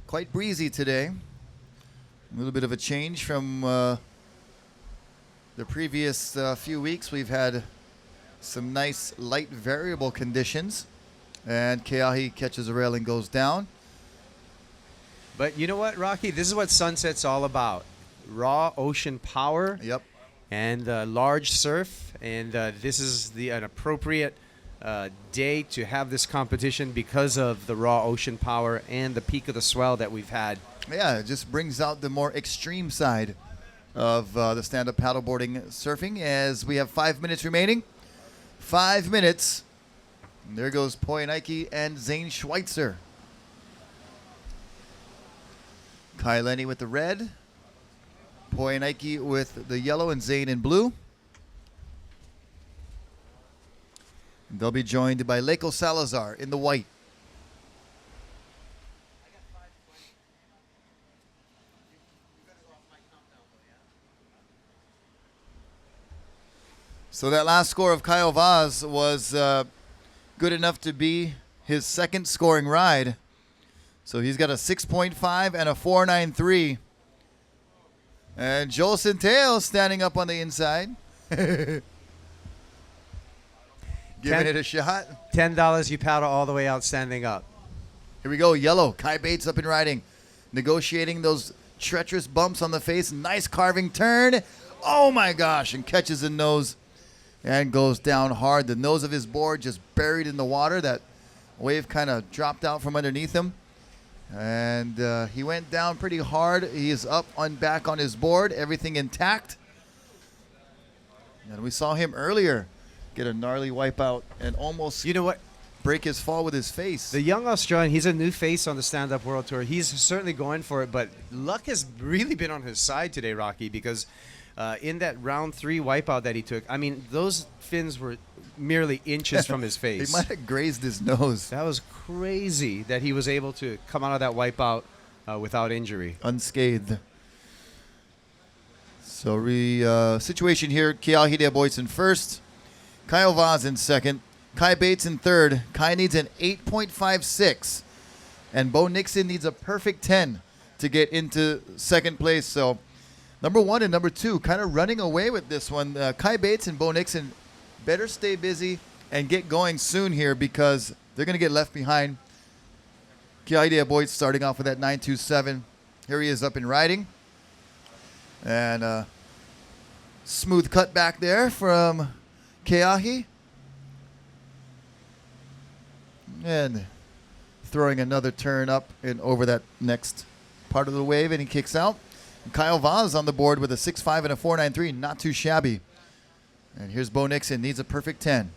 quite breezy today. A little bit of a change from the previous few weeks. We've had some nice light variable conditions. And Keahi catches a rail and goes down. But you know what, Rocky? This is what Sunset's all about. Raw ocean power. Yep. And large surf. And this is an appropriate day to have this competition because of the raw ocean power and the peak of the swell that we've had. Yeah, it just brings out the more extreme side of the stand-up paddleboarding surfing as we have 5 minutes remaining. 5 minutes. And there goes Poyanike and Zane Schweitzer. Kai Lenny with the red. Poyanike with the yellow and Zane in blue. They'll be joined by Leiko Salazar in the white. So that last score of Caio Vaz was good enough to be his second scoring ride. So he's got a 6.5 and a 4.93. And Joel Centeo standing up on the inside. Giving it a shot. $10 you paddle all the way out standing up. Here we go, yellow. Kai Bates up and riding. Negotiating those treacherous bumps on the face. Nice carving turn. Oh my gosh, and catches the nose and goes down hard. The nose of his board just buried in the water. That wave kind of dropped out from underneath him. And he went down pretty hard. He is up on back on his board. Everything intact. And we saw him earlier get a gnarly wipeout and almost break his fall with his face. The young Australian, he's a new face on the stand-up world tour. He's certainly going for it, but luck has really been on his side today, Rocky, because in that round 3 wipeout that he took, I mean, those fins were merely inches from his face. He might have grazed his nose. That was crazy that he was able to come out of that wipeout without injury. Unscathed. So situation here, Keahi de Boyce in first, Caio Vaz in second, Kai Bates in third. Kai needs an 8.56, and Bo Nixon needs a perfect 10 to get into second place. So number 1 and number 2 kind of running away with this one. Kai Bates and Bo Nixon better stay busy and get going soon here because they're going to get left behind. Keahi de Boyce starting off with that 9.27. Here he is up and riding. And smooth cut back there from Keahi. And throwing another turn up and over that next part of the wave, and he kicks out. And Caio Vaz on the board with a 6.5 and a 4.93. Not too shabby. And here's Bo Nixon. Needs a perfect 10.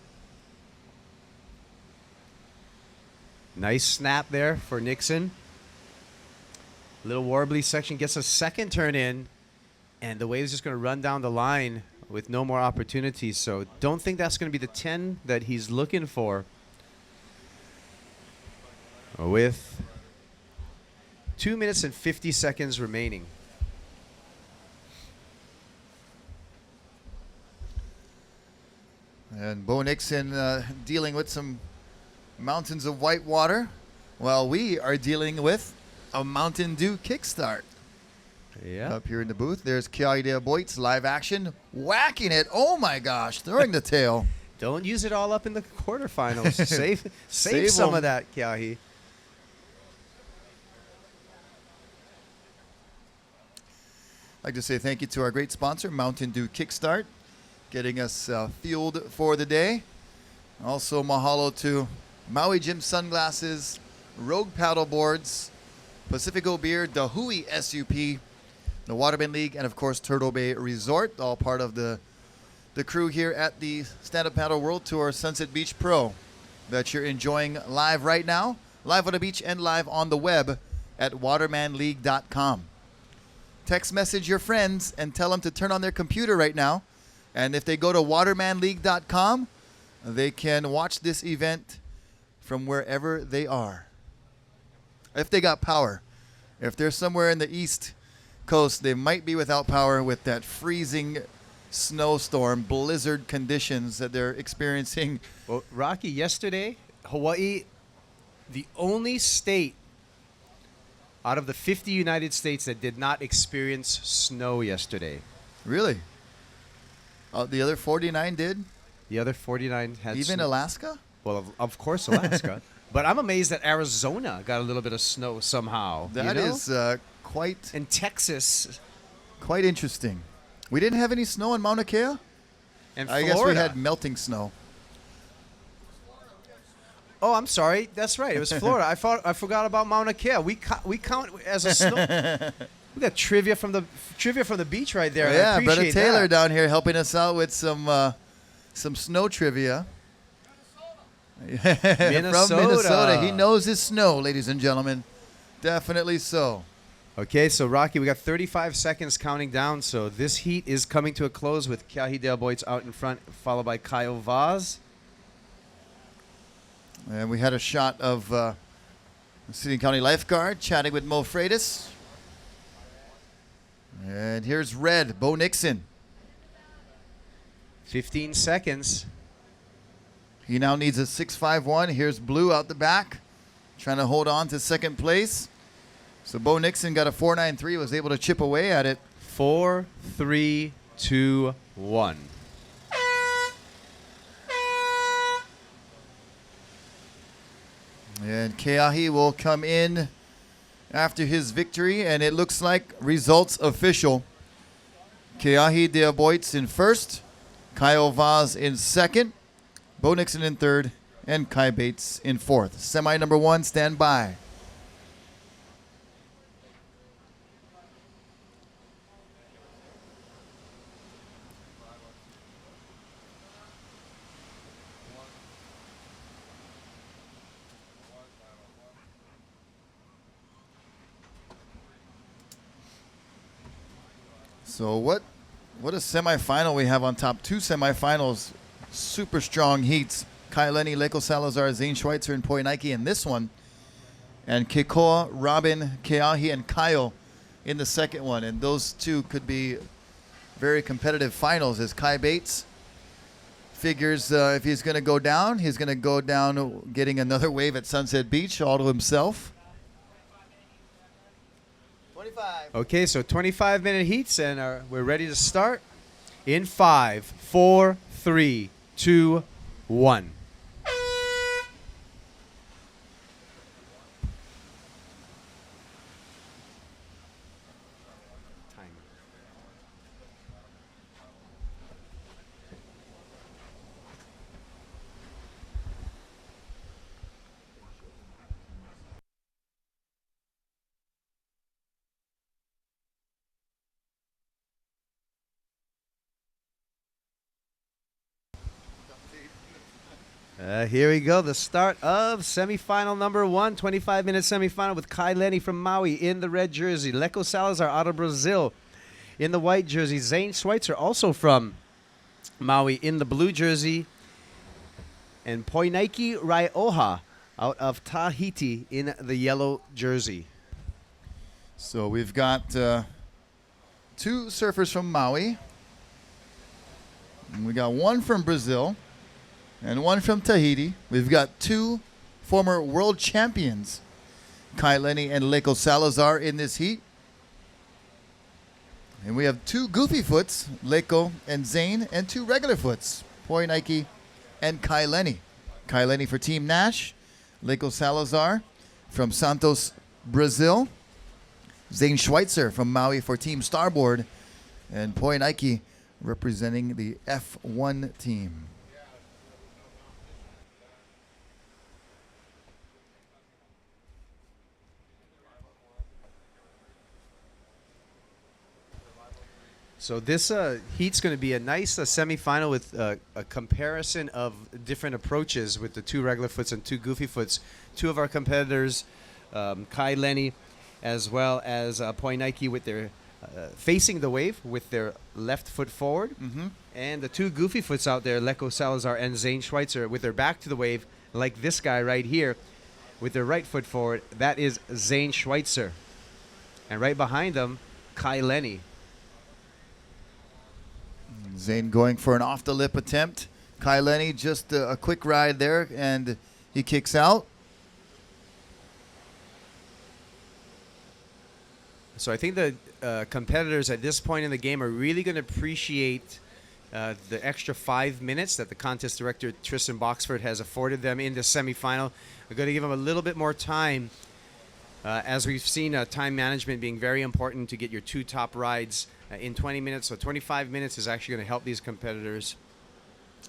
Nice snap there for Nixon. Little warbly section gets a second turn in, and the wave is just going to run down the line with no more opportunities. So don't think that's going to be the 10 that he's looking for. With 2 minutes and 50 seconds remaining. And Bo Nixon dealing with some mountains of white water, while we are dealing with a Mountain Dew kickstart. Yeah. Up here in the booth, there's Kiahi Dale Boyts, live action, whacking it. Oh my gosh, throwing the tail. Don't use it all up in the quarterfinals. save Save some 'em. of that, Kiahi. I'd like to say thank you to our great sponsor, Mountain Dew Kickstart, getting us fueled for the day. Also, mahalo to Maui Gym Sunglasses, Rogue Paddle Boards, Pacifico Beer, Dahui SUP, the Waterman League, and of course Turtle Bay Resort, all part of the crew here at the Stand Up Paddle World Tour Sunset Beach Pro that you're enjoying live right now, live on the beach and live on the web at watermanleague.com. Text message your friends and tell them to turn on their computer right now. And if they go to watermanleague.com, they can watch this event from wherever they are. If they got power. If they're somewhere in the East Coast, they might be without power with that freezing snowstorm, blizzard conditions that they're experiencing. Well, Rocky, yesterday, Hawaii, the only state out of the 50 United States that did not experience snow yesterday. Really? The other 49 did? The other 49 had Even snow. Alaska? Well, of course, Alaska. But I'm amazed that Arizona got a little bit of snow somehow. That you know? is quite And Texas quite interesting. We didn't have any snow in Mauna Kea? and I Florida. guess we had melting snow. Oh, I'm sorry. That's right. It was Florida. I forgot about Mauna Kea. We count as a snow. We got trivia from the beach right there. I Yeah, Brother appreciate Taylor that. down here helping us out with some snow trivia. From Minnesota. He knows his snow, ladies and gentlemen. Definitely so. Okay, so Rocky, we got 35 seconds counting down. So this heat is coming to a close with Kiahi Dale Boyts out in front, followed by Kyle Vaz. And we had a shot of the City County lifeguard chatting with Mo Freitas. And here's Red, Bo Nixon. 15 seconds. He now needs a 6.51. Here's Blue out the back, trying to hold on to second place. So Bo Nixon got a 4.93, was able to chip away at it. 4, 3, 2, 1. And Keahi will come in after his victory, and it looks like results official. Keahi Dale Boyts in first, Kyle Vaz in second, Bo Nixon in third, and Kai Bates in fourth. Semi number one, stand by. So what a semifinal we have on top. Two semifinals, super strong heats. Kai Lenny, Leko Salazar, Zane Schweitzer, and Poi Nike in this one. And Kekoa, Robin, Keahi, and Kyle in the second one. And those two could be very competitive finals as Kai Bates figures if he's going to go down, he's going to go down getting another wave at Sunset Beach all to himself. 25. Okay, so 25-minute heats, and we're ready to start in 5, 4, 3, 2, 1. Here we go, the start of semifinal number 1, 25-minute semifinal with Kai Lenny from Maui in the red jersey, Leko Salazar out of Brazil in the white jersey, Zane Schweitzer also from Maui in the blue jersey, and Poinaiki Raioha out of Tahiti in the yellow jersey. So we've got two surfers from Maui. And we got one from Brazil and one from Tahiti. We've got two former world champions, Kai Lenny and Leko Salazar, in this heat. And we have two goofy foots, Leko and Zane, and two regular foots, Poi Nike and Kai Lenny. Kai Lenny for Team Nash, Leko Salazar from Santos, Brazil, Zane Schweitzer from Maui for Team Starboard, and Poi Nike representing the F1 team. So this heat's going to be a nice semifinal with a comparison of different approaches with the two regular foots and two goofy foots. Two of our competitors, Kai Lenny, as well as Poi Nike, with their facing the wave with their left foot forward. And the two goofy foots out there, Leko Salazar and Zane Schweitzer, with their back to the wave, like this guy right here, with their right foot forward. That is Zane Schweitzer. And right behind them, Kai Lenny. Zane going for an off-the-lip attempt. Kai Lenny just a quick ride there, and he kicks out. So I think the competitors at this point in the game are really going to appreciate the extra 5 minutes that the contest director, Tristan Boxford, has afforded them in the semifinal. We're going to give them a little bit more time, as we've seen time management being very important to get your two top rides in 20 minutes. So 25 minutes is actually going to help these competitors.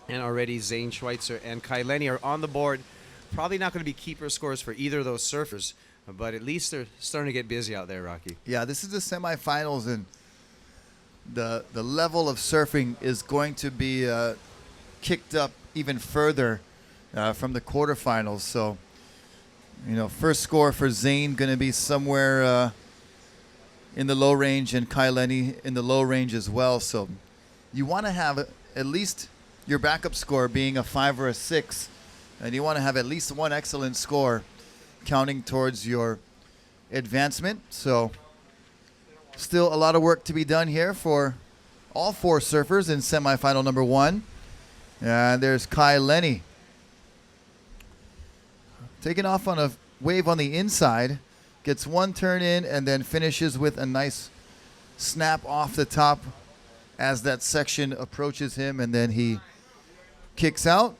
And already Zane Schweitzer and Kai Lenny are on the board. Probably not going to be keeper scores for either of those surfers, but at least they're starting to get busy out there, Rocky. Yeah, this is the semifinals, and the level of surfing is going to be kicked up even further from the quarterfinals. So, you know, first score for Zane going to be somewhere in the low range, and Kai Lenny in the low range as well. So you want to have at least your backup score being a 5 or a 6, and you want to have at least one excellent score counting towards your advancement. So still a lot of work to be done here for all four surfers in semifinal number 1. And there's Kai Lenny taking off on a wave on the inside, gets one turn in, and then finishes with a nice snap off the top as that section approaches him, and then he kicks out.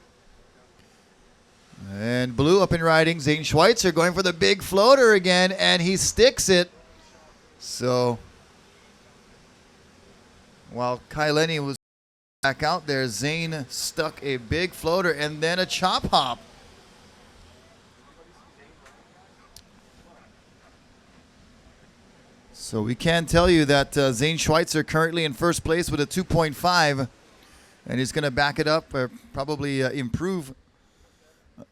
And blue up and riding, Zane Schweitzer going for the big floater again, and he sticks it. So while Kai Lenny was back out there, Zane stuck a big floater and then a chop hop. So we can tell you that Zane Schweitzer currently in first place with a 2.5, and he's going to back it up or probably improve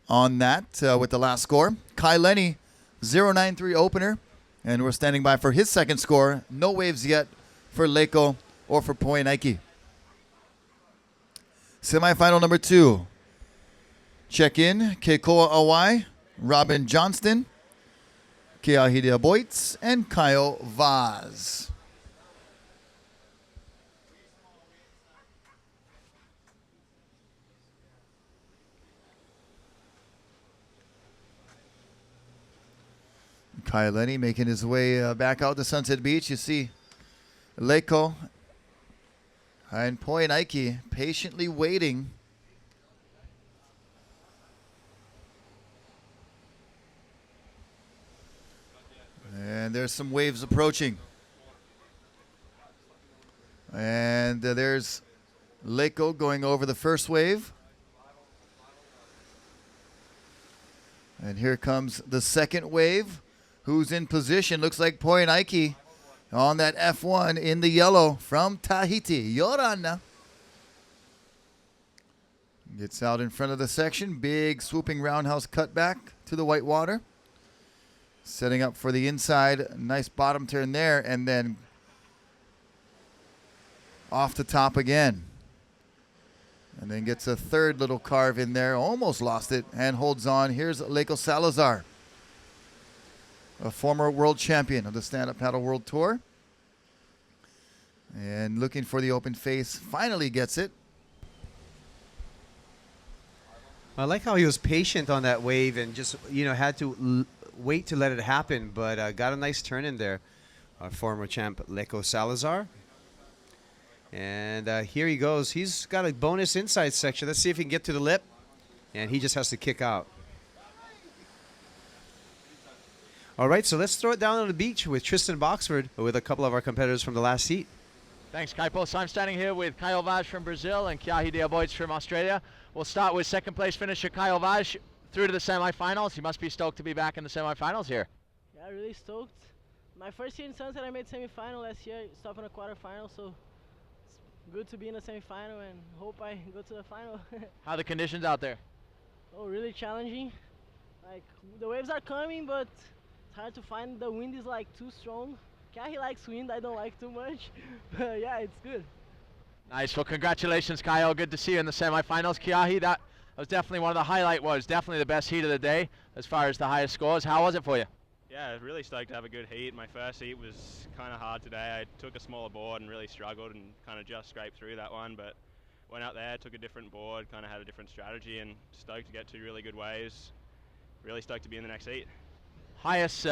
on that with the last score. Kai Lenny, 0.93 opener, and we're standing by for his second score. No waves yet for Leko or for Poi Nike. Semifinal number 2. Check in, Keikoa Awai, Robin Johnston, Keahidea Boitz, and Kyle Vaz. Kai Lenny making his way back out to Sunset Beach. You see Leko and Poi Nike patiently waiting. And there's some waves approaching. And there's Leko going over the first wave. And here comes the second wave. Who's in position? Looks like Poi Nike on that F1 in the yellow from Tahiti. Yorana gets out in front of the section. Big swooping roundhouse cutback to the white water. Setting up for the inside. Nice bottom turn there. And then off the top again. And then gets a third little carve in there. Almost lost it and holds on. Here's Leko Salazar. a former world champion of the Stand-Up Paddle World Tour. And looking for the open face, finally gets it. I like how he was patient on that wave and just, had to wait to let it happen, but got a nice turn in there. Our former champ, Leco Salazar. And here he goes. He's got a bonus inside section. Let's see if he can get to the lip. And he just has to kick out. All right, so let's throw it down on the beach with Tristan Boxford, with a couple of our competitors from the last heat. Thanks, Kaipo. So I'm standing here with Caio Vaz from Brazil and Kiahi Diaboides from Australia. We'll start with second place finisher Caio Vaz through to the semifinals. You must be stoked to be back in the semifinals here. Yeah, really stoked. My first year in Sunset, I made semifinal last year, stopped in a quarterfinal, so it's good to be in the semifinal and hope I go to the final. How are the conditions out there? Oh, really challenging. Like, the waves are coming, but it's hard to find. The wind is like too strong. Kiahi likes wind, I don't like too much, but yeah, it's good. Nice. Well, congratulations, Kyle. Good to see you in the semifinals. Kiahi, that was definitely one of the highlight. Was definitely the best heat of the day as far as the highest scores. How was it for you? Yeah, really stoked to have a good heat. My first heat was kind of hard today. I took a smaller board and really struggled and kind of just scraped through that one, but went out there, took a different board, kind of had a different strategy, and stoked to get 2 really good waves. Really stoked to be in the next heat. Highest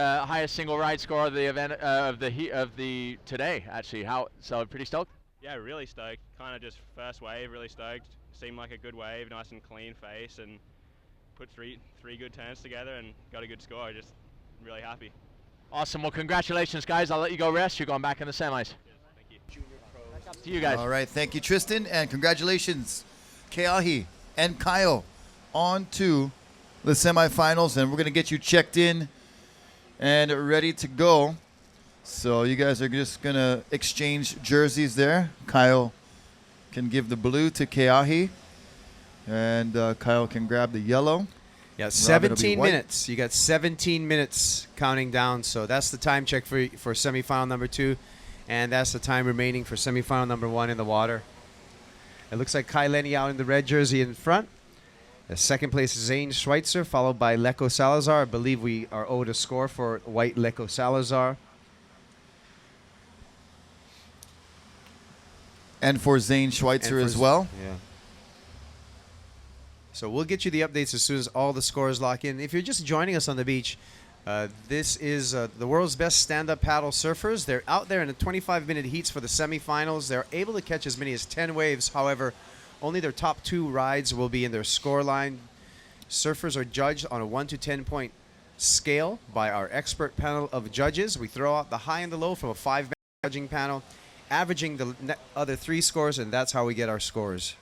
single ride score of the event of the today, actually. So pretty stoked? Yeah, really stoked. Kind of just first wave, really stoked. Seemed like a good wave, nice and clean face, and put three good turns together and got a good score. Just really happy. Awesome. Well, congratulations, guys. I'll let you go rest. You're going back in the semis. Thank you. To you guys. All right, thank you, Tristan, and congratulations, Kiahi and Kyle, on to the semifinals, and we're going to get you checked in and ready to go. So you guys are just going to exchange jerseys there. Kyle can give the blue to Kiahi, and Kyle can grab the yellow. Yeah, 17 minutes. You got 17 minutes counting down, so that's the time check for semifinal number 2, and that's the time remaining for semifinal number 1 in the water. It looks like Kai Lenny out in the red jersey in front. The second place is Zane Schweitzer, followed by Leco Salazar. I believe we are owed a score for white Leco Salazar. And for Zane Schweitzer as well. Yeah. So we'll get you the updates as soon as all the scores lock in. If you're just joining us on the beach, this is the world's best stand-up paddle surfers. They're out there in the 25-minute heats for the semifinals. They're able to catch as many as 10 waves. However, only their top 2 rides will be in their score line. Surfers are judged on a 1 to 10 point scale by our expert panel of judges. We throw out the high and the low from a 5-man judging panel, averaging the other 3 scores, and that's how we get our scores.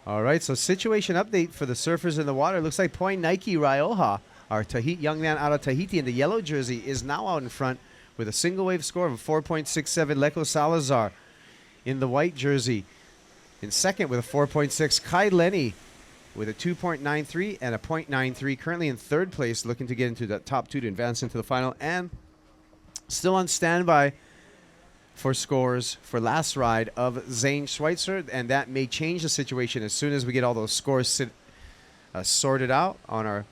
All right, so situation update for the surfers in the water. Looks like Point Nike Rioja, our young man out of Tahiti in the yellow jersey, is now out in front with a single wave score of 4.67. Leco Salazar in the white jersey in second with a 4.6. Kai Lenny with a 2.93 and a 0.93. Currently in third place, looking to get into the top 2 to advance into the final. And still on standby for scores for last ride of Zane Schweitzer, and that may change the situation as soon as we get all those scores sorted out on our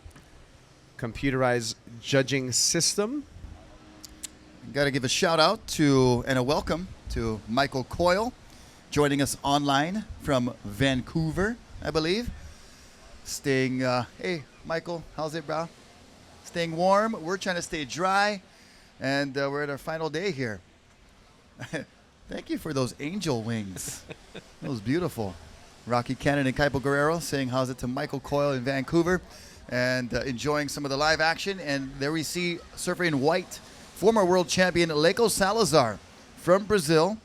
computerized judging system. Got to give a shout out to and a welcome to Michael Coyle, joining us online from Vancouver, I believe. Staying, hey, Michael, how's it, bro? Staying warm. We're trying to stay dry, and we're at our final day here. Thank you for those angel wings. That was beautiful. Rocky Cannon and Kaipo Guerrero saying how's it to Michael Coyle in Vancouver, and enjoying some of the live action. And there we see surfer in white, former world champion Leco Salazar from Brazil,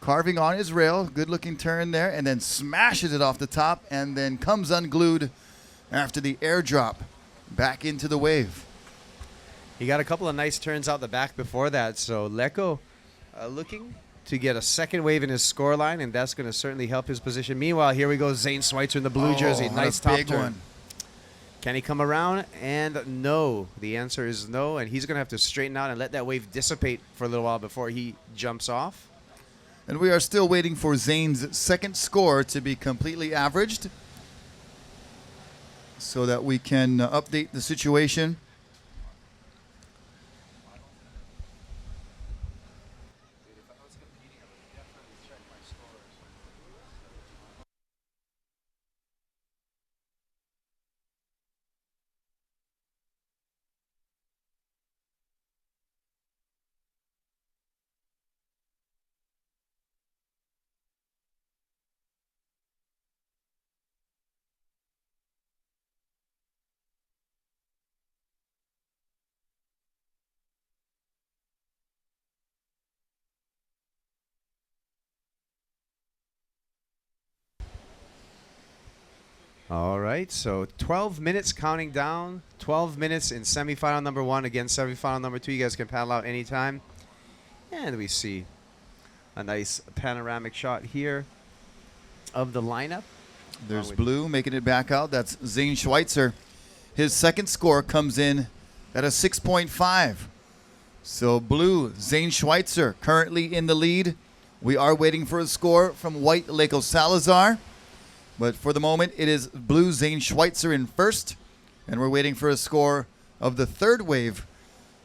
carving on his rail. Good looking turn there, and then smashes it off the top, and then comes unglued after the airdrop back into the wave. He got a couple of nice turns out the back before that, so Leco looking to get a second wave in his score line, and that's going to certainly help his position. Meanwhile, here we go, Zane Schweitzer in the blue jersey. Nice top big turn. one. Can he come around? And no. The answer is no, and he's going to have to straighten out and let that wave dissipate for a little while before he jumps off. And we are still waiting for Zane's second score to be completely averaged so that we can update the situation. All right, so 12 minutes counting down. 12 minutes in semifinal number 1 against semifinal number 2. You guys can paddle out anytime. And we see a nice panoramic shot here of the lineup. There's Blue making it back out. That's Zane Schweitzer. His second score comes in at a 6.5. So Blue, Zane Schweitzer currently in the lead. We are waiting for a score from White Leco Salazar. But for the moment, it is Blue Zane Schweitzer in first. And we're waiting for a score of the third wave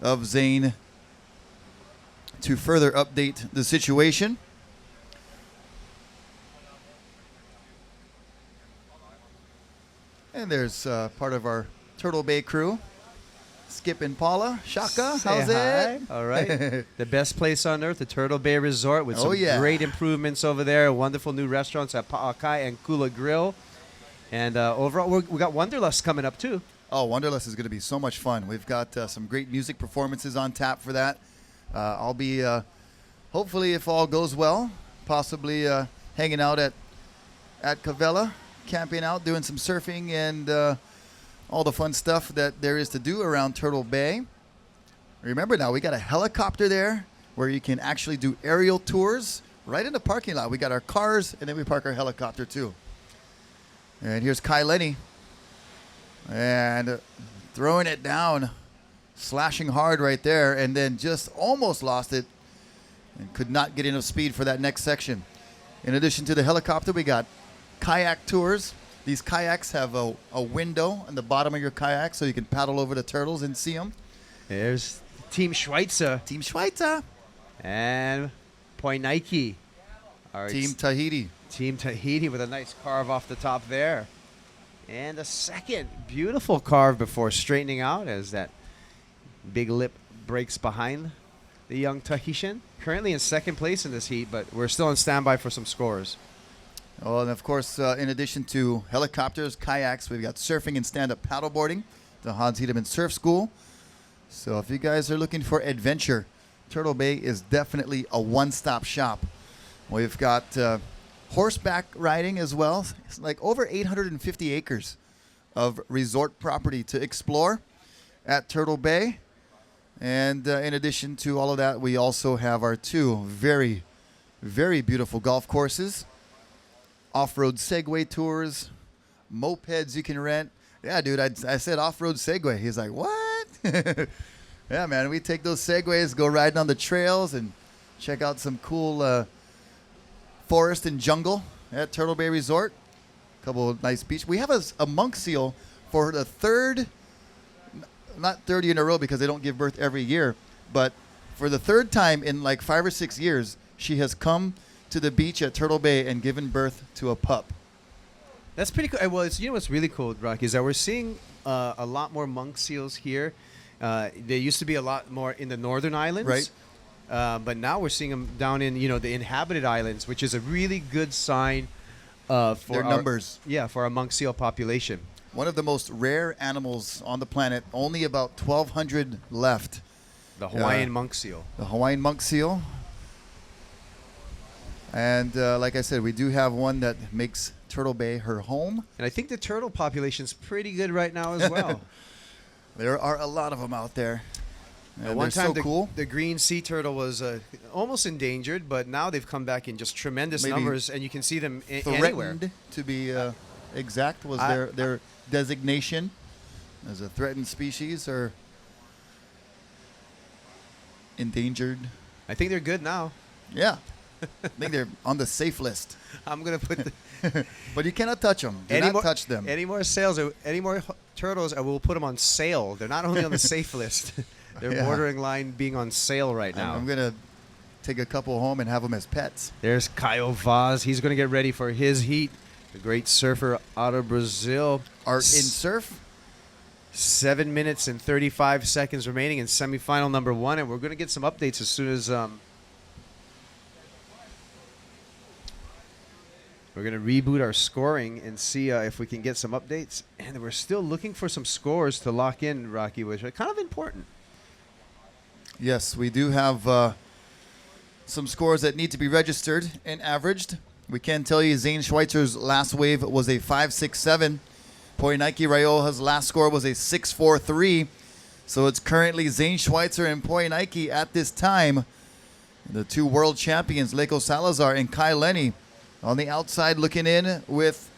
of Zane to further update the situation. And there's part of our Turtle Bay crew. Skip and Paula. Shaka, Say how's hi. it? All right. The best place on earth, the Turtle Bay Resort, with some yeah. great improvements over there. Wonderful new restaurants at Pa'akai and Kula Grill. And overall, we got Wanderlust coming up, too. Oh, Wanderlust is going to be so much fun. We've got some great music performances on tap for that. I'll be, hopefully, if all goes well, possibly hanging out at Cavella, camping out, doing some surfing, and all the fun stuff that there is to do around Turtle Bay. Remember now, we got a helicopter there where you can actually do aerial tours right in the parking lot. We got our cars, and then we park our helicopter too. And here's Kai Lenny. And throwing it down, slashing hard right there, and then just almost lost it and could not get enough speed for that next section. In addition to the helicopter, we got kayak tours. These kayaks have a window on the bottom of your kayak so you can paddle over the turtles and see them. There's Team Schweitzer. Team Schweitzer. And Point Nike. Team Tahiti. Team Tahiti with a nice carve off the top there. And a second beautiful carve before straightening out as that big lip breaks behind the young Tahitian. Currently in second place in this heat, but we're still on standby for some scores. Oh, and of course, in addition to helicopters, kayaks, we've got surfing and stand-up paddleboarding, the Hans Hedeman Surf School. So if you guys are looking for adventure, Turtle Bay is definitely a one-stop shop. We've got horseback riding as well. It's like over 850 acres of resort property to explore at Turtle Bay. And in addition to all of that, we also have our two very, very beautiful golf courses. Off-road Segway tours, mopeds you can rent. Yeah, dude, I said off-road Segway. He's like, what? Yeah, man, we take those Segways, go riding on the trails, and check out some cool forest and jungle at Turtle Bay Resort. A couple of nice beach. We have a monk seal for the third, not 30 in a row because they don't give birth every year, but for the third time in like 5 or 6 years, she has come to the beach at Turtle Bay and given birth to a pup. That's pretty cool. Well, you know what's really cool, Rocky, is that we're seeing a lot more monk seals here. There used to be a lot more in the northern islands. Right. But now we're seeing them down in, the inhabited islands, which is a really good sign for Their numbers. Yeah, for our monk seal population. One of the most rare animals on the planet. Only about 1,200 left. The Hawaiian monk seal. The Hawaiian monk seal. And like I said, we do have one that makes Turtle Bay her home. And I think the turtle population's pretty good right now as well. There are a lot of them out there. And one they're time so cool. the green sea turtle was almost endangered, but now they've come back in just tremendous Maybe numbers, and you can see them anywhere. Threatened, to be exact, was their designation as a threatened species or endangered. I think they're good now. Yeah. I think they're on the safe list. I'm going to put but you cannot touch them. Do not touch them. Any more turtles, I will put them on sale. They're not only on the safe list, they're Yeah. bordering line being on sale right now. I'm going to take a couple home and have them as pets. There's Caio Vaz. He's going to get ready for his heat. The great surfer out of Brazil. Art in surf. 7 minutes and 35 seconds remaining in semifinal number 1, and we're going to get some updates as soon as we're going to reboot our scoring and see if we can get some updates. And we're still looking for some scores to lock in, Rocky, which are kind of important. Yes, we do have some scores that need to be registered and averaged. We can tell you Zane Schweitzer's last wave was a 5.67. Poinike Raioha's last score was a 6.43. So it's currently Zane Schweitzer and Poinike at this time. The two world champions, Leko Salazar and Kai Lenny, on the outside looking in with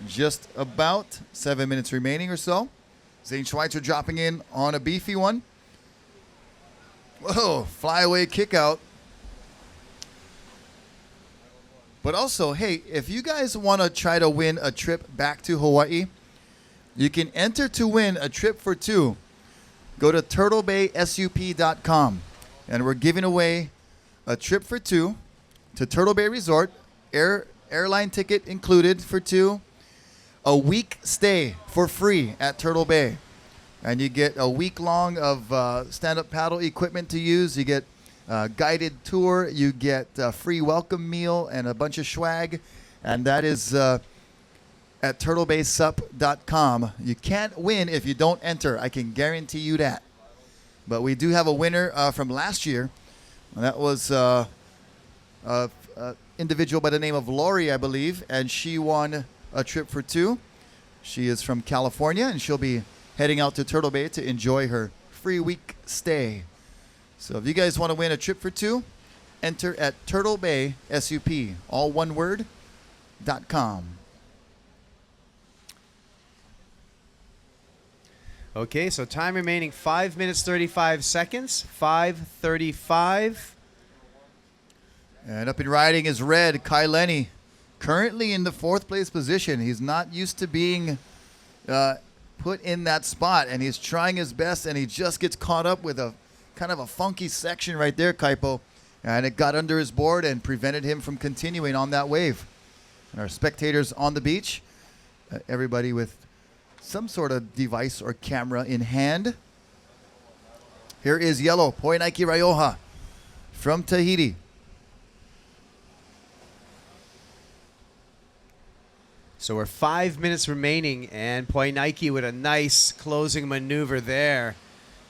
just about 7 minutes remaining or so. Zane Schweitzer dropping in on a beefy one. Whoa, flyaway kick out. But also, hey, if you guys want to try to win a trip back to Hawaii, you can enter to win a trip for two. Go to turtlebaysup.com, and we're giving away a trip for two to Turtle Bay Resort, airline ticket included for two, a week stay for free at Turtle Bay. And you get a week long of stand-up paddle equipment to use. You get a guided tour. You get a free welcome meal and a bunch of swag. And that is at turtlebaysup.com. You can't win if you don't enter. I can guarantee you that. But we do have a winner from last year. And that was an individual by the name of Lori, I believe. And she won a trip for two. She is from California, and she'll be heading out to Turtle Bay to enjoy her free week stay. So if you guys want to win a trip for two, enter at turtlebaysup, all one word, .com. Okay, so time remaining 5 minutes 35 seconds. 5:35. And up and riding is red, Kai Lenny, currently in the fourth place position. He's not used to being put in that spot, and he's trying his best, and he just gets caught up with a kind of a funky section right there, Kaipo, and it got under his board and prevented him from continuing on that wave. And our spectators on the beach, everybody with some sort of device or camera in hand. Here is yellow, Poinike Raioha from Tahiti. So we're 5 minutes remaining, and Poinike with a nice closing maneuver there.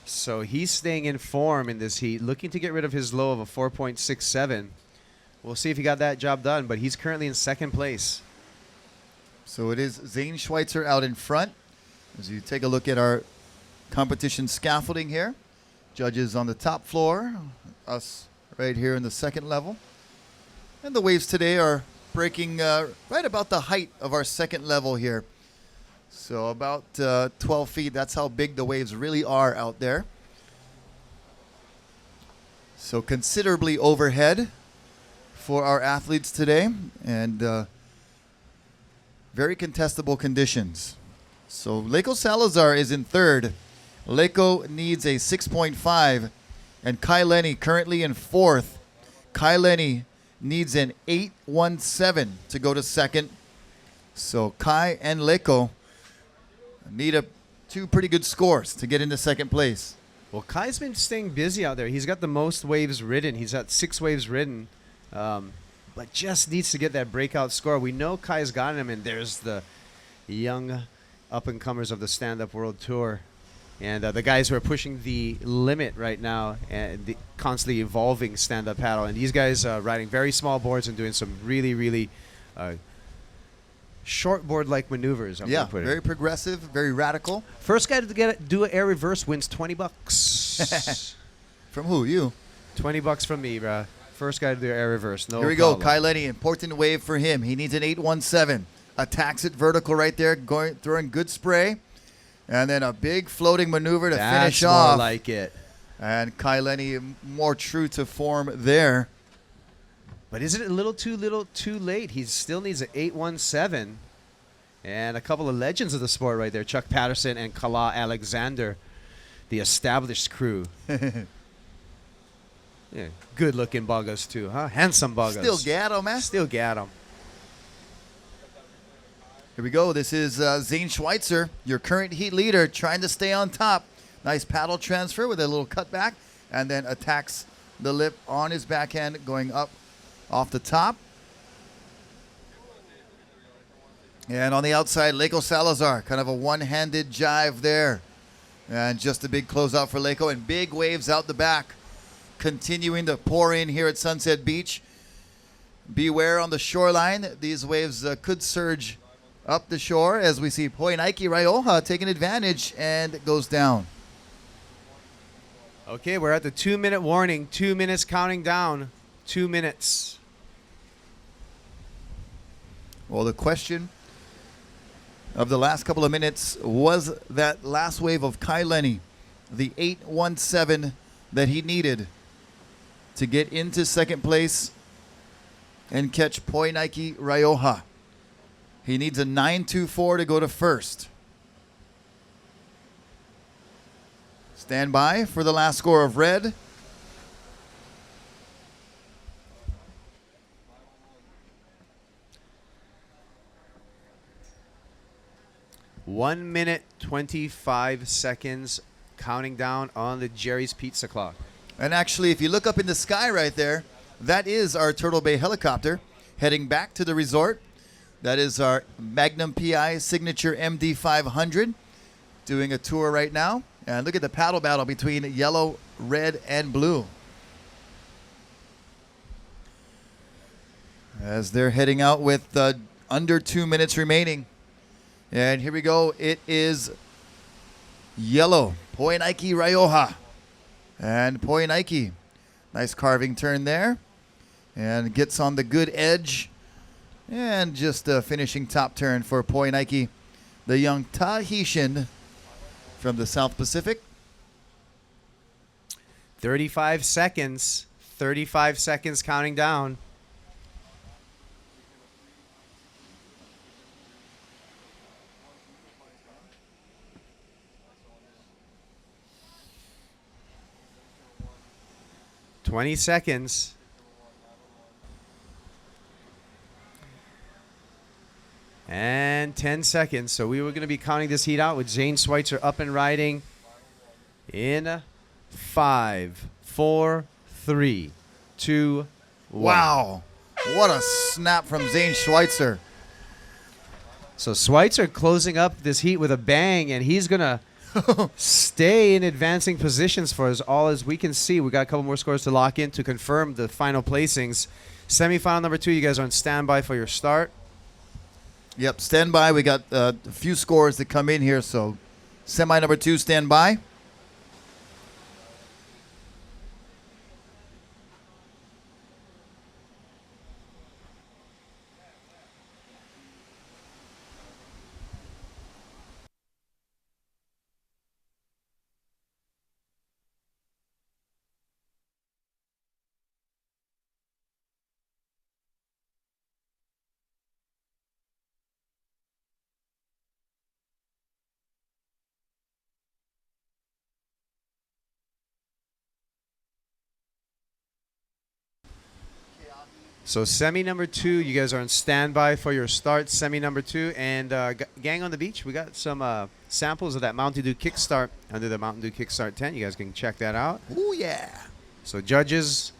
So he's staying in form in this heat, looking to get rid of his low of a 4.67. We'll see if he got that job done, but he's currently in second place. So it is Zane Schweitzer out in front. As you take a look at our competition scaffolding here, judges on the top floor, us right here in the second level. And the waves today are breaking right about the height of our second level here. So about 12 feet, that's how big the waves really are out there. So considerably overhead for our athletes today, and very contestable conditions. So Leiko Salazar is in third. Leiko needs a 6.5, and Kai Lenny currently in fourth. Kai Lenny needs an 8.17 to go to second. So Kai and Leiko need two pretty good scores to get into second place. Well, Kai's been staying busy out there. He's got the most waves ridden. He's got 6 waves ridden, but just needs to get that breakout score. We know Kai's got him, and there's the young up-and-comers of the Stand-Up World Tour. And the guys who are pushing the limit right now and the constantly evolving stand-up paddle. And these guys riding very small boards and doing some really, really short board-like maneuvers. I'm Yeah, gonna put it. very progressive, very radical. First guy to do an air reverse wins $20. From who? You? $20 from me, bruh. First guy to do an air reverse. No Here we problem. go. Kai Lenny, important wave for him. He needs an 8.17. Attacks it vertical right there, throwing good spray. And then a big floating maneuver to finish more off. like it. And Kai Lenny more true to form there. But is it a little too late? He still needs an 8.17. And a couple of legends of the sport right there. Chuck Patterson and Kala Alexander. The established crew. Yeah, good-looking buggers, too, huh? Handsome buggers. Still got him, man. Still got him. Here we go. This is Zane Schweitzer, your current heat leader, trying to stay on top. Nice paddle transfer with a little cutback, and then attacks the lip on his backhand, going up off the top. And on the outside, Leiko Salazar, kind of a one-handed jive there. And just a big closeout for Leiko, and big waves out the back, continuing to pour in here at Sunset Beach. Beware on the shoreline. These waves could surge up the shore as we see Poinaiki Raioha taking advantage, and it goes down. Okay, we're at the 2-minute warning. 2 minutes counting down. 2 minutes. Well, the question of the last couple of minutes was that last wave of Kai Lenny, the 8.17 that he needed to get into second place and catch Poinaiki Raioha. He needs a 9.24 to go to first. Stand by for the last score of red. One minute, 25 seconds, counting down on the Jerry's Pizza clock. And actually, if you look up in the sky right there, that is our Turtle Bay helicopter heading back to the resort. That is our Magnum PI Signature MD500 doing a tour right now. And look at the paddle battle between yellow, red, and blue. As they're heading out with under 2 minutes remaining. And here we go. It is yellow, Poinaiki Raioha. And Poinaiki, nice carving turn there. And gets on the good edge. And just a finishing top turn for Poinaiki, the young Tahitian from the South Pacific. 35 seconds. 35 seconds counting down. "20 seconds. And 10 seconds. So we were going to be counting this heat out with Zane Schweitzer up and riding in 5, 4, 3, 2, 1. Wow. What a snap from Zane Schweitzer. So Schweitzer closing up this heat with a bang, and he's going to stay in advancing positions for as all as we can see. We got a couple more scores to lock in to confirm the final placings. Semifinal number 2, you guys are on standby for your start. Yep, stand by. We got a few scores that come in here, so semi number 2, stand by. So semi number 2, you guys are on standby for your start. Semi number 2, and gang on the beach, we got some samples of that Mountain Dew Kickstart under the Mountain Dew Kickstart tent. You guys can check that out. Oh yeah. So judges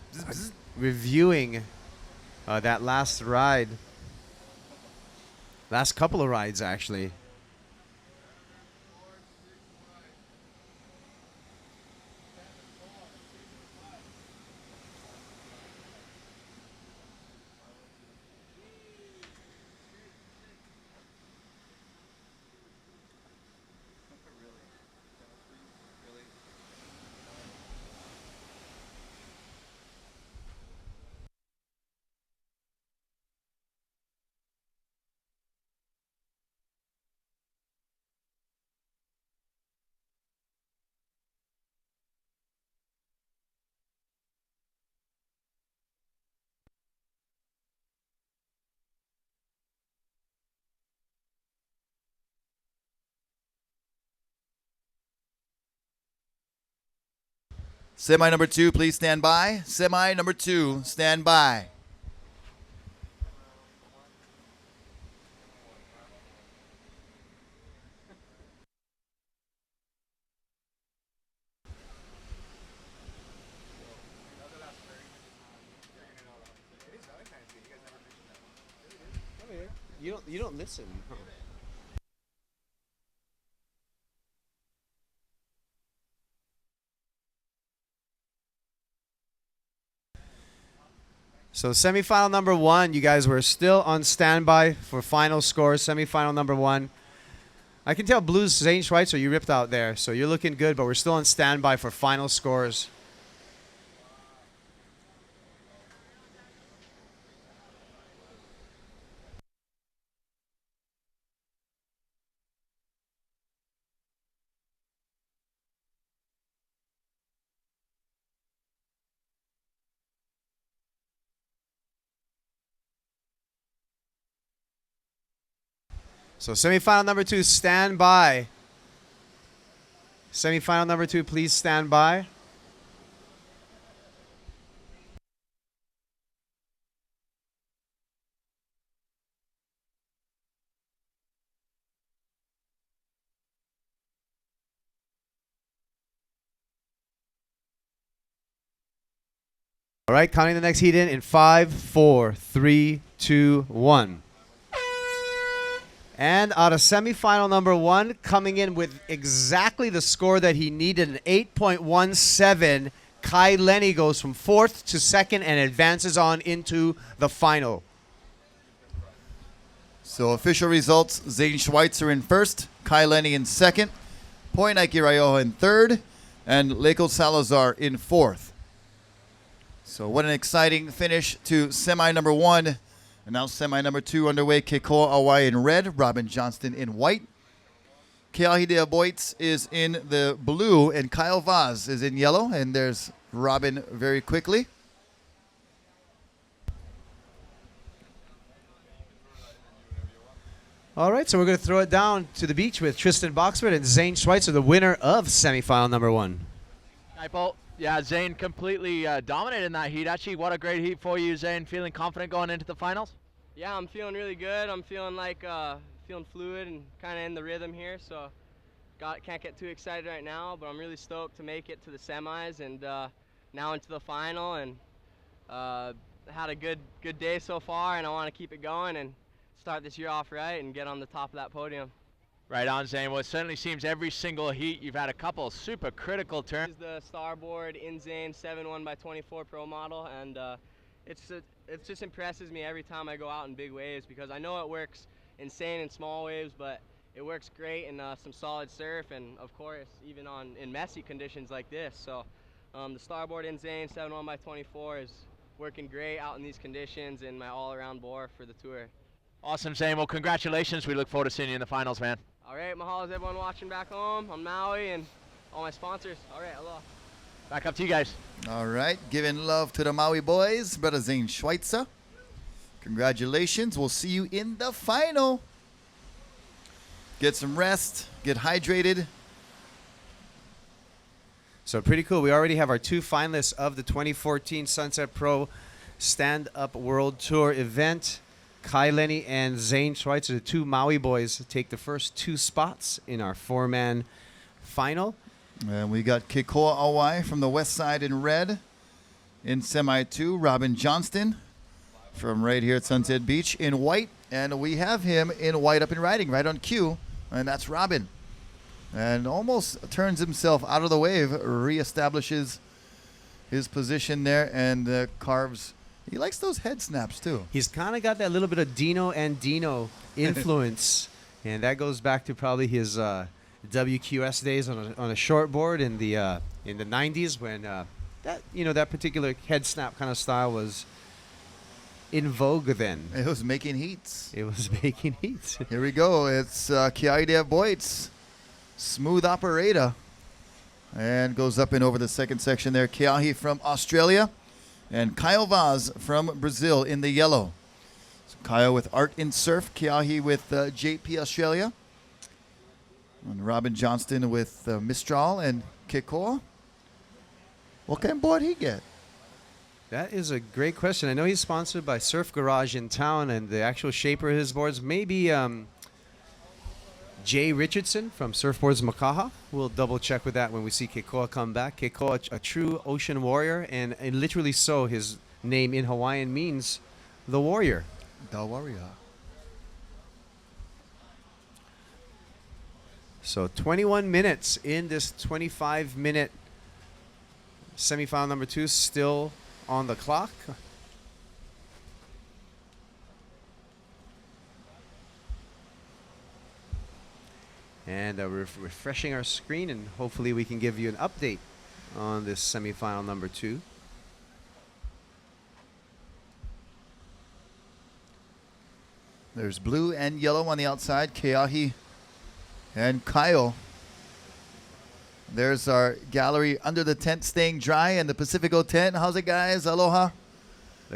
reviewing that last ride, last couple of rides actually. Semi number 2, please stand by. Semi number 2, stand by. You don't listen. Huh? So semifinal number 1, you guys were still on standby for final scores. Semifinal number 1. I can tell Blues Zane Schweitzer, you ripped out there. So you're looking good, but we're still on standby for final scores. So semifinal number 2, stand by. Semifinal number 2, please stand by. All right, counting the next heat in 5, 4, 3, 2, 1. And out of semifinal number 1, coming in with exactly the score that he needed, an 8.17, Kai Lenny goes from 4th to 2nd and advances on into the final. So official results, Zane Schweitzer in 1st, Kai Lenny in 2nd, Poi Nike Raiola in 3rd, and Leko Salazar in 4th. So what an exciting finish to semi number 1. And now semi number 2 underway. Kekoa Awai in red, Robin Johnston in white. Keahidea Boitz is in the blue, and Kyle Vaz is in yellow. And there's Robin very quickly. All right, so we're going to throw it down to the beach with Tristan Boxford and Zane Schweitzer, the winner of semifinal number 1. Kaipo, yeah, Zane completely dominated in that heat. Actually, what a great heat for you, Zane. Feeling confident going into the finals? Yeah, I'm feeling really good. I'm feeling like feeling fluid and kind of in the rhythm here. So can't get too excited right now, but I'm really stoked to make it to the semis and now into the final. And had a good day so far, and I want to keep it going and start this year off right and get on the top of that podium. Right on, Zane. Well, it certainly seems every single heat you've had a couple super critical turns. This is the Starboard Inzane 7/1x24 Pro model, and it just impresses me every time I go out in big waves, because I know it works insane in small waves, but it works great in some solid surf, and of course even in messy conditions like this. So the Starboard Inzane 7/1x24 is working great out in these conditions, and my all-around bore for the tour. Awesome, Zane. Well, congratulations. We look forward to seeing you in the finals, man. All right, mahalo to everyone watching back home on Maui and all my sponsors. All right, aloha. Back up to you guys. All right, giving love to the Maui boys, brother Zane Schweitzer. Congratulations. We'll see you in the final. Get some rest, get hydrated. So pretty cool. We already have our 2 finalists of the 2014 Sunset Pro Stand-Up World Tour event. Kai Lenny and Zane Schweitzer, the two Maui boys, take the first 2 spots in our 4-man final. And we got Kekoa Awai from the west side in red. In semi 2, Robin Johnston from right here at Sunset Beach in white. And we have him in white up and riding right on cue. And that's Robin. And almost turns himself out of the wave, reestablishes his position there, and carves. He likes those head snaps too. He's kind of got that little bit of Dino and Dino influence. And that goes back to probably his WQS days on a shortboard in the 90s when that particular head snap kind of style was in vogue then. It was making heats. It was making heats. Here we go. It's Keahi Boits, smooth operator, and goes up and over the second section there. Keahi from Australia, and Kyle Vaz from Brazil in the yellow. So Kyle with Art in Surf, Keahi with JP Australia, and Robin Johnston with Mistral and Kekoa. What kind of board he get? That is a great question. I know he's sponsored by Surf Garage in town, and the actual shaper of his boards may be Jay Richardson from Surfboards Makaha. We'll double check with that when we see Kekoa come back. Kekoa, a true ocean warrior, and literally so, his name in Hawaiian means the warrior. The warrior. So 21 minutes in this 25-minute semifinal number 2, still on the clock. And we're refreshing our screen, and hopefully we can give you an update on this semifinal number 2. There's blue and yellow on the outside, Keahi and Kyle. There's our gallery under the tent staying dry in the Pacifico tent. How's it, guys? Aloha.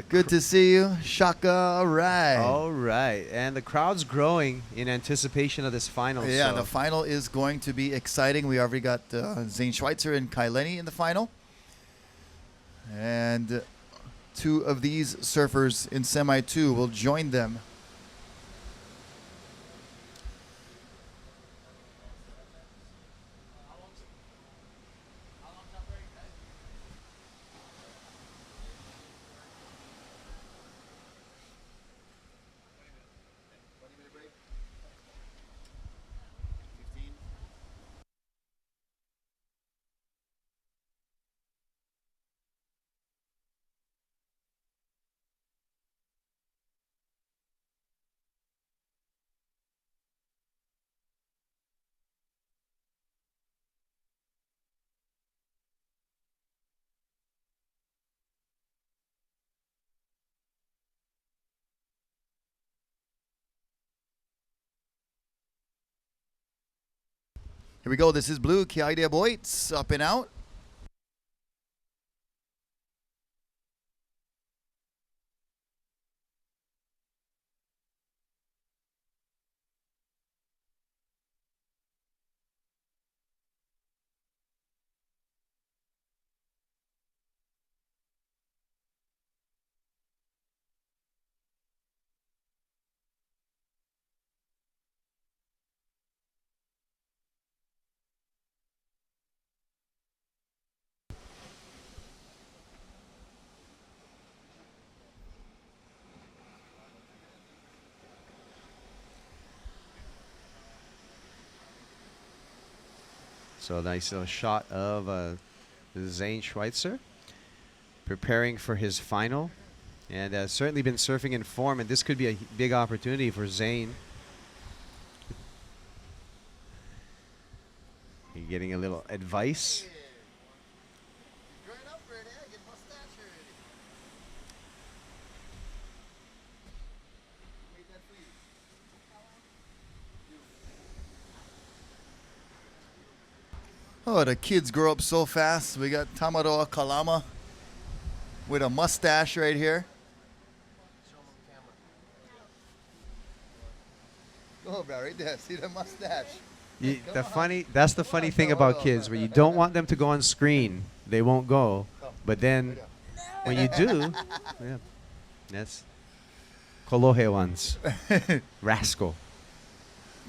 Good to see you. Shaka, all right. All right. And the crowd's growing in anticipation of this final. Yeah, so. the final is going to be exciting. We already got Zane Schweitzer and Kai Lenny in the final. And 2 of these surfers in Semi 2 will join them. Here we go. This is blue. Keahi Boits up and out. So a nice little shot of Zane Schweitzer preparing for his final. And certainly been surfing in form, and this could be a big opportunity for Zane. You're getting a little advice. Oh, the kids grow up so fast. We got Tamaroa Kalama with a mustache right here. Oh, bro, right there. See the mustache. That's the funny thing about kids, where you don't want them to go on screen, they won't go. But then when you do, yeah. Yes. Kolohe ones. Rascal.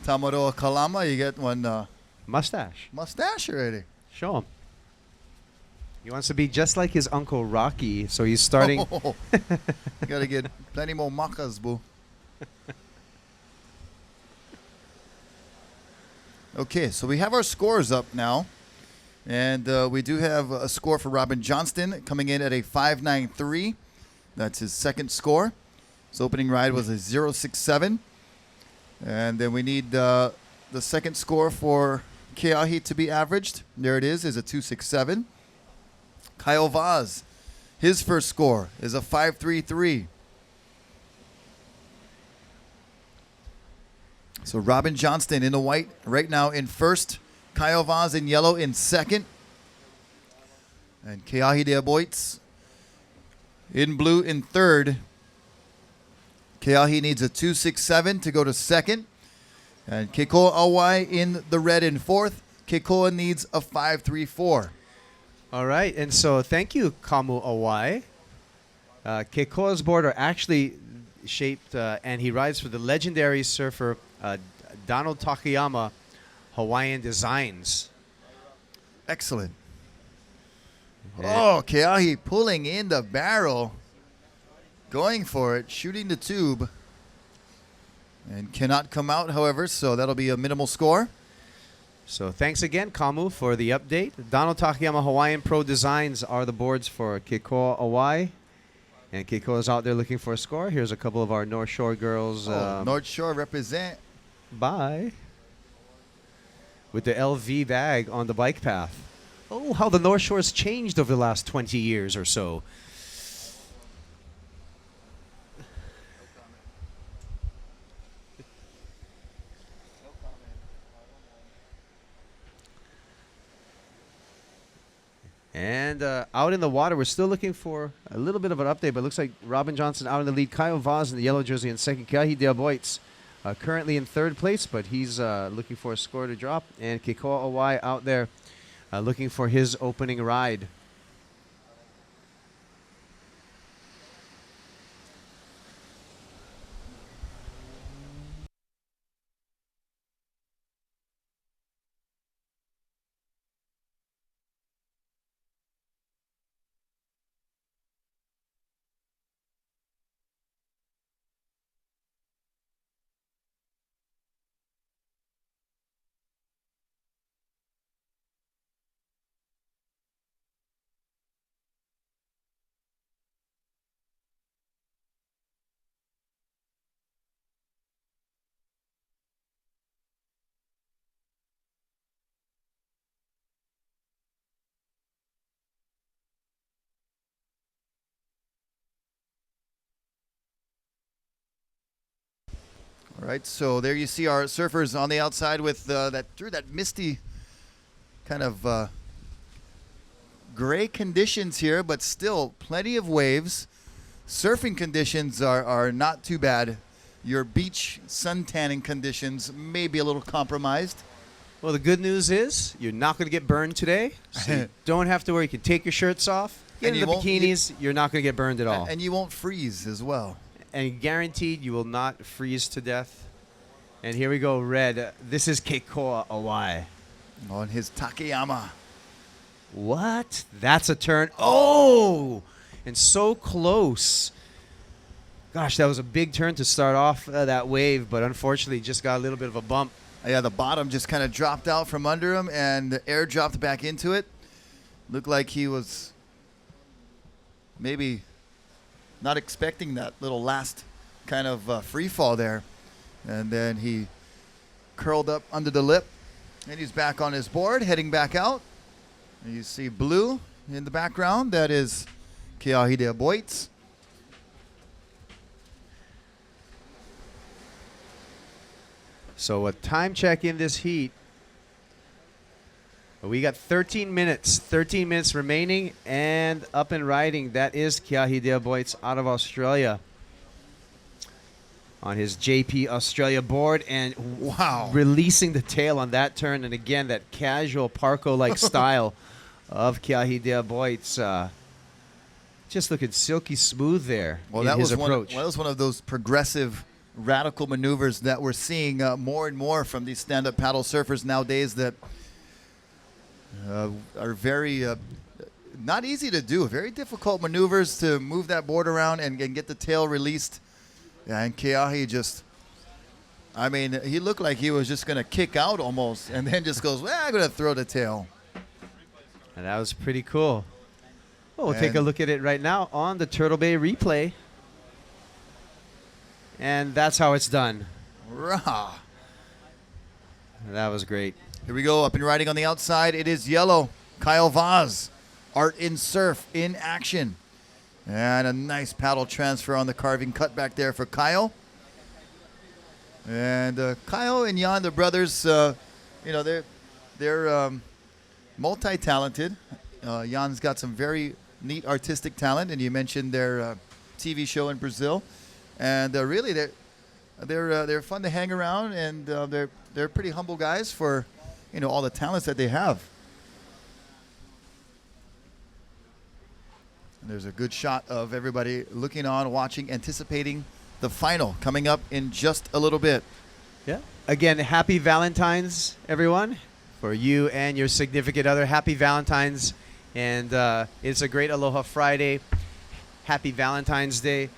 Tamaro Kalama, you get one Mustache. mustache already. Show him. He wants to be just like his uncle Rocky, so he's starting. You gotta get plenty more makas, boo. Okay, so we have our scores up now. And we do have a score for Robin Johnston coming in at a 5.93. That's his second score. His opening ride was a 0.67. And then we need the second score for Keahi to be averaged. There it is a 2.67. Kyle Vaz, his first score is a 5.33. So Robin Johnston in the white right now in first. Kyle Vaz in yellow in second. And Keahi de Aboitz in blue in third. Keahi needs a 2.67 to go to second. And Keikoa Awai in the red in fourth. Keikoa needs a 5.34. All right, and so thank you, Kamu Awai. Keikoa's board are actually shaped, and he rides for the legendary surfer Donald Takayama Hawaiian Designs. Excellent. Oh, Keahi pulling in the barrel. Going for it, shooting the tube. And cannot come out, however, so that'll be a minimal score. So thanks again, Kamu, for the update. Donald Takayama Hawaiian Pro Designs are the boards for Keikoa Awai. And Keikoa's out there looking for a score. Here's a couple of our North Shore girls. North Shore represent. Bye. With the LV bag on the bike path. Oh, how the North Shore's changed over the last 20 years or so. And out in the water, we're still looking for a little bit of an update, but it looks like Robin Johnson out in the lead. Kyle Vaz in the yellow jersey in second. Keahi de Aboitz currently in third place, but he's looking for a score to drop. And Keikoa Awai out there looking for his opening ride. All right, so there you see our surfers on the outside with that misty kind of gray conditions here, but still plenty of waves. Surfing conditions are not too bad. Your beach sun tanning conditions may be a little compromised. Well, the good news is you're not going to get burned today. So you don't have to worry. You can take your shirts off, get And in you the won't- bikinis. You're not going to get burned at all. And you won't freeze as well. And guaranteed you will not freeze to death. And here we go, red. This is Keikoa Awai. On his Takayama. What? That's a turn. Oh! And so close. Gosh, that was a big turn to start off that wave, but unfortunately just got a little bit of a bump. Yeah, the bottom just kind of dropped out from under him, and the air dropped back into it. Looked like he was maybe not expecting that little last kind of free fall there. And then he curled up under the lip, and he's back on his board, heading back out. And you see blue in the background. That is Keahi de Aboitz. So a time check in this heat. We got 13 minutes. 13 minutes remaining and up and riding. That is Keahi de Aboitz out of Australia on his JP Australia board. And wow, releasing the tail on that turn. And again, that casual Parko-like style of Keahi de Aboitz. just looking silky smooth there Well, in that his was approach. that was one of those progressive, radical maneuvers that we're seeing more and more from these stand-up paddle surfers nowadays that are very not easy to do. Very difficult maneuvers to move that board around and get the tail released. Yeah, and Keahi just, I mean, he looked like he was just going to kick out almost and then just goes, well, I'm going to throw the tail. And that was pretty cool. Well, we'll take a And- look at it right now on the Turtle Bay replay. And that's how it's done. Rah. That was great. Here we go, up and riding on the outside. It is yellow. Kyle Vaz, Art in Surf in action. And a nice paddle transfer on the carving cut back there for Kyle. And Kyle and Jan, the brothers, they're multi-talented. Jan's got some very neat artistic talent, and you mentioned their TV show in Brazil. And really, they're fun to hang around, and they're pretty humble guys for all the talents that they have. And there's a good shot of everybody looking on, watching, anticipating the final coming up in just a little bit. Yeah. Again, happy Valentine's, everyone, for you and your significant other. Happy Valentine's, and it's a great Aloha Friday. Happy Valentine's Day.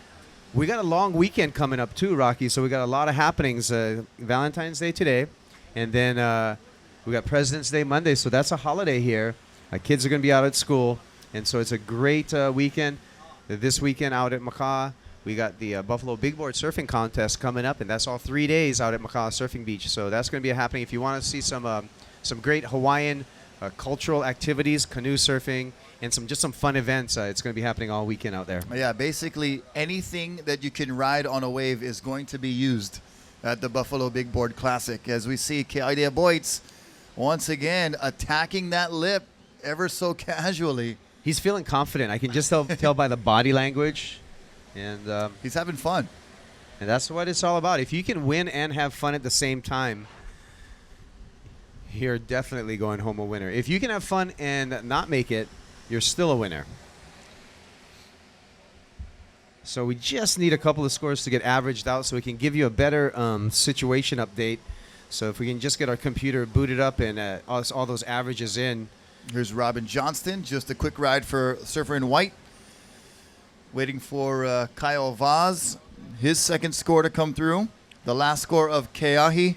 We got a long weekend coming up too, Rocky. So we got a lot of happenings. Valentine's Day today, and then we got President's Day Monday. So that's a holiday here. Kids are going to be out at school, and so it's a great weekend. This weekend out at Maka'a, we got the Buffalo Big Board Surfing Contest coming up, and that's all 3 days out at Maka'a Surfing Beach. So that's going to be happening. If you want to see some great Hawaiian cultural activities, canoe surfing, and some fun events, it's going to be happening all weekend out there. Yeah, basically anything that you can ride on a wave is going to be used at the Buffalo Big Board Classic. As we see Ke'aidea Boits once again attacking that lip ever so casually. He's feeling confident. I can just tell by the body language. And he's having fun. And that's what it's all about. If you can win and have fun at the same time, you're definitely going home a winner. If you can have fun and not make it, you're still a winner. So we just need a couple of scores to get averaged out so we can give you a better situation update. So if we can just get our computer booted up and all those averages in. Here's Robin Johnston, just a quick ride for Surfer in White. Waiting for Kyle Vaz, his second score to come through. The last score of Keahi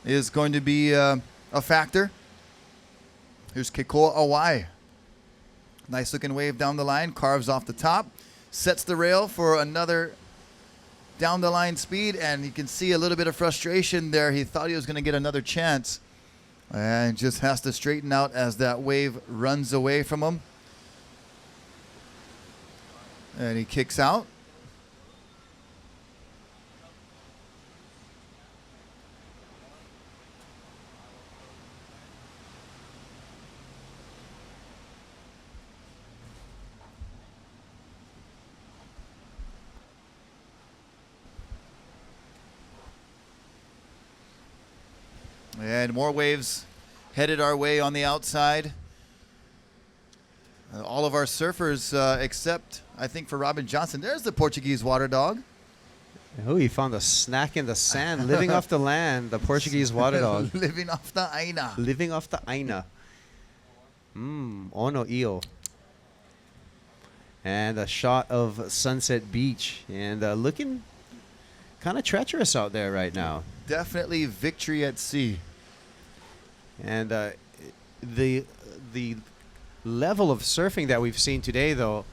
is going to be a factor. Here's Kekoa Awai. Nice looking wave down the line, carves off the top, sets the rail for another down the line speed, and you can see a little bit of frustration there. He thought he was going to get another chance and just has to straighten out as that wave runs away from him. And he kicks out. And more waves headed our way on the outside. All of our surfers, except, I think, for Robin Johnson. There's the Portuguese water dog. Oh, he found a snack in the sand, living off the land, the Portuguese water dog. Living off the aina. Living off the aina. Ono io. And a shot of Sunset Beach. And looking kind of treacherous out there right now. Definitely victory at sea. And the level of surfing that we've seen today, though,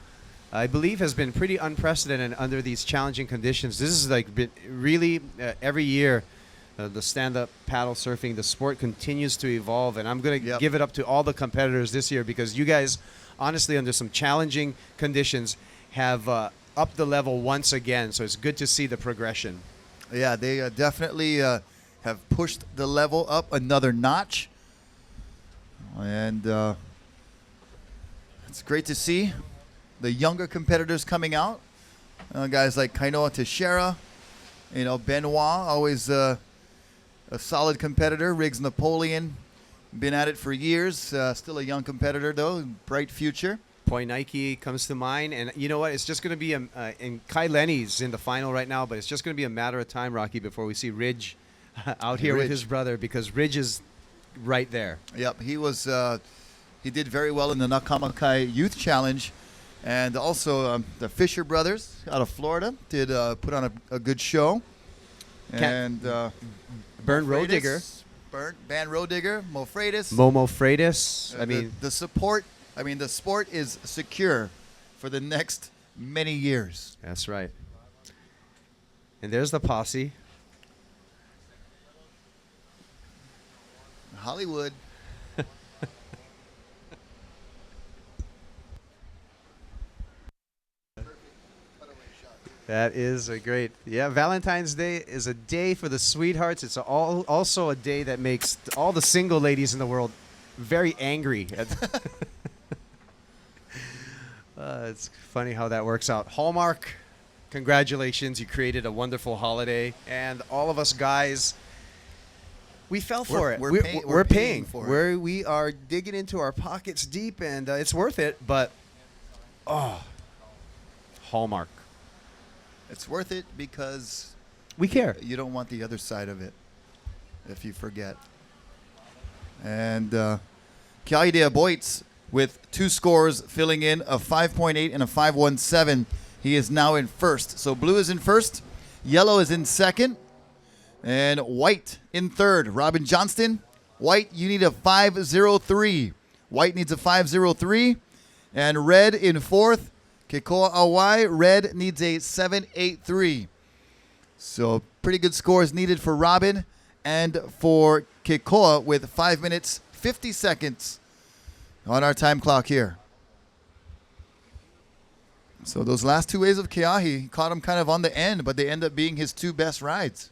I believe has been pretty unprecedented under these challenging conditions. This is like been really every year, the stand-up paddle surfing, the sport continues to evolve, and I'm going to give it up to all the competitors this year because you guys, honestly, under some challenging conditions, have upped the level once again. So it's good to see the progression. Yeah, they definitely have pushed the level up another notch. And it's great to see the younger competitors coming out. Guys like Kainoa Teixeira, Benoit, always a solid competitor. Riggs Napoleon, been at it for years. Still a young competitor, though, bright future. Point Nike comes to mind. And you know what? It's just going to be and Kai Lenny's in the final right now, but it's just going to be a matter of time, Rocky, before we see Ridge out here with Ridge. his brother, because Ridge is right there. Yep, he was. He did very well in the Nakamakai Youth Challenge, and also the Fisher brothers out of Florida did put on a good show. And Bernd Mo Roediger. Freitas, Van Roediger, Mo Freitas. Momo Freitas. I mean, the support. I mean, the sport is secure for the next many years. that's right. And there's the posse. Hollywood. That is a great. Yeah, Valentine's Day is a day for the sweethearts. It's also a day that makes all the single ladies in the world very angry. It's funny how that works out. Hallmark, congratulations. You created a wonderful holiday. And all of us guys, we fell for it. We're paying for it. We are digging into our pockets deep, and it's worth it. But, Hallmark. It's worth it because we care. You don't want the other side of it if you forget. And Kiahidea Boits with 2 scores, filling in a 5.8 and a 5.17. He is now in first. So blue is in first, yellow is in second, and white in third. Robin Johnston, white, you need a 5.03. White needs a 5.03. And red in fourth. Kekoa Awai, red needs a 7.83. So pretty good scores needed for Robin and for Kekoa with 5 minutes, 50 seconds on our time clock here. So those last 2 waves of Keahi caught him kind of on the end, but they end up being his 2 best rides.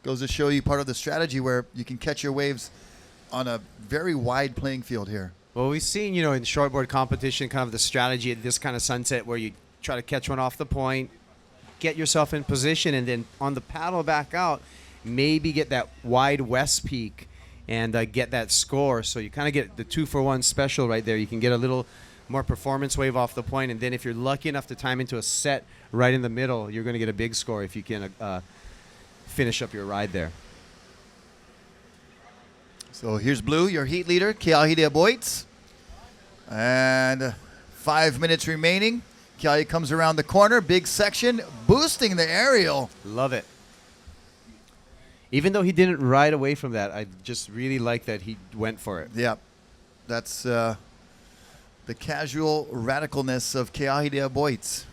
Goes to show you part of the strategy where you can catch your waves on a very wide playing field here. Well, we've seen, in shortboard competition, kind of the strategy at this kind of sunset where you try to catch one off the point, get yourself in position, and then on the paddle back out, maybe get that wide west peak and get that score. So you kind of get the 2-for-1 special right there. You can get a little more performance wave off the point, and then if you're lucky enough to time into a set right in the middle, you're going to get a big score if you can finish up your ride there. So here's blue, your heat leader, Kiahidea Boits. And 5 minutes remaining. Kiahi comes around the corner, big section, boosting the aerial. Love it. Even though he didn't ride away from that, I just really like that he went for it. Yeah, that's the casual radicalness of Kiahidea Boits.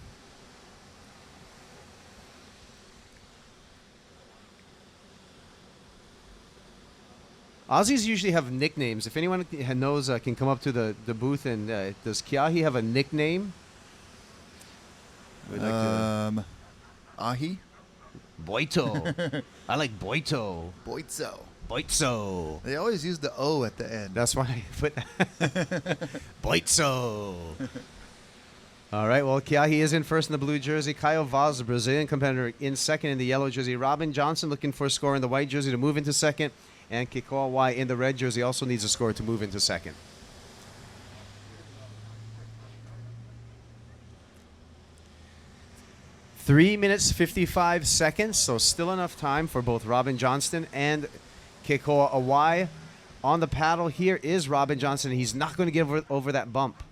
Aussies usually have nicknames. If anyone knows, can come up to the booth. And does Kiahi have a nickname? Ahi? Boito. I like Boito. Boitso. Boitso. They always use the O at the end. That's why I put Boitso. All right, well, Kiahi is in first in the blue jersey. Caio Vaz, the Brazilian competitor, in second in the yellow jersey. Robin Johnson looking for a score in the white jersey to move into second. And Kekoa Awai in the red jersey also needs a score to move into second. Three minutes, 55 seconds, so still enough time for both Robin Johnston and Kekoa Awai. On the paddle here is Robin Johnston. He's not going to get over that bump.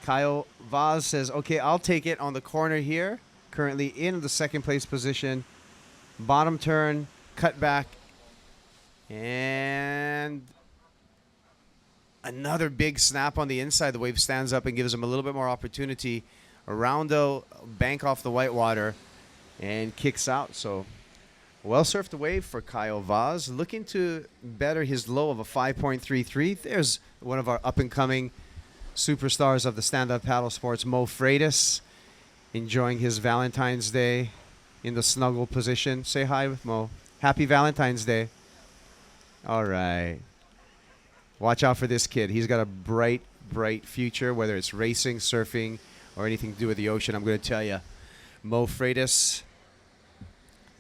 Caio Vaz says, okay, I'll take it on the corner here. Currently in the second place position. Bottom turn. Cut back, and another big snap on the inside. The wave stands up and gives him a little bit more opportunity. A roundo bank off the whitewater and kicks out. So well surfed wave for Caio Vaz, looking to better his low of a 5.33. There's one of our up-and-coming superstars of the stand-up paddle sports, Mo Freitas, enjoying his Valentine's Day in the snuggle position. Say hi with Mo. Happy Valentine's Day. All right. Watch out for this kid. He's got a bright, bright future, whether it's racing, surfing, or anything to do with the ocean. I'm going to tell you, Mo Freitas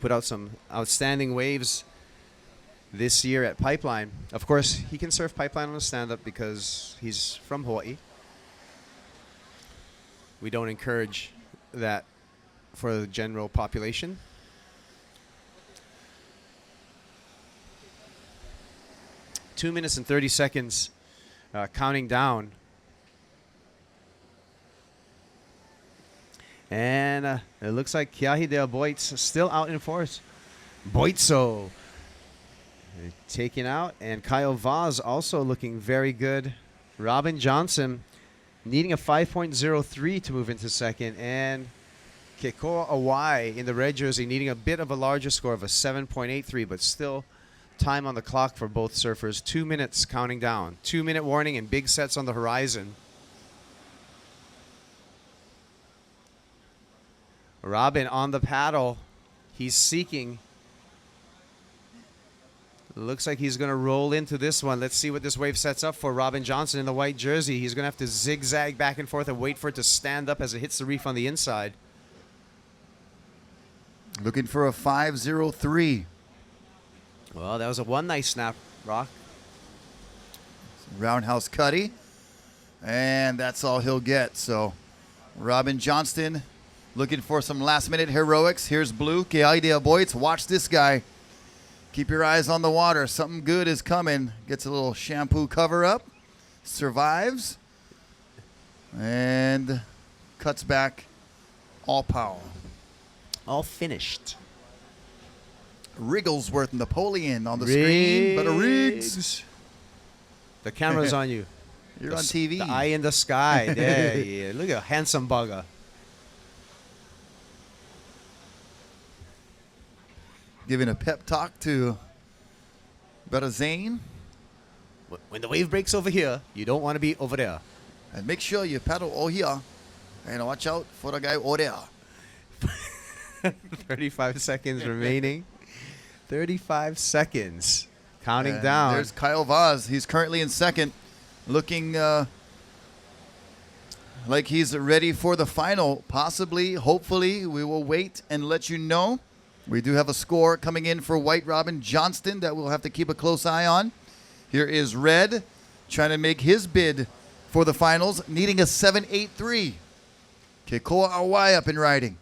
put out some outstanding waves this year at Pipeline. Of course, he can surf Pipeline on a stand-up because he's from Hawaii. We don't encourage that for the general population. Two minutes and 30 seconds counting down. And it looks like Keahi Del Boit's still out in force. Boitso taken out, and Kyle Vaz also looking very good. Robin Johnson needing a 5.03 to move into second, and Kekoa Awai in the red jersey needing a bit of a larger score of a 7.83, but still time on the clock for both surfers. 2 minutes counting down. 2-minute warning and big sets on the horizon. Robin on the paddle. He's seeking. Looks like he's going to roll into this one. Let's see what this wave sets up for Robin Johnson in the white jersey. He's going to have to zigzag back and forth and wait for it to stand up as it hits the reef on the inside. Looking for a 5.03. Well, that was a one nice snap, Rock. Roundhouse Cuddy. And that's all he'll get. So Robin Johnston looking for some last-minute heroics. Here's Blue, Keahi Del Boits. Watch this guy. Keep your eyes on the water. Something good is coming. Gets a little shampoo cover-up. Survives. And cuts back all power. All finished. Wrigglesworth Napoleon on the screen. But a Riggs. The camera's on you. You're on TV. The eye in the sky. There he is. Look at a handsome bugger. Giving a pep talk to Brother Zane. When the wave breaks over here, you don't want to be over there. And make sure you paddle over here. And watch out for the guy over there. 35 seconds remaining. 35 seconds. Counting And down. There's Kyle Vaz. He's currently in second. Looking like he's ready for the final. Possibly, hopefully. We will wait and let you know. We do have a score coming in for White Robin Johnston that we'll have to keep a close eye on. Here is Red trying to make his bid for the finals, needing a 7.83. Kekoa Awai up and riding.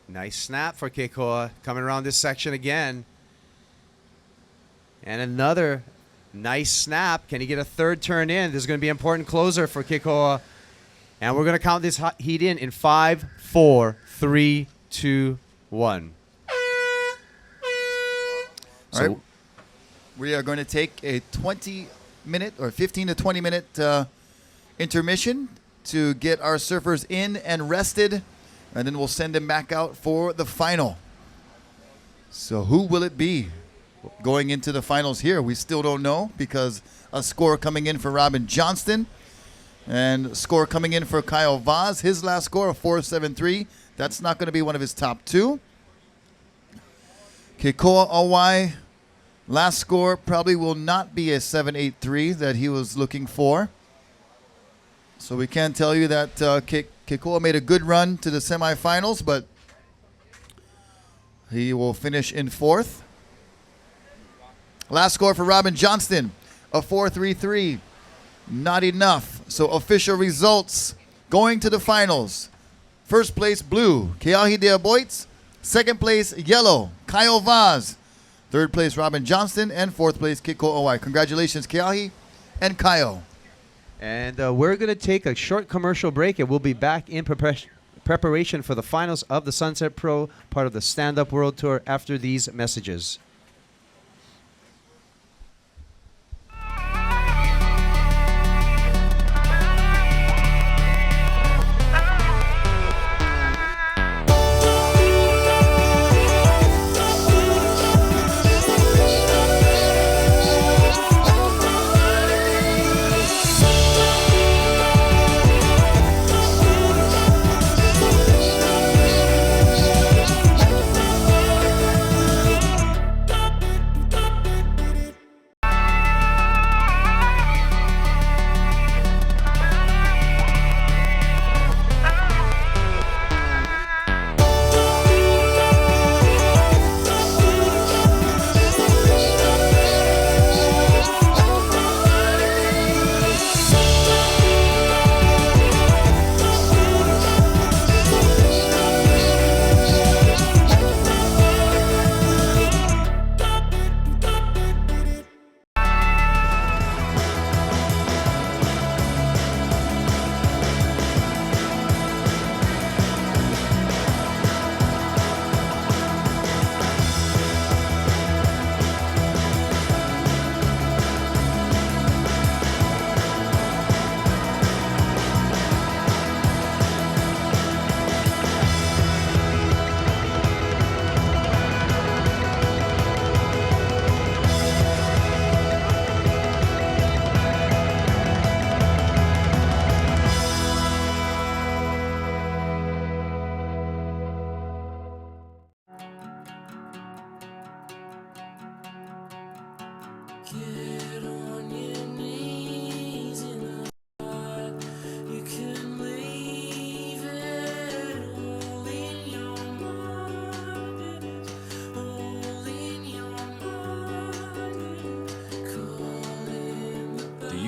Nice snap for Kekoa. Coming around this section again. And another nice snap. Can he get a third turn in? This is going to be an important closer for Kekoa. And we're going to count this heat in 5, 4, 3, 2, 1. All right. We are going to take a 20-minute or 15 to 20-minute intermission to get our surfers in and rested, and then we'll send them back out for the final. So who will it be going into the finals here? We still don't know because a score coming in for Robin Johnston and a score coming in for Kyle Vaz. His last score of 4.73. That's not going to be one of his top two. Kekoa Awai, last score probably will not be a 7.83 that he was looking for. So we can tell you that Kekoa made a good run to the semifinals, but he will finish in fourth. Last score for Robin Johnston, a 4.33. Not enough. So official results going to the finals. First place, Blue, Keahi Del Boits. Second place, Yellow, Kyle Vaz. Third place, Robin Johnston. And fourth place, Kekoa Awai. Congratulations, Keahi and Kyle. And we're going to take a short commercial break, and we'll be back in preparation for the finals of the Sunset Pro, part of the Stand Up World Tour, after these messages.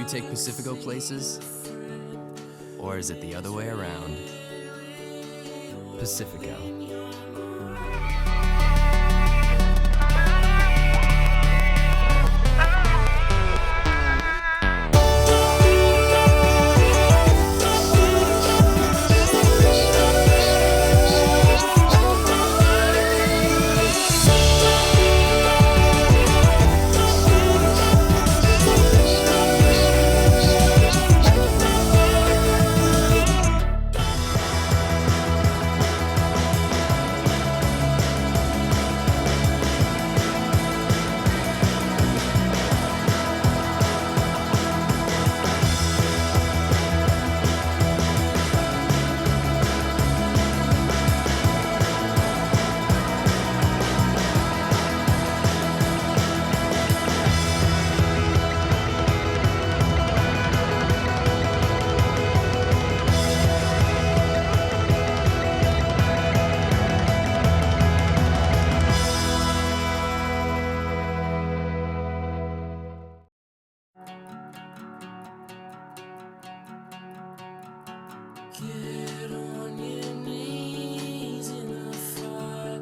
you take Pacifico places? Or is it the other way around? Pacifico. Get on your knees in the fire.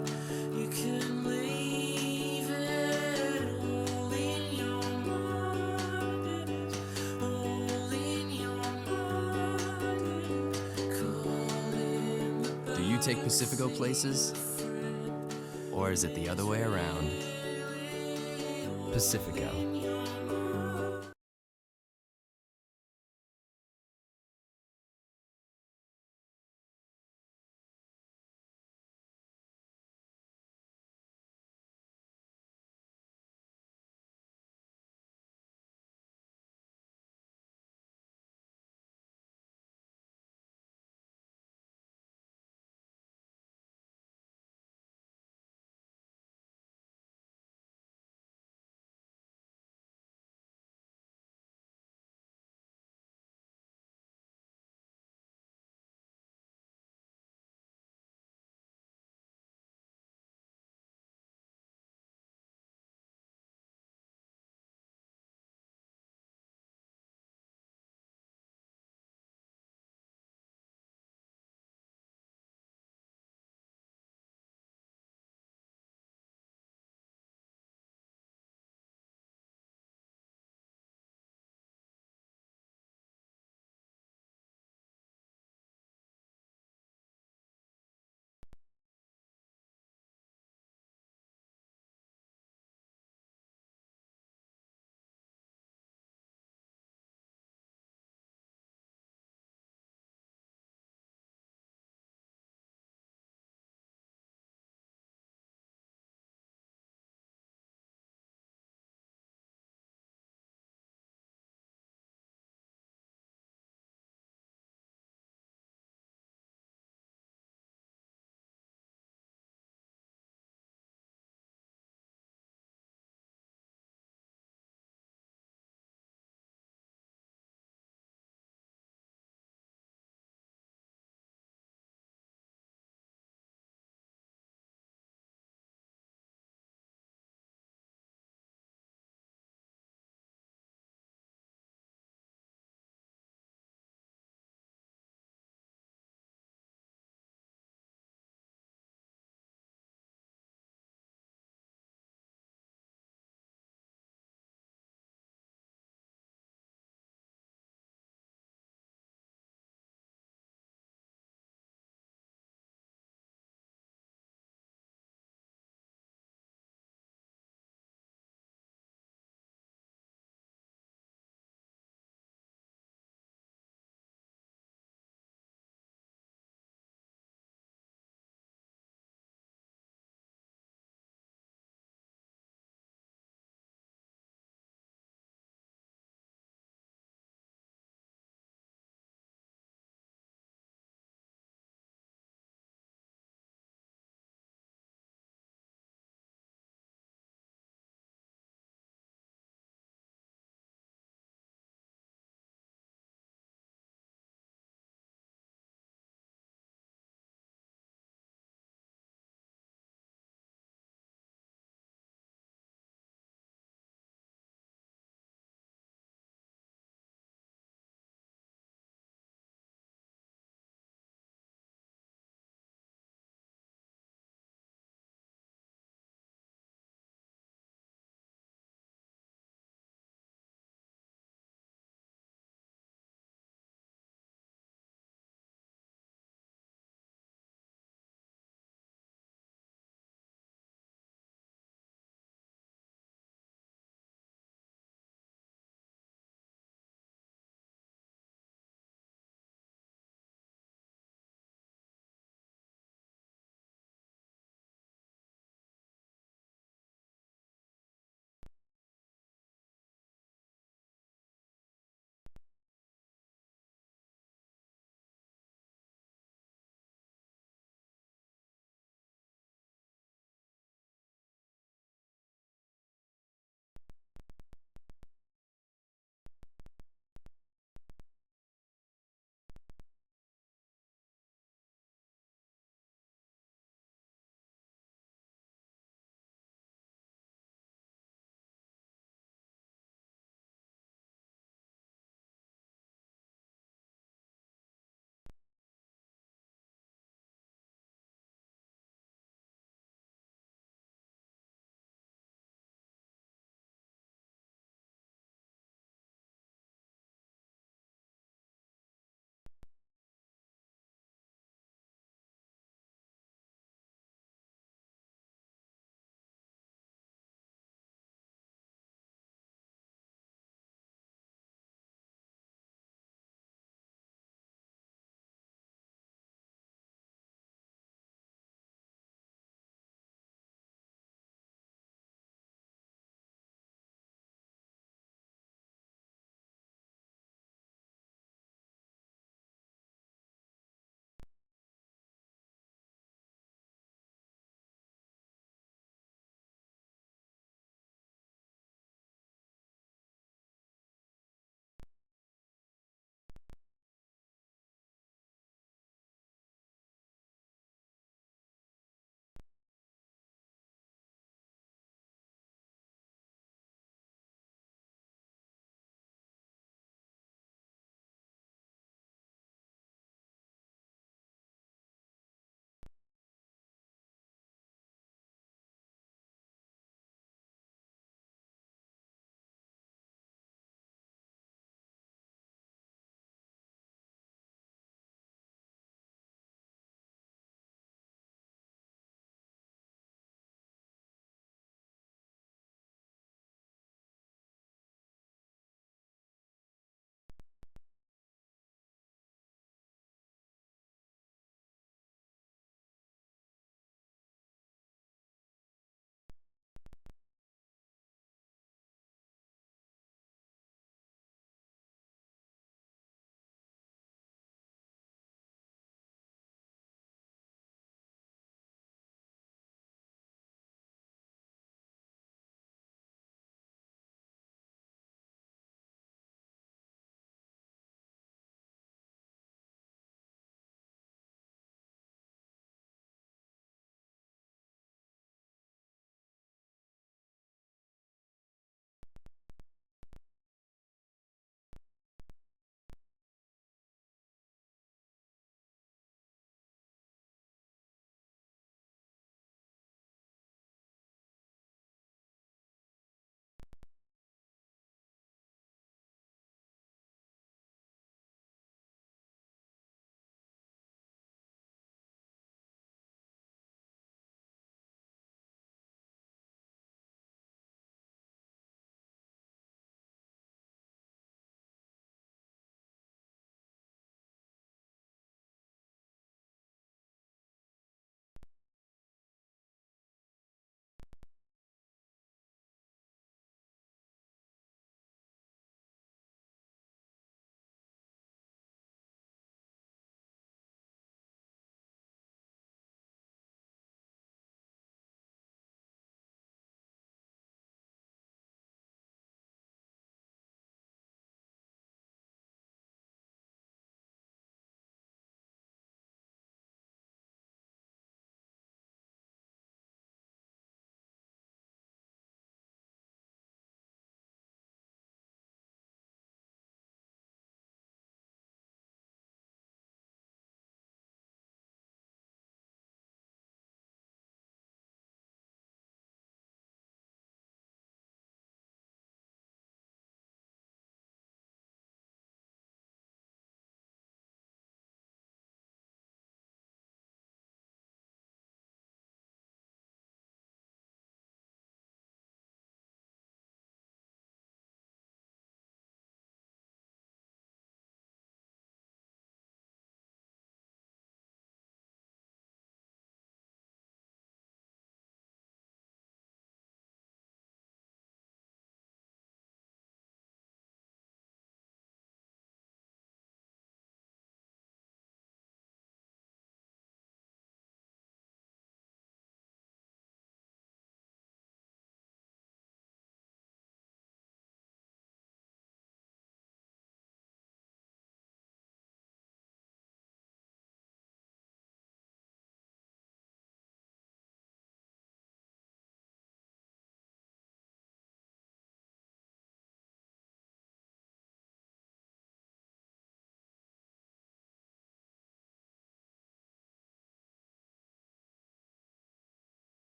You can leave it all in your mind. All in your mind. Do you take Pacifico places? Or is it the other way around? Pacifico.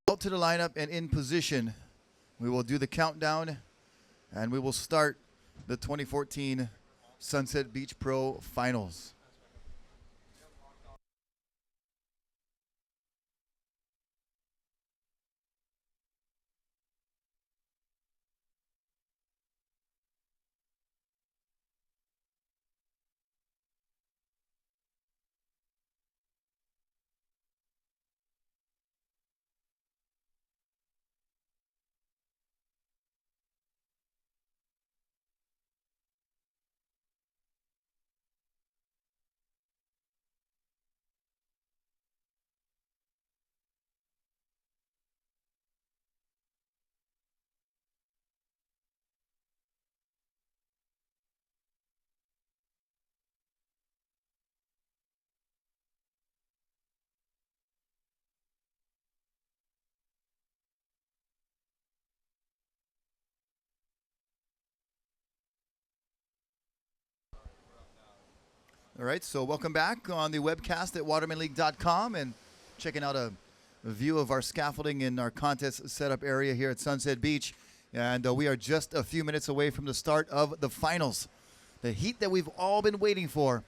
Out to the lineup and in position. We will do the countdown and we will start the 2014 Sunset Beach Pro Finals. All right, so welcome back on the webcast at watermanleague.com and checking out a view of our scaffolding in our contest setup area here at Sunset Beach. And we are just a few minutes away from the start of the finals. The heat that we've all been waiting for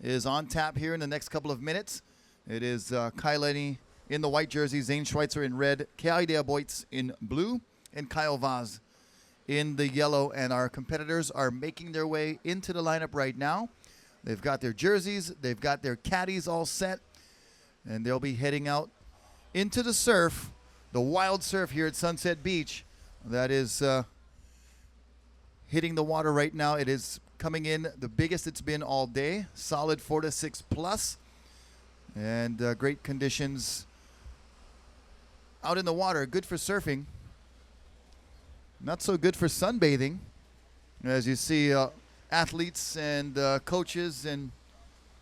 is on tap here in the next couple of minutes. It is Kai Lenny in the white jersey, Zane Schweitzer in red, Kei Dea Boyts in blue, and Kyle Vaz in the yellow. And our competitors are making their way into the lineup right now. They've got their jerseys, they've got their caddies all set, and they'll be heading out into the surf, the wild surf here at Sunset Beach. That is hitting the water right now. It is coming in the biggest it's been all day, solid 4 to 6 plus, and great conditions out in the water. Good for surfing, not so good for sunbathing, as you see athletes and coaches and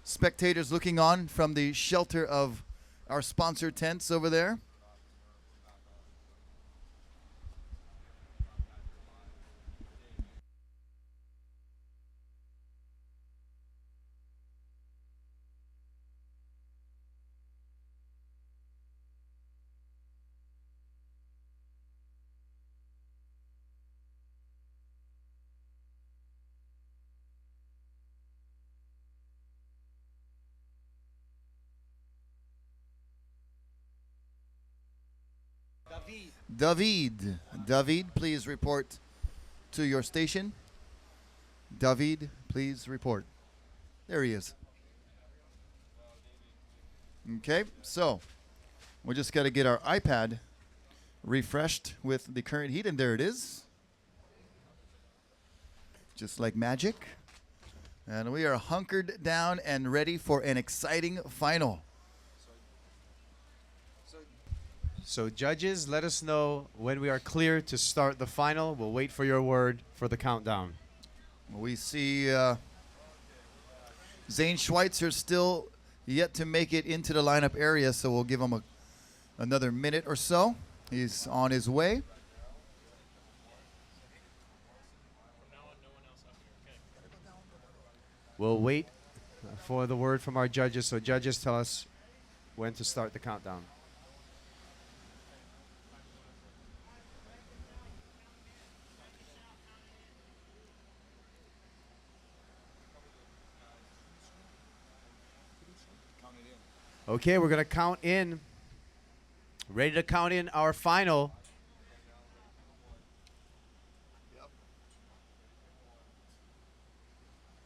spectators looking on from the shelter of our sponsor tents over there. David, please report to your station. David, please report. There he is. Okay, so we just got to get our iPad refreshed with the current heat, and there it is. Just like magic. And we are hunkered down and ready for an exciting final. So judges, let us know when we are clear to start the final. We'll wait for your word for the countdown. We see Zane Schweitzer still yet to make it into the lineup area, so we'll give him another minute or so. He's on his way. We'll wait for the word from our judges. So judges, tell us when to start the countdown. Okay, we're going to count in. Ready to count in our final.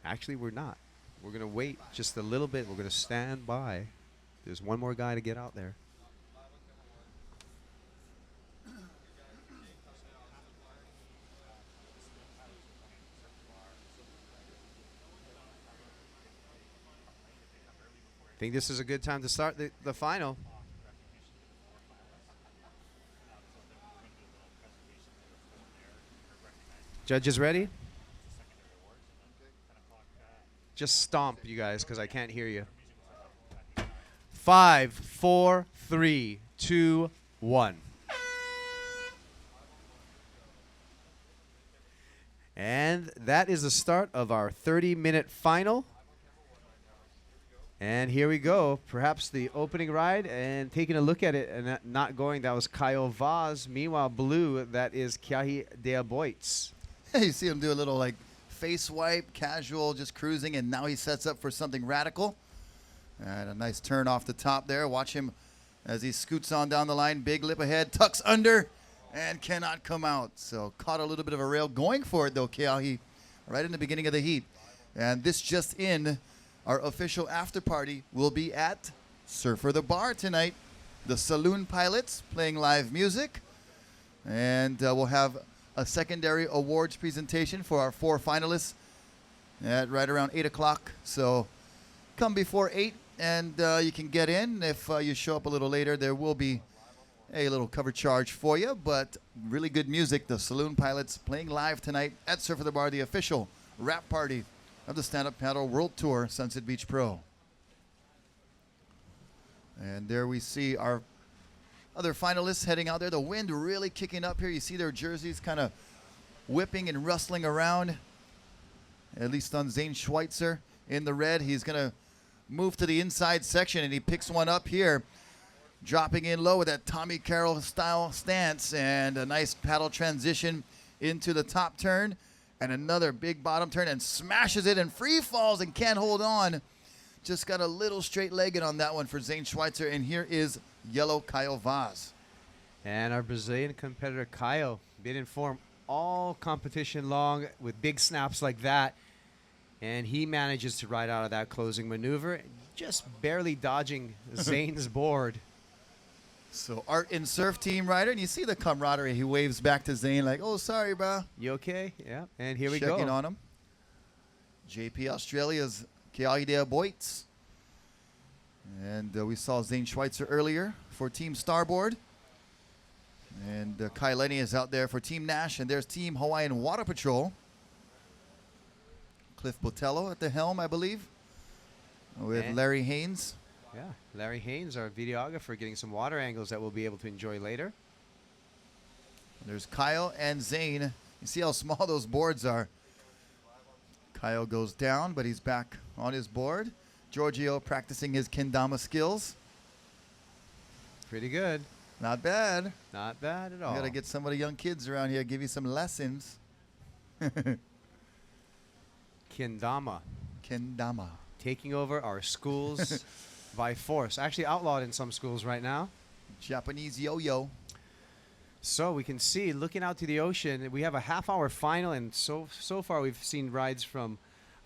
Actually, we're not. We're going to wait just a little bit. We're going to stand by. There's one more guy to get out there. I think this is a good time to start the final. Judges ready? Just stomp, you guys, because I can't hear you. 5, 4, 3, 2, 1. And that is the start of our 30-minute final. And here we go. Perhaps the opening ride, and taking a look at it and not going, that was Kyle Vaz. Meanwhile, blue, that is Kyahi Deaboitz. You see him do a little like face wipe, casual, just cruising, and now he sets up for something radical. And a nice turn off the top there. Watch him as he scoots on down the line. Big lip ahead, tucks under, and cannot come out. So caught a little bit of a rail. Going for it, though, Kyahi, right in the beginning of the heat. And this just in, our official after party will be at Surfer the Bar tonight. The Saloon Pilots playing live music. And we'll have a secondary awards presentation for our 4 finalists at right around 8 o'clock. So come before 8 and you can get in. If you show up a little later, there will be a little cover charge for you. But really good music. The Saloon Pilots playing live tonight at Surfer the Bar, the official rap party of the Stand Up Paddle World Tour Sunset Beach Pro. And there we see our other finalists heading out there. The wind really kicking up here. You see their jerseys kind of whipping and rustling around. At least on Zane Schweitzer in the red. He's going to move to the inside section, and he picks one up here. Dropping in low with that Tommy Carroll style stance, and a nice paddle transition into the top turn. And another big bottom turn, and smashes it and free falls and can't hold on. Just got a little straight-legged on that one for Zane Schweitzer. And here is yellow Kyle Vaz. And our Brazilian competitor, Kyle, been in form all competition long with big snaps like that. And he manages to ride out of that closing maneuver, just barely dodging Zane's board. So Art and Surf team rider, and you see the camaraderie. He waves back to Zane like, oh, sorry, bro. You okay? Yeah. And here we go. Checking on him. JP Australia's Kyahi Deaboitz. And we saw Zane Schweitzer earlier for Team Starboard. And Kai Lenny is out there for Team Nash. And there's Team Hawaiian Water Patrol. Cliff Botello at the helm, I believe, with And Larry Haynes. Yeah, Larry Haynes, our videographer, getting some water angles that we'll be able to enjoy later. There's Kyle and Zane. You see how small those boards are. Kyle goes down, but he's back on his board. Giorgio practicing his kendama skills. Pretty good. Not bad. Not bad at all. You got to get some of the young kids around here, give you some lessons. Kendama. Kendama. Taking over our schools by force. Actually outlawed in some schools right now. Japanese yo-yo. So we can see, looking out to the ocean, we have a half-hour final, and so far we've seen rides from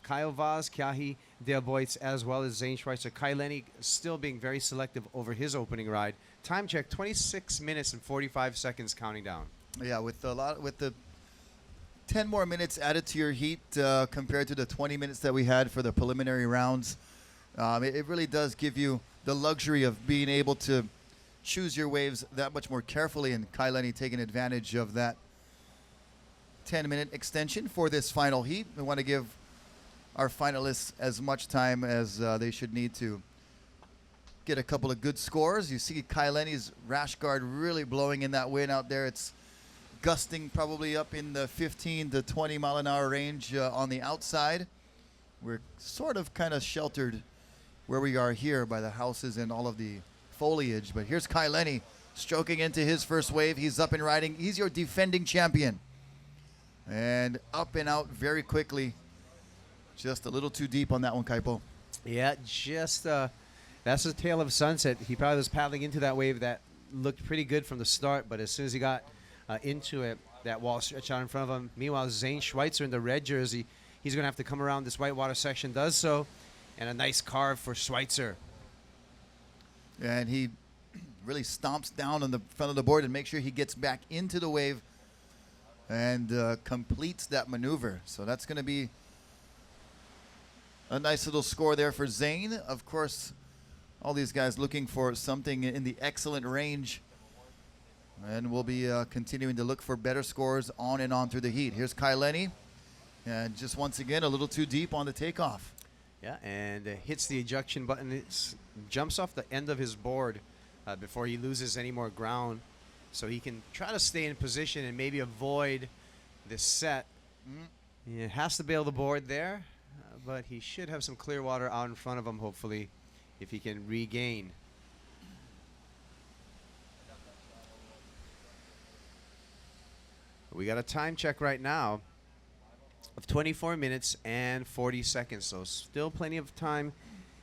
Kyle Vaz, Kyahi Deaboitz, as well as Zane Schweitzer. Kai Lenny still being very selective over his opening ride. Time check, 26 minutes and 45 seconds counting down. Yeah, with the 10 more minutes added to your heat compared to the 20 minutes that we had for the preliminary rounds. It really does give you the luxury of being able to choose your waves that much more carefully, and Kai Lenny taking advantage of that 10-minute extension for this final heat. We want to give our finalists as much time as they should need to get a couple of good scores. You see Kai Lenny's rash guard really blowing in that wind out there. It's gusting probably up in the 15 to 20 mile an hour range on the outside. We're sort of kind of sheltered where we are here by the houses and all of the foliage. But here's Kai Lenny stroking into his first wave. He's up and riding. He's your defending champion. And up and out very quickly. Just a little too deep on that one, Kaipo. Yeah, just That's the tale of Sunset. He probably was paddling into that wave that looked pretty good from the start, but as soon as he got into it, that wall stretched out in front of him. Meanwhile, Zane Schweitzer in the red jersey, he's going to have to come around this whitewater section, does so, and a nice carve for Schweitzer. And he really stomps down on the front of the board and makes sure he gets back into the wave and completes that maneuver. So that's going to be a nice little score there for Zane. Of course, all these guys looking for something in the excellent range. And we'll be continuing to look for better scores on and on through the heat. Here's Kai Lenny. And just once again, a little too deep on the takeoff. Yeah, and hits the ejection button. It jumps off the end of his board before he loses any more ground. So he can try to stay in position and maybe avoid this set. He has to bail the board there, but he should have some clear water out in front of him, hopefully, if he can regain. We got a time check right now of 24 minutes and 40 seconds. So still plenty of time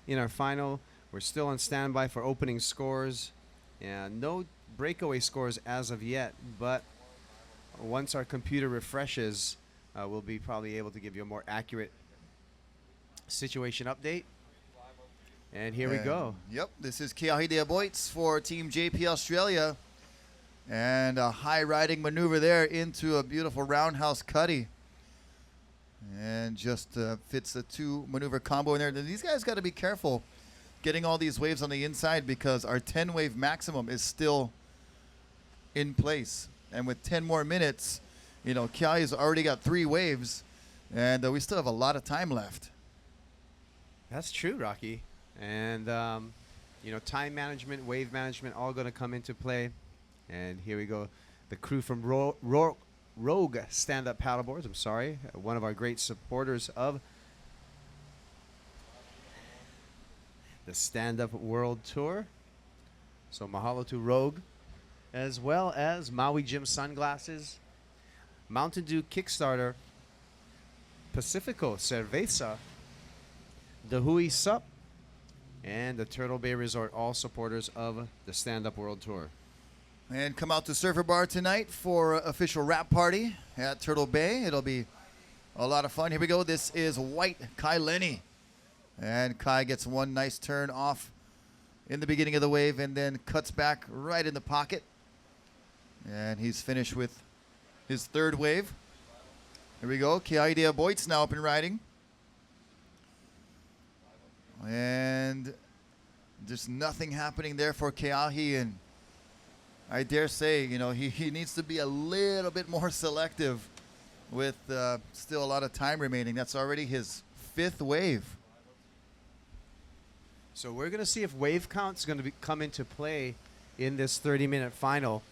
in our final. We're still on standby for opening scores. And no breakaway scores as of yet. But once our computer refreshes, we'll be probably able to give you a more accurate situation update. And here we go. Yep, this is Keahi de Aboitz for Team JP Australia. And a high riding maneuver there into a beautiful roundhouse cutty. And just fits the two maneuver combo in there. These guys got to be careful getting all these waves on the inside because our 10 wave maximum is still in place. And with 10 more minutes, you know, Keahi's already got 3 waves. And we still have a lot of time left. That's true, Rocky. And, you know, time management, wave management, all going to come into play. And here we go. The crew from Rogue Stand-Up Paddleboards. I'm sorry. One of our great supporters of the Stand-Up World Tour. So mahalo to Rogue. As well as Maui Jim Sunglasses, Mountain Dew Kickstarter, Pacifico Cerveza, the Hui Sup, and the Turtle Bay Resort, all supporters of the Stand-Up World Tour. And come out to Surfer Bar tonight for official wrap party at Turtle Bay. It'll be a lot of fun. Here we go. This is White Kai Lenny. And Kai gets one nice turn off in the beginning of the wave and then cuts back right in the pocket. And he's finished with his 3rd wave. Here we go. Keahi de Aboitz now up and riding. And there's nothing happening there for Keahi, and I dare say, you know, he needs to be a little bit more selective with still a lot of time remaining. That's already his 5th wave. So we're going to see if wave count's going to come into play in this 30-minute final.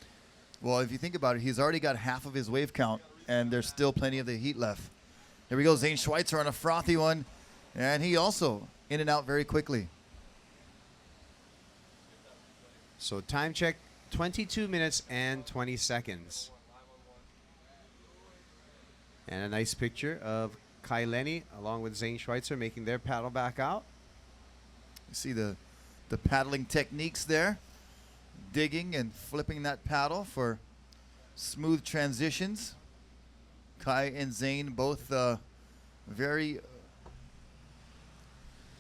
Well, if you think about it, he's already got half of his wave count, and there's still plenty of the heat left. Here we go. Zane Schweitzer on a frothy one, and he also in and out very quickly. So time check, 22 minutes and 20 seconds. And a nice picture of Kai Lenny along with Zane Schweitzer making their paddle back out. You see the paddling techniques there. Digging and flipping that paddle for smooth transitions. Kai and Zane both very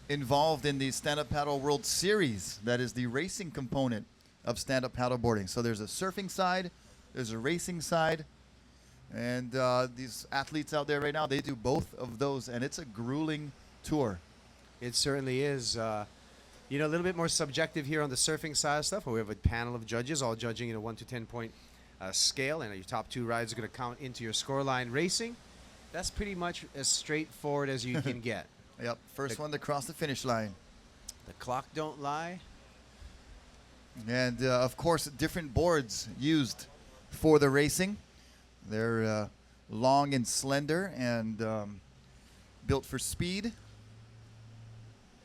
involved in the Stand-Up Paddle World Series. That is the racing component of stand-up paddleboarding. So there's a surfing side, there's a racing side, and these athletes out there right now, they do both of those, and it's a grueling tour. It certainly is. You know, a little bit more subjective here on the surfing side of stuff, where we have a panel of judges all judging in a 1 to 10 point scale, and your top 2 rides are going to count into your scoreline. Racing, that's pretty much as straightforward as you can get. Yep, first one to cross the finish line. The clock don't lie. And, of course, different boards used for the racing. They're long and slender and built for speed.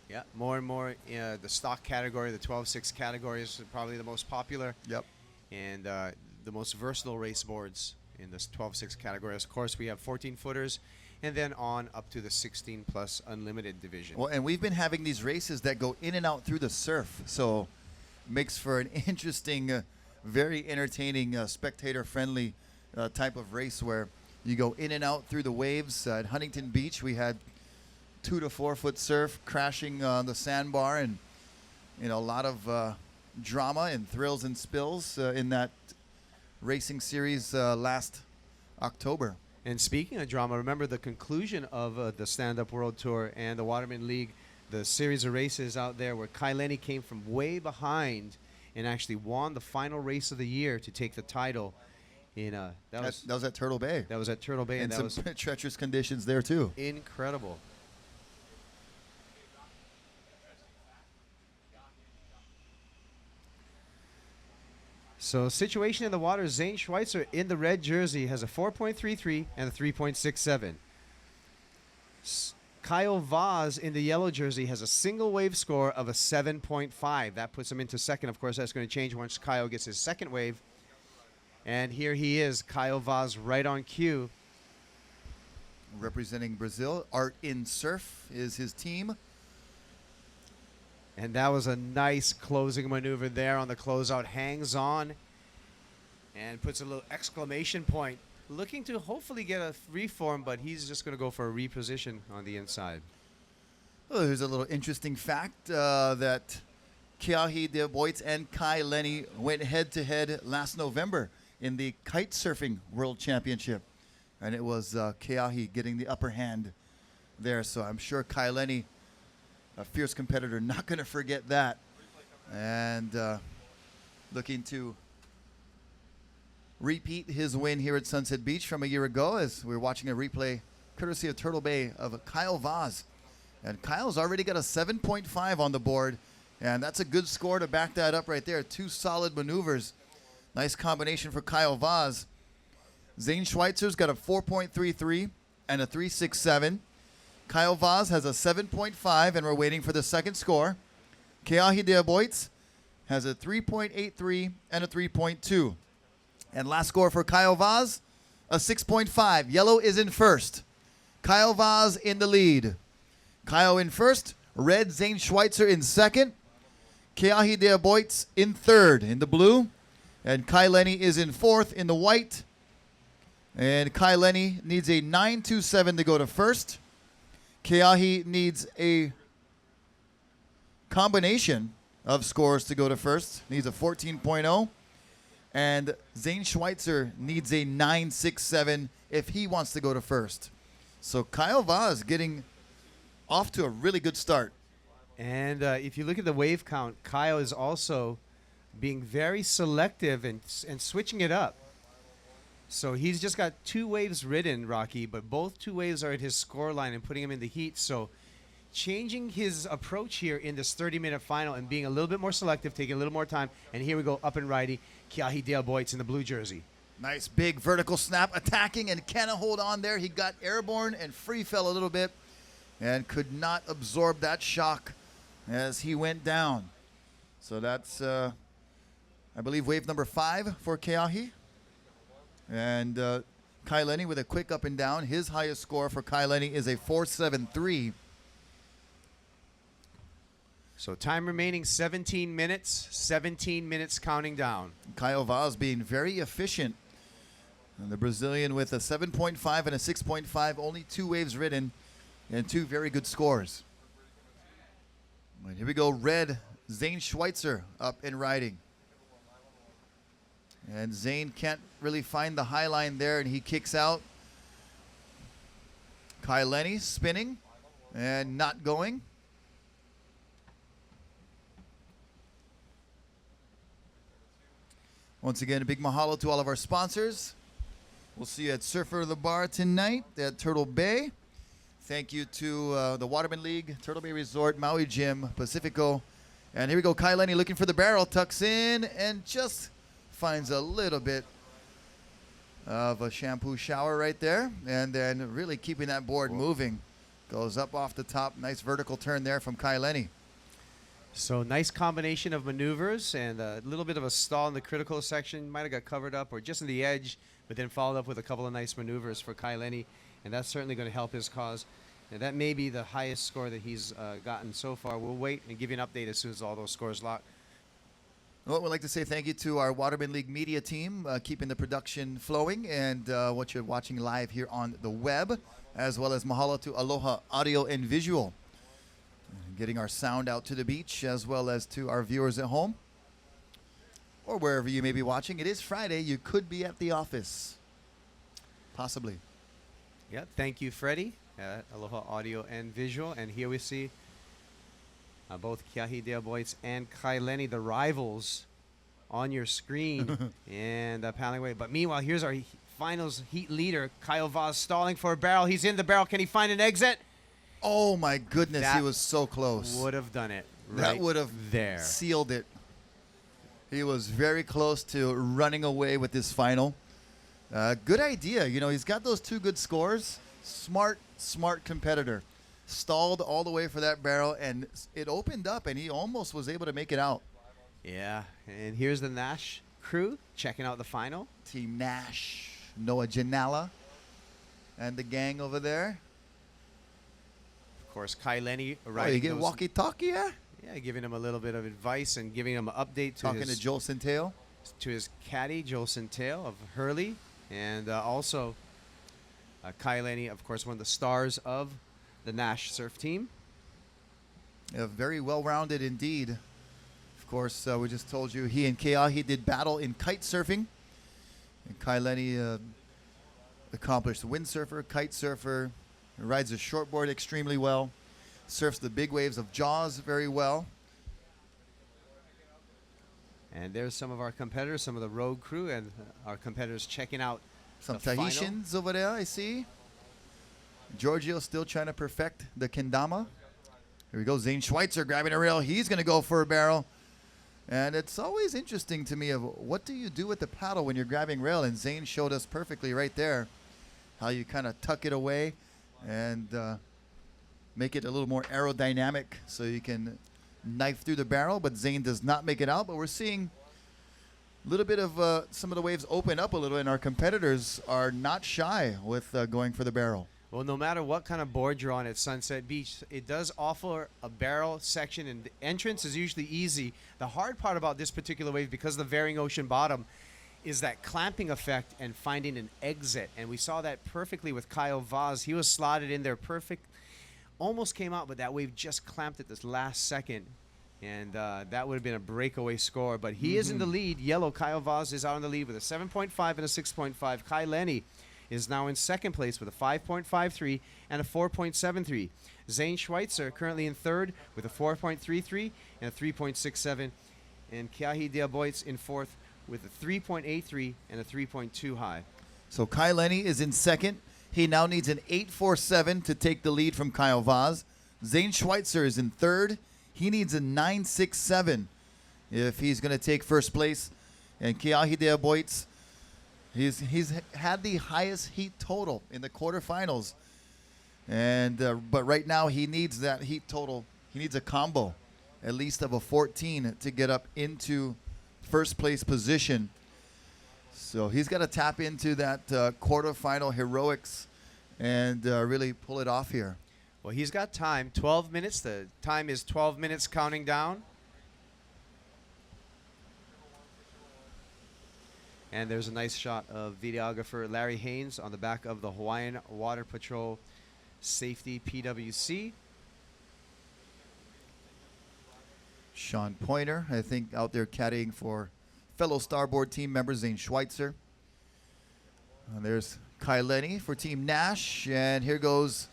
Yeah, more and more the stock category, the 12.6 category is probably the most popular. Yep. And the most versatile race boards in this 12.6 category. Of course, we have 14-footers and then on up to the 16 plus unlimited division. Well, and we've been having these races that go in and out through the surf, so makes for an interesting, very entertaining, spectator-friendly type of race where you go in and out through the waves. At Huntington Beach, we had 2 to 4 foot surf crashing on the sandbar, and a lot of drama and thrills and spills in that racing series last October. And speaking of drama, remember the conclusion of the Stand-Up World Tour and the Waterman League, the series of races out there where Kai Lenny came from way behind and actually won the final race of the year to take the title. That was at Turtle Bay. That was at Turtle Bay, and that some was treacherous conditions there too. Incredible. So situation in the water, Zane Schweitzer in the red jersey has a 4.33 and a 3.67. Kyle Vaz in the yellow jersey has a single wave score of a 7.5. That puts him into second. Of course, that's going to change once Kyle gets his second wave. And here he is, Kyle Vaz right on cue. Representing Brazil, Art in Surf is his team. And that was a nice closing maneuver there on the closeout. Hangs on and puts a little exclamation point. Looking to hopefully get a reform, but he's just going to go for a reposition on the inside. Well, there's a little interesting fact that Keahi De Boyts and Kai Lenny went head-to-head last November in the kite surfing world championship. And it was Keahi getting the upper hand there. So I'm sure Kai Lenny, a fierce competitor, not going to forget that. And looking to repeat his win here at Sunset Beach from a year ago, as we're watching a replay courtesy of Turtle Bay of Kyle Vaz. And Kyle's already got a 7.5 on the board, and that's a good score to back that up right there. 2 solid maneuvers. Nice combination for Kyle Vaz. Zane Schweitzer's got a 4.33 and a 3.67. Kyle Vaz has a 7.5, and we're waiting for the second score. Keahi De Boyts has a 3.83 and a 3.2. And last score for Kyle Vaz, a 6.5. Yellow is in first. Kyle Vaz in the lead. Kyle in first. Red, Zane Schweitzer in second. Keahi De Boyts in third in the blue. And Kai Lenny is in fourth in the white. And Kai Lenny needs a 9.27 to go to first. Keahi needs a combination of scores to go to first. Needs a 14.0. And Zane Schweitzer needs a 9.67 if he wants to go to first. So Kyle Vaz getting off to a really good start. And if you look at the wave count, Kyle is also being very selective and switching it up. So he's just got 2 waves ridden, Rocky, but both 2 waves are at his score line and putting him in the heat. So changing his approach here in this 30-minute final and being a little bit more selective, taking a little more time. And here we go, up and righty, Keahi De Boyts in the blue jersey. Nice big vertical snap, attacking, and cannot hold on there. He got airborne and free fell a little bit and could not absorb that shock as he went down. So that's, I believe, wave number 5 for Keahi. And Kai Lenny with a quick up and down. His highest score for Kai Lenny is a 4.73. So time remaining 17 minutes. 17 minutes counting down. Kyle Vaz being very efficient. And the Brazilian with a 7.5 and a 6.5. Only 2 waves ridden and 2 very good scores. And here we go. Red, Zane Schweitzer up and riding. And Zane can't really find the high line there, and he kicks out. Kai Lenny spinning and not going. Once again, a big mahalo to all of our sponsors. We'll see you at Surfer of the Bar tonight at Turtle Bay. Thank you to the Waterman League, Turtle Bay Resort, Maui Gym, Pacifico. And here we go, Kai Lenny looking for the barrel, tucks in, and just finds a little bit of a shampoo shower right there, and then really keeping that board moving. Goes up off the top. Nice vertical turn there from Kai Lenny. So nice combination of maneuvers and a little bit of a stall in the critical section. Might have got covered up or just in the edge, but then followed up with a couple of nice maneuvers for Kai Lenny. and that's certainly going to help his cause. And that may be the highest score that he's gotten so far. We'll wait and give you an update as soon as all those scores lock. Well, we'd like to say thank you to our Waterman League media team, keeping the production flowing, and what you're watching live here on the web, as well as mahalo to Aloha Audio and Visual, getting our sound out to the beach, as well as to our viewers at home, or wherever you may be watching. It is Friday. You could be at the office, possibly. Yeah, thank you, Freddie. Aloha Audio and Visual. And here we see both Keahi Dale Boyce and Kai Lenny, the rivals, on your screen and paddling away. But meanwhile, here's our finals heat leader, Kyle Vaz, stalling for a barrel. He's in the barrel. Can he find an exit? Oh, my goodness. That he was so close. Would have done it. That would have there. sealed it. He was very close to running away with this final. Good idea. You know, he's got those 2 good scores. Smart competitor. Stalled all the way for that barrel, and it opened up, and he almost was able to make it out. Yeah, and here's the Nash crew checking out the final. Team Nash, Noah Janala, and the gang over there. Of course, Kai Lenny Oh, riding you get those- walkie-talkie, yeah? Yeah, giving him a little bit of advice and giving him an update to Talking his to Joel Centeo. to his caddy, Joel Centeo of Hurley, and also Kai Lenny, of course, one of the stars of the Nash surf team. Very well-rounded indeed. Of course, we just told you he and Keahi did battle in kite surfing. And Kai Lenny, accomplished windsurfer, kite surfer, rides a shortboard extremely well, surfs the big waves of Jaws very well. And there's some of our competitors, some of the road crew, and our competitors checking out Some the final. Tahitians over there, I see. Giorgio still trying to perfect the kendama. Here we go. Zane Schweitzer grabbing a rail. He's going to go for a barrel. And it's always interesting to me of what do you do with the paddle when you're grabbing rail? And Zane showed us perfectly right there how you kind of tuck it away and make it a little more aerodynamic so you can knife through the barrel. But Zane does not make it out. But we're seeing a little bit of some of the waves open up a little, and our competitors are not shy with going for the barrel. Well, no matter what kind of board you're on at Sunset Beach, it does offer a barrel section, and the entrance is usually easy. The hard part about this particular wave, because of the varying ocean bottom, is that clamping effect and finding an exit. And we saw that perfectly with Kyle Vaz. He was slotted in there perfect. Almost came out, but that wave just clamped at this last second. And that would have been a breakaway score. But he is in the lead. Yellow, Kyle Vaz is out in the lead with a 7.5 and a 6.5. Kai Lenny is now in second place with a 5.53 and a 4.73. Zane Schweitzer currently in third with a 4.33 and a 3.67. And Keahi Dale Boyce in fourth with a 3.83 and a 3.2 high. So Kai Lenny is in second. He now needs an 8.47 to take the lead from Kyle Vaz. Zane Schweitzer is in third. He needs a 9.67 if he's going to take first place. And Keahi Dale Boyce, he's had the highest heat total in the quarterfinals. And but right now he needs that heat total. He needs a combo, at least of a 14 to get up into first place position. So he's got to tap into that quarterfinal heroics and really pull it off here. Well, he's got time, 12 minutes. The time is 12 minutes counting down. And there's a nice shot of videographer Larry Haynes on the back of the Hawaiian Water Patrol Safety PWC. Sean Pointer, I think, out there caddying for fellow Starboard team member Zane Schweitzer. And there's Kai Lenny for Team Nash. And here goes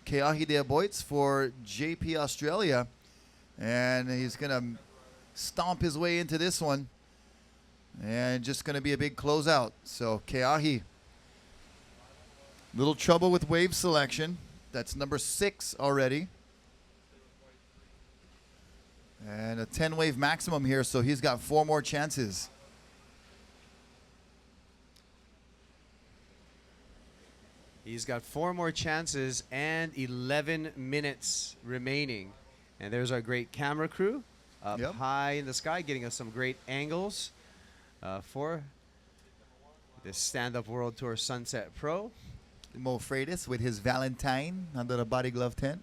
Keahi Dale Boyce for JP Australia. And he's going to stomp his way into this one. And just going to be a big closeout. So Keahi, little trouble with wave selection. That's number 6 already. And a 10 wave maximum here, so he's got 4 more chances. He's got 4 more chances and 11 minutes remaining. And there's our great camera crew up high in the sky, getting us some great angles for this Stand Up World Tour Sunset Pro. Mo Freitas with his Valentine under the body glove tent.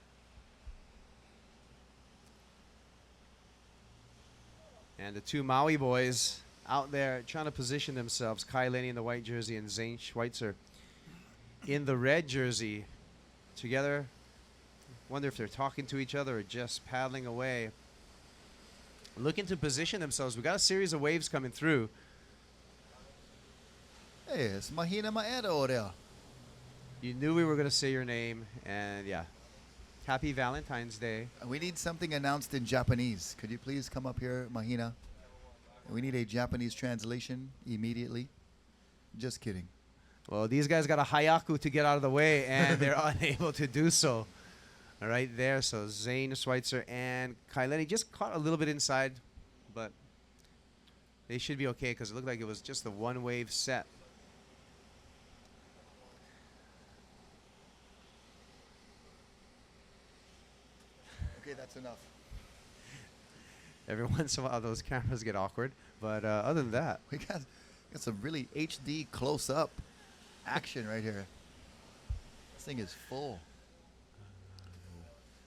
And the two Maui boys out there trying to position themselves. Kai Lenny in the white jersey and Zane Schweitzer in the red jersey. Together, wonder if they're talking to each other or just paddling away. Looking to position themselves. We got a series of waves coming through. Hey, it's Mahina Maeda over there. You knew we were going to say your name, and yeah. Happy Valentine's Day. We need something announced in Japanese. Could you please come up here, Mahina? We need a Japanese translation immediately. Just kidding. Well, these guys got a hayaku to get out of the way, and they're unable to do so. All right, there. So Zane Schweitzer and Kai Lenny just caught a little bit inside, but they should be okay because it looked like it was just the one wave set. Okay, that's enough. Every once in a while, those cameras get awkward, but other than that, We got some really HD close-up action right here. This thing is full.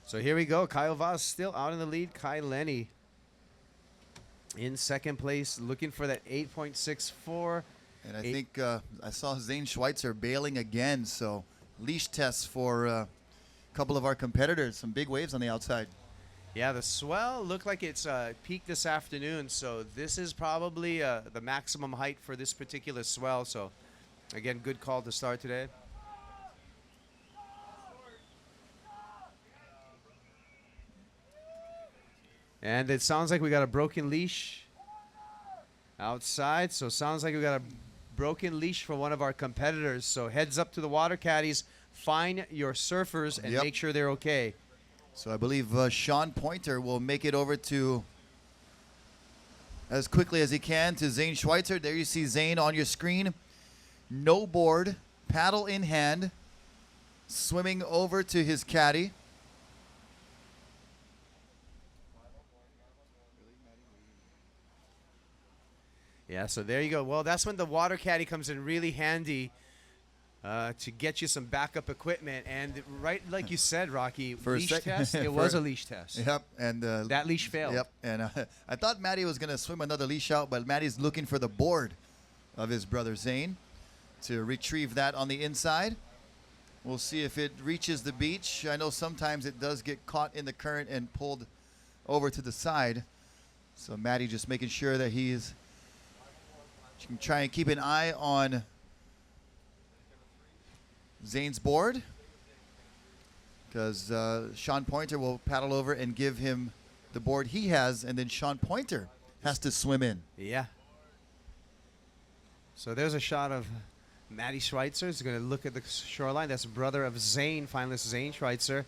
so here we go. Kyle Vaz still out in the lead. Kai Lenny in second place, looking for that 8.64. And I think I saw Zane Schweitzer bailing again, so leash tests for a couple of our competitors. Some big waves on the outside. Yeah, the swell looked like it's peaked this afternoon, so this is probably the maximum height for this particular swell. So, again, good call to start today. And it sounds like we got a broken leash outside, so sounds like we got a broken leash for one of our competitors. So heads up to the water caddies, find your surfers, and Yep. make sure they're okay. So I believe Sean Pointer will make it over to, as quickly as he can, to Zane Schweitzer. There you see Zane on your screen. No board, paddle in hand, swimming over to his caddy. Yeah, so there you go. Well, that's when the water caddy comes in really handy to get you some backup equipment. And right like you said, Rocky, For a leash sec- test, it for- was a leash test. Yep, and That leash failed. Yep, and I thought Matty was gonna swim another leash out, but Matty's looking for the board of his brother Zane to retrieve that on the inside. We'll see if it reaches the beach. I know sometimes it does get caught in the current and pulled over to the side. So Matty just making sure that you can try and keep an eye on Zane's board, because Sean Pointer will paddle over and give him the board he has, and then Sean Pointer has to swim in. Yeah. So there's a shot of Matty Schweitzer. He's going to look at the shoreline. That's brother of Zane, finalist Zane Schweitzer,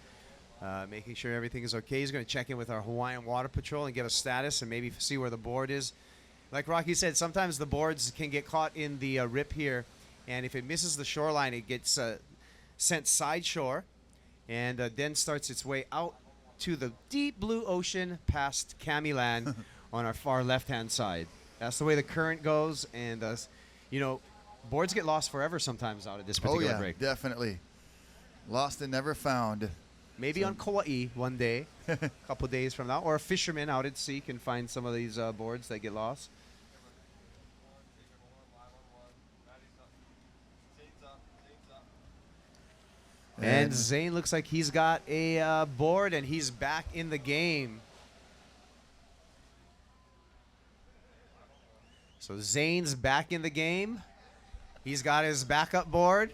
making sure everything is okay. He's going to check in with our Hawaiian Water Patrol and get a status and maybe see where the board is. Like Rocky said, sometimes the boards can get caught in the rip here, and if it misses the shoreline, it gets sent side shore and then starts its way out to the deep blue ocean past Camiland on our far left-hand side. That's the way the current goes, and you know, boards get lost forever sometimes out of this particular Oh yeah, break. definitely. Lost and never found. Maybe on Kauai one day, a couple days from now, or a fisherman out at sea can find some of these boards that get lost. And Zane looks like he's got a board, and he's back in the game. So Zane's back in the game. He's got his backup board.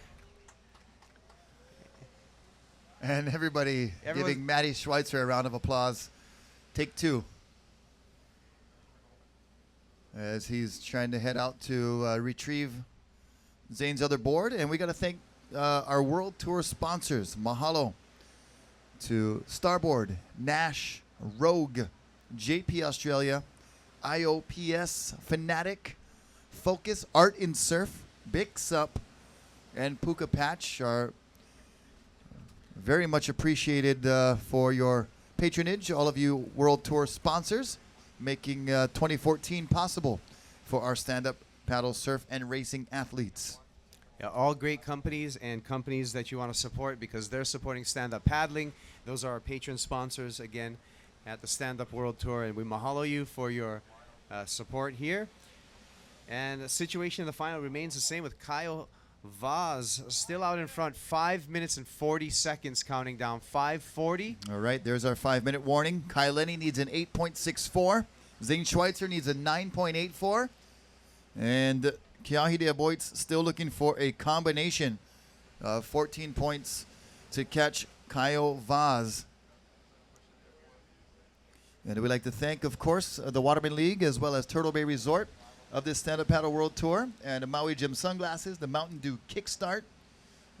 And everybody Everyone's- giving Matty Schweitzer a round of applause. Take two. As he's trying to head out to retrieve Zane's other board. And we got to thank our World Tour sponsors. Mahalo to Starboard, Nash, Rogue, JP Australia, IOPS, Fanatic, Focus, Art in Surf, Big Sup, and Puka Patch are very much appreciated for your patronage, all of you World Tour sponsors, making 2014 possible for our stand-up paddle surf and racing athletes. All great companies and companies that you want to support because they're supporting Stand Up Paddling. Those are our patron sponsors again at the Stand Up World Tour, and we mahalo you for your support here. And the situation in the final remains the same with Kyle Vaz still out in front, 5 minutes and 40 seconds counting down, 5:40. All right, there's our 5-minute warning. Kyle Lenny needs an 8.64. Zane Schweitzer needs a 9.84. And Keahi de Aboit's still looking for a combination of 14 points to catch Kyle Vaz. And we'd like to thank, of course, the Waterman League as well as Turtle Bay Resort of this Stand Up Paddle World Tour, and the Maui Gym Sunglasses, the Mountain Dew Kickstart,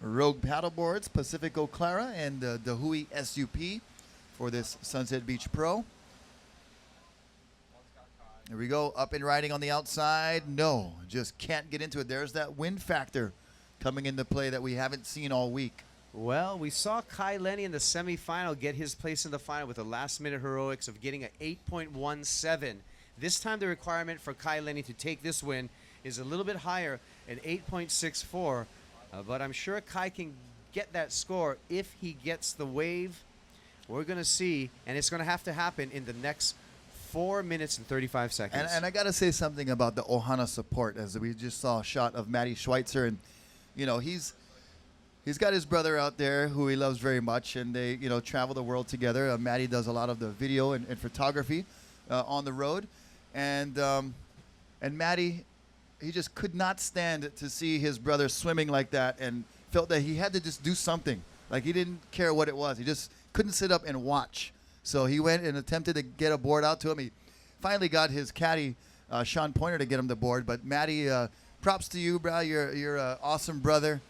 Rogue Paddleboards, Pacifico Clara, and the Hui SUP for this Sunset Beach Pro. Here we go, up and riding on the outside. No, just can't get into it. There's that wind factor coming into play that we haven't seen all week. Well, we saw Kai Lenny in the semifinal get his place in the final with the last-minute heroics of getting an 8.17. This time the requirement for Kai Lenny to take this win is a little bit higher, an 8.64. But I'm sure Kai can get that score if he gets the wave. We're going to see, and it's going to have to happen in the next 4 minutes and 35 seconds. And I got to say something about the Ohana support, as we just saw a shot of Matty Schweitzer. And, you know, he's got his brother out there who he loves very much, and they, you know, travel the world together. Matty does a lot of the video and photography on the road. And Matty, he just could not stand to see his brother swimming like that and felt that he had to just do something. Like he didn't care what it was. He just couldn't sit up and watch. So he went and attempted to get a board out to him. He finally got his caddy, Sean Pointer, to get him the board. But Matty, props to you, bro. You're an awesome brother.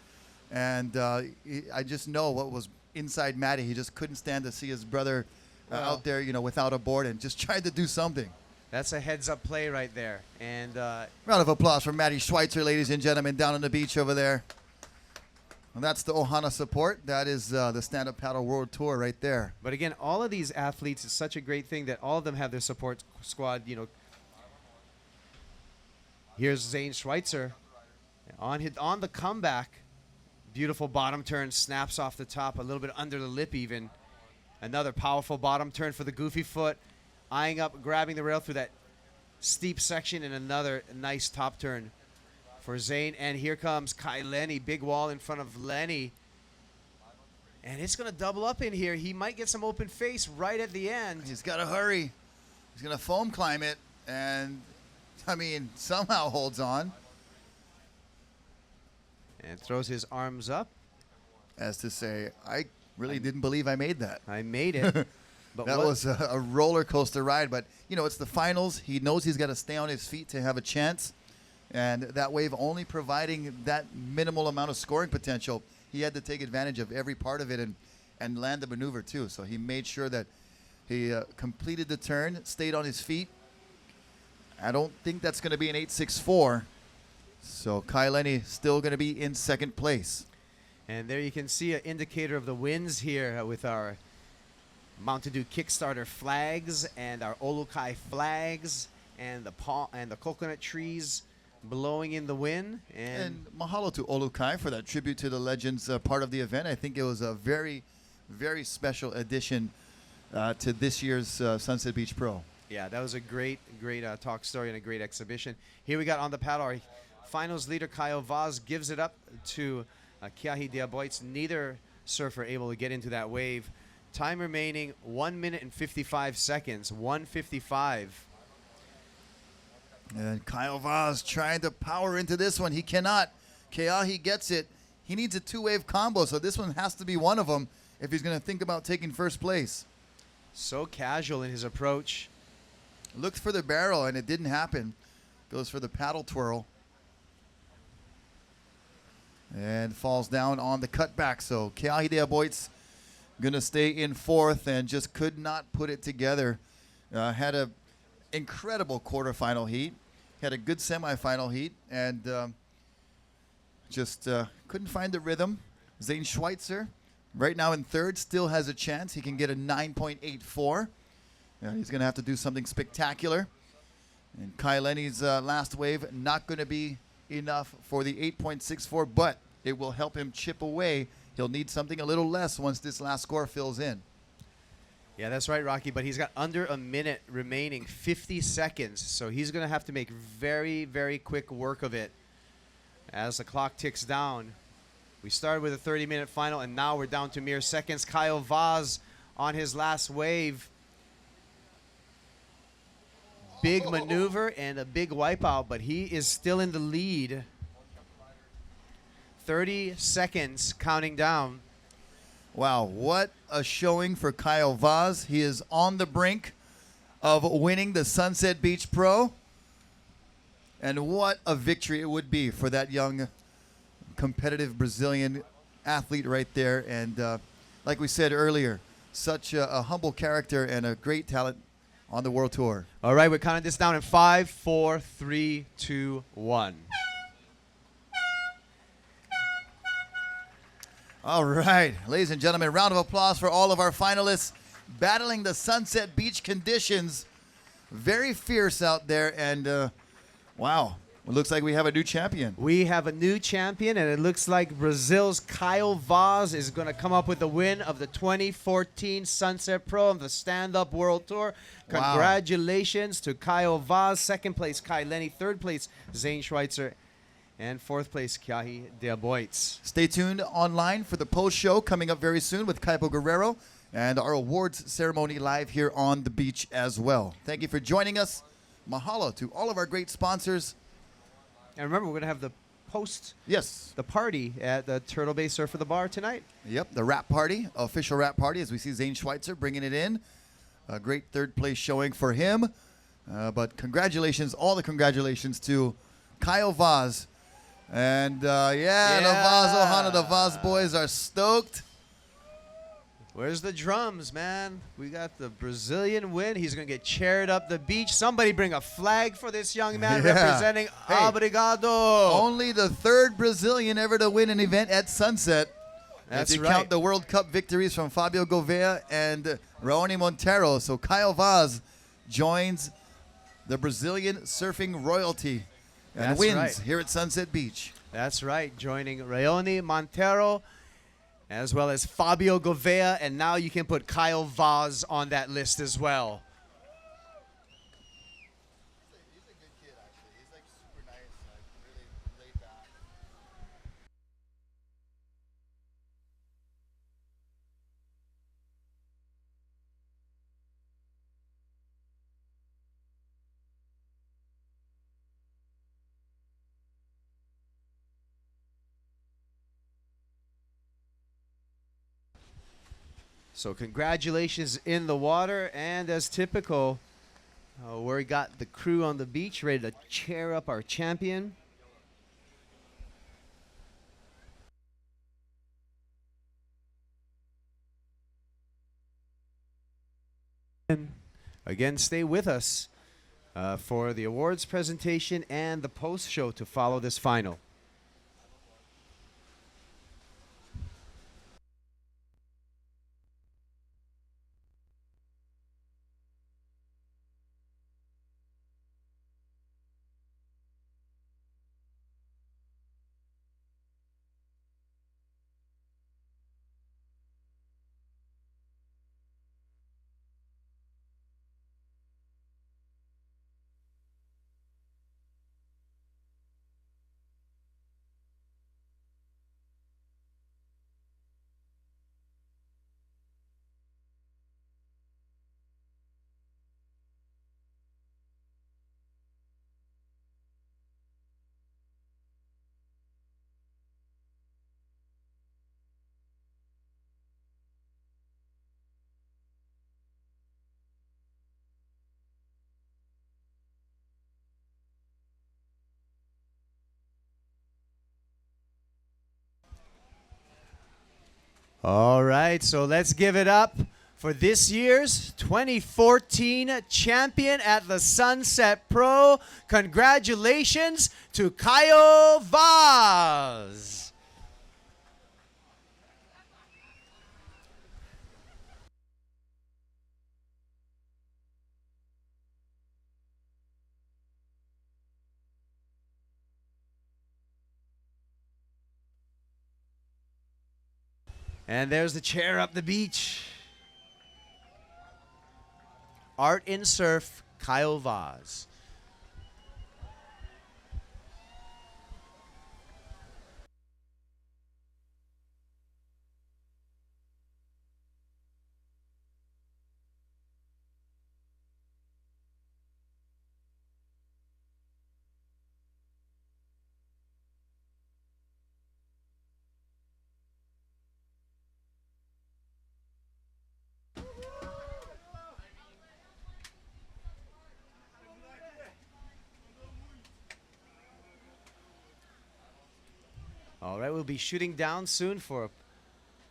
And I just know what was inside Matty. He just couldn't stand to see his brother out there, you know, without a board and just tried to do something. That's a heads-up play right there. And round of applause for Matty Schweitzer, ladies and gentlemen, down on the beach over there. And that's the Ohana support. That is the Stand Up Paddle World Tour right there. But again, all of these athletes, it's such a great thing that all of them have their support squad. You know, here's Zane Schweitzer on the comeback. Beautiful bottom turn, snaps off the top, a little bit under the lip even. Another powerful bottom turn for the goofy foot. Eyeing up, grabbing the rail through that steep section, and another nice top turn for Zane. And here comes Kai Lenny, big wall in front of Lenny. And it's going to double up in here. He might get some open face right at the end. He's got to hurry. He's going to foam climb it, and, I mean, somehow holds on. And throws his arms up. As to say, I really didn't believe I made that. I made it. But that was a roller coaster ride. But, you know, it's the finals. He knows he's got to stay on his feet to have a chance. And that wave only providing that minimal amount of scoring potential. He had to take advantage of every part of it and land the maneuver, too. So he made sure that he completed the turn, stayed on his feet. I don't think that's going to be an 8.64. So Kai Lenny still going to be in second place. And there you can see an indicator of the winds here with our Mountain Dew Kickstarter flags and our Olukai flags and the coconut trees blowing in the wind. And mahalo to Olukai for that tribute to the legends part of the event. I think it was a very, very special addition to this year's Sunset Beach Pro. Yeah, that was a great talk story and a great exhibition. Here we got on the paddle our finals leader Kyle Vaz gives it up to Keahi de Aboit's. Neither surfer able to get into that wave. Time remaining 1 minute and 55 seconds. 1:55. And Kyle Vaz trying to power into this one. He cannot. Keahi gets it. He needs a two-wave combo, so this one has to be one of them if he's going to think about taking first place. So casual in his approach. Looked for the barrel, and it didn't happen. Goes for the paddle twirl. And falls down on the cutback. So Keahi de Aboit's going to stay in fourth and just could not put it together. Had an incredible quarterfinal heat. Had a good semifinal heat. And just couldn't find the rhythm. Zane Schweitzer, right now in third, still has a chance. He can get a 9.84. He's going to have to do something spectacular. And Kai Lenny's last wave not going to be enough for the 8.64, but it will help him chip away. He'll need something a little less once this last score fills in. Yeah, that's right, Rocky. But he's got under a minute remaining, 50 seconds. So he's going to have to make very, very quick work of it as the clock ticks down. We started with a 30-minute final, and now we're down to mere seconds. Kyle Vaz on his last wave. Big maneuver and a big wipeout, but he is still in the lead. 30 seconds counting down. Wow, what a showing for Kyle Vaz. He is on the brink of winning the Sunset Beach Pro. And what a victory it would be for that young, competitive Brazilian athlete right there. And like we said earlier, such a humble character and a great talent on the World Tour. All right, we're counting this down in 5, 4, 3, 2, 1. All right, ladies and gentlemen, round of applause for all of our finalists battling the Sunset Beach conditions. Very fierce out there, and wow, it looks like we have a new champion. We have a new champion, and it looks like Brazil's Kyle Vaz is going to come up with the win of the 2014 Sunset Pro of the Stand-Up World Tour. Wow. Congratulations to Kyle Vaz. Second place, Kai Lenny. Third place, Zane Schweitzer. And fourth place, Kyahi Deaboitz. Stay tuned online for the post show coming up very soon with Kaipo Guerrero and our awards ceremony live here on the beach as well. Thank you for joining us. Mahalo to all of our great sponsors. And remember, we're going to have the the party at the Turtle Bay Surf of the Bar tonight. Yep, the wrap party, official wrap party, as we see Zane Schweitzer bringing it in. A great third place showing for him. But congratulations, all the congratulations to Kyle Vaz. And the Vaz Ohana, the Vaz boys are stoked. Where's the drums, man? We got the Brazilian win. He's going to get chaired up the beach. Somebody bring a flag for this young man representing Obrigado. Only the third Brazilian ever to win an event at Sunset. That's if you right. count the World Cup victories from Fabio Gouveia and Raoni Montero. So Kyle Vaz joins the Brazilian surfing royalty and That's wins right. here at Sunset Beach. That's right, joining Raoni Montero as well as Fabio Gouveia, and now you can put Kyle Vaz on that list as well. So congratulations in the water, and as typical, we got the crew on the beach ready to cheer up our champion. Again, stay with us for the awards presentation and the post show to follow this final. All right, so let's give it up for this year's 2014 champion at the Sunset Pro. Congratulations to Kyle Vaz. And there's the chair up the beach. Art in surf, Kyle Vaz. All right, we'll be shooting down soon for an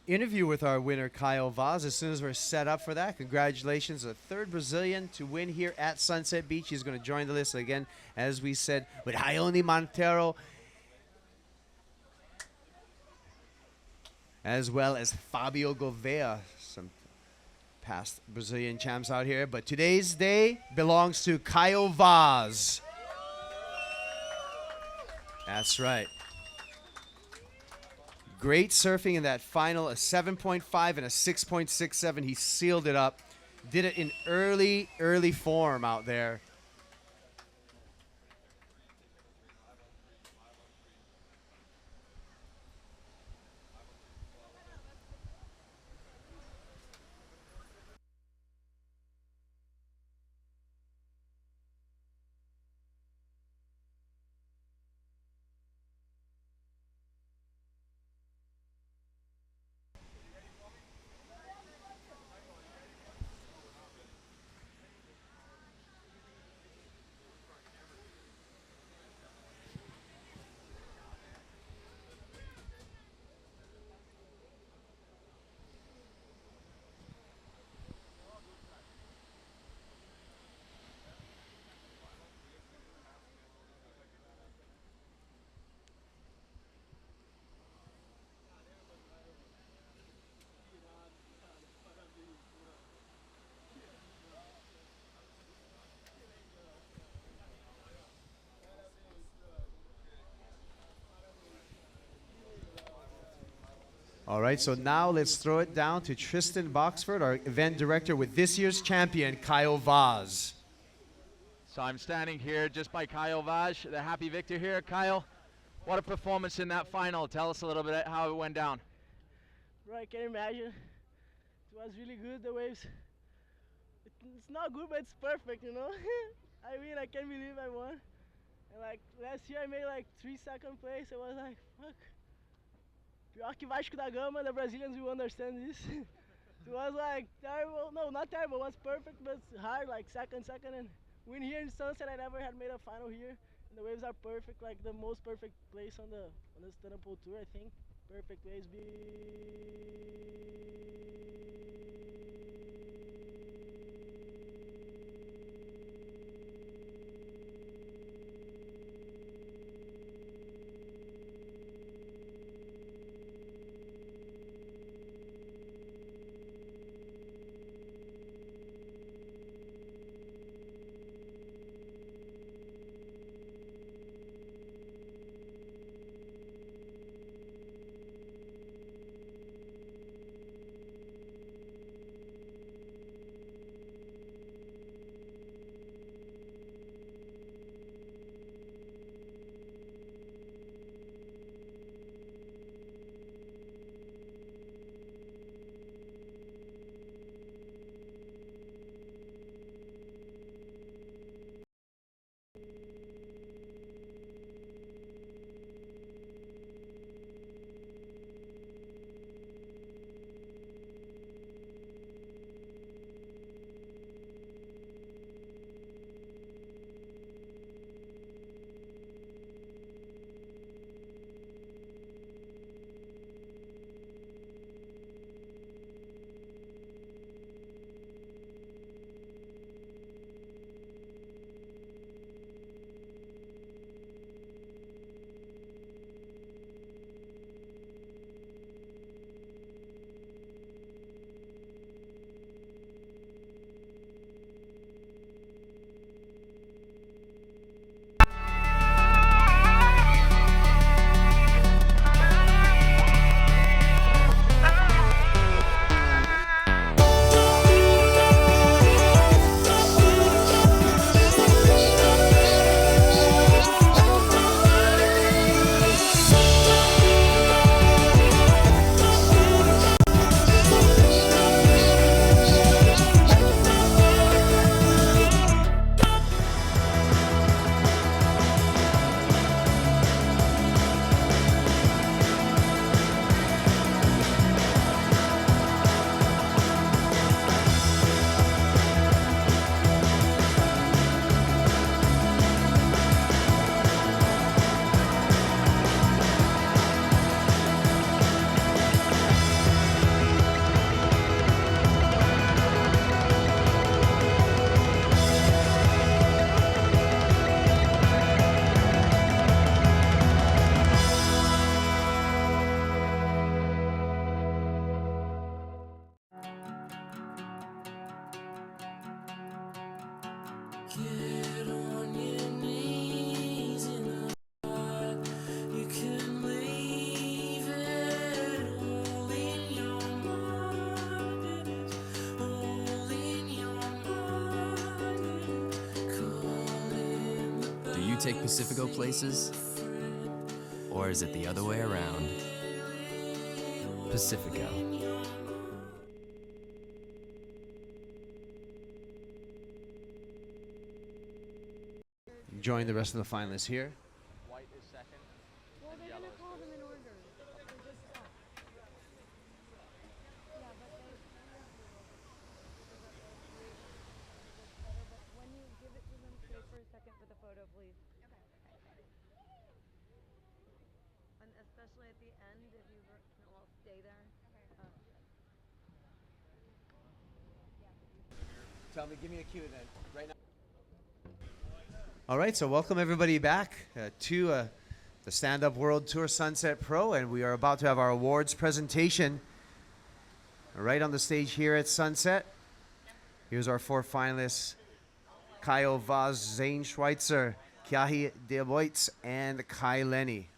interview with our winner, Kyle Vaz, as soon as we're set up for that. Congratulations, the third Brazilian to win here at Sunset Beach. He's going to join the list again, as we said, with Rayone Montero, as well as Fabio Gouveia, some past Brazilian champs out here. But today's day belongs to Kyle Vaz. That's right. Great surfing in that final, a 7.5 and a 6.67. He sealed it up. Did it in early form out there. All right, so now let's throw it down to Tristan Boxford, our event director with this year's champion, Kyle Vaz. So I'm standing here just by Kyle Vaz, the happy victor here. Kyle, what a performance in that final. Tell us a little bit how it went down. Bro, I can't imagine. It was really good, the waves. It's not good, but it's perfect, you know? I mean, I can't believe I won. And like, last year I made like 3-second place. I was like, fuck. Pior que Vasco da Gama, the Brazilians will understand this. It was like terrible, no, not terrible, it was perfect, but hard, like second, and win here in Sunset. I never had made a final here, and the waves are perfect, like the most perfect place on the stand-up pole tour, I think. Perfect waves. take Pacifico places? Or is it the other way around? Pacifico. Join the rest of the finalists here. White is second. Well, they're gonna call them in order. They're just stuck. Yeah, but they. But when you give it to them, stay for a second for the photo, please. Okay. And especially at the end, if you well, stay there. Tell me, give me a cue then, right now. All right, so welcome everybody back to the Stand Up World Tour Sunset Pro, and we are about to have our awards presentation right on the stage here at Sunset. Here's our 4 finalists: Kyle Vaz, Zane Schweitzer, Kiahi Deoboitz, and Kai Lenny.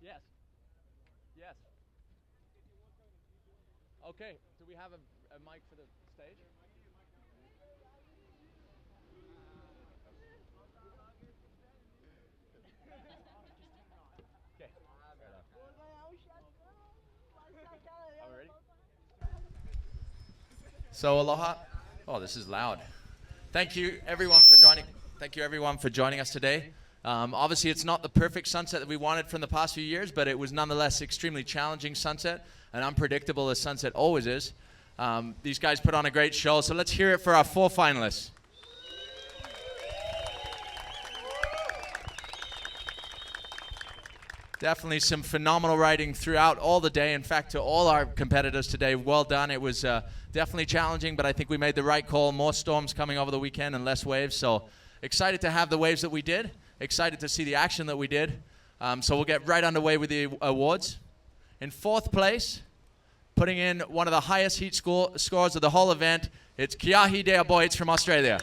Yes. Yes. Okay. Do we have a mic for the stage? Okay. Are we ready? So aloha. Oh, this is loud. Thank you everyone for joining. Thank you everyone for joining us today. Obviously, it's not the perfect sunset that we wanted from the past few years, but it was nonetheless extremely challenging sunset and unpredictable as sunset always is. These guys put on a great show, so let's hear it for our 4 finalists. Definitely some phenomenal riding throughout all the day. In fact, to all our competitors today, well done. It was definitely challenging, but I think we made the right call. More storms coming over the weekend and less waves, so excited to have the waves that we did. Excited to see the action that we did. So we'll get right underway with the awards. In 4th place, putting in one of the highest heat scores of the whole event, it's Kiahi Deoboitz from Australia.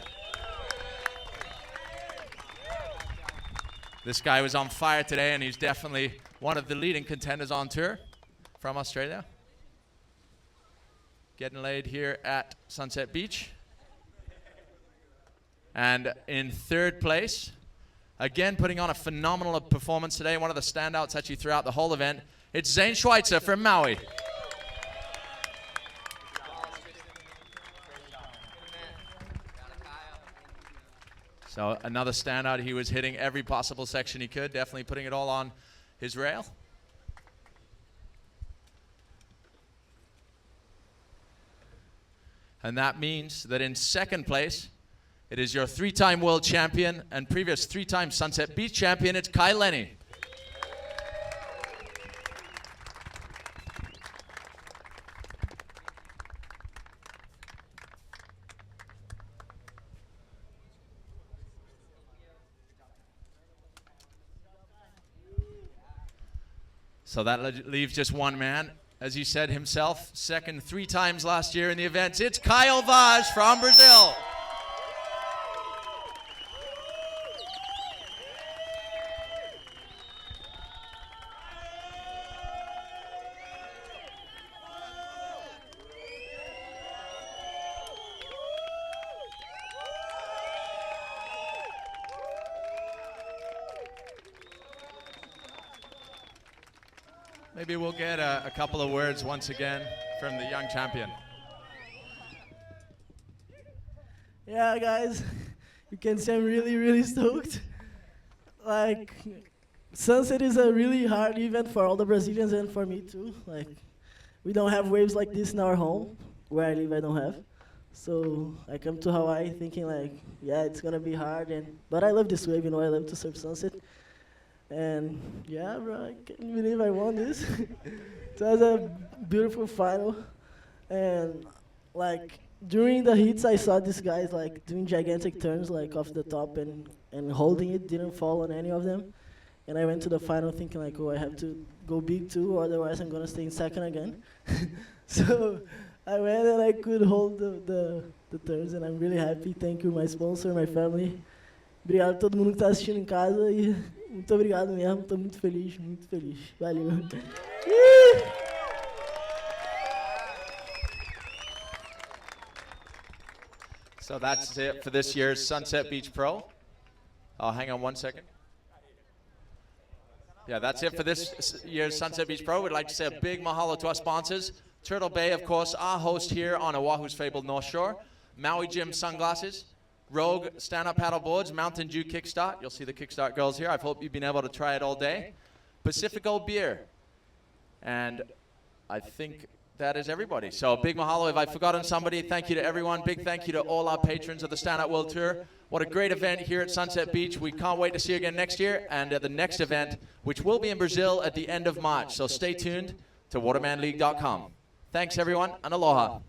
This guy was on fire today, and he's definitely one of the leading contenders on tour from Australia. Getting laid here at Sunset Beach. And in 3rd place, again putting on a phenomenal performance today, one of the standouts actually throughout the whole event, it's Zane Schweitzer from Maui. So another standout. He was hitting every possible section he could, definitely putting it all on his rail. And that means that in 2nd place, it is your 3-time world champion and previous 3-time Sunset Beach champion, it's Kai Lenny. So that leaves just one man. As he said himself, second 3 times last year in the events, it's Kyle Vaz from Brazil. Maybe we'll get a couple of words once again from the young champion. Yeah, guys, you can see I'm really, really stoked. Like, Sunset is a really hard event for all the Brazilians and for me too. Like, we don't have waves like this in our home. Where I live, I don't have. So I come to Hawaii thinking like, yeah, it's gonna be hard, but I love this wave, you know, I love to surf Sunset. And yeah, bro, I can't believe I won this. It was a beautiful final. And like during the heats, I saw these guys like doing gigantic turns like off the top and holding it, didn't fall on any of them. And I went to the final thinking like, oh, I have to go big too, otherwise I'm gonna stay in second again. So I went and I could hold the the turns, and I'm really happy. Thank you, my sponsor, my family. Obrigado a todo mundo que está assistindo em casa e muito obrigado mesmo. Estou muito feliz, muito feliz. Valeu. So that's it for this year's Sunset Beach Pro. Oh, hang on one second. Yeah, that's it for this year's Sunset Beach Pro. We'd like to say a big mahalo to our sponsors. Turtle Bay, of course, our host here on Oahu's fabled North Shore. Maui Gym Sunglasses. Rogue stand-up paddle boards. Mountain Dew Kickstart. You'll see the Kickstart girls here. I hope you've been able to try it all day. Pacifico Beer. And I think that is everybody. So big mahalo. If I've forgotten somebody, thank you to everyone. Big thank you to all our patrons of the Stand Up World Tour. What a great event here at Sunset Beach. We can't wait to see you again next year and at the next event, which will be in Brazil at the end of March. So stay tuned to watermanleague.com. Thanks, everyone, and aloha.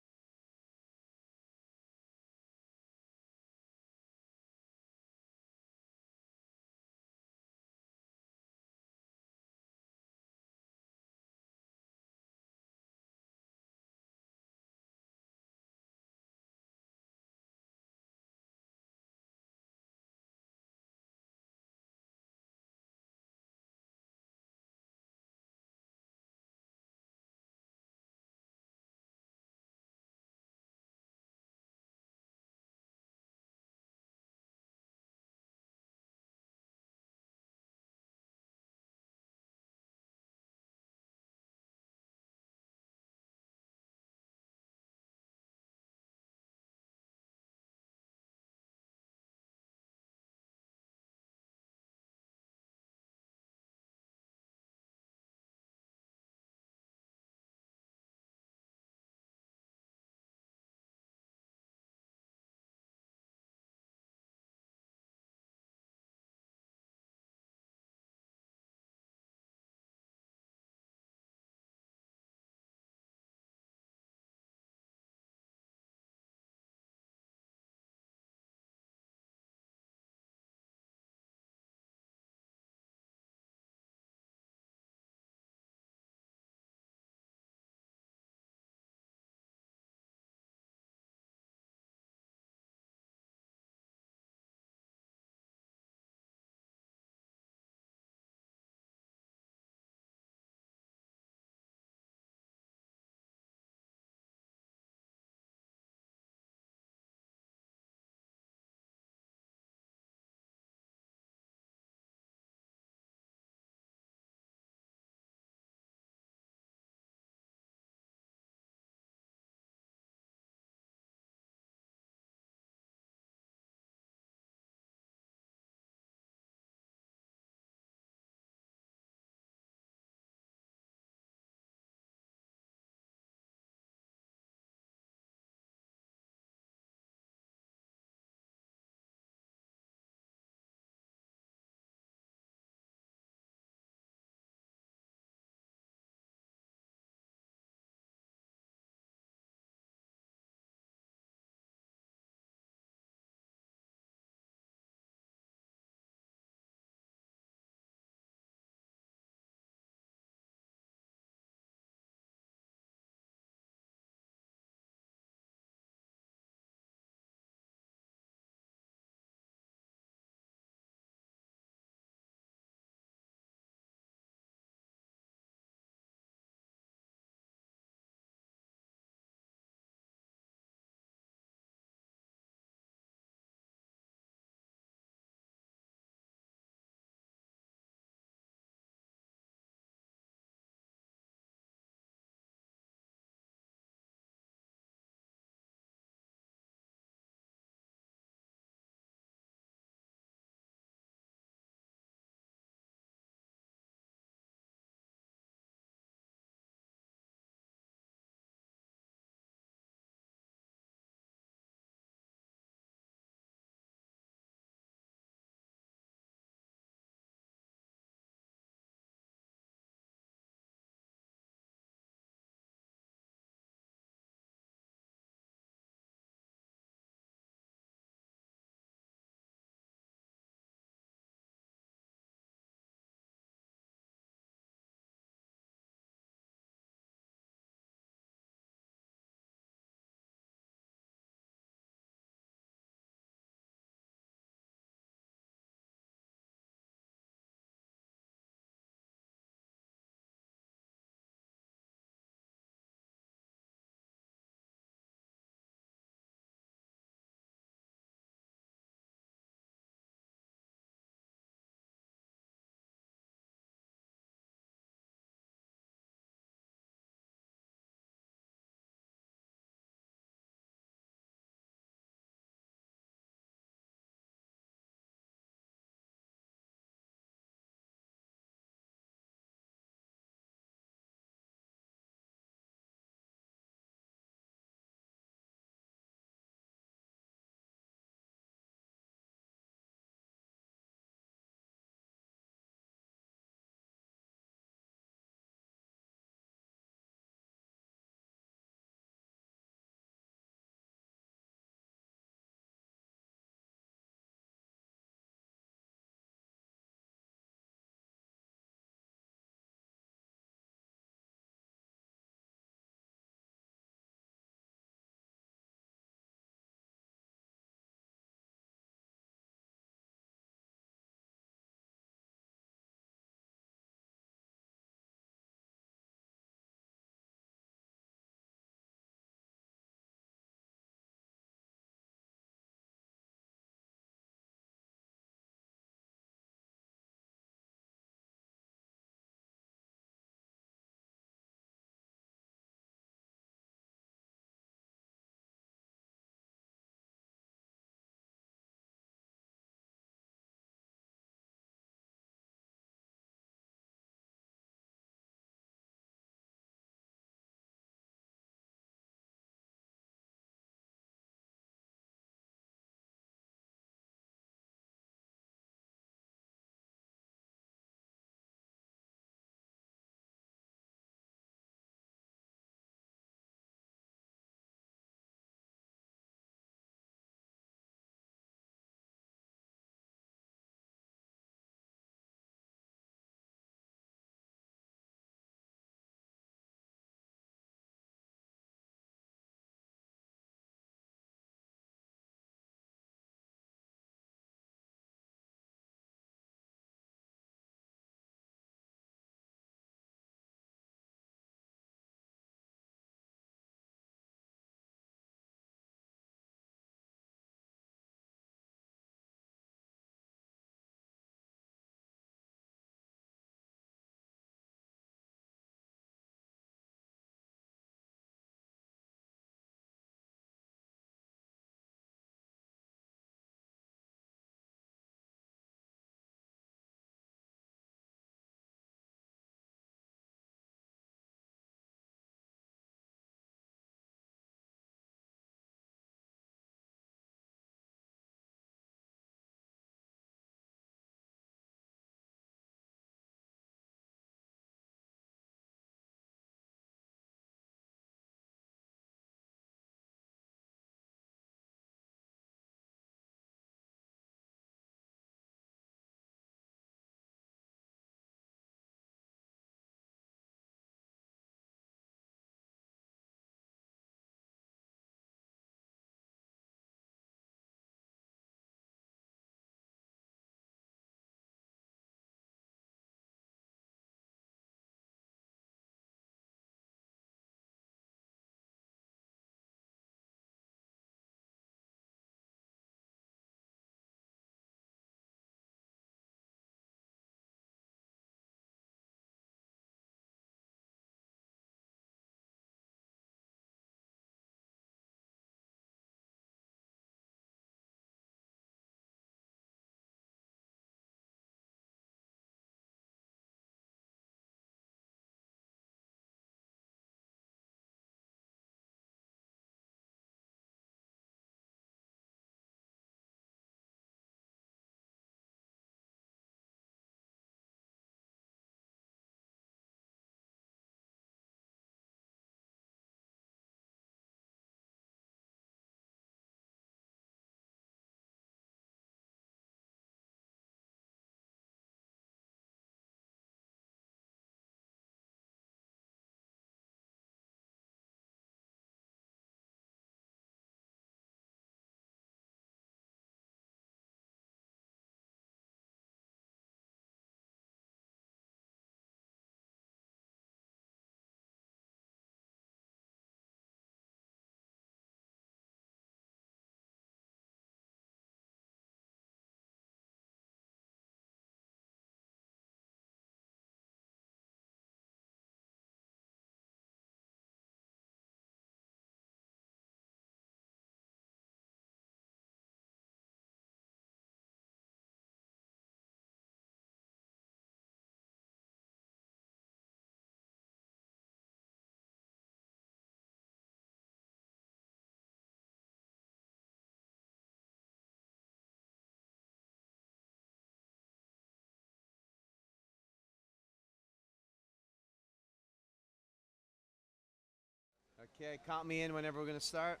Okay, count me in whenever we're gonna start.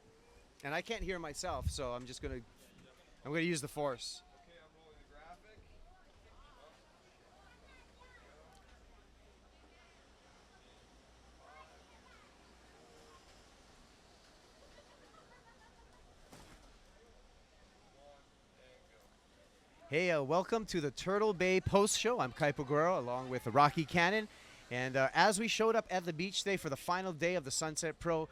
And I can't hear myself, so I'm gonna use the force. Okay, I'm rolling the graphic. Hey, welcome to the Turtle Bay Post Show. I'm Kaipo Guerrero along with Rocky Cannon. And as we showed up at the beach today for the final day of the Sunset Pro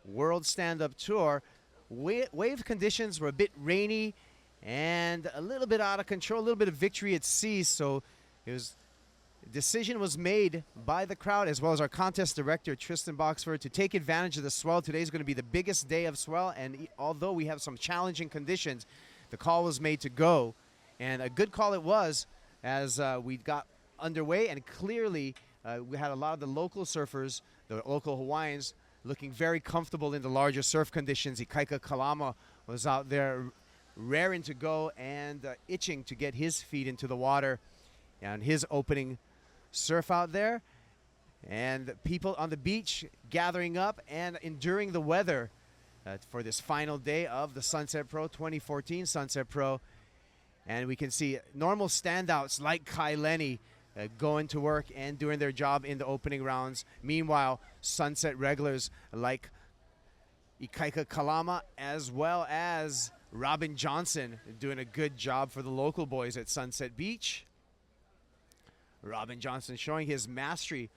World Stand-Up Tour, wave conditions were a bit rainy and a little bit out of control, a little bit of victory at sea. So decision was made by the crowd as well as our contest director, Tristan Boxford, to take advantage of the swell. Today's going to be the biggest day of swell, and although we have some challenging conditions, the call was made to go. And a good call it was as we got underway, and clearly we had a lot of the local surfers, the local Hawaiians, looking very comfortable in the larger surf conditions. Ikaika Kalama was out there raring to go and itching to get his feet into the water and his opening surf out there. And people on the beach gathering up and enduring the weather for this final day of the Sunset Pro 2014 Sunset Pro. And we can see normal standouts like Kai Lenny going to work and doing their job in the opening rounds. Meanwhile, Sunset regulars like Ikaika Kalama as well as Robin Johnson doing a good job for the local boys at Sunset Beach. Robin Johnson showing his mastery.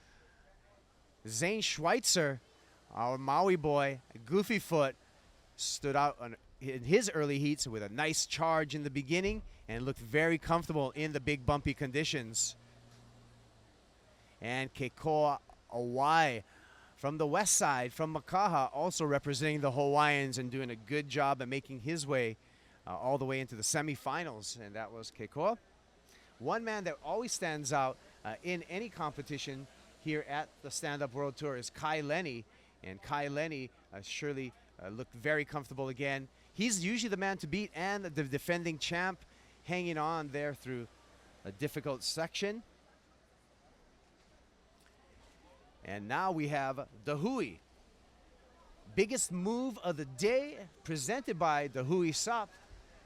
Zane Schweitzer, our Maui boy, Goofy Foot, stood out in his early heats with a nice charge in the beginning and looked very comfortable in the big bumpy conditions. And Kekoa Awai from the west side, from Makaha, also representing the Hawaiians and doing a good job at making his way all the way into the semifinals, and that was Kekoa. One man that always stands out in any competition here at the Stand-Up World Tour is Kai Lenny, and Kai Lenny surely looked very comfortable again. He's usually the man to beat and the defending champ, hanging on there through a difficult section. And now we have the Hui. Biggest move of the day presented by the Hui Sup.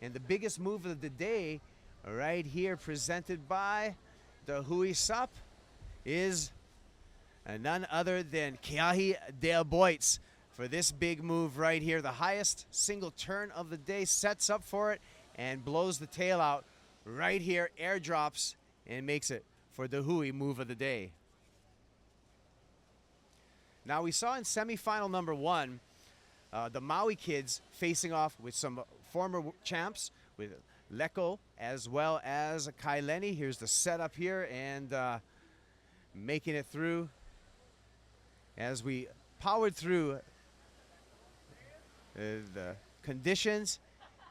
And the biggest move of the day right here presented by the Hui Sup is none other than Keahi Dea Boitz. For this big move right here, the highest single turn of the day, sets up for it and blows the tail out right here, airdrops, and makes it for the Hui move of the day. Now we saw in semifinal number one, the Maui kids facing off with some former champs, with Leko as well as Kai Lenny. Here's the setup here and making it through as we powered through the conditions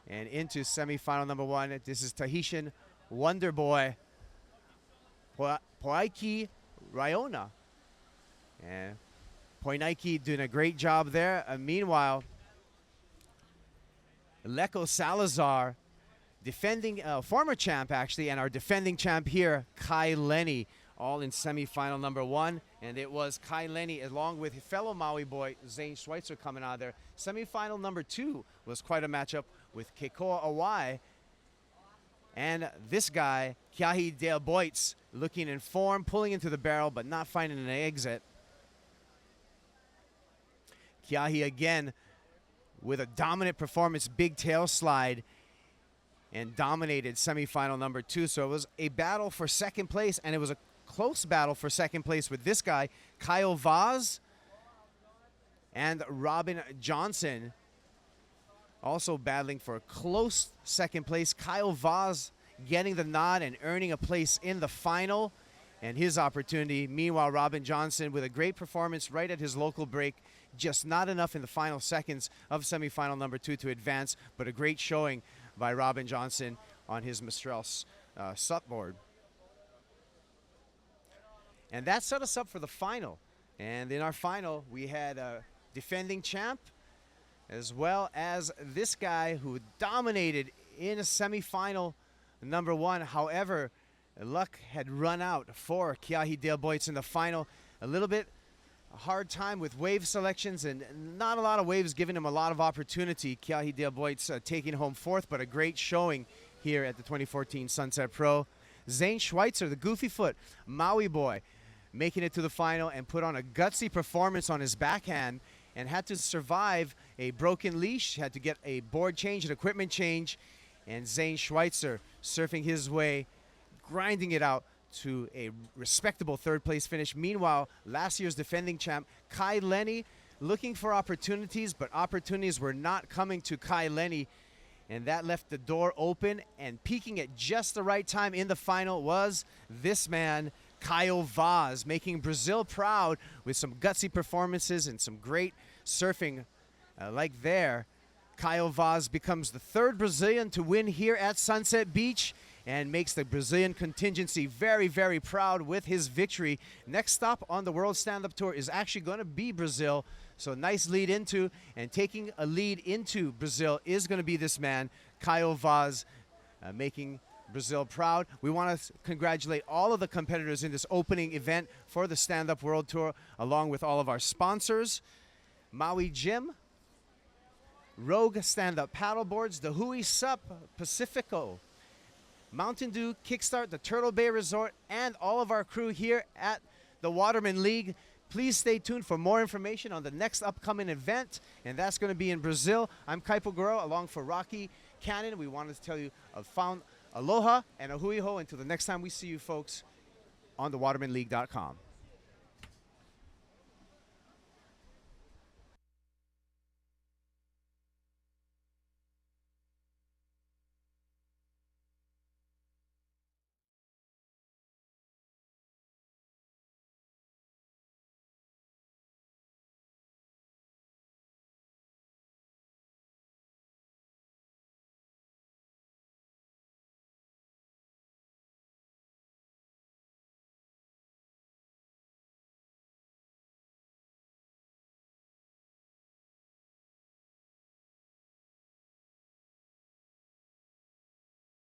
and into semifinal number one. This is Tahitian Wonder Boy Poiki Raiona. And Poinaiki doing a great job there. Meanwhile, Leko Salazar, defending former champ actually, and our defending champ here, Kai Lenny, all in semifinal number one. And it was Kai Lenny along with fellow Maui boy Zane Schweitzer coming out of there. Semifinal number two was quite a matchup with Kekoa Awai and this guy, Keahi Dea Boitz, looking in form, pulling into the barrel, but not finding an exit. Keahi again with a dominant performance, big tail slide, and dominated semifinal number two. So it was a battle for second place, and it was a close battle for second place with this guy, Kyle Vaz and Robin Johnson, also battling for a close second place. Kyle Vaz getting the nod and earning a place in the final and his opportunity. Meanwhile, Robin Johnson with a great performance right at his local break, just not enough in the final seconds of semifinal number two to advance, but a great showing by Robin Johnson on his Mistral SUP board. And that set us up for the final. And in our final, we had a defending champ, as well as this guy who dominated in a semifinal number one. However, luck had run out for Keahi Dea Boitz in the final. A little bit a hard time with wave selections, and not a lot of waves giving him a lot of opportunity. Kiahi Del Boit's taking home fourth, but a great showing here at the 2014 Sunset Pro. Zane Schweitzer, the goofy foot Maui boy, making it to the final and put on a gutsy performance on his backhand and had to survive a broken leash, had to get a board change, an equipment change, and Zane Schweitzer surfing his way, grinding it out to a respectable third place finish. Meanwhile, last year's defending champ Kai Lenny looking for opportunities, but opportunities were not coming to Kai Lenny, and that left the door open, and peaking at just the right time in the final was this man, Caio Vaz, making Brazil proud with some gutsy performances and some great surfing like there. Caio Vaz becomes the third Brazilian to win here at Sunset Beach and makes the Brazilian contingency very, very proud with his victory. Next stop on the World Stand-Up Tour is actually going to be Brazil. So nice lead into, and taking a lead into Brazil is going to be this man, Caio Vaz, making Brazil proud. We want to congratulate all of the competitors in this opening event for the Stand-Up World Tour, along with all of our sponsors, Maui Gym, Rogue Stand-Up Paddleboards, the Hui Sup Pacifico, Mountain Dew, Kickstart, the Turtle Bay Resort, and all of our crew here at the Waterman League. Please stay tuned for more information on the next upcoming event, and that's going to be in Brazil. I'm Kaipo Guro, along for Rocky Cannon. We wanted to tell you aloha and a hui ho until the next time we see you folks on thewatermanleague.com.